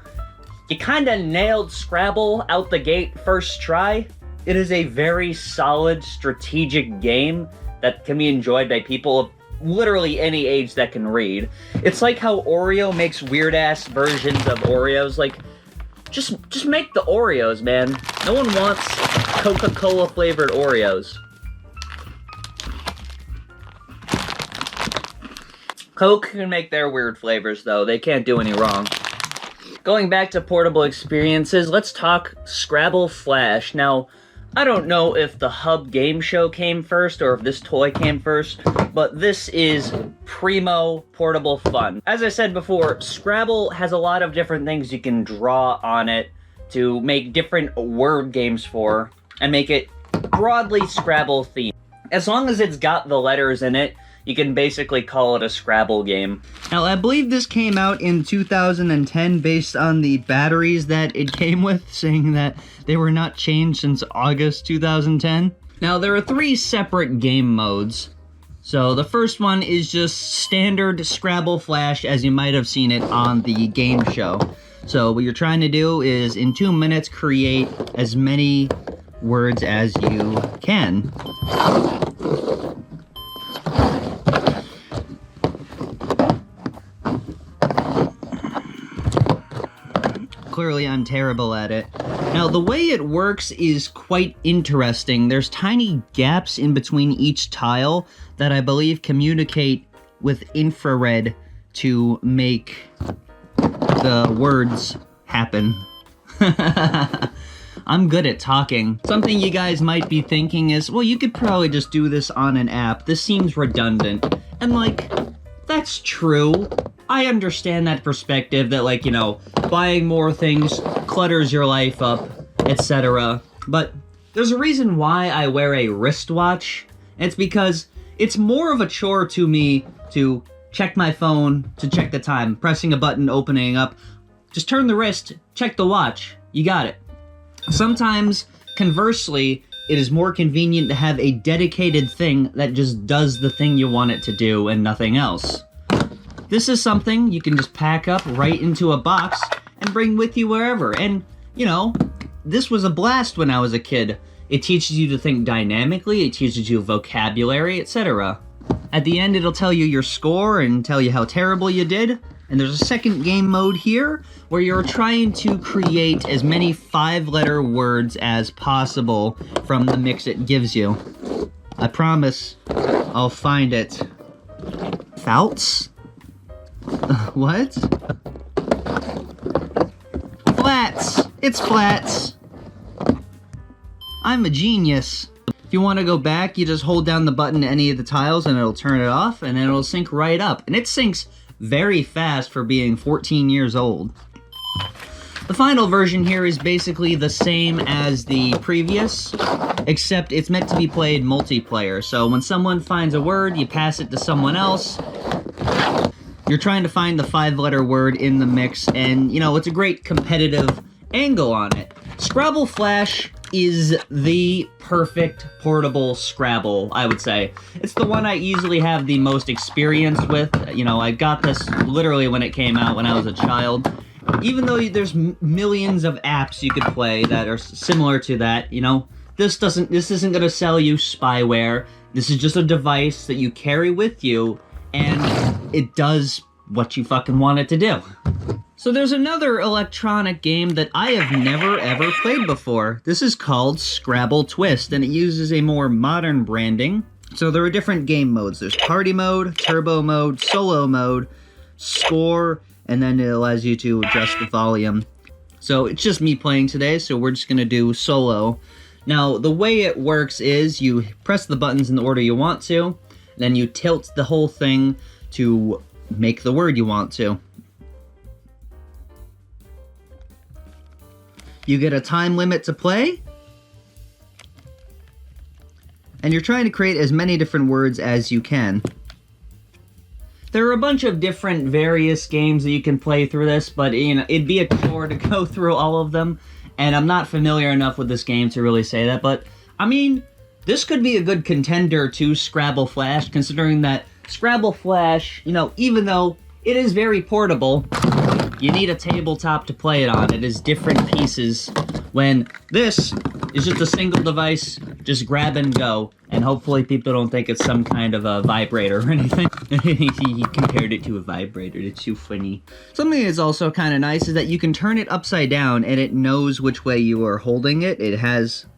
you kinda nailed Scrabble out the gate first try. It is a very solid strategic game that can be enjoyed by people of literally any age that can read. It's like how Oreo makes weird-ass versions of Oreos. Like, just make the Oreos, man. No one wants Coca-Cola flavored Oreos. Coke can make their weird flavors, though. They can't do any wrong. Going back to portable experiences, let's talk Scrabble Flash. Now, I don't know if the Hub Game Show came first or if this toy came first, but this is primo portable fun. As I said before, Scrabble has a lot of different things you can draw on it to make different word games for, and make it broadly Scrabble themed. As long as it's got the letters in it, you can basically call it a Scrabble game. Now, I believe this came out in 2010 based on the batteries that it came with, saying that they were not changed since August 2010. Now, there are 3 separate game modes. So, the first one is just standard Scrabble Flash, as you might have seen it on the game show. So, what you're trying to do is, in 2 minutes, create as many words as you can. Clearly, I'm terrible at it. Now, the way it works is quite interesting. There's tiny gaps in between each tile that I believe communicate with infrared to make the words happen. I'm good at talking. Something you guys might be thinking is, well, you could probably just do this on an app. This seems redundant. And, like, that's true. I understand that perspective that, like, you know, buying more things clutters your life up, etc. But there's a reason why I wear a wristwatch. It's because it's more of a chore to me to check my phone, to check the time, pressing a button, opening up. Just turn the wrist, check the watch. You got it. Sometimes conversely, it is more convenient to have a dedicated thing that just does the thing you want it to do and nothing else. This is something you can just pack up right into a box and bring with you wherever. And, you know, this was a blast when I was a kid. It teaches you to think dynamically, it teaches you vocabulary, etc. At the end, it'll tell you your score and tell you how terrible you did. And there's a second game mode here where you're trying to create as many 5-letter words as possible from the mix it gives you. I promise I'll find it. Fouts? What? Flats! It's flats! I'm a genius. If you want to go back, you just hold down the button to any of the tiles and it'll turn it off, and then it'll sync right up. And it syncs very fast for being 14 years old. The final version here is basically the same as the previous, except it's meant to be played multiplayer. So when someone finds a word, you pass it to someone else. You're trying to find the 5-letter word in the mix, and, you know, it's a great competitive angle on it. Scrabble Flash is the perfect portable Scrabble, I would say. It's the one I easily have the most experience with. You know, I got this literally when it came out when I was a child. Even though there's millions of apps you could play that are similar to that, you know, this isn't gonna sell you spyware. This is just a device that you carry with you, and it does what you fucking want it to do. So there's another electronic game that I have never ever played before. This is called Scrabble Twist, and it uses a more modern branding. So there are different game modes. There's party mode, turbo mode, solo mode, score, and then it allows you to adjust the volume. So it's just me playing today, so we're just gonna do solo. Now, the way it works is you press the buttons in the order you want to, then you tilt the whole thing to make the word you want to. You get a time limit to play, and you're trying to create as many different words as you can. There are a bunch of different various games that you can play through this, but you know, it'd be a chore to go through all of them, and I'm not familiar enough with this game to really say that, but I mean, this could be a good contender to Scrabble Flash, considering that Scrabble Flash, you know, even though it is very portable, you need a tabletop to play it on. It is different pieces, when this is just a single device, just grab and go, and hopefully people don't think it's some kind of a vibrator or anything. He compared it to a vibrator, it's too funny. Something that's also kind of nice is that you can turn it upside down and it knows which way you are holding it. It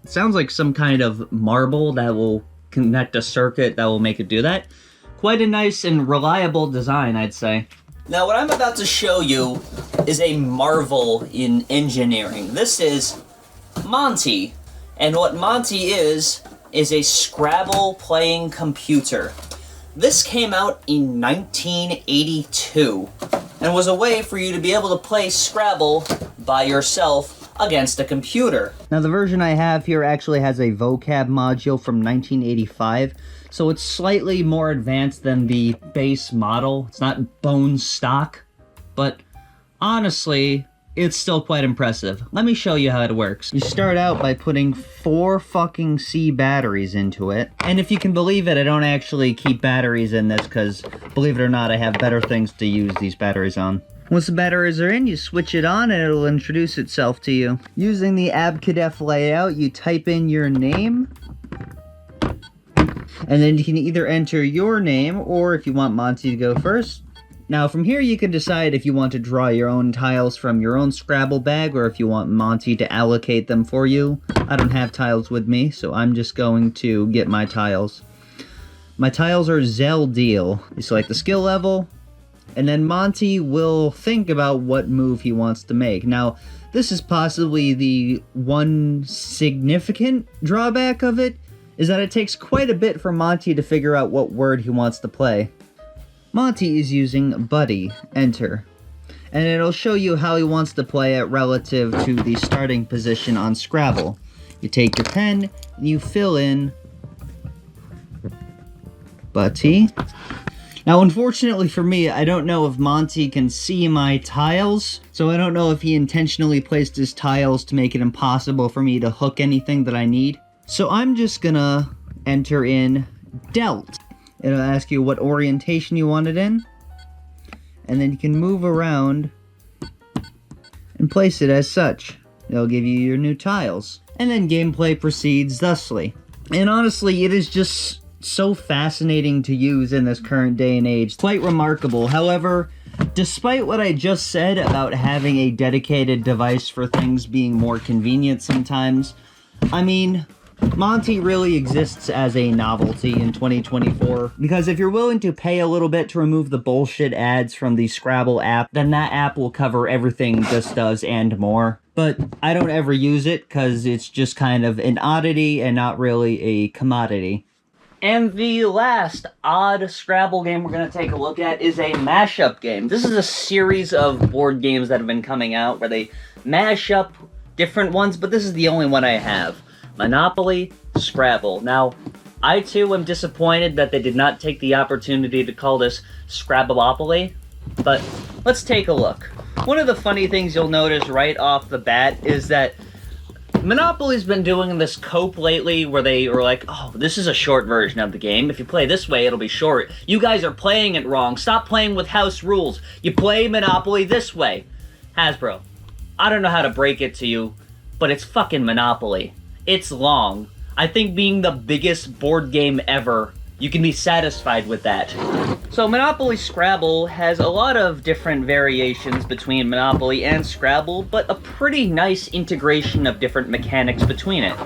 sounds like some kind of marble that will connect a circuit that will make it do that. Quite a nice and reliable design, I'd say. Now, what I'm about to show you is a marvel in engineering. This is Monty, and what Monty is a Scrabble playing computer. This came out in 1982, and was a way for you to be able to play Scrabble by yourself against a computer. Now, the version I have here actually has a vocab module from 1985, so it's slightly more advanced than the base model. It's not bone stock, but honestly, it's still quite impressive. Let me show you how it works. You start out by putting 4 fucking C batteries into it, and if you can believe it, I don't actually keep batteries in this because, believe it or not, I have better things to use these batteries on. Once the batteries are in, you switch it on and it'll introduce itself to you. Using the Abcadef layout, you type in your name, and then you can either enter your name, or if you want Monty to go first. Now from here you can decide if you want to draw your own tiles from your own Scrabble bag, or if you want Monty to allocate them for you. I don't have tiles with me, so I'm just going to get my tiles. My tiles are Zell Deal. You select the skill level, and then Monty will think about what move he wants to make. Now, this is possibly the one significant drawback of it, is that it takes quite a bit for Monty to figure out what word he wants to play. Monty is using Buddy, enter, and it'll show you how he wants to play it relative to the starting position on Scrabble. You take your pen, and you fill in Buddy. Now, unfortunately for me, I don't know if Monty can see my tiles, so I don't know if he intentionally placed his tiles to make it impossible for me to hook anything that I need. So I'm just gonna enter in dealt. It'll ask you what orientation you want it in, and then you can move around and place it as such. It'll give you your new tiles. And then gameplay proceeds thusly. And honestly, it is just so fascinating to use in this current day and age. Quite remarkable. However, despite what I just said about having a dedicated device for things being more convenient sometimes, I mean, Monty really exists as a novelty in 2024, because if you're willing to pay a little bit to remove the bullshit ads from the Scrabble app, then that app will cover everything this does and more. But I don't ever use it because it's just kind of an oddity and not really a commodity. And the last odd Scrabble game we're going to take a look at is a mashup game. This is a series of board games that have been coming out where they mash up different ones, but this is the only one I have. Monopoly, Scrabble. Now, I too am disappointed that they did not take the opportunity to call this Scrabbleopoly, but let's take a look. One of the funny things you'll notice right off the bat is that Monopoly's been doing this cope lately where they are like, oh, this is a short version of the game. If you play this way, it'll be short. You guys are playing it wrong. Stop playing with house rules. You play Monopoly this way. Hasbro, I don't know how to break it to you, but it's fucking Monopoly. It's long. I think being the biggest board game ever, you can be satisfied with that. So Monopoly Scrabble has a lot of different variations between Monopoly and Scrabble, but a pretty nice integration of different mechanics between it.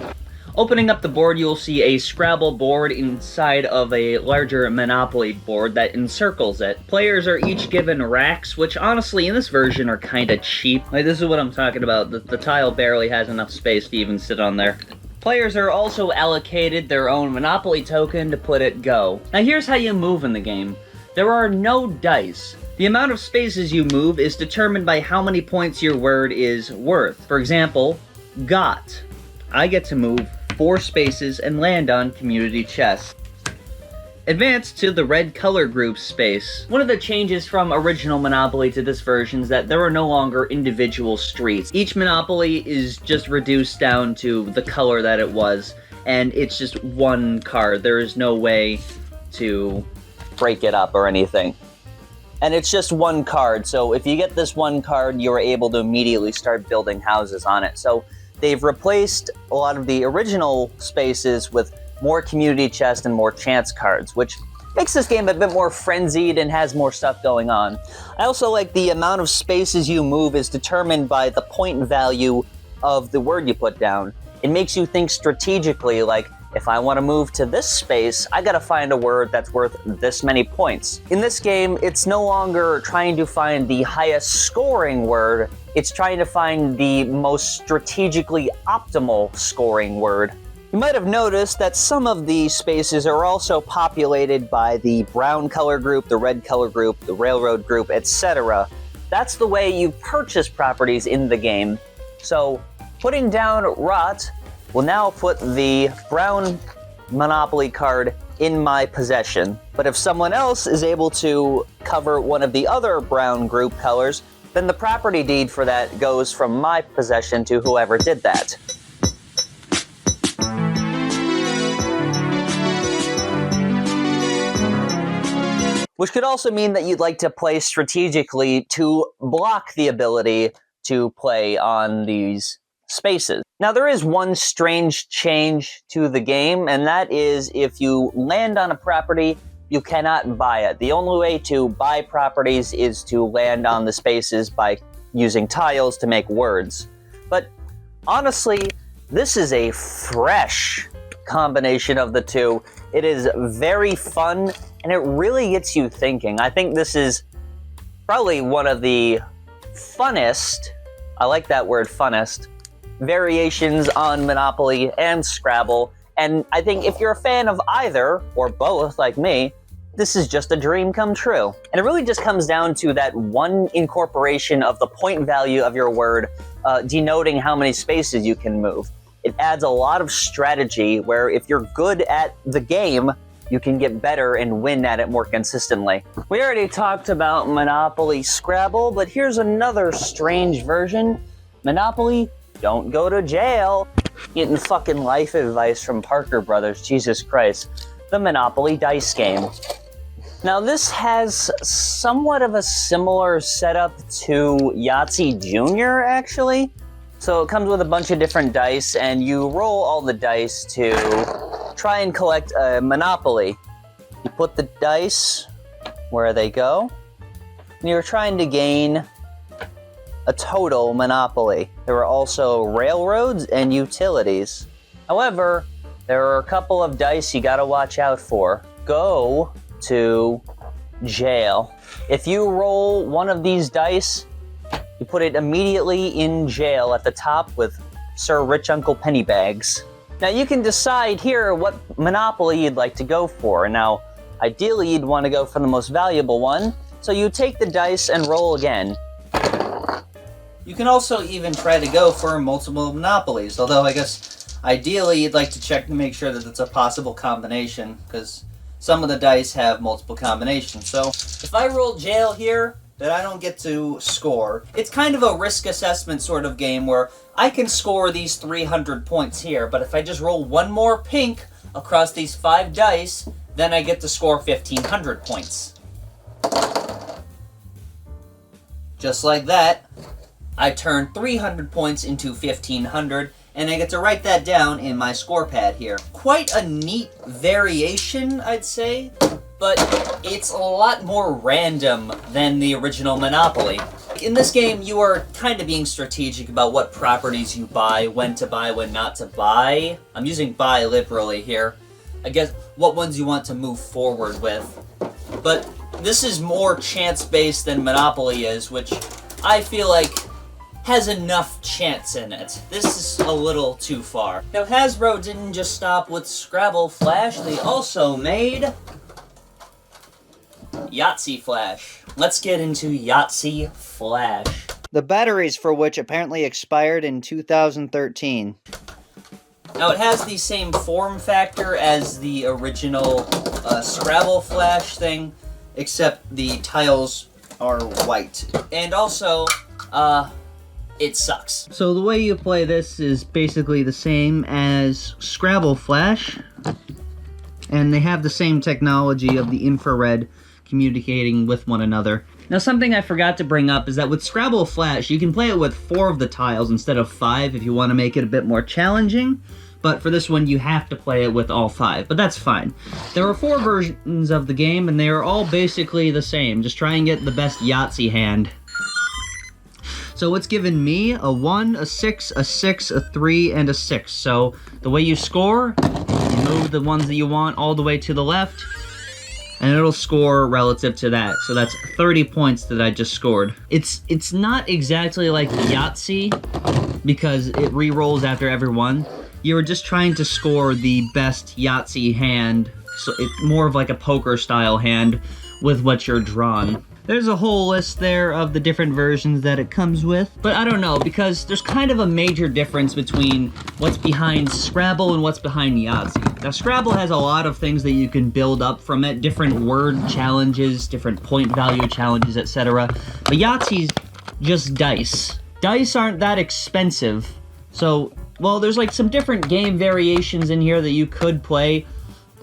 Opening up the board, you'll see a Scrabble board inside of a larger Monopoly board that encircles it. Players are each given racks, which honestly in this version are kinda cheap. Like, this is what I'm talking about. The tile barely has enough space to even sit on there. Players are also allocated their own Monopoly token to put it go. Now here's how you move in the game. There are no dice. The amount of spaces you move is determined by how many points your word is worth. For example, got. I get to move 4 spaces and land on community chest. Advance to the red color group space. One of the changes from original Monopoly to this version is that there are no longer individual streets. Each Monopoly is just reduced down to the color that it was, and it's just one card. There is no way to Break it up or anything. And it's just one card, so if you get this one card, you're able to immediately start building houses on it. So they've replaced a lot of the original spaces with more community chest and more chance cards, which makes this game a bit more frenzied and has more stuff going on. I also like the amount of spaces you move is determined by the point value of the word you put down. It makes you think strategically, like, if I want to move to this space, I gotta find a word that's worth this many points. In this game, it's no longer trying to find the highest scoring word, it's trying to find the most strategically optimal scoring word. You might have noticed that some of the spaces are also populated by the brown color group, the red color group, the railroad group, etc. That's the way you purchase properties in the game. So, putting down rot will now put the brown Monopoly card in my possession. But if someone else is able to cover one of the other brown group colors, then the property deed for that goes from my possession to whoever did that. Which could also mean that you'd like to play strategically to block the ability to play on these spaces. Now, there is one strange change to the game, and that is if you land on a property, you cannot buy it. The only way to buy properties is to land on the spaces by using tiles to make words. But honestly, this is a fresh combination of the two. It is very fun, and it really gets you thinking. I think this is probably one of the funnest, I like that word, funnest, variations on Monopoly and Scrabble. And I think if you're a fan of either, or both, like me, this is just a dream come true. And it really just comes down to that one incorporation of the point value of your word, denoting how many spaces you can move. It adds a lot of strategy where if you're good at the game, you can get better and win at it more consistently. We already talked about Monopoly Scrabble, but here's another strange version. Monopoly, don't go to jail. Getting fucking life advice from Parker Brothers, Jesus Christ. The Monopoly dice game. Now this has somewhat of a similar setup to Yahtzee Jr. actually. So it comes with a bunch of different dice and you roll all the dice to try and collect a Monopoly. You put the dice where they go and you're trying to gain a total Monopoly. There are also railroads and utilities. However, there are a couple of dice you gotta watch out for. Go to jail. If you roll one of these dice, you put it immediately in jail at the top with Sir Rich Uncle Pennybags. Now you can decide here what Monopoly you'd like to go for. Now, ideally you'd want to go for the most valuable one, so you take the dice and roll again. You can also even try to go for multiple Monopolies, although I guess ideally you'd like to check to make sure that it's a possible combination, because some of the dice have multiple combinations. So if I roll jail here, then I don't get to score. It's kind of a risk assessment sort of game where I can score these 300 points here, but if I just roll one more pink across these 5 dice, then I get to score 1,500 points. Just like that, I turn 300 points into 1,500, and I get to write that down in my score pad here. Quite a neat variation, I'd say, but it's a lot more random than the original Monopoly. In this game, you are kind of being strategic about what properties you buy, when not to buy. I'm using buy liberally here. I guess what ones you want to move forward with. But this is more chance-based than Monopoly is, which I feel like has enough chance in it. This is a little too far. Now, Hasbro didn't just stop with Scrabble Flash, they also made Yahtzee Flash. Let's get into Yahtzee Flash. The batteries for which apparently expired in 2013. Now, it has the same form factor as the original Scrabble Flash thing, except the tiles are white. And also, it sucks. So the way you play this is basically the same as Scrabble Flash, and they have the same technology of the infrared communicating with one another. Now, something I forgot to bring up is that with Scrabble Flash, you can play it with 4 of the tiles instead of 5 if you want to make it a bit more challenging, but for this one you have to play it with all 5, but that's fine. There are 4 versions of the game, and they are all basically the same. Just try and get the best Yahtzee hand. So it's given me a 1, a 6, a 6, a 3, and a 6. So the way you score, you move the ones that you want all the way to the left, and it'll score relative to that. So that's 30 points that I just scored. It's not exactly like Yahtzee, because it re-rolls after every one. You're just trying to score the best Yahtzee hand, so it's more of like a poker-style hand with what you're drawn. There's a whole list there of the different versions that it comes with, but I don't know, because there's kind of a major difference between what's behind Scrabble and what's behind Yahtzee. Now, Scrabble has a lot of things that you can build up from it, different word challenges, different point value challenges, etc. But Yahtzee's just dice. Dice aren't that expensive, so, well, there's like some different game variations in here that you could play.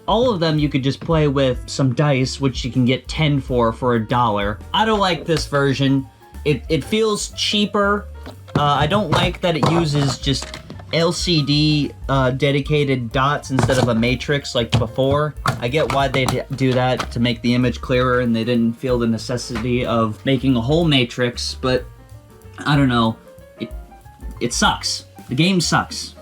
All of them you could just play with some dice, which you can get 10 for $1. I don't like this version. It feels cheaper. I don't like that it uses just LCD dedicated dots instead of a matrix like before. I get why they do that, to make the image clearer, and they didn't feel the necessity of making a whole matrix, but I don't know. It sucks. The game sucks.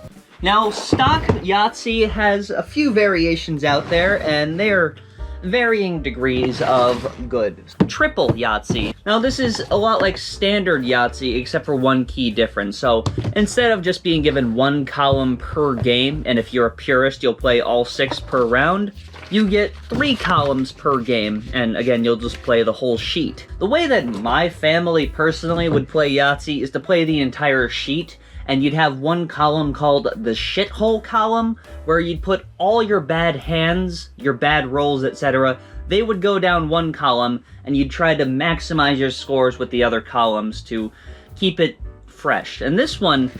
Now, stock Yahtzee has a few variations out there, and they're varying degrees of good. Triple Yahtzee. Now, this is a lot like standard Yahtzee, except for one key difference. So, instead of just being given 1 column per game, and if you're a purist, you'll play all 6 per round, you get 3 columns per game, and again, you'll just play the whole sheet. The way that my family personally would play Yahtzee is to play the entire sheet, and you'd have one column called the shithole column, where you'd put all your bad hands, your bad rolls, etc. They would go down one column, and you'd try to maximize your scores with the other columns to keep it fresh. And this one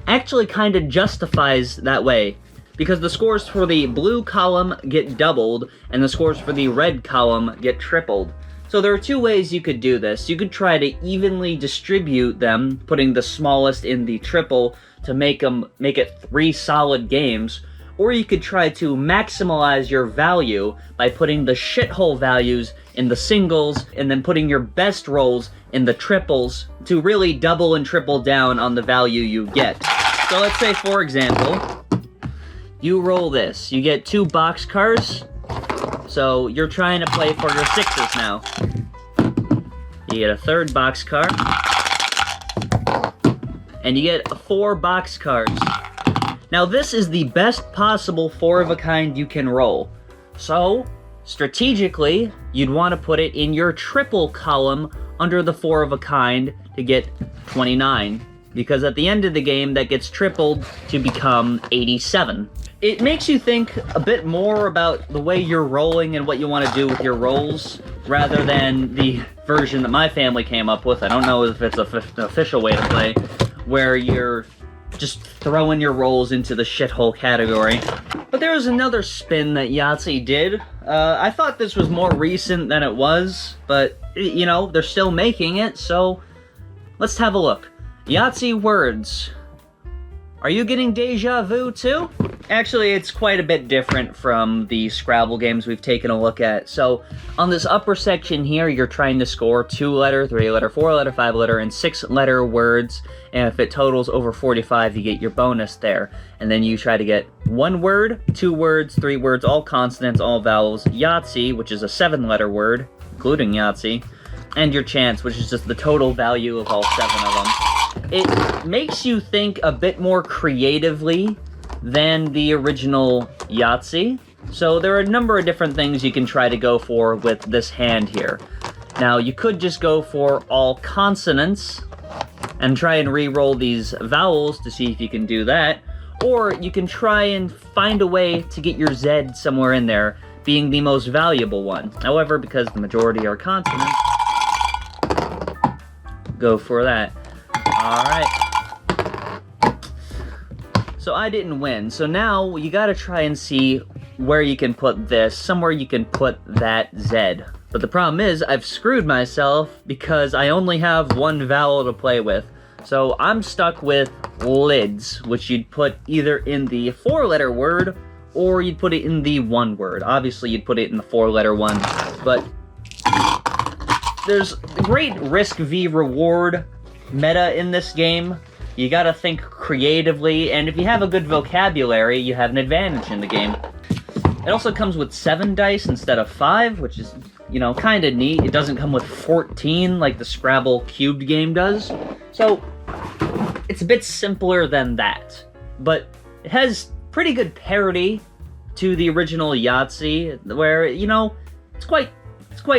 actually kind of justifies that way, because the scores for the blue column get doubled, and the scores for the red column get tripled. So there are two ways you could do this. You could try to evenly distribute them, putting the smallest in the triple to make it 3 solid games, or you could try to maximize your value by putting the shithole values in the singles, and then putting your best rolls in the triples to really double and triple down on the value you get. So let's say, for example, you roll this. You get 2 boxcars, so you're trying to play for your 6s now. You get a 3rd boxcar, and you get 4 boxcars. Now this is the best possible 4 of a kind you can roll. So, strategically, you'd want to put it in your triple column under the 4 of a kind to get 29. Because at the end of the game, that gets tripled to become 87. It makes you think a bit more about the way you're rolling and what you want to do with your rolls, rather than the version that my family came up with. I don't know if it's an official way to play, where you're just throwing your rolls into the shithole category. But there was another spin that Yahtzee did. I thought this was more recent than it was, but, you know, they're still making it, so let's have a look. Yahtzee words. Are you getting deja vu too? Actually, it's quite a bit different from the Scrabble games we've taken a look at. So, on this upper section here, you're trying to score 2-letter, 3-letter, 4-letter, 5-letter, and 6-letter words. And if it totals over 45, you get your bonus there. And then you try to get 1 word, 2 words, 3 words, all consonants, all vowels, Yahtzee, which is a 7-letter word, including Yahtzee, and your chance, which is just the total value of all 7 of them. It makes you think a bit more creatively than the original Yahtzee. So there are a number of different things you can try to go for with this hand here. Now, you could just go for all consonants and try and re-roll these vowels to see if you can do that. Or you can try and find a way to get your Z somewhere in there, being the most valuable one. However, because the majority are consonants, go for that. Alright. So I didn't win. So now you gotta try and see where you can put this, somewhere you can put that Z. But the problem is, I've screwed myself because I only have 1 vowel to play with. So I'm stuck with lids, which you'd put either in the 4-letter word, or you'd put it in the 1 word. Obviously, you'd put it in the 4-letter one, but there's great risk v reward meta in this game. You gotta think creatively, and if you have a good vocabulary, you have an advantage in the game. It also comes with 7 dice instead of 5, which is, you know, kinda neat. It doesn't come with 14 like the Scrabble cubed game does. So, it's a bit simpler than that. But it has pretty good parity to the original Yahtzee, where, you know, it's quite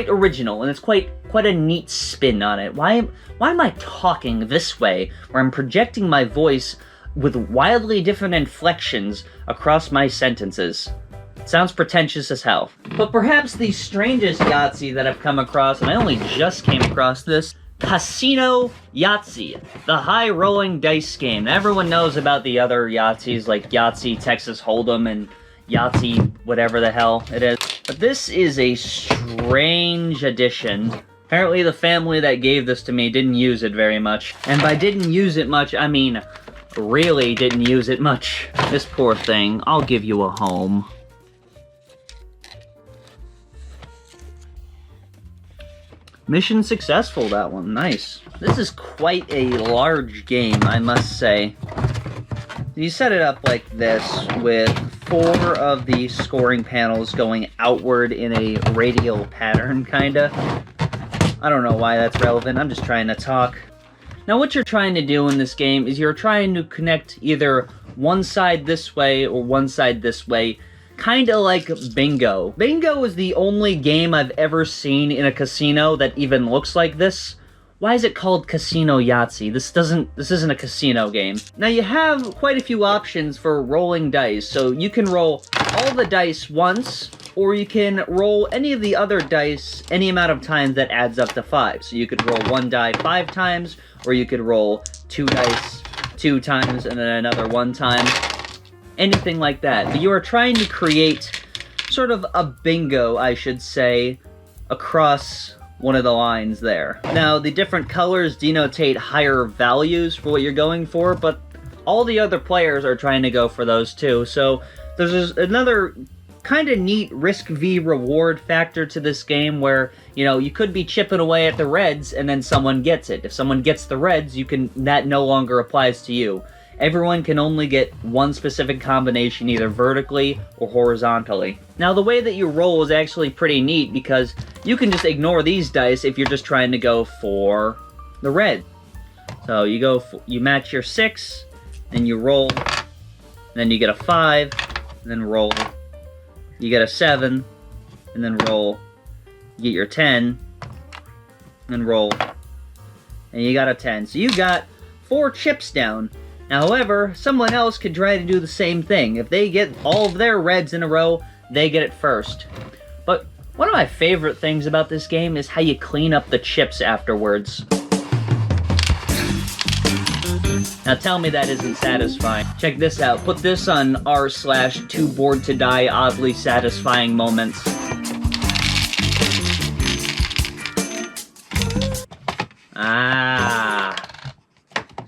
original, and it's quite a neat spin on it. Why am I talking this way, where I'm projecting my voice with wildly different inflections across my sentences? It sounds pretentious as hell. But perhaps the strangest Yahtzee that I've come across, and I only just came across this, Casino Yahtzee, the high-rolling dice game. Now, everyone knows about the other Yahtzees, like Yahtzee Texas Hold'em and Yahtzee whatever the hell it is. But this is a strange addition. Apparently the family that gave this to me didn't use it very much. And by didn't use it much, I mean really didn't use it much. This poor thing. I'll give you a home. Mission successful, that one. Nice. This is quite a large game, I must say. You set it up like this, with 4 of the scoring panels going outward in a radial pattern, kinda. I don't know why that's relevant, I'm just trying to talk. Now what you're trying to do in this game is you're trying to connect either one side this way or one side this way, kinda like bingo. Bingo is the only game I've ever seen in a casino that even looks like this, why is it called Casino Yahtzee? This isn't a casino game. Now you have quite a few options for rolling dice. So you can roll all the dice once, or you can roll any of the other dice any amount of times that adds up to 5. So you could roll 1 die 5 times, or you could roll 2 dice 2 times and then another 1 time. Anything like that. But you are trying to create sort of a bingo, I should say, across one of the lines there. Now, the different colors denotate higher values for what you're going for, but all the other players are trying to go for those too. So there's another kind of neat risk v reward factor to this game where, you know, you could be chipping away at the reds and then someone gets it. If someone gets the reds, that no longer applies to you. Everyone can only get one specific combination, either vertically or horizontally. Now, the way that you roll is actually pretty neat because you can just ignore these dice if you're just trying to go for the red. So you match your 6, then you roll, then you get a 5, and then roll. You get a 7, and then roll. You get your 10, and then roll. And you got a 10. So you got 4 chips down. However, someone else could try to do the same thing. If they get all of their reds in a row, they get it first. But one of my favorite things about this game is how you clean up the chips afterwards. Now tell me that isn't satisfying. Check this out. Put this on r/too bored to die oddly satisfying moments.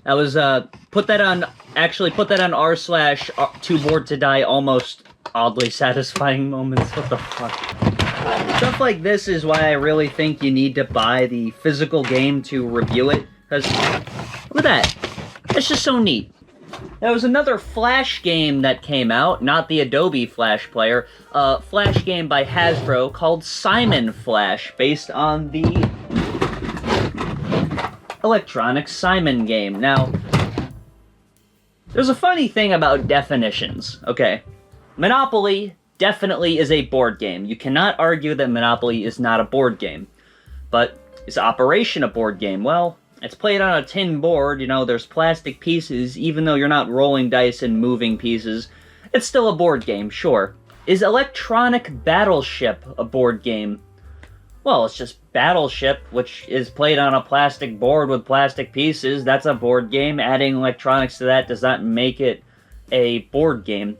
That was, put that on r/too bored to die almost oddly satisfying moments. What the fuck? Stuff like this is why I really think you need to buy the physical game to review it, because look at that. That's just so neat. There was another Flash game that came out, not the Adobe Flash player, a Flash game by Hasbro called Simon Flash, based on the electronic Simon game. Now, there's a funny thing about definitions, okay? Monopoly definitely is a board game. You cannot argue that Monopoly is not a board game. But is Operation a board game? Well, it's played on a tin board, you know, there's plastic pieces, even though you're not rolling dice and moving pieces. It's still a board game, sure. Is Electronic Battleship a board game? Well, it's just Battleship, which is played on a plastic board with plastic pieces. That's a board game. Adding electronics to that does not make it a board game.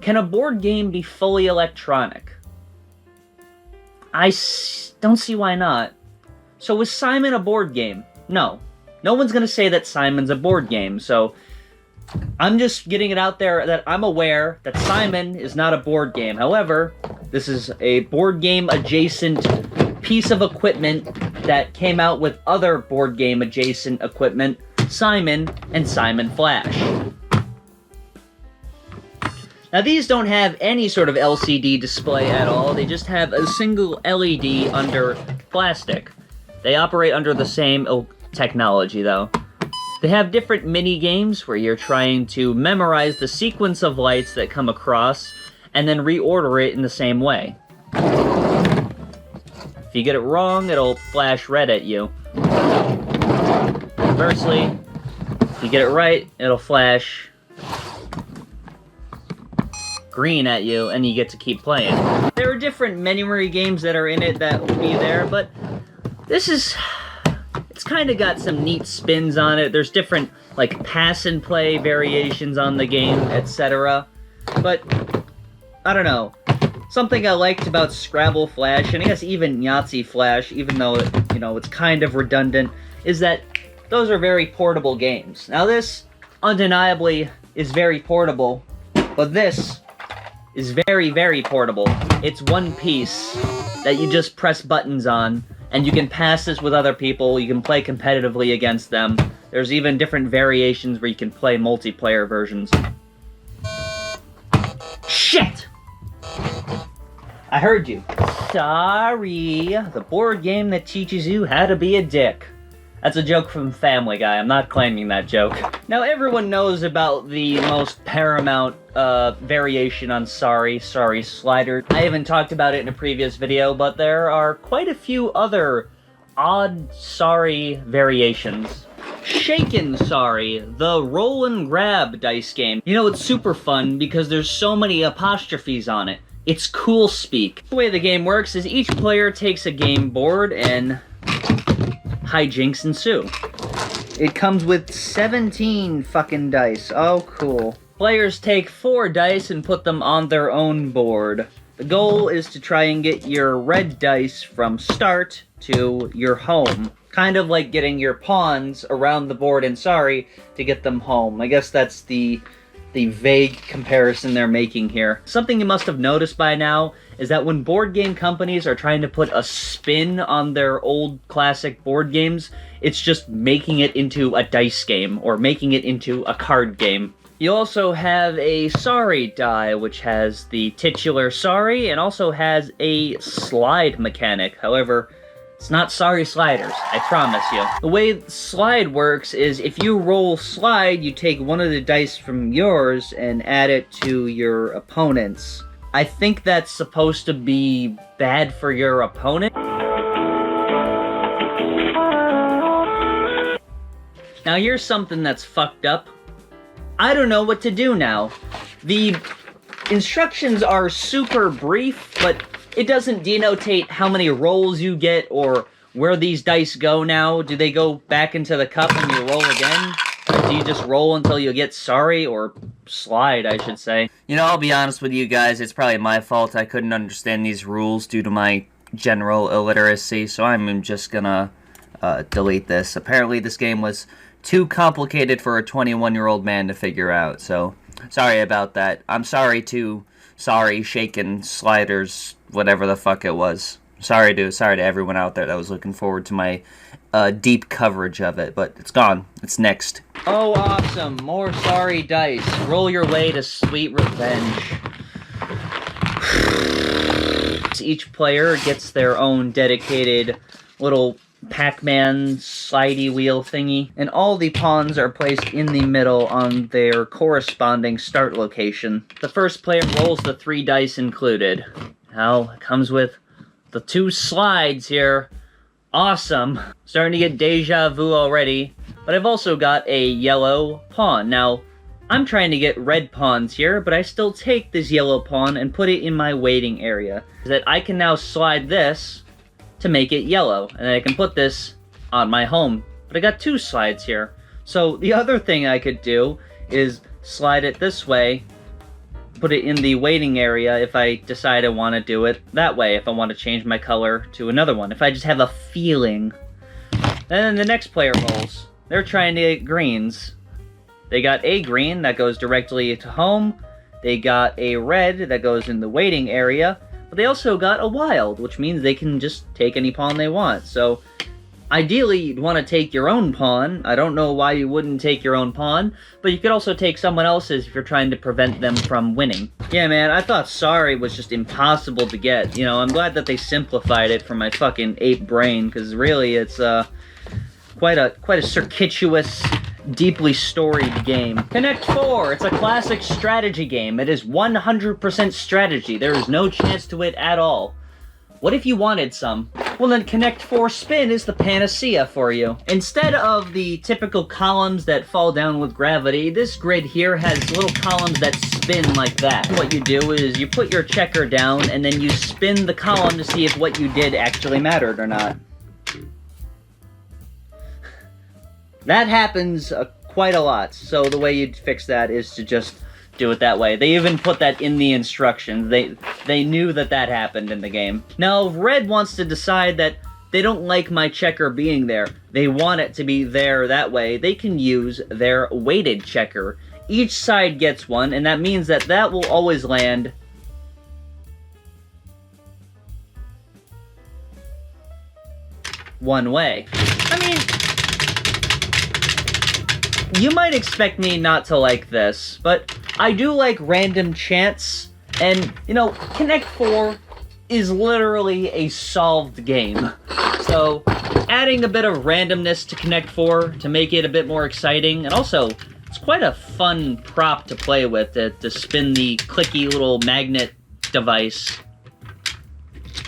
Can a board game be fully electronic? I don't see why not. So is Simon a board game? No. No one's going to say that Simon's a board game, so I'm just getting it out there that I'm aware that Simon is not a board game. However, this is a board game adjacent piece of equipment that came out with other board game adjacent equipment, Simon and Simon Flash. Now these don't have any sort of LCD display at all, they just have a single LED under plastic. They operate under the same technology though. They have different mini games where you're trying to memorize the sequence of lights that come across and then reorder it in the same way. If you get it wrong, it'll flash red at you. Conversely, if you get it right, it'll flash green at you, and you get to keep playing. There are different memory games that are in it that will be there, but it's kind of got some neat spins on it. There's different, like, pass and play variations on the game, etc. But, I don't know. Something I liked about Scrabble Flash, and I guess even Yahtzee Flash, even though, it's kind of redundant, is that those are very portable games. Now this, undeniably, is very portable, but this is very, very portable. It's one piece that you just press buttons on, and you can pass this with other people, you can play competitively against them. There's even different variations where you can play multiplayer versions. Shit! I heard you. Sorry. The board game that teaches you how to be a dick. That's a joke from Family Guy. I'm not claiming that joke. Now, everyone knows about the most paramount variation on Sorry Slider. I haven't talked about it in a previous video, but there are quite a few other odd sorry variations. Shaken Sorry, the roll and grab dice game. You know, it's super fun because there's so many apostrophes on it. It's cool speak. The way the game works is each player takes a game board and hijinks ensue. It comes with 17 fucking dice. Oh, cool. Players take 4 dice and put them on their own board. The goal is to try and get your red dice from start to your home. Kind of like getting your pawns around the board in Sorry to get them home. I guess that's the vague comparison they're making here. Something you must have noticed by now is that when board game companies are trying to put a spin on their old classic board games, it's just making it into a dice game or making it into a card game. You also have a Sorry die, which has the titular Sorry and also has a slide mechanic. However, it's not Sorry sliders, I promise you. The way slide works is if you roll slide, you take one of the dice from yours and add it to your opponent's. I think that's supposed to be bad for your opponent. Now here's something that's fucked up. I don't know what to do now. The instructions are super brief, but it doesn't denotate how many rolls you get or where these dice go now. Do they go back into the cup and you roll again? Or do you just roll until you get Sorry, or slide, I should say? You know, I'll be honest with you guys, it's probably my fault. I couldn't understand these rules due to my general illiteracy, so I'm just gonna delete this. Apparently this game was too complicated for a 21-year-old man to figure out, so sorry about that. I'm sorry to Shaken Sliders, whatever the fuck it was. Sorry to everyone out there that was looking forward to my deep coverage of it, but it's gone. It's next. Oh, awesome. More Sorry dice. Roll your way to sweet revenge. Each player gets their own dedicated little Pac-Man slidey wheel thingy, and all the pawns are placed in the middle on their corresponding start location. The first player rolls the 3 dice included. Now, it comes with the 2 slides here. Awesome. Starting to get deja vu already, but I've also got a yellow pawn. Now, I'm trying to get red pawns here, but I still take this yellow pawn and put it in my waiting area, so that I can now slide this to make it yellow, and I can put this on my home. But I got 2 slides here. So the other thing I could do is slide it this way, put it in the waiting area if I decide I want to do it that way, if I want to change my color to another one, if I just have a feeling. Then the next player rolls. They're trying to get greens. They got a green that goes directly to home. They got a red that goes in the waiting area. But they also got a wild, which means they can just take any pawn they want. So, ideally, you'd want to take your own pawn. I don't know why you wouldn't take your own pawn, but you could also take someone else's if you're trying to prevent them from winning. Yeah, man, I thought Sorry was just impossible to get. You know, I'm glad that they simplified it for my fucking ape brain, because really, it's quite a circuitous, deeply storied game. Connect 4, it's a classic strategy game. It is 100% strategy. There is no chance to it at all. What if you wanted some? Well then Connect 4 Spin is the panacea for you. Instead of the typical columns that fall down with gravity, this grid here has little columns that spin like that. What you do is you put your checker down and then you spin the column to see if what you did actually mattered or not. That happens quite a lot, so the way you'd fix that is to just do it that way. They even put that in the instructions. They knew that happened in the game. Now, if Red wants to decide that they don't like my checker being there, they want it to be there that way, they can use their weighted checker. Each side gets one, and that means that will always land one way. I mean, you might expect me not to like this, but I do like random chance, and, you know, Connect 4 is literally a solved game. So, adding a bit of randomness to Connect 4 to make it a bit more exciting, and also, it's quite a fun prop to play with, to spin the clicky little magnet device,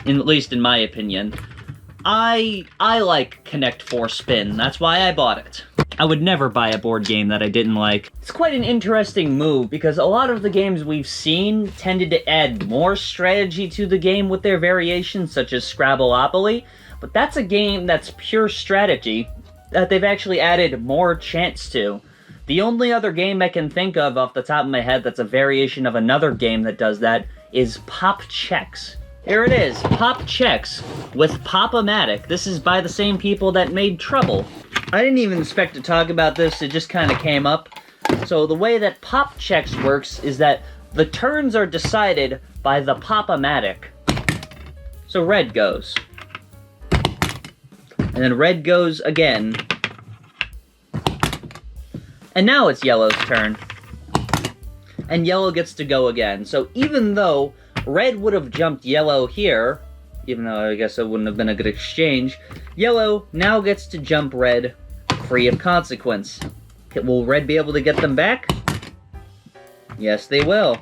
at least in my opinion. I like Connect 4 Spin. That's why I bought it. I would never buy a board game that I didn't like. It's quite an interesting move because a lot of the games we've seen tended to add more strategy to the game with their variations, such as Scrabbleopoly, but that's a game that's pure strategy that they've actually added more chance to. The only other game I can think of off the top of my head that's a variation of another game that does that is Pop Chex. Here it is, Pop Chex with Pop-O-Matic. This is by the same people that made Trouble. I didn't even expect to talk about this, it just kind of came up. So the way that Pop Chex works is that the turns are decided by the Pop-O-Matic. So red goes. And then red goes again. And now it's yellow's turn. And yellow gets to go again. So even though red would have jumped yellow here, even though I guess it wouldn't have been a good exchange, yellow now gets to jump red free of consequence. Will red be able to get them back? Yes, they will.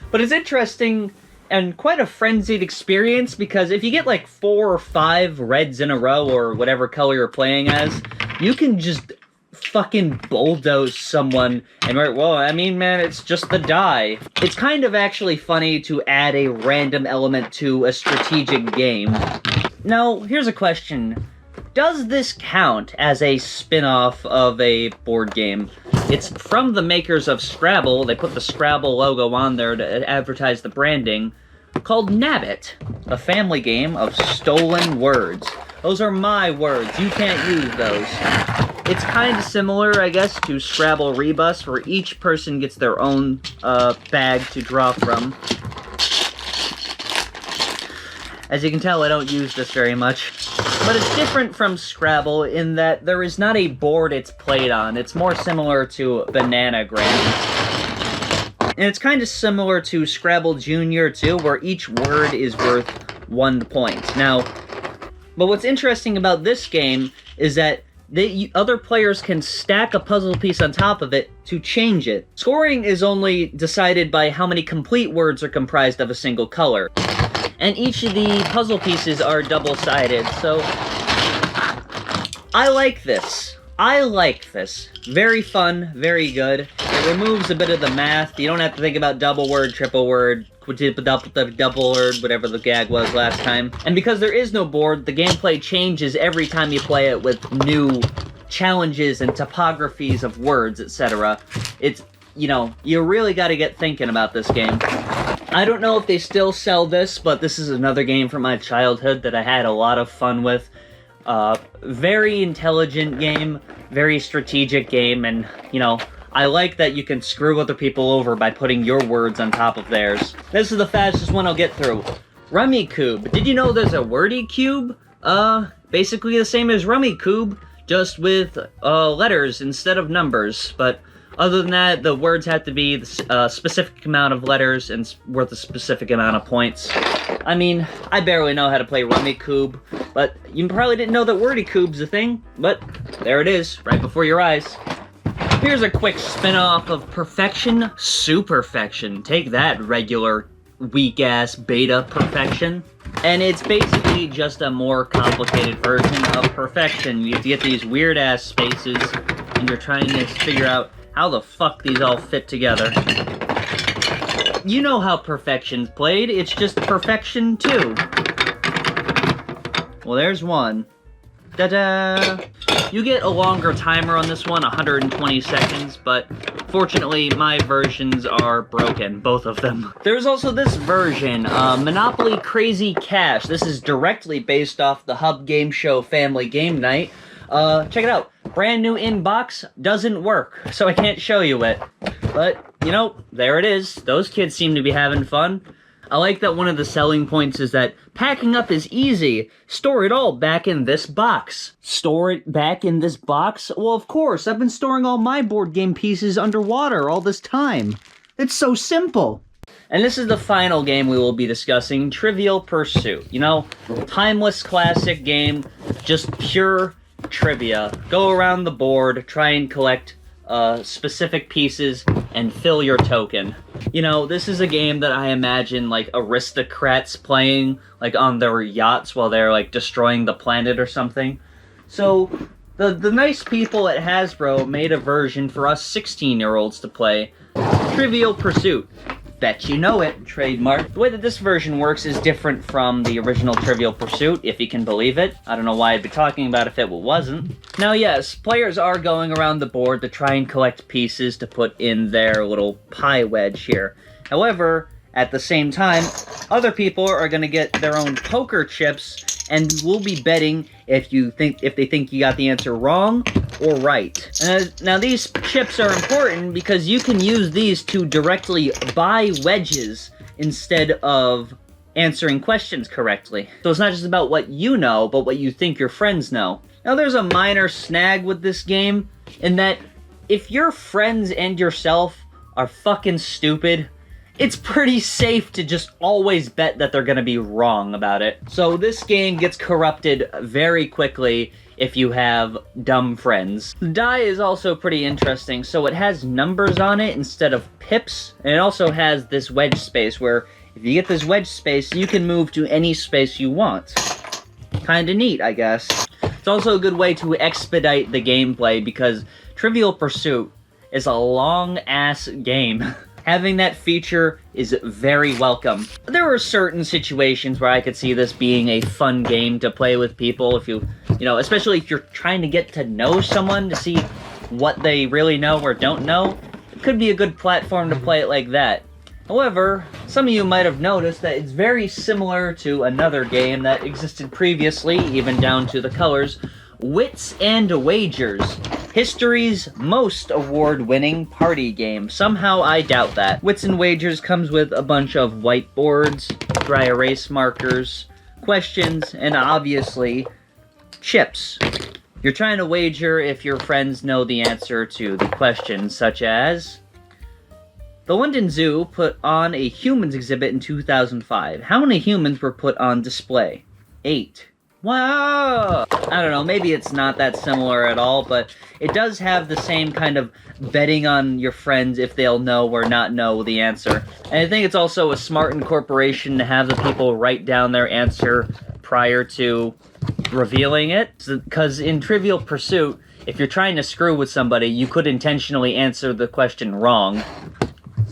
But it's interesting and quite a frenzied experience because if you get like 4 or 5 reds in a row or whatever color you're playing as, you can just fucking bulldoze someone and well, I mean, man, it's just the die. It's kind of actually funny to add a random element to a strategic game. Now, here's a question. Does this count as a spin-off of a board game? It's from the makers of Scrabble. They put the Scrabble logo on there to advertise the branding, called Nabbit, a family game of stolen words. Those are my words. You can't use those. It's kind of similar, I guess, to Scrabble Rebus, where each person gets their own bag to draw from. As you can tell, I don't use this very much. But it's different from Scrabble in that there is not a board it's played on. It's more similar to Bananagrams. And it's kind of similar to Scrabble Jr. too, where each word is worth 1 point. Now, but what's interesting about this game is that other players can stack a puzzle piece on top of it to change it. Scoring is only decided by how many complete words are comprised of a single color. And each of the puzzle pieces are double-sided, so I like this. I like this. Very fun, very good. It removes a bit of the math. You don't have to think about double word, triple word, double word, whatever the gag was last time. And because there is no board, the gameplay changes every time you play it with new challenges and topographies of words, etc. It's, you know, you really got to get thinking about this game. I don't know if they still sell this, but this is another game from my childhood that I had a lot of fun with. Very intelligent game, very strategic game, and, you know, I like that you can screw other people over by putting your words on top of theirs. This is the fastest one I'll get through. Rummy Cube. Did you know there's a wordy cube? Basically the same as Rummy Cube, just with, letters instead of numbers, but other than that, the words have to be a specific amount of letters and worth a specific amount of points. I mean, I barely know how to play Rummy Cube, but you probably didn't know that Wordy Cube's a thing, but there it is, right before your eyes. Here's a quick spin-off of Perfection, Superfection. Take that, regular, weak-ass beta Perfection. And it's basically just a more complicated version of Perfection. You have to get these weird-ass spaces, and you're trying to figure out how the fuck these all fit together. You know how Perfection's played, it's just Perfection 2. Well, there's one. Ta-da! You get a longer timer on this one, 120 seconds, but fortunately my versions are broken, both of them. There's also this version, Monopoly Crazy Cash. This is directly based off the Hub Game Show Family Game Night. Check it out. Brand new inbox, doesn't work, so I can't show you it. But, you know, there it is. Those kids seem to be having fun. I like that one of the selling points is that packing up is easy. Store it all back in this box. Store it back in this box? Well, of course, I've been storing all my board game pieces underwater all this time. It's so simple. And this is the final game we will be discussing, Trivial Pursuit. You know, timeless classic game, just pure trivia. Go around the board, try and collect specific pieces, and fill your token. You know, this is a game that I imagine, like, aristocrats playing, like, on their yachts while they're, like, destroying the planet or something. So, the nice people at Hasbro made a version for us 16-year-olds to play. Trivial Pursuit. Bet you know it, trademark. The way that this version works is different from the original Trivial Pursuit, if you can believe it. I don't know why I'd be talking about if it wasn't. Now yes, players are going around the board to try and collect pieces to put in their little pie wedge here. However, at the same time, other people are going to get their own poker chips, and we'll be betting if they think you got the answer wrong or right. Now these chips are important because you can use these to directly buy wedges instead of answering questions correctly. So it's not just about what you know, but what you think your friends know. Now there's a minor snag with this game in that if your friends and yourself are fucking stupid, it's pretty safe to just always bet that they're gonna be wrong about it. So this game gets corrupted very quickly if you have dumb friends. The die is also pretty interesting. So it has numbers on it instead of pips, and it also has this wedge space where if you get this wedge space, you can move to any space you want. Kinda neat, I guess. It's also a good way to expedite the gameplay because Trivial Pursuit is a long-ass game. Having that feature is very welcome. There are certain situations where I could see this being a fun game to play with people if you know, especially if you're trying to get to know someone to see what they really know or don't know. It could be a good platform to play it like that. However, some of you might have noticed that it's very similar to another game that existed previously, even down to the colors, Wits and Wagers. History's most award-winning party game. Somehow I doubt that. Wits and Wagers comes with a bunch of whiteboards, dry erase markers, questions, and obviously, chips. You're trying to wager if your friends know the answer to the questions, such as... The London Zoo put on a humans exhibit in 2005. How many humans were put on display? 8. Wow! I don't know, maybe it's not that similar at all, but it does have the same kind of betting on your friends if they'll know or not know the answer. And I think it's also a smart incorporation to have the people write down their answer prior to revealing it. Because in Trivial Pursuit, if you're trying to screw with somebody, you could intentionally answer the question wrong.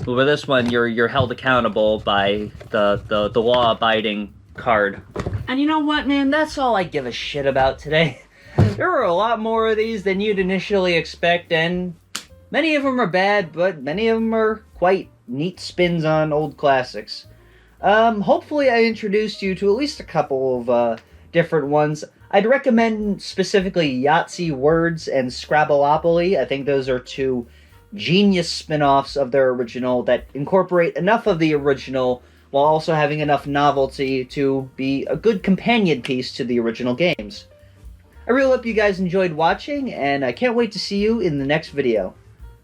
But with this one, you're held accountable by the law-abiding card. And you know what, man? That's all I give a shit about today. There are a lot more of these than you'd initially expect, and many of them are bad, but many of them are quite neat spins on old classics. Hopefully I introduced you to at least a couple of different ones. I'd recommend specifically Yahtzee Words and Scrabbleopoly. I think those are two genius spin-offs of their original that incorporate enough of the original while also having enough novelty to be a good companion piece to the original games. I really hope you guys enjoyed watching, and I can't wait to see you in the next video.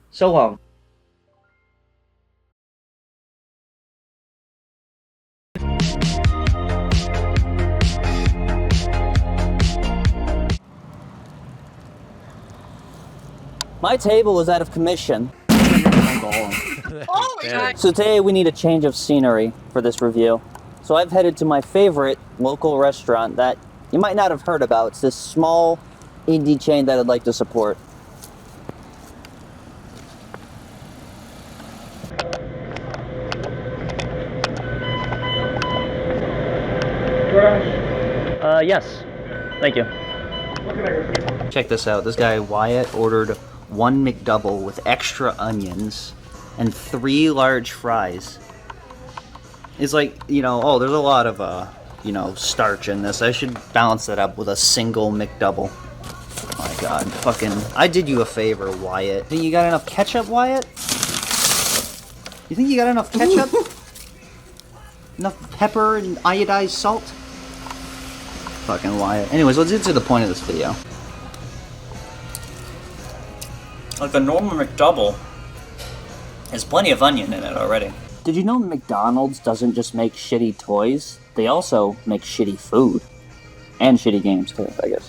So long. My table is out of commission. So today we need a change of scenery for this review. So I've headed to my favorite local restaurant that you might not have heard about. It's this small indie chain that I'd like to support. Yes. Thank you. Check this out. This guy Wyatt ordered 1 McDouble with extra onions and 3 large fries. It's like, you know, oh, there's a lot of, you know, starch in this. I should balance that up with a single McDouble. Oh my god, fucking, I did you a favor, Wyatt. Think you got enough ketchup, Wyatt? You think you got enough ketchup? Enough pepper and iodized salt? Fucking Wyatt. Anyways, let's get to the point of this video. Like a normal McDouble has plenty of onion in it already. Did you know McDonald's doesn't just make shitty toys? They also make shitty food. And shitty games too, I guess.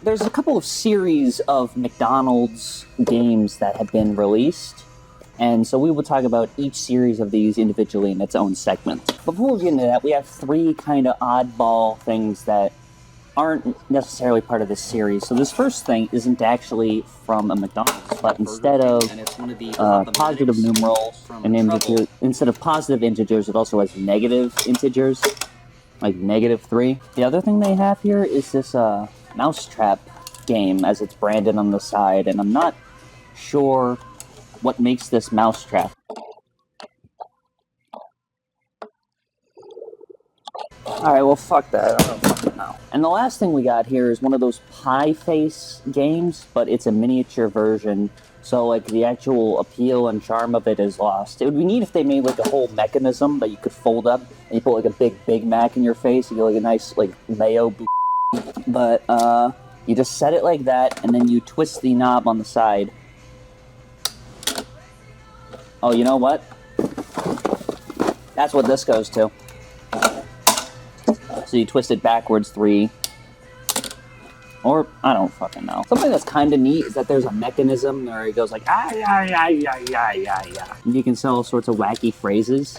there's a couple of series of McDonald's games that have been released, and so we will talk about each series of these individually in its own segment. Before we get into that, we have three kind of oddball things that aren't necessarily part of this series. So this first thing isn't actually from a McDonald's, but instead of positive numerals and integers, instead of positive integers, it also has negative integers, like -3. The other thing they have here is this mousetrap game, as it's branded on the side, and I'm not sure what makes this mousetrap. Alright, well, fuck that. I don't fucking know. And the last thing we got here is one of those pie face games, but it's a miniature version, so, like, the actual appeal and charm of it is lost. It would be neat if they made, like, a whole mechanism that you could fold up, and you put, like, a big Big Mac in your face, you get, like, a nice, like, mayo. But, you just set it like that, and then you twist the knob on the side. Oh, you know what? That's what this goes to. So you twist it backwards 3. Or, I don't fucking know. Something that's kind of neat is that there's a mechanism where it goes like, ah. And you can sell all sorts of wacky phrases.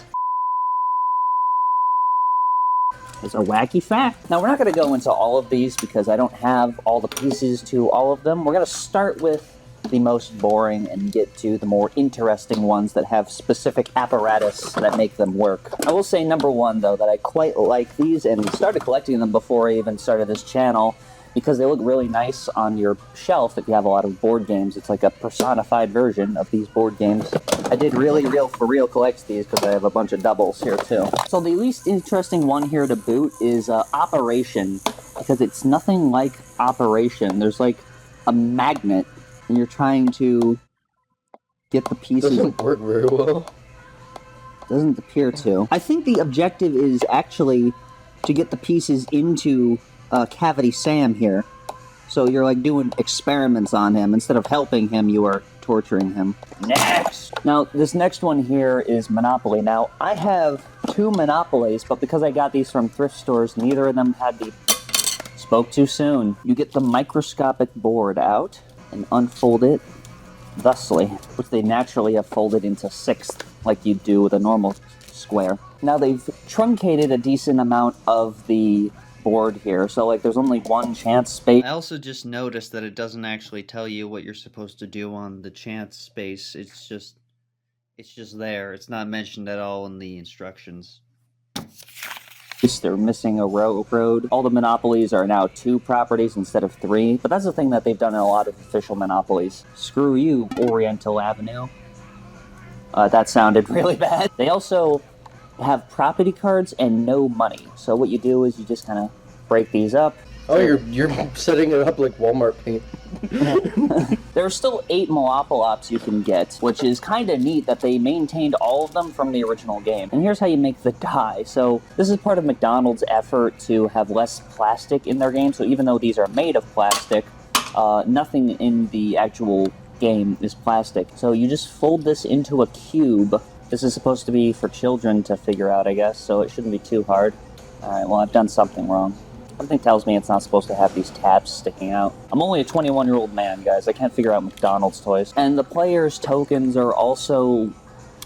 It's a wacky fact. Now, we're not going to go into all of these because I don't have all the pieces to all of them. We're going to start with the most boring and get to the more interesting ones that have specific apparatus that make them work. I will say, number one, though, that I quite like these and started collecting them before I even started this channel because they look really nice on your shelf if you have a lot of board games. It's like a personified version of these board games. I did really for real collect these because I have a bunch of doubles here too. So the least interesting one here to boot is Operation, because it's nothing like Operation. There's like a magnet and you're trying to get the pieces. Doesn't work very well. Doesn't appear to. I think the objective is actually to get the pieces into Cavity Sam here. So you're like doing experiments on him. Instead of helping him, you are torturing him. Next! Now, this next one here is Monopoly. Now, I have 2 Monopolies, but because I got these from thrift stores, neither of them had the... Spoke too soon. You get the microscopic board out and unfold it thusly, which they naturally have folded into 6th, like you do with a normal square. Now they've truncated a decent amount of the board here, so like there's only one chance space. I also just noticed that it doesn't actually tell you what you're supposed to do on the chance space. It's just there. It's not mentioned at all in the instructions. They're missing a road. All the Monopolies are now 2 properties instead of 3, but that's the thing that they've done in a lot of official Monopolies. Screw you, Oriental Avenue. That sounded really bad. They also have property cards and no money. So what you do is you just kind of break these up. Oh, you're setting it up like Walmart paint. There are still 8 Moopalops you can get, which is kind of neat that they maintained all of them from the original game. And here's how you make the die. So this is part of McDonald's effort to have less plastic in their game. So even though these are made of plastic, nothing in the actual game is plastic. So you just fold this into a cube. This is supposed to be for children to figure out, I guess, so it shouldn't be too hard. Alright, well, I've done something wrong. Something tells me it's not supposed to have these tabs sticking out. I'm only a 21-year-old man, guys. I can't figure out McDonald's toys. And the players' tokens are also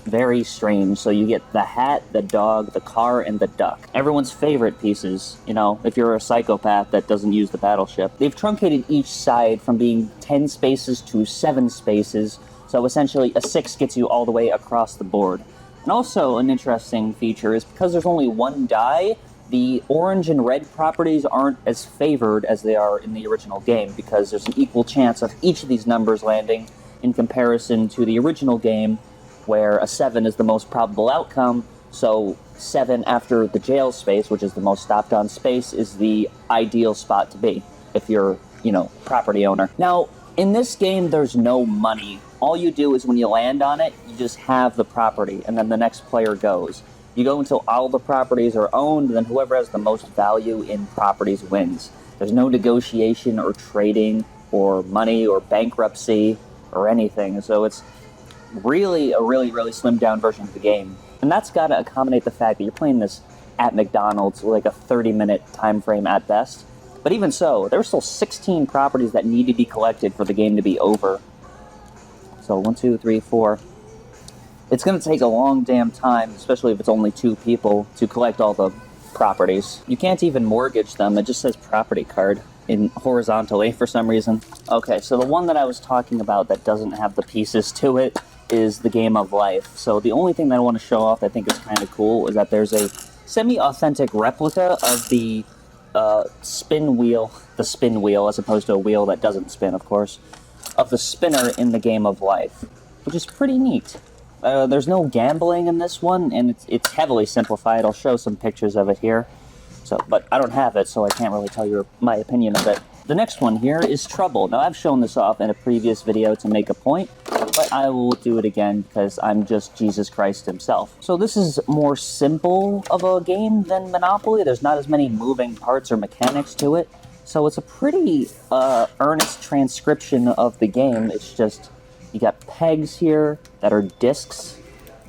very strange. So you get the hat, the dog, the car, and the duck. Everyone's favorite pieces, you know, if you're a psychopath that doesn't use the battleship. They've truncated each side from being 10 spaces to 7 spaces. So essentially, a 6 gets you all the way across the board. And also, an interesting feature is because there's only 1 die, the orange and red properties aren't as favored as they are in the original game, because there's an equal chance of each of these numbers landing in comparison to the original game, where a 7 is the most probable outcome, so 7 after the jail space, which is the most stopped on space, is the ideal spot to be, if you're, you know, property owner. Now, in this game, there's no money. All you do is when you land on it, you just have the property, and then the next player goes. You go until all the properties are owned, and then whoever has the most value in properties wins. There's no negotiation or trading or money or bankruptcy or anything, so it's really a really slimmed down version of the game. And that's got to accommodate the fact that you're playing this at McDonald's with like a 30-minute time frame at best. But even so, there are still 16 properties that need to be collected for the game to be over. So 1, 2, 3, 4. It's going to take a long damn time, especially if it's only 2 people, to collect all the properties. You can't even mortgage them. It just says property card in horizontally for some reason. Okay, so the one that I was talking about that doesn't have the pieces to it is the Game of Life. So the only thing that I want to show off that I think is kind of cool is that there's a semi-authentic replica of the spin wheel as opposed to a wheel that doesn't spin, of course, of the spinner in the Game of Life, which is pretty neat. There's no gambling in this one, and it's heavily simplified. I'll show some pictures of it here. But I don't have it, so I can't really tell you my opinion of it. The next one here is Trouble. Now, I've shown this off in a previous video to make a point, but I will do it again because I'm just Jesus Christ himself. So this is more simple of a game than Monopoly. There's not as many moving parts or mechanics to it. So it's a pretty earnest transcription of the game. It's just, you got pegs here that are discs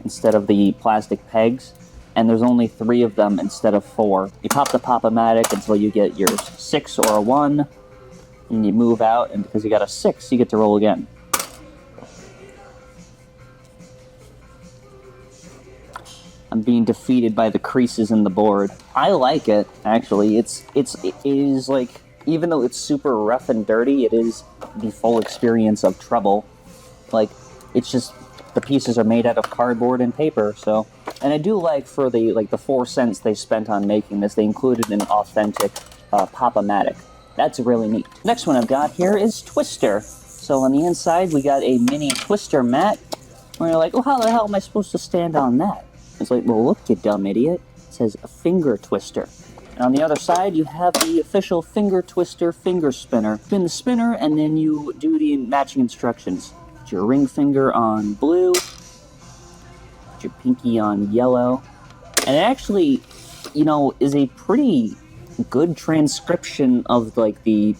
instead of the plastic pegs, and there's only 3 of them instead of 4. You pop the Pop-O-Matic until you get your 6 or a 1, and you move out, and because you got a 6, you get to roll again. I'm being defeated by the creases in the board. I like it, actually. It is like, even though it's super rough and dirty, it is the full experience of Trouble. Like, it's just, the pieces are made out of cardboard and paper, so. And I do like, for the 4 cents they spent on making this, they included an authentic Pop-O-Matic. That's really neat. Next one I've got here is Twister. So on the inside, we got a mini Twister mat, where you're like, oh, how the hell am I supposed to stand on that? It's like, well, look, you dumb idiot. It says a finger twister. And on the other side, you have the official finger twister finger spinner. Spin the spinner, and then you do the matching instructions. Put your ring finger on blue, put your pinky on yellow. And it actually, is a pretty good transcription of, like, the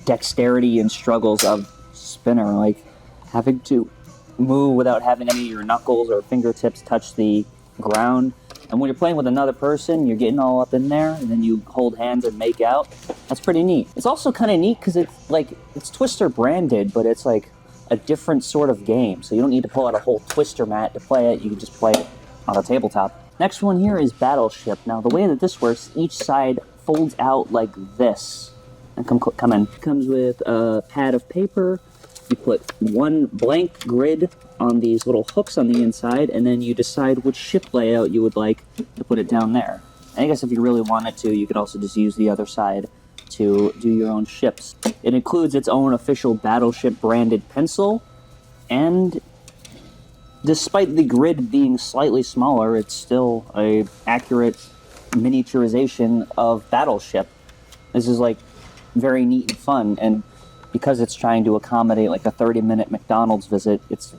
dexterity and struggles of spinner. Like, having to move without having any of your knuckles or fingertips touch the ground. And when you're playing with another person, you're getting all up in there, and then you hold hands and make out. That's pretty neat. It's also kind of neat because it's Twister branded, but it's like a different sort of game. So you don't need to pull out a whole Twister mat to play it. You can just play it on a tabletop. Next one here is Battleship. Now, the way that this works, each side folds out like this. And come in. Comes with a pad of paper. You put one blank grid on these little hooks on the inside, and then you decide which ship layout you would like to put it down there. I guess if you really wanted to, you could also just use the other side to do your own ships. It includes its own official Battleship branded pencil, and despite the grid being slightly smaller, it's still an accurate miniaturization of Battleship. This is like very neat and fun, and because it's trying to accommodate like a 30-minute McDonald's visit, it's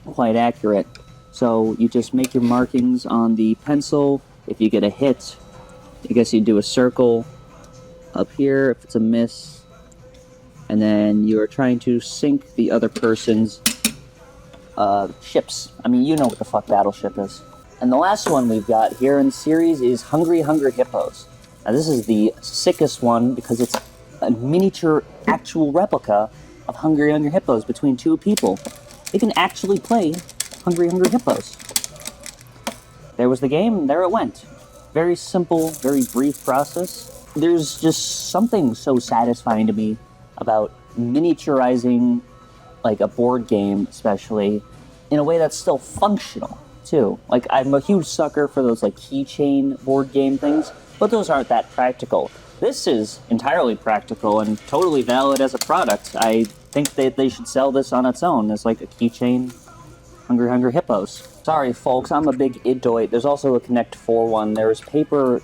quite accurate. So you just make your markings on the pencil. If you get a hit, I guess you do a circle up here if it's a miss. And then you're trying to sink the other person's ships. I mean, you know what the fuck Battleship is. And the last one we've got here in the series is Hungry Hungry Hippos. Now this is the sickest one because it's a miniature actual replica of Hungry Hungry Hippos between 2 people. They can actually play Hungry Hungry Hippos. There was the game, there it went. Very simple, very brief process. There's just something so satisfying to me about miniaturizing like a board game, especially, in a way that's still functional, too. Like, I'm a huge sucker for those like keychain board game things, but those aren't that practical. This is entirely practical and totally valid as a product. I think that they should sell this on its own as like a keychain Hungry Hungry Hippos. Sorry folks, I'm a big idoid. There's also a Connect 4 one. There's paper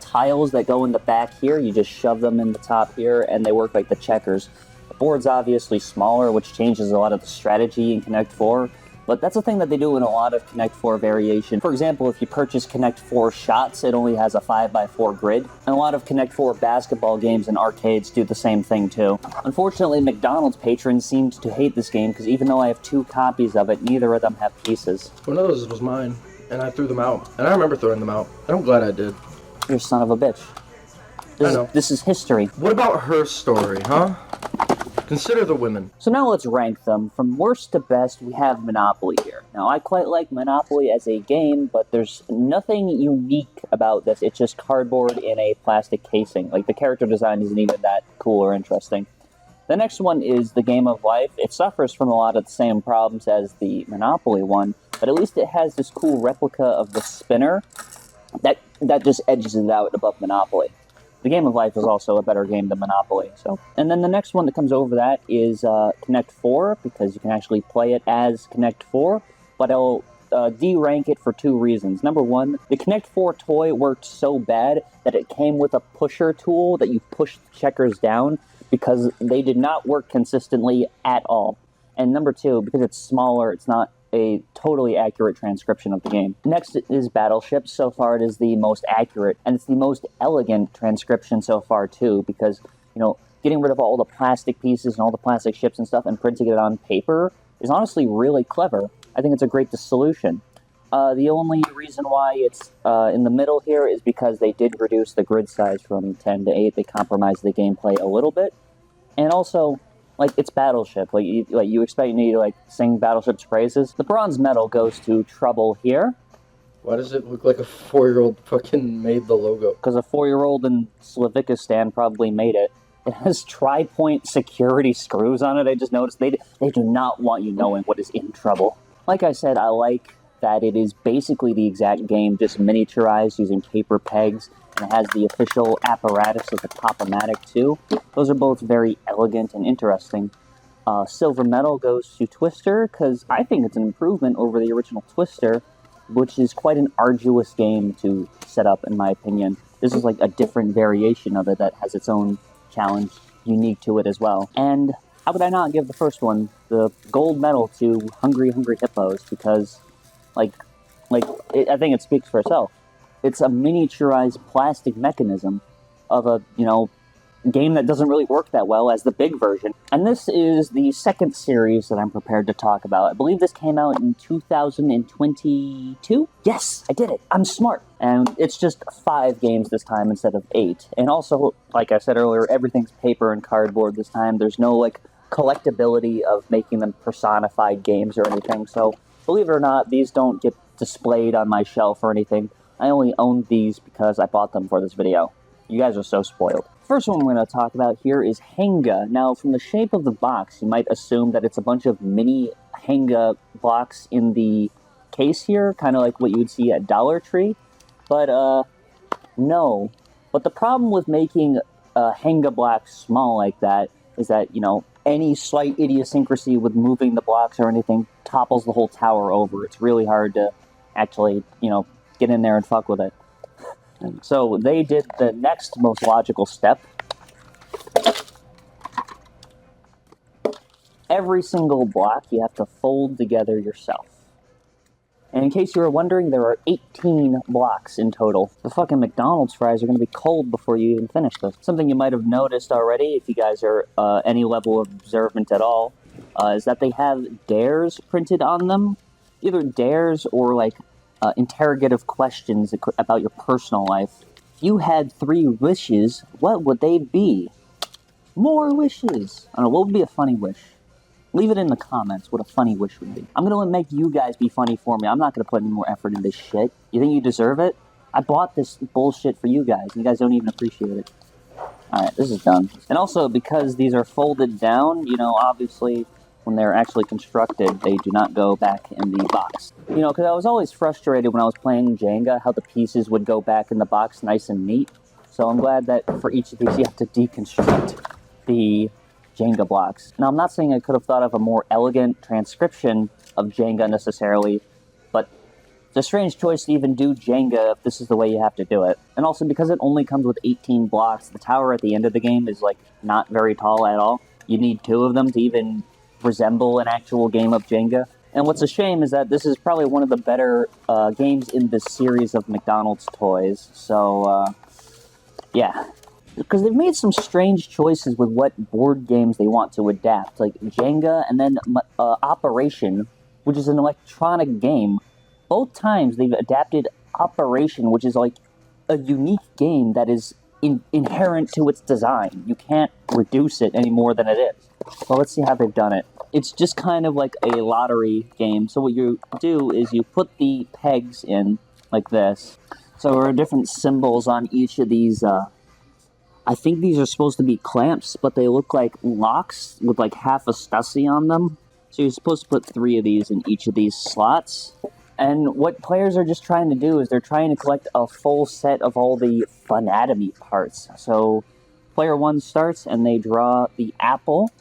tiles that go in the back here. You just shove them in the top here and they work like the checkers. The board's obviously smaller, which changes a lot of the strategy in Connect 4. But that's a thing that they do in a lot of Connect 4 variation. For example, if you purchase Connect 4 Shots, it only has a 5x4 grid. And a lot of Connect 4 basketball games and arcades do the same thing too. Unfortunately, McDonald's patrons seemed to hate this game because even though I have 2 copies of it, neither of them have pieces. One of those was mine, and I threw them out. And I remember throwing them out. And I'm glad I did. You're a son of a bitch. This is history. What about her story, huh? Consider the women. So now let's rank them. From worst to best, we have Monopoly here. Now, I quite like Monopoly as a game, but there's nothing unique about this. It's just cardboard in a plastic casing. Like, the character design isn't even that cool or interesting. The next one is the Game of Life. It suffers from a lot of the same problems as the Monopoly one, but at least it has this cool replica of the spinner that just edges it out above Monopoly. The Game of Life is also a better game than Monopoly. And then the next one that comes over that is Connect 4, because you can actually play it as Connect 4, but I'll de-rank it for two reasons. Number one, the Connect 4 toy worked so bad that it came with a pusher tool that you push the checkers down, because they did not work consistently at all. And number two, because it's smaller, it's not a totally accurate transcription of the game. Next is Battleship. So far it is the most accurate, and it's the most elegant transcription so far too, because, you know, getting rid of all the plastic pieces and all the plastic ships and stuff and printing it on paper is honestly really clever. I think it's a great solution. The only reason why it's in the middle here is because they did reduce the grid size from 10 to 8. They compromised the gameplay a little bit. And also, like, it's Battleship. You expect me to, like, sing Battleship's praises. The bronze medal goes to Trouble here. Why does it look like a 4-year-old fucking made the logo? Because a 4-year-old in Slavikistan probably made it. It has tri-point security screws on it. I just noticed they do not want you knowing what is in trouble. Like I said, I like that it is basically the exact game, just miniaturized using paper pegs, and it has the official apparatus of the Pop-O-Matic too. Those are both very elegant and interesting. Silver medal goes to Twister, because I think it's an improvement over the original Twister, which is quite an arduous game to set up, in my opinion. This is like a different variation of it that has its own challenge unique to it as well. And how could I not give the first one the gold medal to Hungry Hungry Hippos, because I think it speaks for itself. It's a miniaturized plastic mechanism of a, game that doesn't really work that well as the big version. And this is the second series that I'm prepared to talk about. I believe this came out in 2022? Yes, I did it. I'm smart. And it's just 5 games this time instead of 8. And also, like I said earlier, everything's paper and cardboard this time. There's no, collectability of making them personified games or anything. So, believe it or not, these don't get displayed on my shelf or anything. I only own these because I bought them for this video. You guys are so spoiled. First one we're going to talk about here is Henga. Now, from the shape of the box, you might assume that it's a bunch of mini Henga blocks in the case here, kind of like what you would see at Dollar Tree. But, no. But the problem with making Henga blocks small like that is that, any slight idiosyncrasy with moving the blocks or anything topples the whole tower over. It's really hard to actually, get in there and fuck with it. So they did the next most logical step. Every single block you have to fold together yourself. And in case you were wondering, there are 18 blocks in total. The fucking McDonald's fries are going to be cold before you even finish this. Something you might have noticed already, if you guys are any level of observant at all, is that they have dares printed on them. Either dares or, interrogative questions about your personal life. If you had 3 wishes, what would they be? More wishes! I don't know, what would be a funny wish? Leave it in the comments what a funny wish would be. I'm gonna make you guys be funny for me. I'm not gonna put any more effort in this shit. You think you deserve it? I bought this bullshit for you guys. You guys don't even appreciate it. Alright, this is done. And also, because these are folded down, obviously, when they're actually constructed, they do not go back in the box. Because I was always frustrated when I was playing Jenga, how the pieces would go back in the box nice and neat. So I'm glad that for each of these you have to deconstruct the Jenga blocks. Now, I'm not saying I could have thought of a more elegant transcription of Jenga necessarily, but it's a strange choice to even do Jenga if this is the way you have to do it. And also, because it only comes with 18 blocks, the tower at the end of the game is, not very tall at all. You need 2 of them to even resemble an actual game of Jenga. And what's a shame is that this is probably one of the better games in this series of McDonald's toys. So, yeah. Because they've made some strange choices with what board games they want to adapt. Like Jenga and then Operation, which is an electronic game. Both times they've adapted Operation, which is a unique game that is inherent to its design. You can't reduce it any more than it is. Well, let's see how they've done it. It's just kind of like a lottery game. So what you do is you put the pegs in like this. So there are different symbols on each of these. I think these are supposed to be clamps, but they look like locks with like half a Stussy on them. So you're supposed to put 3 of these in each of these slots. And what players are just trying to do is they're trying to collect a full set of all the funatomy parts. So player 1 starts and they draw the apple.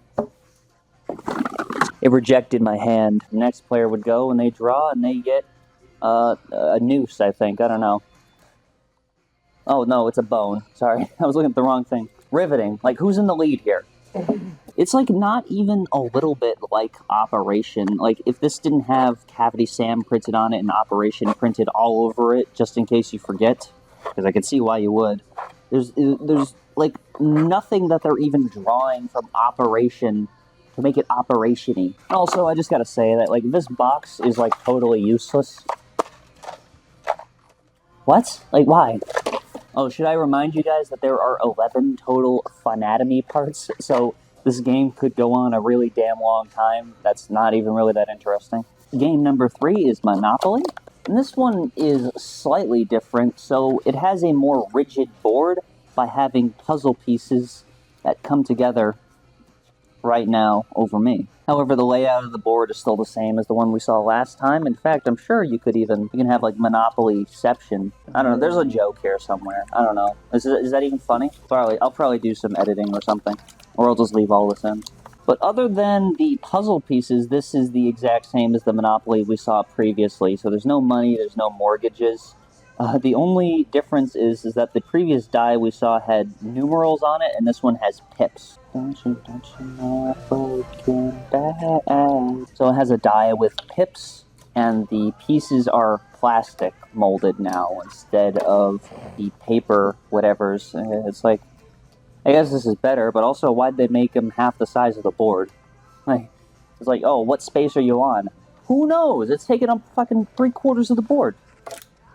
It rejected my hand. The next player would go and they draw and they get a noose, I think. I don't know. Oh, no, it's a bone. Sorry, I was looking at the wrong thing. Riveting. Like, who's in the lead here? It's, like, not even a little bit like Operation. Like, if this didn't have Cavity Sam printed on it and Operation printed all over it, just in case you forget, because I can see why you would, there's like, nothing that they're even drawing from Operation to make it operation-y. Also, I just gotta say that, like, this box is, like, totally useless. What? Like, why? Oh, should I remind you guys that there are 11 total funatomy parts, so this game could go on a really damn long time. That's not even really that interesting. Game number 3 is Monopoly, and this one is slightly different, so it has a more rigid board by having puzzle pieces that come together right now over me. However, the layout of the board is still the same as the one we saw last time. In fact, I'm sure you can have like Monopolyception. I don't know, there's a joke here somewhere. I don't know. Is that even funny? I'll probably do some editing or something. Or I'll just leave all this in. But other than the puzzle pieces, this is the exact same as the Monopoly we saw previously. So there's no money, there's no mortgages. The only difference is that the previous die we saw had numerals on it, and this one has pips. So it has a die with pips, and the pieces are plastic molded now instead of the paper whatever's. It's like, I guess this is better, but also why'd they make them half the size of the board? Like, it's like, oh, what space are you on? Who knows? It's taking up fucking 3/4 of the board.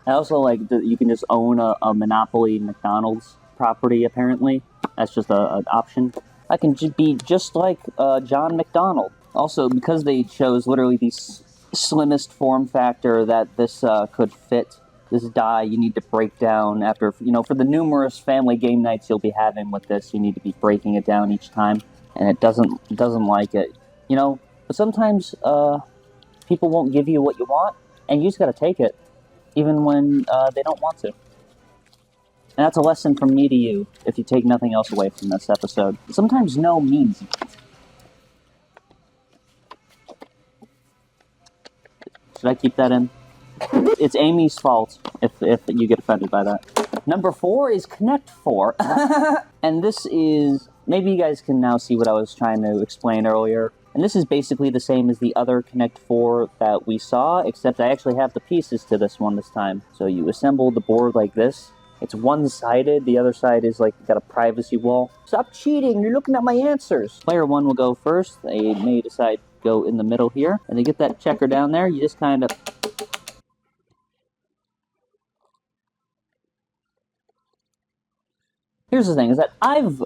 I also like that you can just own a Monopoly McDonald's property, apparently. That's just an option. I can be just like John McDonald. Also, because they chose literally the slimmest form factor that this could fit, this die you need to break down after, for the numerous family game nights you'll be having with this, you need to be breaking it down each time, and it doesn't like it. But sometimes people won't give you what you want, and you just gotta take it. Even when they don't want to. And that's a lesson from me to you, if you take nothing else away from this episode. Sometimes no means yes. Should I keep that in? It's Amy's fault if you get offended by that. Number 4 is Connect 4. And this is... Maybe you guys can now see what I was trying to explain earlier. And this is basically the same as the other Connect 4 that we saw, except I actually have the pieces to this one this time. So you assemble the board like this. It's one-sided, the other side is like got a privacy wall. Stop cheating, you're looking at my answers! Player 1 will go first, they may decide to go in the middle here, and to get that checker down there, you just kind of... Here's the thing, is that I've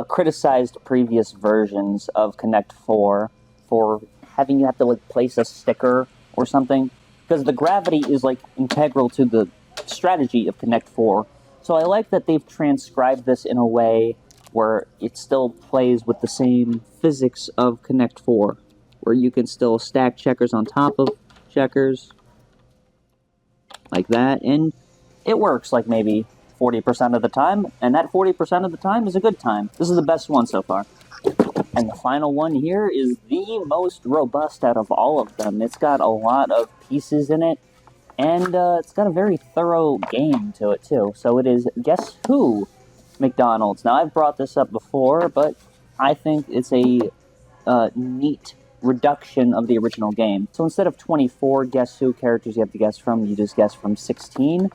criticized previous versions of Connect 4 for having you have to like place a sticker or something, because the gravity is like integral to the strategy of Connect 4. So I like that they've transcribed this in a way where it still plays with the same physics of Connect 4, where you can still stack checkers on top of checkers like that, and it works like maybe 40% of the time, and that 40% of the time is a good time. This is the best one so far. And the final one here is the most robust out of all of them. It's got a lot of pieces in it, and it's got a very thorough game to it too. So it is Guess Who? McDonald's. Now I've brought this up before, but I think it's a neat reduction of the original game. So instead of 24 Guess Who characters you have to guess from, you just guess from 16.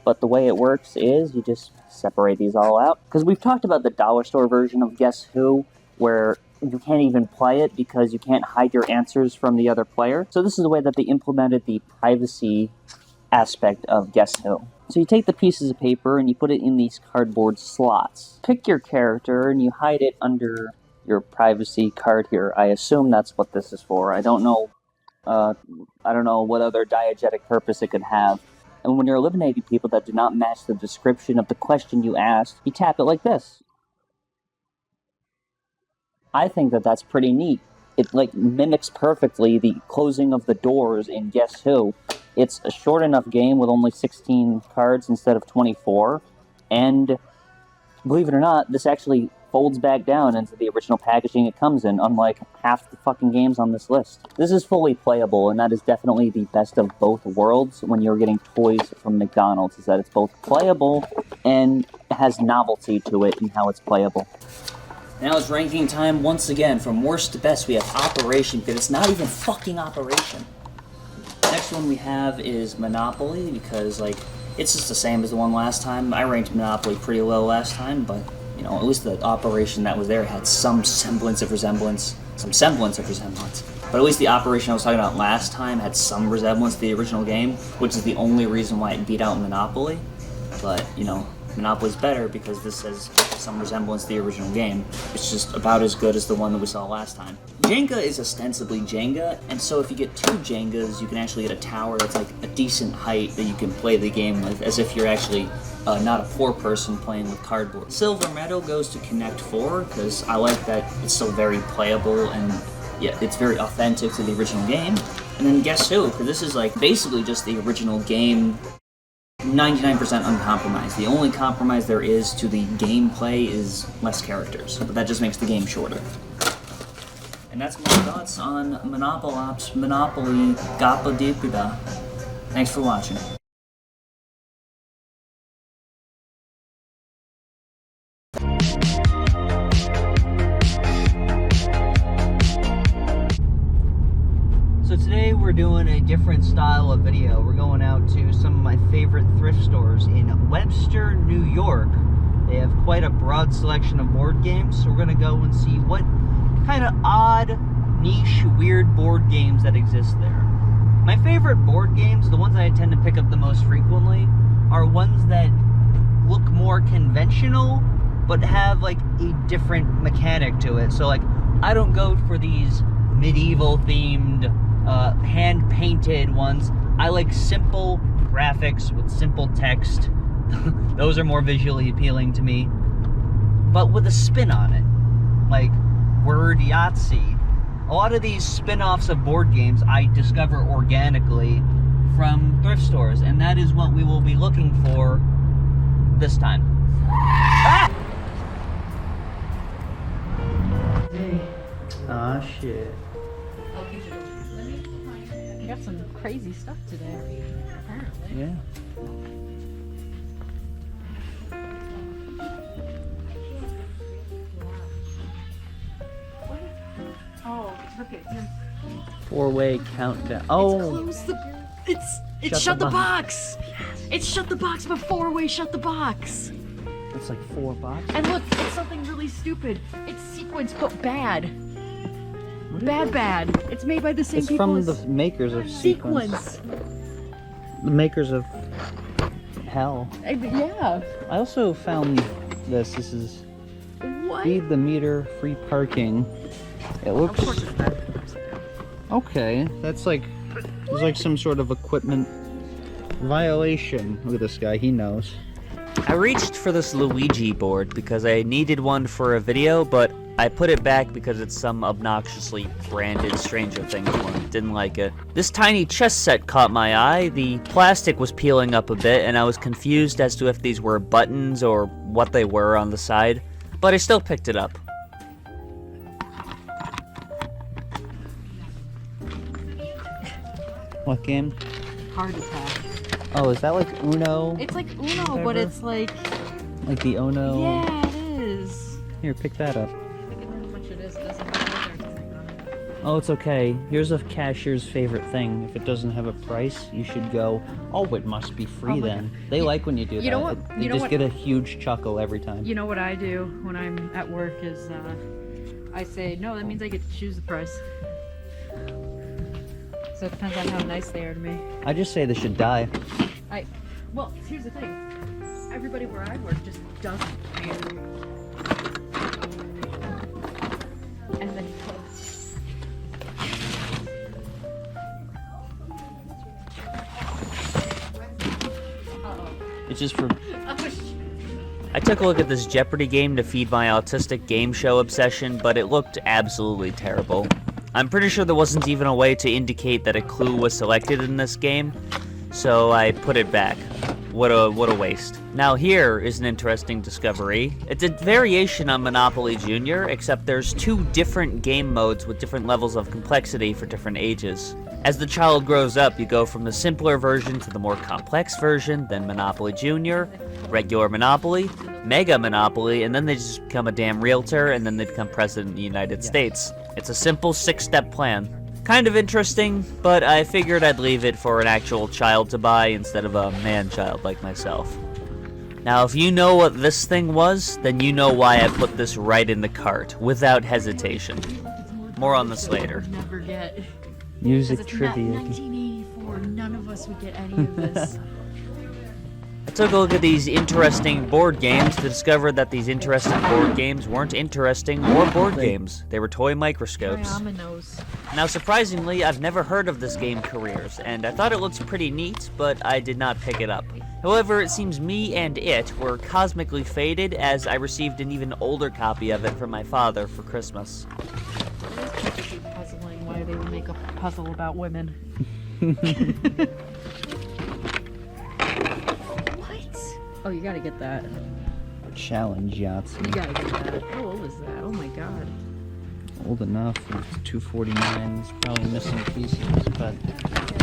But the way it works is you just separate these all out. Because we've talked about the dollar store version of Guess Who, where you can't even play it because you can't hide your answers from the other player. So this is the way that they implemented the privacy aspect of Guess Who. So you take the pieces of paper and you put it in these cardboard slots. Pick your character and you hide it under your privacy card here. I assume that's what this is for. I don't know what other diegetic purpose it could have. And when you're eliminating people that do not match the description of the question you asked, you tap it like this. I think that that's pretty neat. It mimics perfectly the closing of the doors in Guess Who. It's a short enough game with only 16 cards instead of 24, and believe it or not, this actually folds back down into the original packaging it comes in, unlike half the fucking games on this list. This is fully playable, and that is definitely the best of both worlds when you're getting toys from McDonald's, is that it's both playable and has novelty to it in how it's playable. Now it's ranking time once again. From worst to best, we have Operation, but it's not even fucking Operation. Next one we have is Monopoly, because, it's just the same as the one last time. I ranked Monopoly pretty low last time, but, at least the Operation that was there had some semblance of resemblance. But at least the Operation I was talking about last time had some resemblance to the original game, which is the only reason why it beat out Monopoly. But, Monopoly's better because this has some resemblance to the original game. It's just about as good as the one that we saw last time. Jenga is ostensibly Jenga, and so if you get 2 Jengas, you can actually get a tower that's a decent height that you can play the game with, as if you're actually not a poor person playing with cardboard. Silver medal goes to Connect 4, because I like that it's still very playable, and yeah, it's very authentic to the original game. And then Guess Who, because this is basically just the original game, 99% uncompromised. The only compromise there is to the gameplay is less characters, but that just makes the game shorter. And that's my thoughts on Monopoly Gapadipida. Thanks for watching. So today we're doing a different style of video. We're going out to some of my favorite thrift stores in Webster, New York. They have quite a broad selection of board games, so we're going to go and see what kind of odd, niche, weird board games that exist there. My favorite board games, the ones I tend to pick up the most frequently, are ones that look more conventional, but have a different mechanic to it. So I don't go for these medieval themed hand-painted ones. I like simple graphics with simple text. Those are more visually appealing to me, but with a spin on it, like Word Yahtzee. A lot of these spin-offs of board games I discover organically from thrift stores, and that is what we will be looking for this time. Ah! Aw, shit. You got some crazy stuff today, apparently. Yeah. Oh, look at him. 4-way countdown. Oh! It's shut the box! It's shut the box, but 4-way shut the box! It's like 4 boxes. And look, it's something really stupid. It's sequence, but bad. Bad. It's made by the same people It's from the makers of Sequence. The makers of Hell. Yeah. I also found this. This is What? Feed the Meter, Free Parking. It looks... Okay, that's there's like some sort of equipment violation. Look at this guy, he knows. I reached for this Luigi board because I needed one for a video, but I put it back because it's some obnoxiously branded Stranger Things one. Didn't like it. This tiny chess set caught my eye. The plastic was peeling up a bit, and I was confused as to if these were buttons or what they were on the side, but I still picked it up. What game? Heart Attack. Oh, is that like Uno? It's like Uno, but it's like... Like the Ono? Yeah, it is. Here, pick that up. Look at how much it is. It doesn't have anything on it. Oh, it's okay. Here's a cashier's favorite thing. If it doesn't have a price, you should go, oh, it must be free then. They like when you do that. You know what? You just get a huge chuckle every time. You know what I do when I'm at work is, I say, no, that means I get to choose the price. So it depends on how nice they are to me. I just say they should die. Well, here's the thing. Everybody where I work just doesn't. And then It's just for... I took a look at this Jeopardy game to feed my autistic game show obsession, but it looked absolutely terrible. I'm pretty sure there wasn't even a way to indicate that a clue was selected in this game, so I put it back. What a waste. Now here is an interesting discovery. It's a variation on Monopoly Junior, except there's 2 different game modes with different levels of complexity for different ages. As the child grows up, you go from the simpler version to the more complex version, then Monopoly Junior, regular Monopoly, Mega Monopoly, and then they just become a damn realtor, and then they become president of the United States. It's a simple 6-step plan. Kind of interesting, but I figured I'd leave it for an actual child to buy instead of a man-child like myself. Now, if you know what this thing was, then you know why I put this right in the cart, without hesitation. More on this later. Never get. Music It's trivia. 1984. None of us would get any of this. I took a look at these interesting board games to discover that these interesting board games weren't interesting or board games. They were toy microscopes. Now, surprisingly, I've never heard of this game Careers, and I thought it looked pretty neat, but I did not pick it up. However, it seems me and it were cosmically fated, as I received an even older copy of it from my father for Christmas. It is puzzling why they would make a puzzle about women. Oh, you gotta get that. Challenge yachts. You gotta get that. How old is that? Oh my god. Old enough. It's $2.49. It's probably missing pieces, but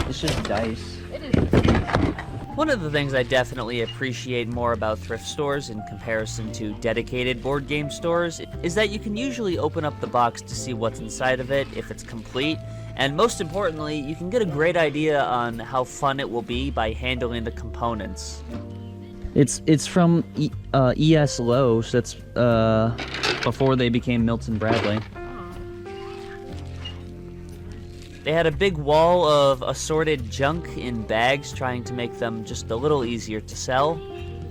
it's just dice. It is. One of the things I definitely appreciate more about thrift stores in comparison to dedicated board game stores is that you can usually open up the box to see what's inside of it, if it's complete, and most importantly, you can get a great idea on how fun it will be by handling the components. It's from E.S. Lowe, so that's before they became Milton Bradley. They had a big wall of assorted junk in bags, trying to make them just a little easier to sell.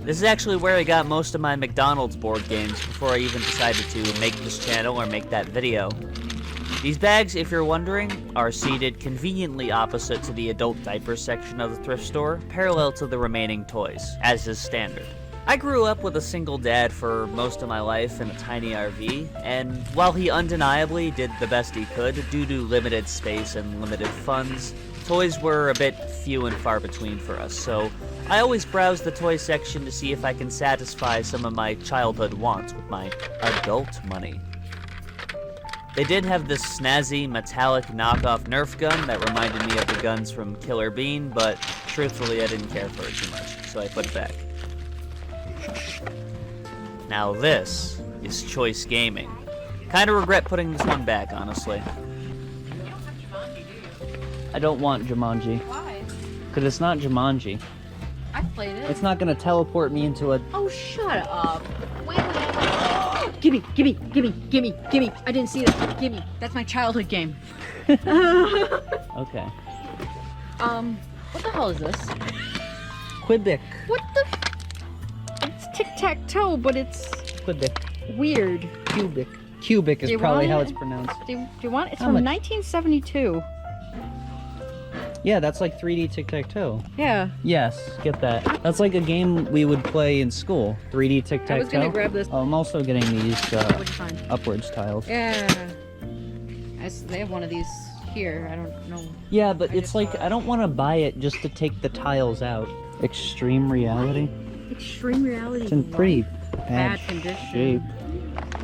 This is actually where I got most of my McDonald's board games before I even decided to make this channel or make that video. These bags, if you're wondering, are seated conveniently opposite to the adult diaper section of the thrift store, parallel to the remaining toys, as is standard. I grew up with a single dad for most of my life in a tiny RV, and while he undeniably did the best he could due to limited space and limited funds, toys were a bit few and far between for us, so I always browse the toy section to see if I can satisfy some of my childhood wants with my adult money. They did have this snazzy metallic knockoff Nerf gun that reminded me of the guns from Killer Bean, but truthfully I didn't care for it too much, so I put it back. Now this is choice gaming. Kinda regret putting this one back, honestly. I don't want Jumanji. Why? Because it's not Jumanji. I played it. It's not gonna teleport me into a... Oh, shut up. Wait. Gimme. I didn't see that. Gimme. That's my childhood game. Okay. What the hell is this? Quebec. What the It's tic-tac-toe, but it's Quebec. weird. Cubic. Cubic is Do you probably want how it? it's pronounced. Do you want? It's How from much? 1972. Yeah, that's like 3D tic-tac-toe. Yeah. Yes, get that. That's like a game we would play in school. 3D tic-tac-toe. I was gonna grab this. Oh, I'm also getting these What'd you find? upwards tiles. Yeah. They have one of these here. I don't know. Yeah, but it's like, I don't want to buy it just to take the tiles out. Extreme reality? Extreme reality. It's in pretty bad condition. shape.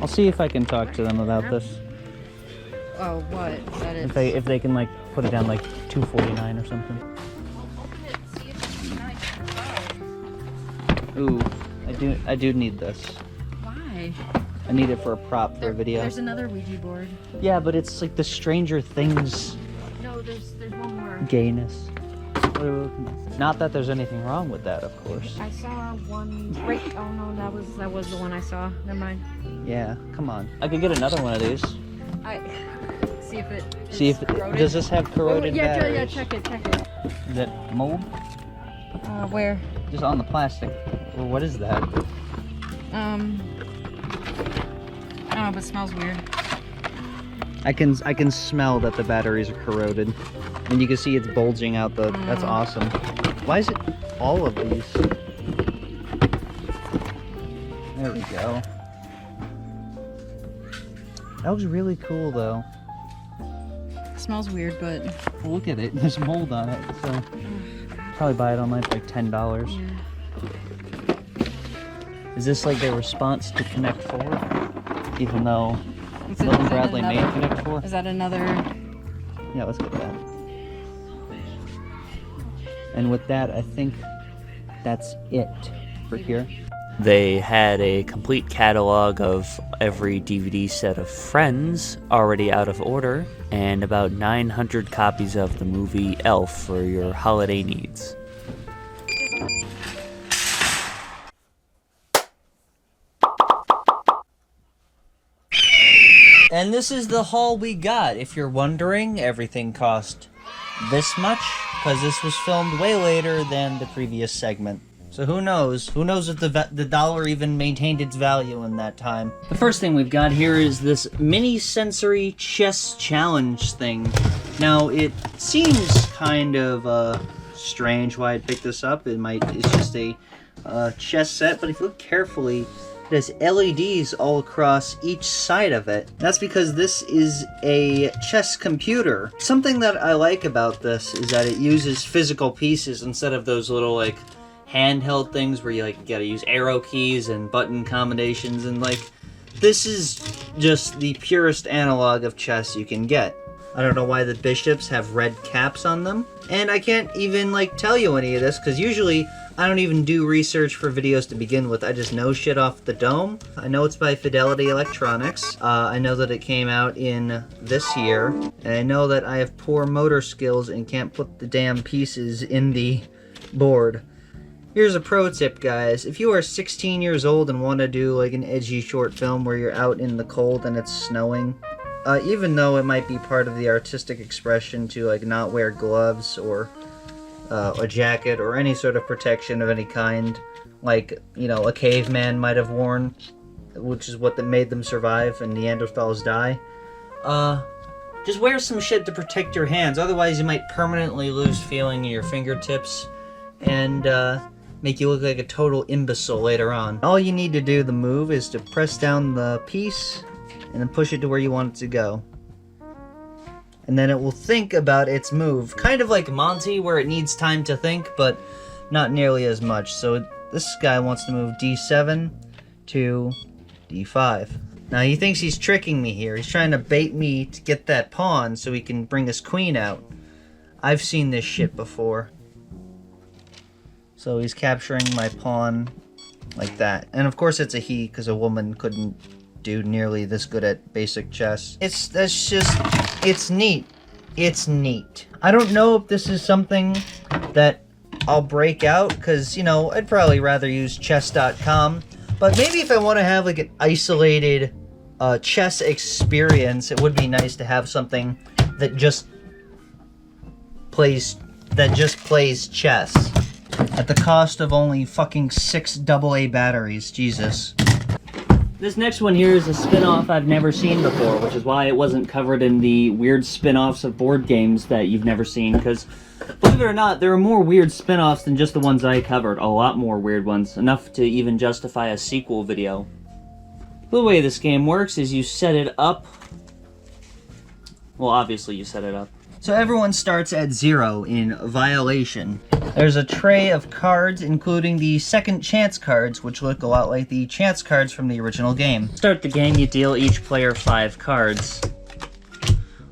I'll see if I can talk to them about this. Oh, what? That is. If they can like put it down like $2.49 or something. Ooh, I do need this. Why? I need it for a prop for a video. There's another Ouija board. Yeah, but it's like the Stranger Things No, there's one more. gayness. What are we looking at? Not that there's anything wrong with that, of course. I saw one. Right. Oh no, that was the one I saw. Never mind. Yeah, come on. I could get another one of these. I see if it. See if corroded. does this have corroded yeah, batteries? check it. Is that mold? Where? Just on the plastic. Well, what is that? I don't know, but it smells weird. I can smell that the batteries are corroded. And you can see it's bulging out the... That's awesome. Why is it all of these? There we go. That looks really cool, though. It smells weird, but... Well, look at it. There's mold on it, so... Probably buy it online for like $10. Yeah. Is this like their response to Connect 4? Even though Is Milton that Bradley made another- Connect 4? Is that another... Yeah, let's go with that. And with that, I think that's it for here. They had a complete catalog of every DVD set of Friends already out of order, and about 900 copies of the movie Elf for your holiday needs. And this is the haul we got. If you're wondering, everything cost this much, because this was filmed way later than the previous segment. So who knows? Who knows if the dollar even maintained its value in that time? The first thing we've got here is this mini sensory chess challenge thing. Now, it seems kind of strange why I'd pick this up. It's just a chess set, but if you look carefully, there's LEDs all across each side of it. That's because this is a chess computer. Something that I like about this is that it uses physical pieces instead of those little, like, handheld things where you gotta use arrow keys and button combinations, and this is just the purest analog of chess you can get. I don't know why the bishops have red caps on them, and I can't even tell you any of this because usually I don't even do research for videos to begin with. I just know shit off the dome. I know it's by Fidelity Electronics. I know that it came out in this year, and I know that I have poor motor skills and can't put the damn pieces in the board. Here's a pro tip, guys. If you are 16 years old and want to do an edgy short film where you're out in the cold and it's snowing, even though it might be part of the artistic expression to not wear gloves or a jacket or any sort of protection of any kind, a caveman might have worn, which is what made them survive and Neanderthals die, just wear some shit to protect your hands. Otherwise you might permanently lose feeling in your fingertips and make you look like a total imbecile later on. All you need to do, the move, is to press down the piece and then push it to where you want it to go. And then it will think about its move. Kind of like Monty, where it needs time to think, but not nearly as much. So this guy wants to move d7 to d5. Now he thinks he's tricking me here. He's trying to bait me to get that pawn so he can bring his queen out. I've seen this shit before. So he's capturing my pawn like that. And of course it's a he, because a woman couldn't do nearly this good at basic chess. It's neat. It's neat. I don't know if this is something that I'll break out, because, I'd probably rather use chess.com. But maybe if I want to have an isolated chess experience, it would be nice to have something that just plays chess. At the cost of only fucking 6 AA batteries, Jesus. This next one here is a spin-off I've never seen before, which is why it wasn't covered in the weird spin-offs of board games that you've never seen, because, believe it or not, there are more weird spin-offs than just the ones I covered. A lot more weird ones, enough to even justify a sequel video. The way this game works is you set it up. Well, obviously you set it up. So everyone starts at 0 in Violation. There's a tray of cards, including the second chance cards, which look a lot like the chance cards from the original game. To start the game, you deal each player 5 cards.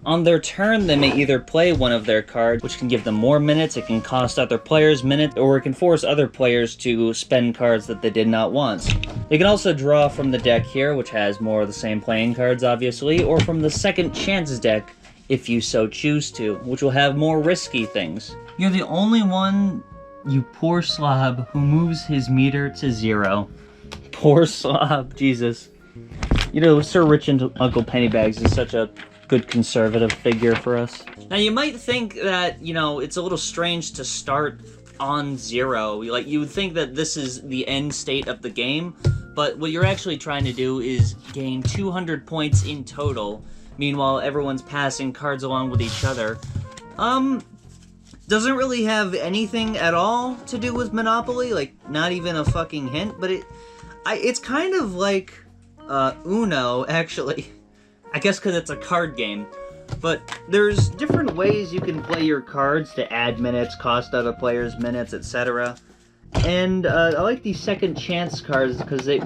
On their turn, they may either play one of their cards, which can give them more minutes, it can cost other players minutes, or it can force other players to spend cards that they did not want. They can also draw from the deck here, which has more of the same playing cards, obviously, or from the second chances deck, if you so choose to, which will have more risky things. You're the only one, you poor slob, who moves his meter to 0. Poor slob, Jesus. Sir Rich and Uncle Pennybags is such a good conservative figure for us. Now you might think that, it's a little strange to start on zero. Like, you would think that this is the end state of the game, but what you're actually trying to do is gain 200 points in total. Meanwhile, everyone's passing cards along with each other. Doesn't really have anything at all to do with Monopoly, like, not even a fucking hint, but it's kind of like, Uno, actually. I guess because it's a card game. But there's different ways you can play your cards to add minutes, cost other players minutes, etc. And I like these second chance cards because it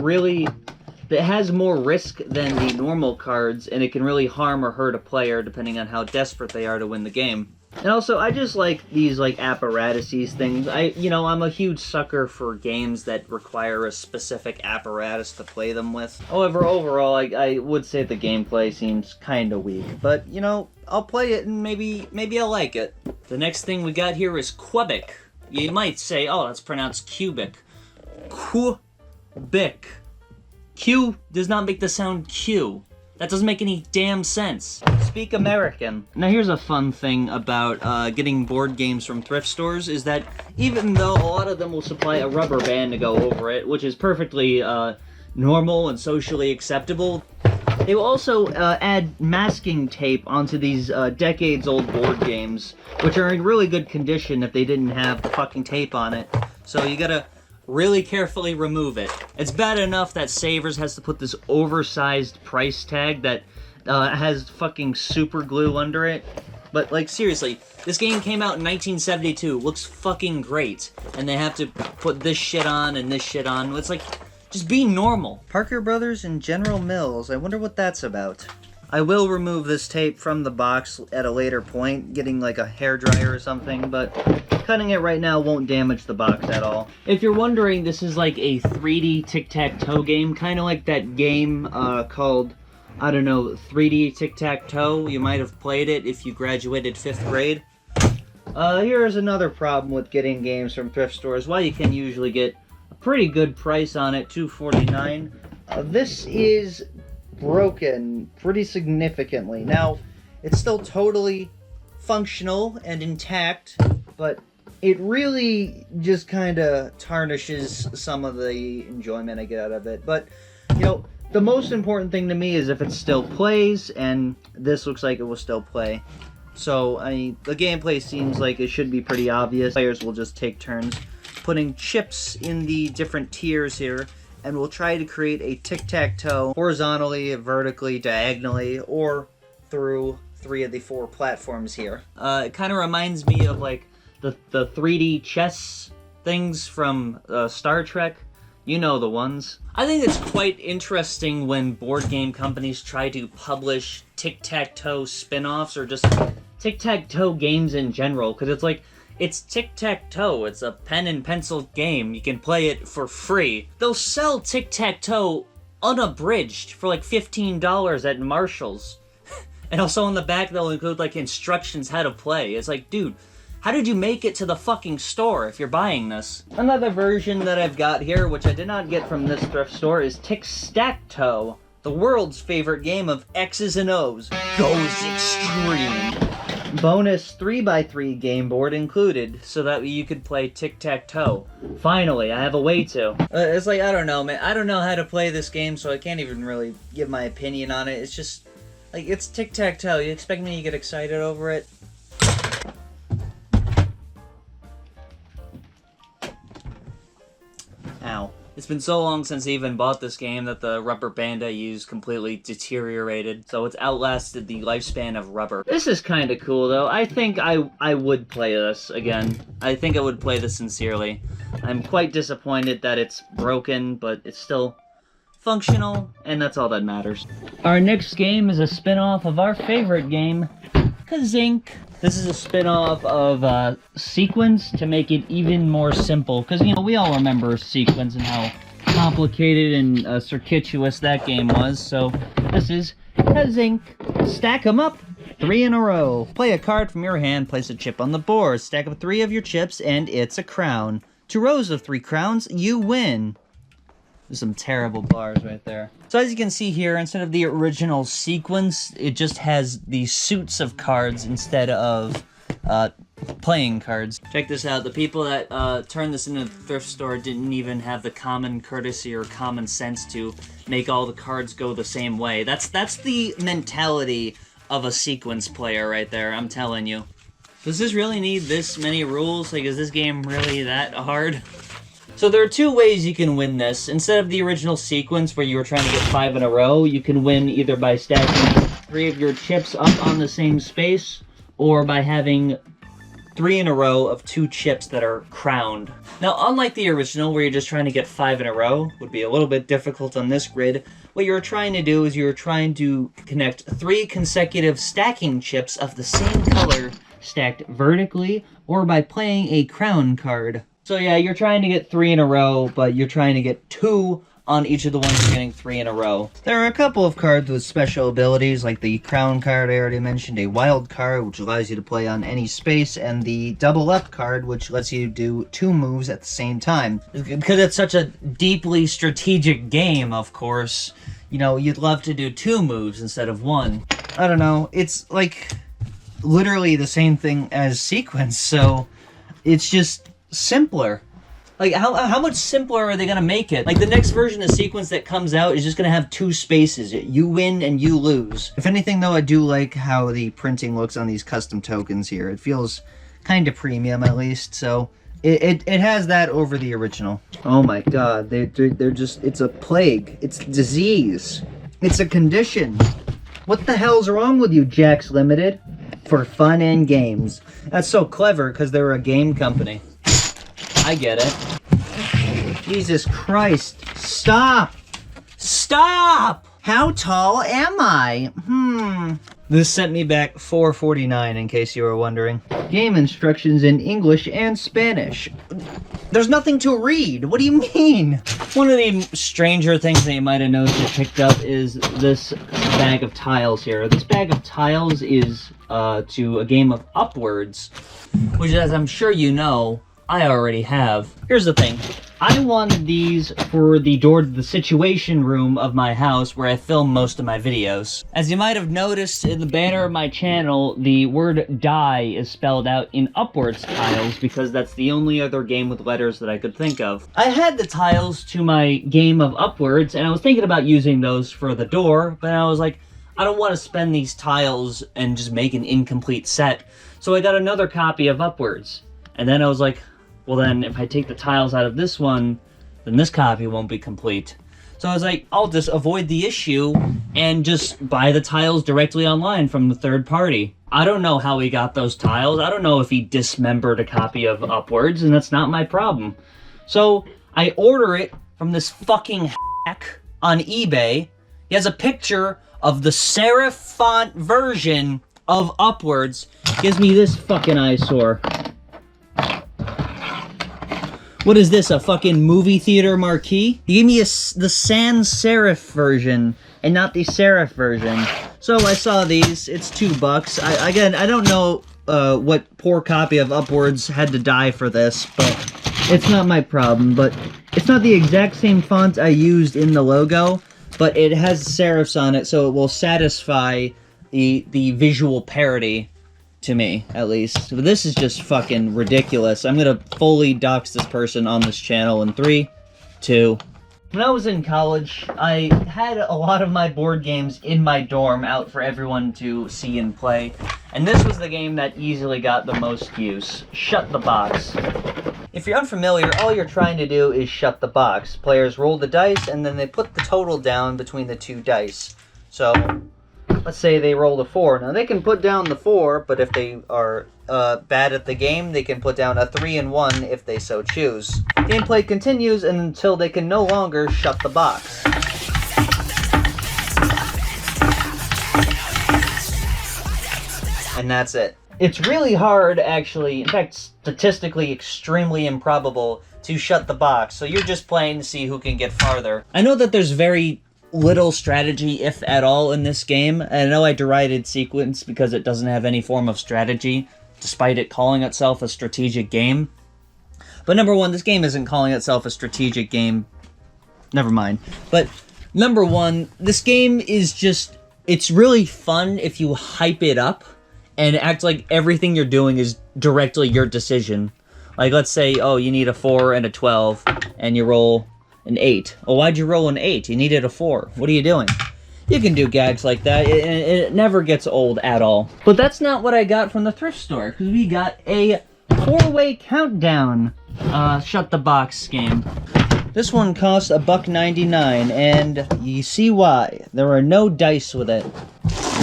has more risk than the normal cards, and it can really harm or hurt a player depending on how desperate they are to win the game. And also, I just like these, like, apparatuses things. I'm a huge sucker for games that require a specific apparatus to play them with. However, overall, I would say the gameplay seems kinda weak. But, I'll play it and maybe I'll like it. The next thing we got here is Quebec. You might say, oh, that's pronounced cubic. Quebec. Q does not make the sound Q. That doesn't make any damn sense. Speak American. Now here's a fun thing about getting board games from thrift stores is that even though a lot of them will supply a rubber band to go over it, which is perfectly normal and socially acceptable, they will also add masking tape onto these decades-old board games, which are in really good condition if they didn't have the fucking tape on it. So you gotta really carefully remove it. It's bad enough that Savers has to put this oversized price tag that has fucking super glue under it. But, like, seriously, this game came out in 1972, looks fucking great, and they have to put this shit on and this shit on. It's like, just be normal. Parker Brothers and General Mills, I wonder what that's about. I will remove this tape from the box at a later point, getting like a hairdryer or something, but cutting it right now won't damage the box at all. If you're wondering, this is like a 3D tic-tac-toe game, kind of like that game called, I don't know, 3D tic-tac-toe. You might have played it if you graduated 5th grade. Here's another problem with getting games from thrift stores. While you can usually get a pretty good price on it, $2.49, this is broken pretty significantly. Now, it's still totally functional and intact, but it really just kind of tarnishes some of the enjoyment I get out of it. But, the most important thing to me is if it still plays, and this looks like it will still play. So, the gameplay seems like it should be pretty obvious. Players will just take turns putting chips in the different tiers here, and we'll try to create a tic-tac-toe horizontally, vertically, diagonally, or through 3 of the 4 platforms here. It kind of reminds me of, like, the 3D chess things from Star Trek. You know the ones. I think it's quite interesting when board game companies try to publish tic-tac-toe spin-offs or just tic-tac-toe games in general, because it's like, it's tic-tac-toe. It's a pen and pencil game. You can play it for free. They'll sell tic-tac-toe unabridged for like $15 at Marshall's. And also on the back they'll include like instructions how to play. It's like, dude, how did you make it to the fucking store if you're buying this? Another version that I've got here, which I did not get from this thrift store, is Tic-Stack-Toe, the world's favorite game of X's and O's. Goes extreme. Bonus 3x3 game board included, so that you could play tic-tac-toe. Finally, I have a way to. It's like, I don't know, man. I don't know how to play this game, so I can't even really give my opinion on it. It's just, like, it's tic-tac-toe. You expect me to get excited over it? Ow. It's been so long since I even bought this game that the rubber band I used completely deteriorated, so it's outlasted the lifespan of rubber. This is kind of cool, though. I think I would play this again. I think I would play this sincerely. I'm quite disappointed that it's broken, but it's still functional, and that's all that matters. Our next game is a spin-off of our favorite game, Kazink. This is a spin-off of Sequence to make it even more simple, because, you know, we all remember Sequence and how complicated and circuitous that game was, so this is Kazink. Stack them up, 3 in a row. Play a card from your hand, place a chip on the board, stack up 3 of your chips, and it's a crown. 2 rows of 3 crowns, you win. There's some terrible bars right there. So as you can see here, instead of the original Sequence, it just has the suits of cards instead of playing cards. Check this out. The people that turned this into a thrift store didn't even have the common courtesy or common sense to make all the cards go the same way. That's the mentality of a sequence player right there, I'm telling you. Does this really need this many rules? Like, is this game really that hard? So there are two ways you can win this. Instead of the original sequence where you were trying to get 5 in a row, you can win either by stacking 3 of your chips up on the same space, or by having 3 in a row of 2 chips that are crowned. Now, unlike the original, where you're just trying to get 5 in a row, would be a little bit difficult on this grid, what you're trying to do is you're trying to connect 3 consecutive stacking chips of the same color, stacked vertically, or by playing a crown card. So yeah, you're trying to get 3 in a row, but you're trying to get 2 on each of the ones you're getting 3 in a row. There are a couple of cards with special abilities, like the crown card I already mentioned, a wild card, which allows you to play on any space, and the double up card, which lets you do 2 moves at the same time. Because it's such a deeply strategic game, of course, you know, you'd love to do 2 moves instead of 1. I don't know, it's like literally the same thing as sequence, so it's just simpler. Like, how much simpler are they gonna make it? Like, the next version of sequence that comes out is just gonna have 2 spaces. You win and you lose. If anything, though, I do like how the printing looks on these custom tokens here. It feels kind of premium, at least, so it has that over the original. Oh my god, they're just, it's a plague. It's disease. It's a condition. What the hell's wrong with you, Jax Limited? For fun and games. That's so clever, because they're a game company. I get it. Jesus Christ. Stop! Stop! How tall am I? This sent me back $4.49, in case you were wondering. Game instructions in English and Spanish. There's nothing to read. What do you mean? One of the stranger things that you might have noticed I picked up is this bag of tiles here. This bag of tiles is to a game of Upwards, which, as I'm sure you know, I already have. Here's the thing. I wanted these for the door to the situation room of my house where I film most of my videos. As you might have noticed in the banner of my channel, the word die is spelled out in Upwards tiles because that's the only other game with letters that I could think of. I had the tiles to my game of Upwards and I was thinking about using those for the door, but I was like, I don't want to spend these tiles and just make an incomplete set. So I got another copy of Upwards. And then I was like, well then, if I take the tiles out of this one, then this copy won't be complete. So I was like, I'll just avoid the issue and just buy the tiles directly online from the third party. I don't know how he got those tiles. I don't know if he dismembered a copy of Upwards, and that's not my problem. So I order it from this fucking hack on eBay. He has a picture of the serif font version of Upwards. Gives me this fucking eyesore. What is this, a fucking movie theater marquee? He gave me the sans serif version and not the serif version. So I saw these. It's $2. Again, I don't know what poor copy of Upwards had to die for this, but it's not my problem. But it's not the exact same font I used in the logo, but it has serifs on it, so it will satisfy the visual parody. To me, at least. So this is just fucking ridiculous. I'm gonna fully dox this person on this channel in 3, 2. When I was in college, I had a lot of my board games in my dorm out for everyone to see and play, and this was the game that easily got the most use. Shut the Box. If you're unfamiliar, all you're trying to do is shut the box. Players roll the dice, and then they put the total down between the 2 dice. So let's say they rolled a 4. Now, they can put down the 4, but if they are bad at the game, they can put down a 3 and 1 if they so choose. Gameplay continues until they can no longer shut the box. And that's it. It's really hard, actually, in fact, statistically extremely improbable to shut the box, so you're just playing to see who can get farther. I know that there's very little strategy, if at all, in this game. I know I derided Sequence because it doesn't have any form of strategy, despite it calling itself a strategic game. But number one, this game isn't calling itself a strategic game. Never mind. But number one, this game is just, it's really fun if you hype it up and act like everything you're doing is directly your decision. Like, let's say, oh, you need a 4 and a 12, and you roll an 8. Oh, why'd you roll an 8? You needed a 4. What are you doing? You can do gags like that. It never gets old at all. But that's not what I got from the thrift store, because we got a 4-way countdown shut the box game. This one costs $1.99, and you see why. There are no dice with it.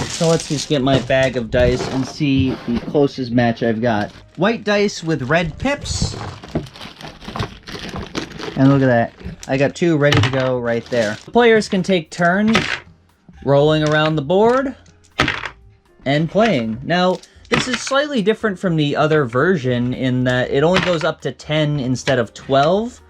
So let's just get my bag of dice and see the closest match I've got. White dice with red pips. And look at that. I got 2 ready to go right there. The players can take turns rolling around the board and playing. Now, this is slightly different from the other version in that it only goes up to 10 instead of 12.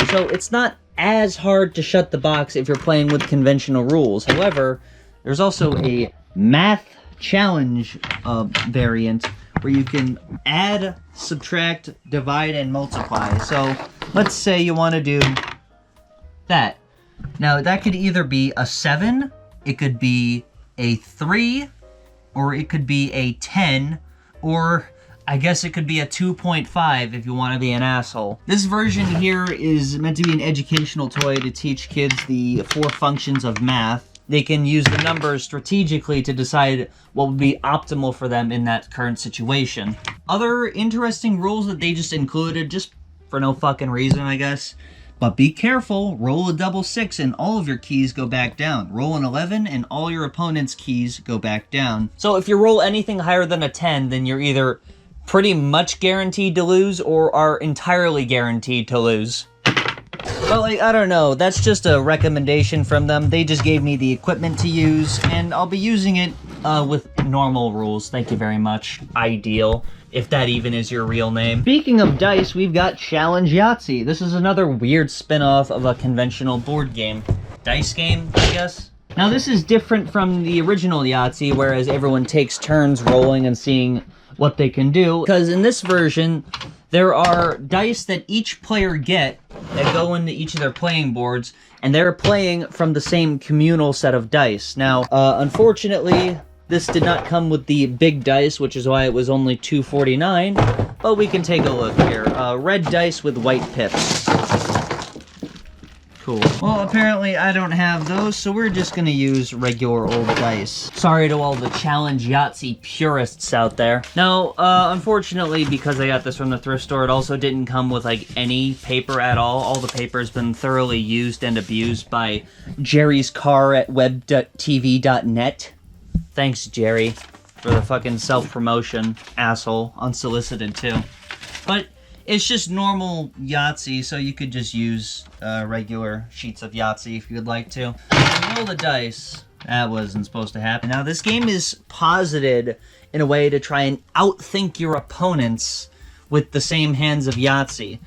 So it's not as hard to shut the box if you're playing with conventional rules. However, there's also a math challenge variant where you can add, subtract, divide, and multiply. So let's say you want to do that. Now that could either be a 7, it could be a 3, or it could be a 10, or I guess it could be a 2.5 if you want to be an asshole. This version here is meant to be an educational toy to teach kids the 4 functions of math. They can use the numbers strategically to decide what would be optimal for them in that current situation. Other interesting rules that they just included, just for no fucking reason, I guess. But be careful, roll a double 6 and all of your keys go back down. Roll an 11 and all your opponent's keys go back down. So if you roll anything higher than a 10, then you're either pretty much guaranteed to lose or are entirely guaranteed to lose. But like, I don't know, that's just a recommendation from them. They just gave me the equipment to use, and I'll be using it with normal rules. Thank you very much. Ideal, if that even is your real name. Speaking of dice, we've got Challenge Yahtzee. This is another weird spin-off of a conventional board game. Dice game, I guess? Now this is different from the original Yahtzee, whereas everyone takes turns rolling and seeing what they can do. Because in this version, there are dice that each player get that go into each of their playing boards, and they're playing from the same communal set of dice. Now, unfortunately, this did not come with the big dice, which is why it was only $2.49, but we can take a look here. Red dice with white pips. Cool. Well, apparently I don't have those, so we're just gonna use regular old dice. Sorry to all the Challenge Yahtzee purists out there. Now, unfortunately, because I got this from the thrift store, it also didn't come with, like, any paper at all. All the paper has been thoroughly used and abused by Jerry's car at webtv.net. Thanks, Jerry, for the fucking self-promotion, asshole. Unsolicited, too. But it's just normal Yahtzee, so you could just use regular sheets of Yahtzee if you'd like to. Roll the dice. That wasn't supposed to happen. Now, this game is posited in a way to try and outthink your opponents with the same hands of Yahtzee.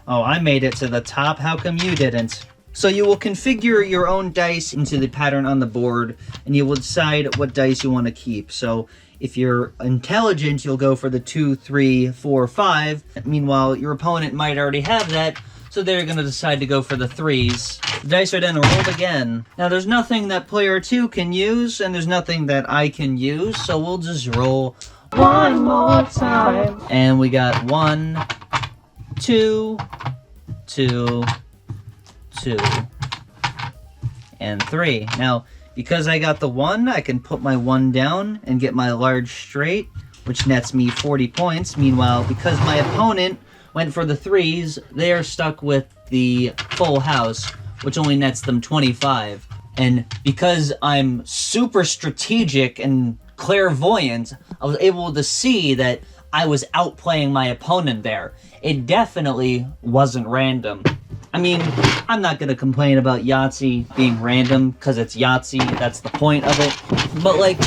Oh, I made it to the top. How come you didn't? So you will configure your own dice into the pattern on the board, and you will decide what dice you want to keep. So if you're intelligent, you'll go for the 2, 3, 4, 5. Meanwhile, your opponent might already have that, so they're going to decide to go for the 3s. The dice are then rolled again. Now, there's nothing that player 2 can use, and there's nothing that I can use, so we'll just roll one more time. And we got 1, 2, 2, 2, and 3. Now, because I got the 1, I can put my 1 down and get my large straight, which nets me 40 points. Meanwhile, because my opponent went for the 3s, they are stuck with the full house, which only nets them 25. And because I'm super strategic and clairvoyant, I was able to see that I was outplaying my opponent there. It definitely wasn't random. I mean, I'm not going to complain about Yahtzee being random, because it's Yahtzee, that's the point of it. But, like,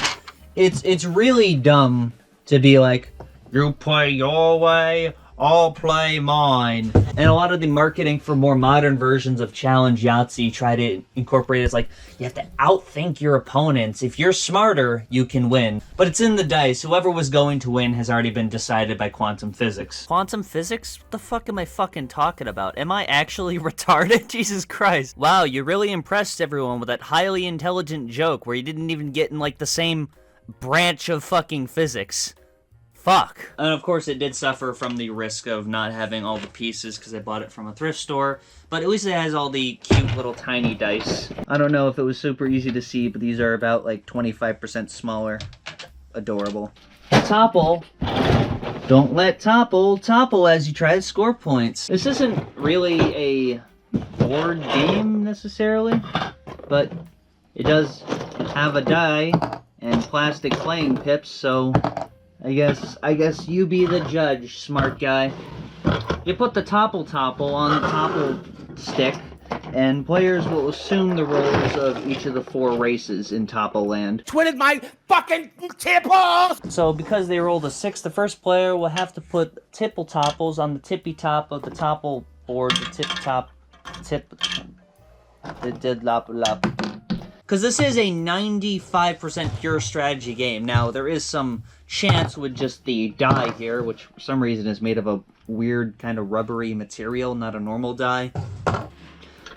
it's really dumb to be like, you play your way, I'll play mine. And a lot of the marketing for more modern versions of Challenge Yahtzee try to incorporate it as like, you have to outthink your opponents. If you're smarter, you can win. But it's in the dice. Whoever was going to win has already been decided by quantum physics. Quantum physics? What the fuck am I fucking talking about? Am I actually retarded? Jesus Christ. Wow, you really impressed everyone with that highly intelligent joke where you didn't even get in like the same branch of fucking physics. Fuck. And of course it did suffer from the risk of not having all the pieces because I bought it from a thrift store, but at least it has all the cute little tiny dice. I don't know if it was super easy to see, but these are about like 25% smaller. Adorable. Topple. Don't let topple as you try to score points. This isn't really a board game necessarily, but it does have a die and plastic playing pips, so I guess you be the judge, smart guy. You put the topple on the topple stick, and players will assume the roles of each of the 4 races in Topple Land. Twitted my fucking tipples! So because they rolled a 6, the first player will have to put tipple topples on the tippy top of the topple board, the because this is a 95% pure strategy game. Now, there is some chance with just the die here, which for some reason is made of a weird kind of rubbery material, not a normal die.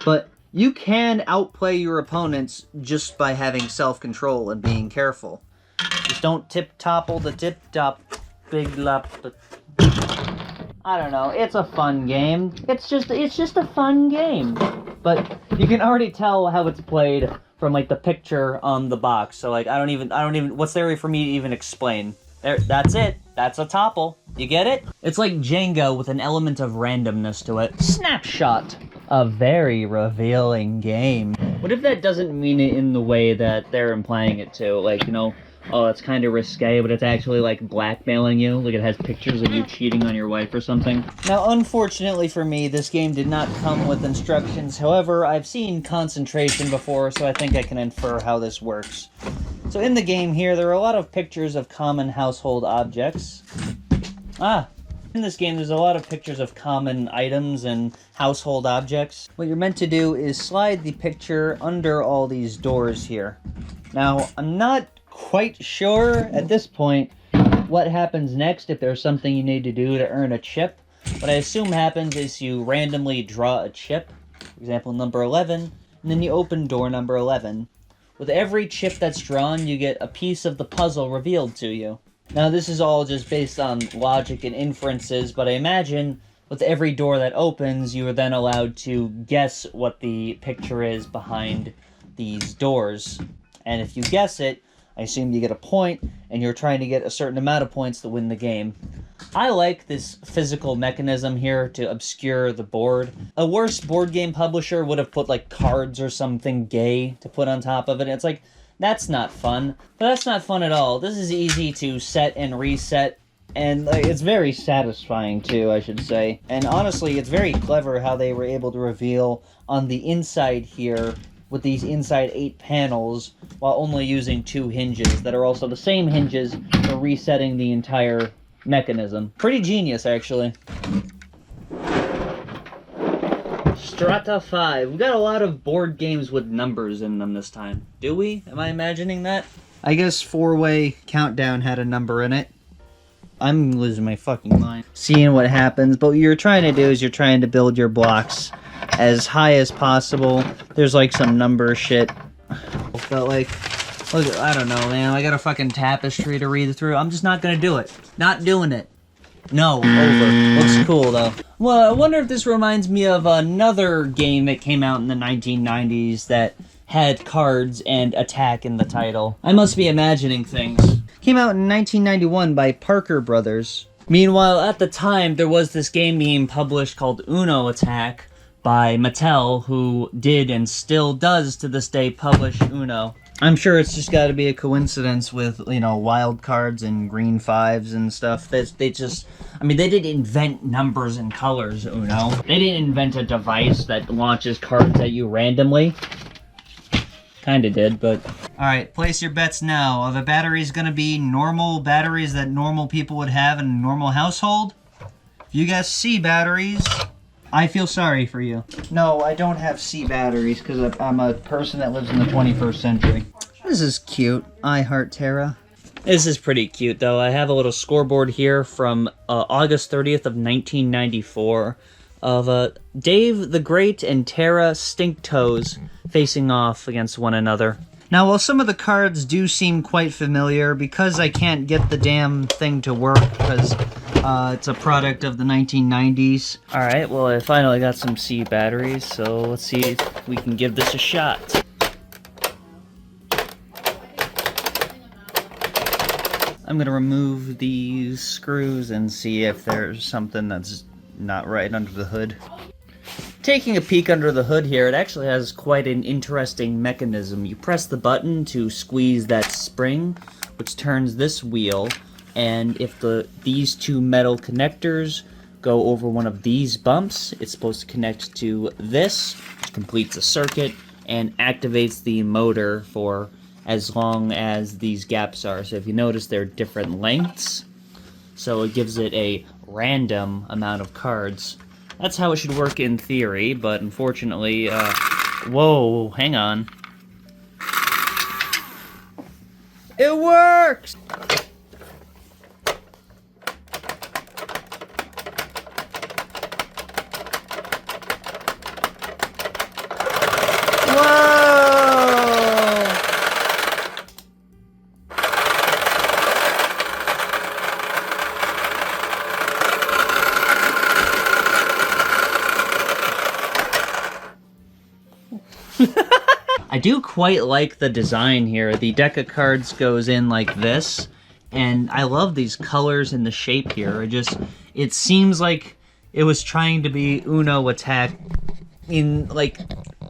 But you can outplay your opponents just by having self-control and being careful. Just don't topple the tip-top big lap. I don't know, it's a fun game. It's just a fun game. But you can already tell how it's played from like the picture on the box. So like I don't even what's there for me to even explain? There, that's it. That's a topple. You get it? It's like Jenga with an element of randomness to it. Snapshot. A very revealing game. What if that doesn't mean it in the way that they're implying it to? Like, you know, oh, it's kind of risque, but it's actually like blackmailing you. Like it has pictures of you cheating on your wife or something. Now, unfortunately for me, this game did not come with instructions. However, I've seen concentration before, so I think I can infer how this works. So in the game here, there are a lot of pictures of common household objects. In this game, there's a lot of pictures of common items and household objects. What you're meant to do is slide the picture under all these doors here. Now, I'm not quite sure at this point what happens next, if there's something you need to do to earn a chip. What I assume happens is you randomly draw a chip, for example, number 11, and then you open door number 11. With every chip that's drawn, you get a piece of the puzzle revealed to you. Now, this is all just based on logic and inferences, but I imagine with every door that opens, you are then allowed to guess what the picture is behind these doors. And if you guess it, I assume you get a point, and you're trying to get a certain amount of points to win the game. I like this physical mechanism here to obscure the board. A worse board game publisher would have put like cards or something gay to put on top of it. It's like, that's not fun. But that's not fun at all. This is easy to set and reset, and it's very satisfying too, I should say. And honestly, it's very clever how they were able to reveal on the inside here with these inside 8 panels while only using 2 hinges that are also the same hinges for resetting the entire mechanism. Pretty genius, actually. Strata 5. We've got a lot of board games with numbers in them this time. Do we? Am I imagining that? I guess 4-Way Countdown had a number in it. I'm losing my fucking mind seeing what happens, but what you're trying to do is you're trying to build your blocks as high as possible. There's like some number shit. But like, look, I don't know, man. I got a fucking tapestry to read through. I'm just not gonna do it. Not doing it. No, over. Looks cool, though. Well, I wonder if this reminds me of another game that came out in the 1990s that had cards and attack in the title. I must be imagining things. Came out in 1991 by Parker Brothers. Meanwhile, at the time, there was this game being published called Uno Attack by Mattel, who did and still does to this day publish Uno. I'm sure it's just got to be a coincidence with, you know, wild cards and green 5s and stuff. They just, I mean, they didn't invent numbers and colors, Uno. They didn't invent a device that launches cards at you randomly. Kinda did, but... Alright, place your bets now. Are the batteries gonna be normal batteries that normal people would have in a normal household? If you guys C batteries, I feel sorry for you. No, I don't have C batteries because I'm a person that lives in the 21st century. This is cute. I heart Terra. This is pretty cute, though. I have a little scoreboard here from August 30th of 1994 of Dave the Great and Terra Stinktoes facing off against one another. Now, while some of the cards do seem quite familiar, because I can't get the damn thing to work, because it's a product of the 1990s. Alright, well I finally got some C batteries, so let's see if we can give this a shot. I'm gonna remove these screws and see if there's something that's not right under the hood. Taking a peek under the hood here, it actually has quite an interesting mechanism. You press the button to squeeze that spring, which turns this wheel, and if these two metal connectors go over one of these bumps, it's supposed to connect to this, which completes a circuit, and activates the motor for as long as these gaps are. So if you notice, they're different lengths, so it gives it a random amount of cards. That's how it should work in theory, but unfortunately, whoa, hang on. It works! I do quite like the design here. The deck of cards goes in like this, and I love these colors and the shape here. It seems like it was trying to be Uno Attack in like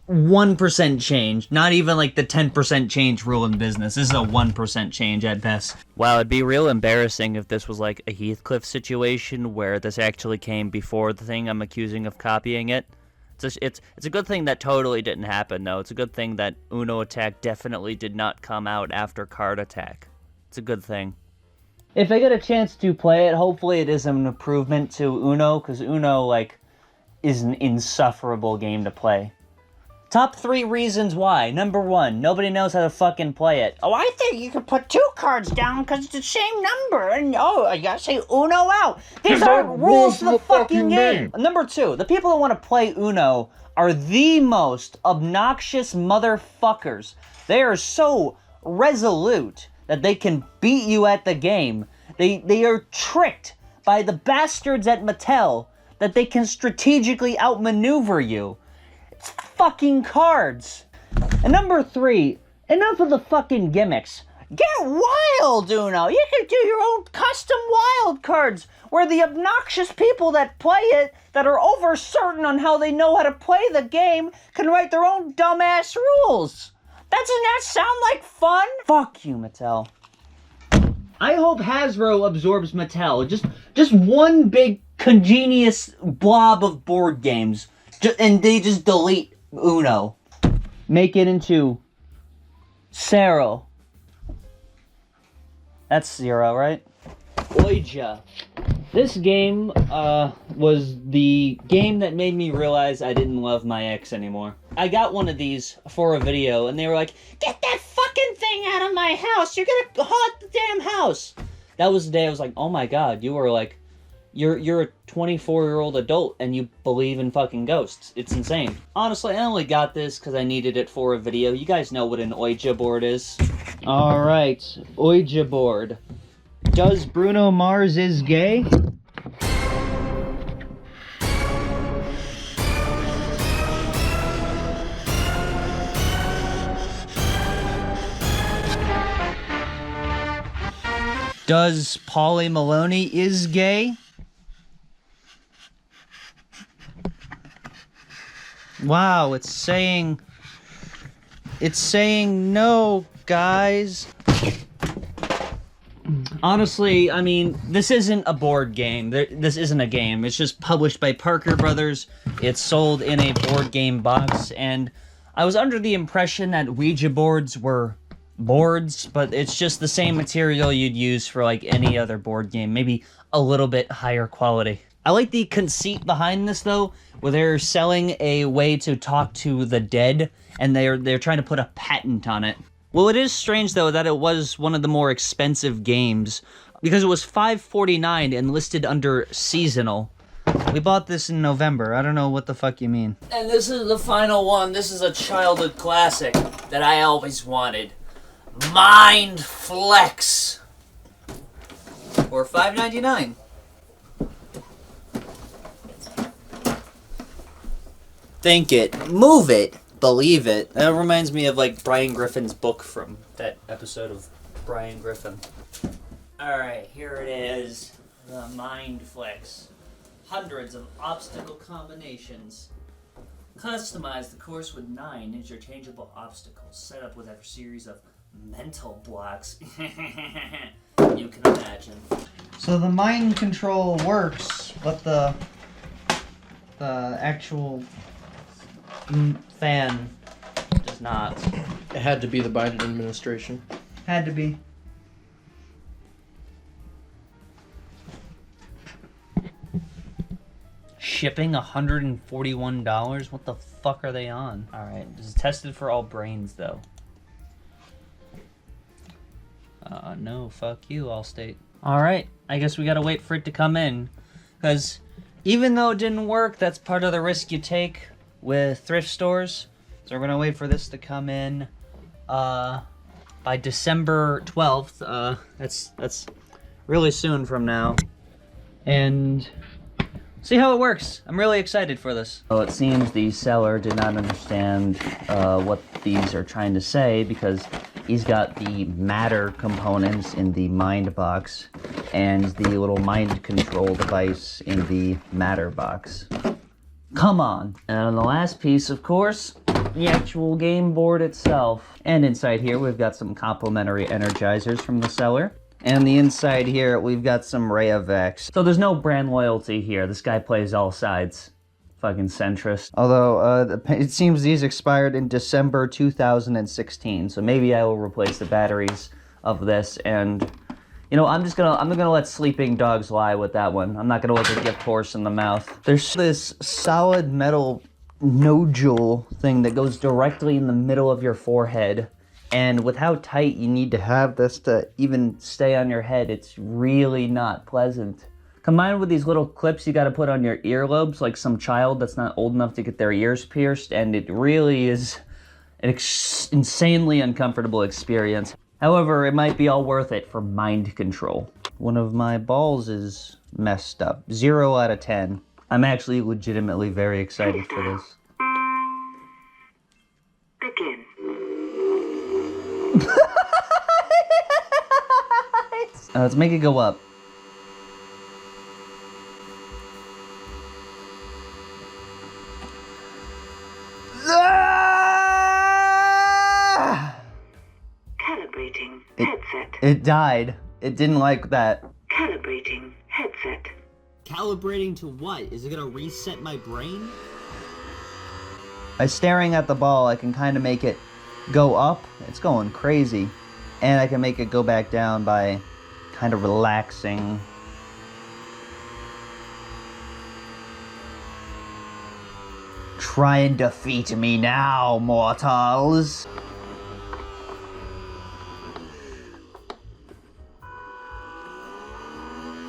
1% change. Not even like the 10% change rule in business. This is a 1% change at best. Wow, it'd be real embarrassing if this was like a Heathcliff situation where this actually came before the thing I'm accusing of copying it. It's a good thing that totally didn't happen, though. It's a good thing that Uno Attack definitely did not come out after Card Attack. It's a good thing. If I get a chance to play it, hopefully it is an improvement to Uno, because Uno, like, is an insufferable game to play. Top 3 reasons why. Number 1, nobody knows how to fucking play it. Oh, I think you could put 2 cards down because it's the same number. And I gotta say Uno out. These aren't rules of the fucking game. Number 2, the people that want to play Uno are the most obnoxious motherfuckers. They are so resolute that they can beat you at the game. They are tricked by the bastards at Mattel that they can strategically outmaneuver you. It's fucking cards. And number 3, enough of the fucking gimmicks. Get wild, Uno. You can do your own custom wild cards where the obnoxious people that play it, that are over certain on how they know how to play the game, can write their own dumbass rules. Doesn't that sound like fun? Fuck you, Mattel. I hope Hasbro absorbs Mattel. Just one big congenious blob of board games. And they just delete Uno. Make it into Zero. That's 0, right? Ouija. This game was the game that made me realize I didn't love my ex anymore. I got one of these for a video, and they were like, "Get that fucking thing out of my house! You're gonna haunt the damn house!" That was the day I was like, oh my god, you were like, You're a 24-year-old adult and you believe in fucking ghosts. It's insane. Honestly, I only got this because I needed it for a video. You guys know what an Ouija board is. Alright, Ouija board. Does Bruno Mars is gay? Does Pauly Maloney is gay? Wow, it's saying no, guys. Honestly, I mean, this isn't a board game. This isn't a game. It's just published by Parker Brothers. It's sold in a board game box, and I was under the impression that Ouija boards were boards, but it's just the same material you'd use for like any other board game, maybe a little bit higher quality. I like the conceit behind this, though, where they're selling a way to talk to the dead, and they're trying to put a patent on it. Well, it is strange, though, that it was one of the more expensive games, because it was $5.49 and listed under seasonal. We bought this in November. I don't know what the fuck you mean. And this is the final one. This is a childhood classic. that I always wanted. Mind Flex. Or $5.99. Think it, move it, believe it. That reminds me of like Brian Griffin's book from that episode of Brian Griffin. Alright, here it is. The Mind Flex. Hundreds of obstacle combinations. Customize the course with 9 interchangeable obstacles, set up with a series of mental blocks. You can imagine. So the mind control works, but the actual fan does not. It had to be the Biden administration. Had to be. Shipping $141? What the fuck are they on? Alright, this is tested for all brains though. No, fuck you, Allstate. Alright, I guess we gotta wait for it to come in. Because even though it didn't work, that's part of the risk you take with thrift stores. So we're gonna wait for this to come in by December 12th. That's really soon from now. And see how it works. I'm really excited for this. Well, it seems the seller did not understand what these are trying to say because he's got the matter components in the mind box and the little mind control device in the matter box. Come on. And on the last piece, of course, the actual game board itself. And inside here, we've got some complimentary energizers from the seller. And the inside here, we've got some Rayovacs. So there's no brand loyalty here. This guy plays all sides. Fucking centrist. Although, it seems these expired in December 2016. So maybe I will replace the batteries of this. And, you know, I'm gonna let sleeping dogs lie with that one. I'm not gonna let the gift horse in the mouth. There's this solid metal nodule thing that goes directly in the middle of your forehead. And with how tight you need to have this to even stay on your head, it's really not pleasant. Combined with these little clips you gotta put on your earlobes, like some child that's not old enough to get their ears pierced, and it really is an insanely uncomfortable experience. However, it might be all worth it for mind control. One of my balls is messed up. 0 out of 10. I'm actually legitimately very excited for this. Begin. Let's make it go up. Calibrating headset. It died. It didn't like that. Calibrating headset. Calibrating to what? Is it gonna reset my brain? By staring at the ball, I can kind of make it go up. It's going crazy. And I can make it go back down by kind of relaxing. Try and defeat me now, mortals.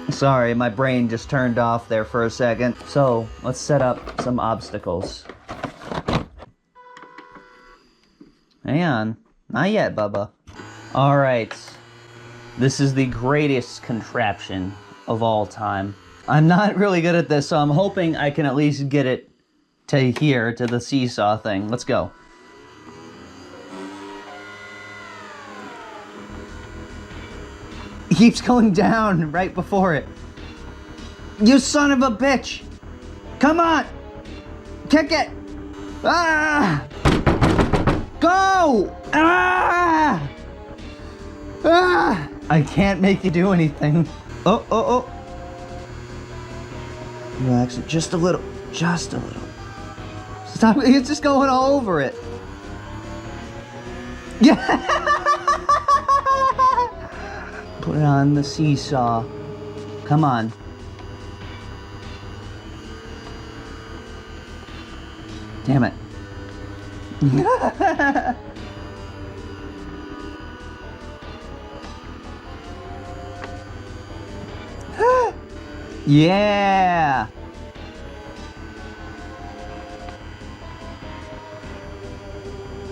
Sorry, my brain just turned off there for a second. So, let's set up some obstacles. Hang on. Not yet, Bubba. Alright. This is the greatest contraption of all time. I'm not really good at this, so I'm hoping I can at least get it to here, to the seesaw thing. Let's go. It keeps going down right before it. You son of a bitch! Come on! Kick it! Ah! Go! Ah! Ah! I can't make you do anything. Oh, oh, oh. Relax it just a little. Just a little. Stop. It's just going all over it. Yeah! Put it on the seesaw. Come on. Damn it. Yeah.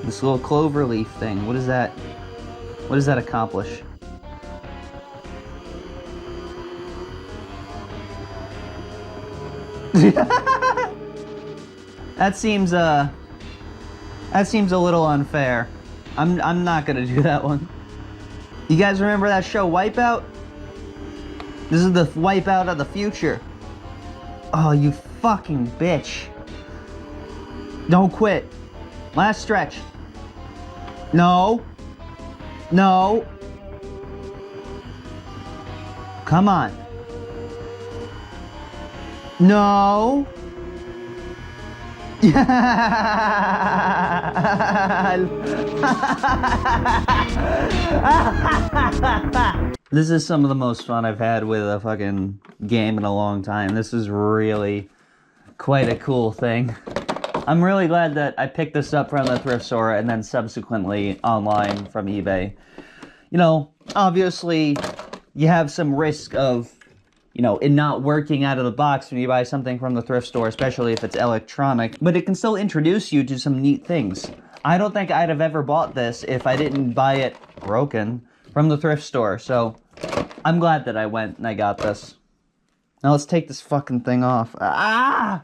This little clover leaf thing. What is that? What does that accomplish? That seems a little unfair. I'm not gonna do that one. You guys remember that show Wipeout? This is the Wipeout of the future. Oh, you fucking bitch. Don't quit. Last stretch. No. No. Come on. No. This is some of the most fun I've had with a fucking game in a long time. This is really quite a cool thing. I'm really glad that I picked this up from the thrift store and then subsequently online from eBay. You know, obviously, you have some risk of, you know, it not working out of the box when you buy something from the thrift store, especially if it's electronic, but it can still introduce you to some neat things. I don't think I'd have ever bought this if I didn't buy it broken from the thrift store, so I'm glad that I went and I got this. Now let's take this fucking thing off. Ah!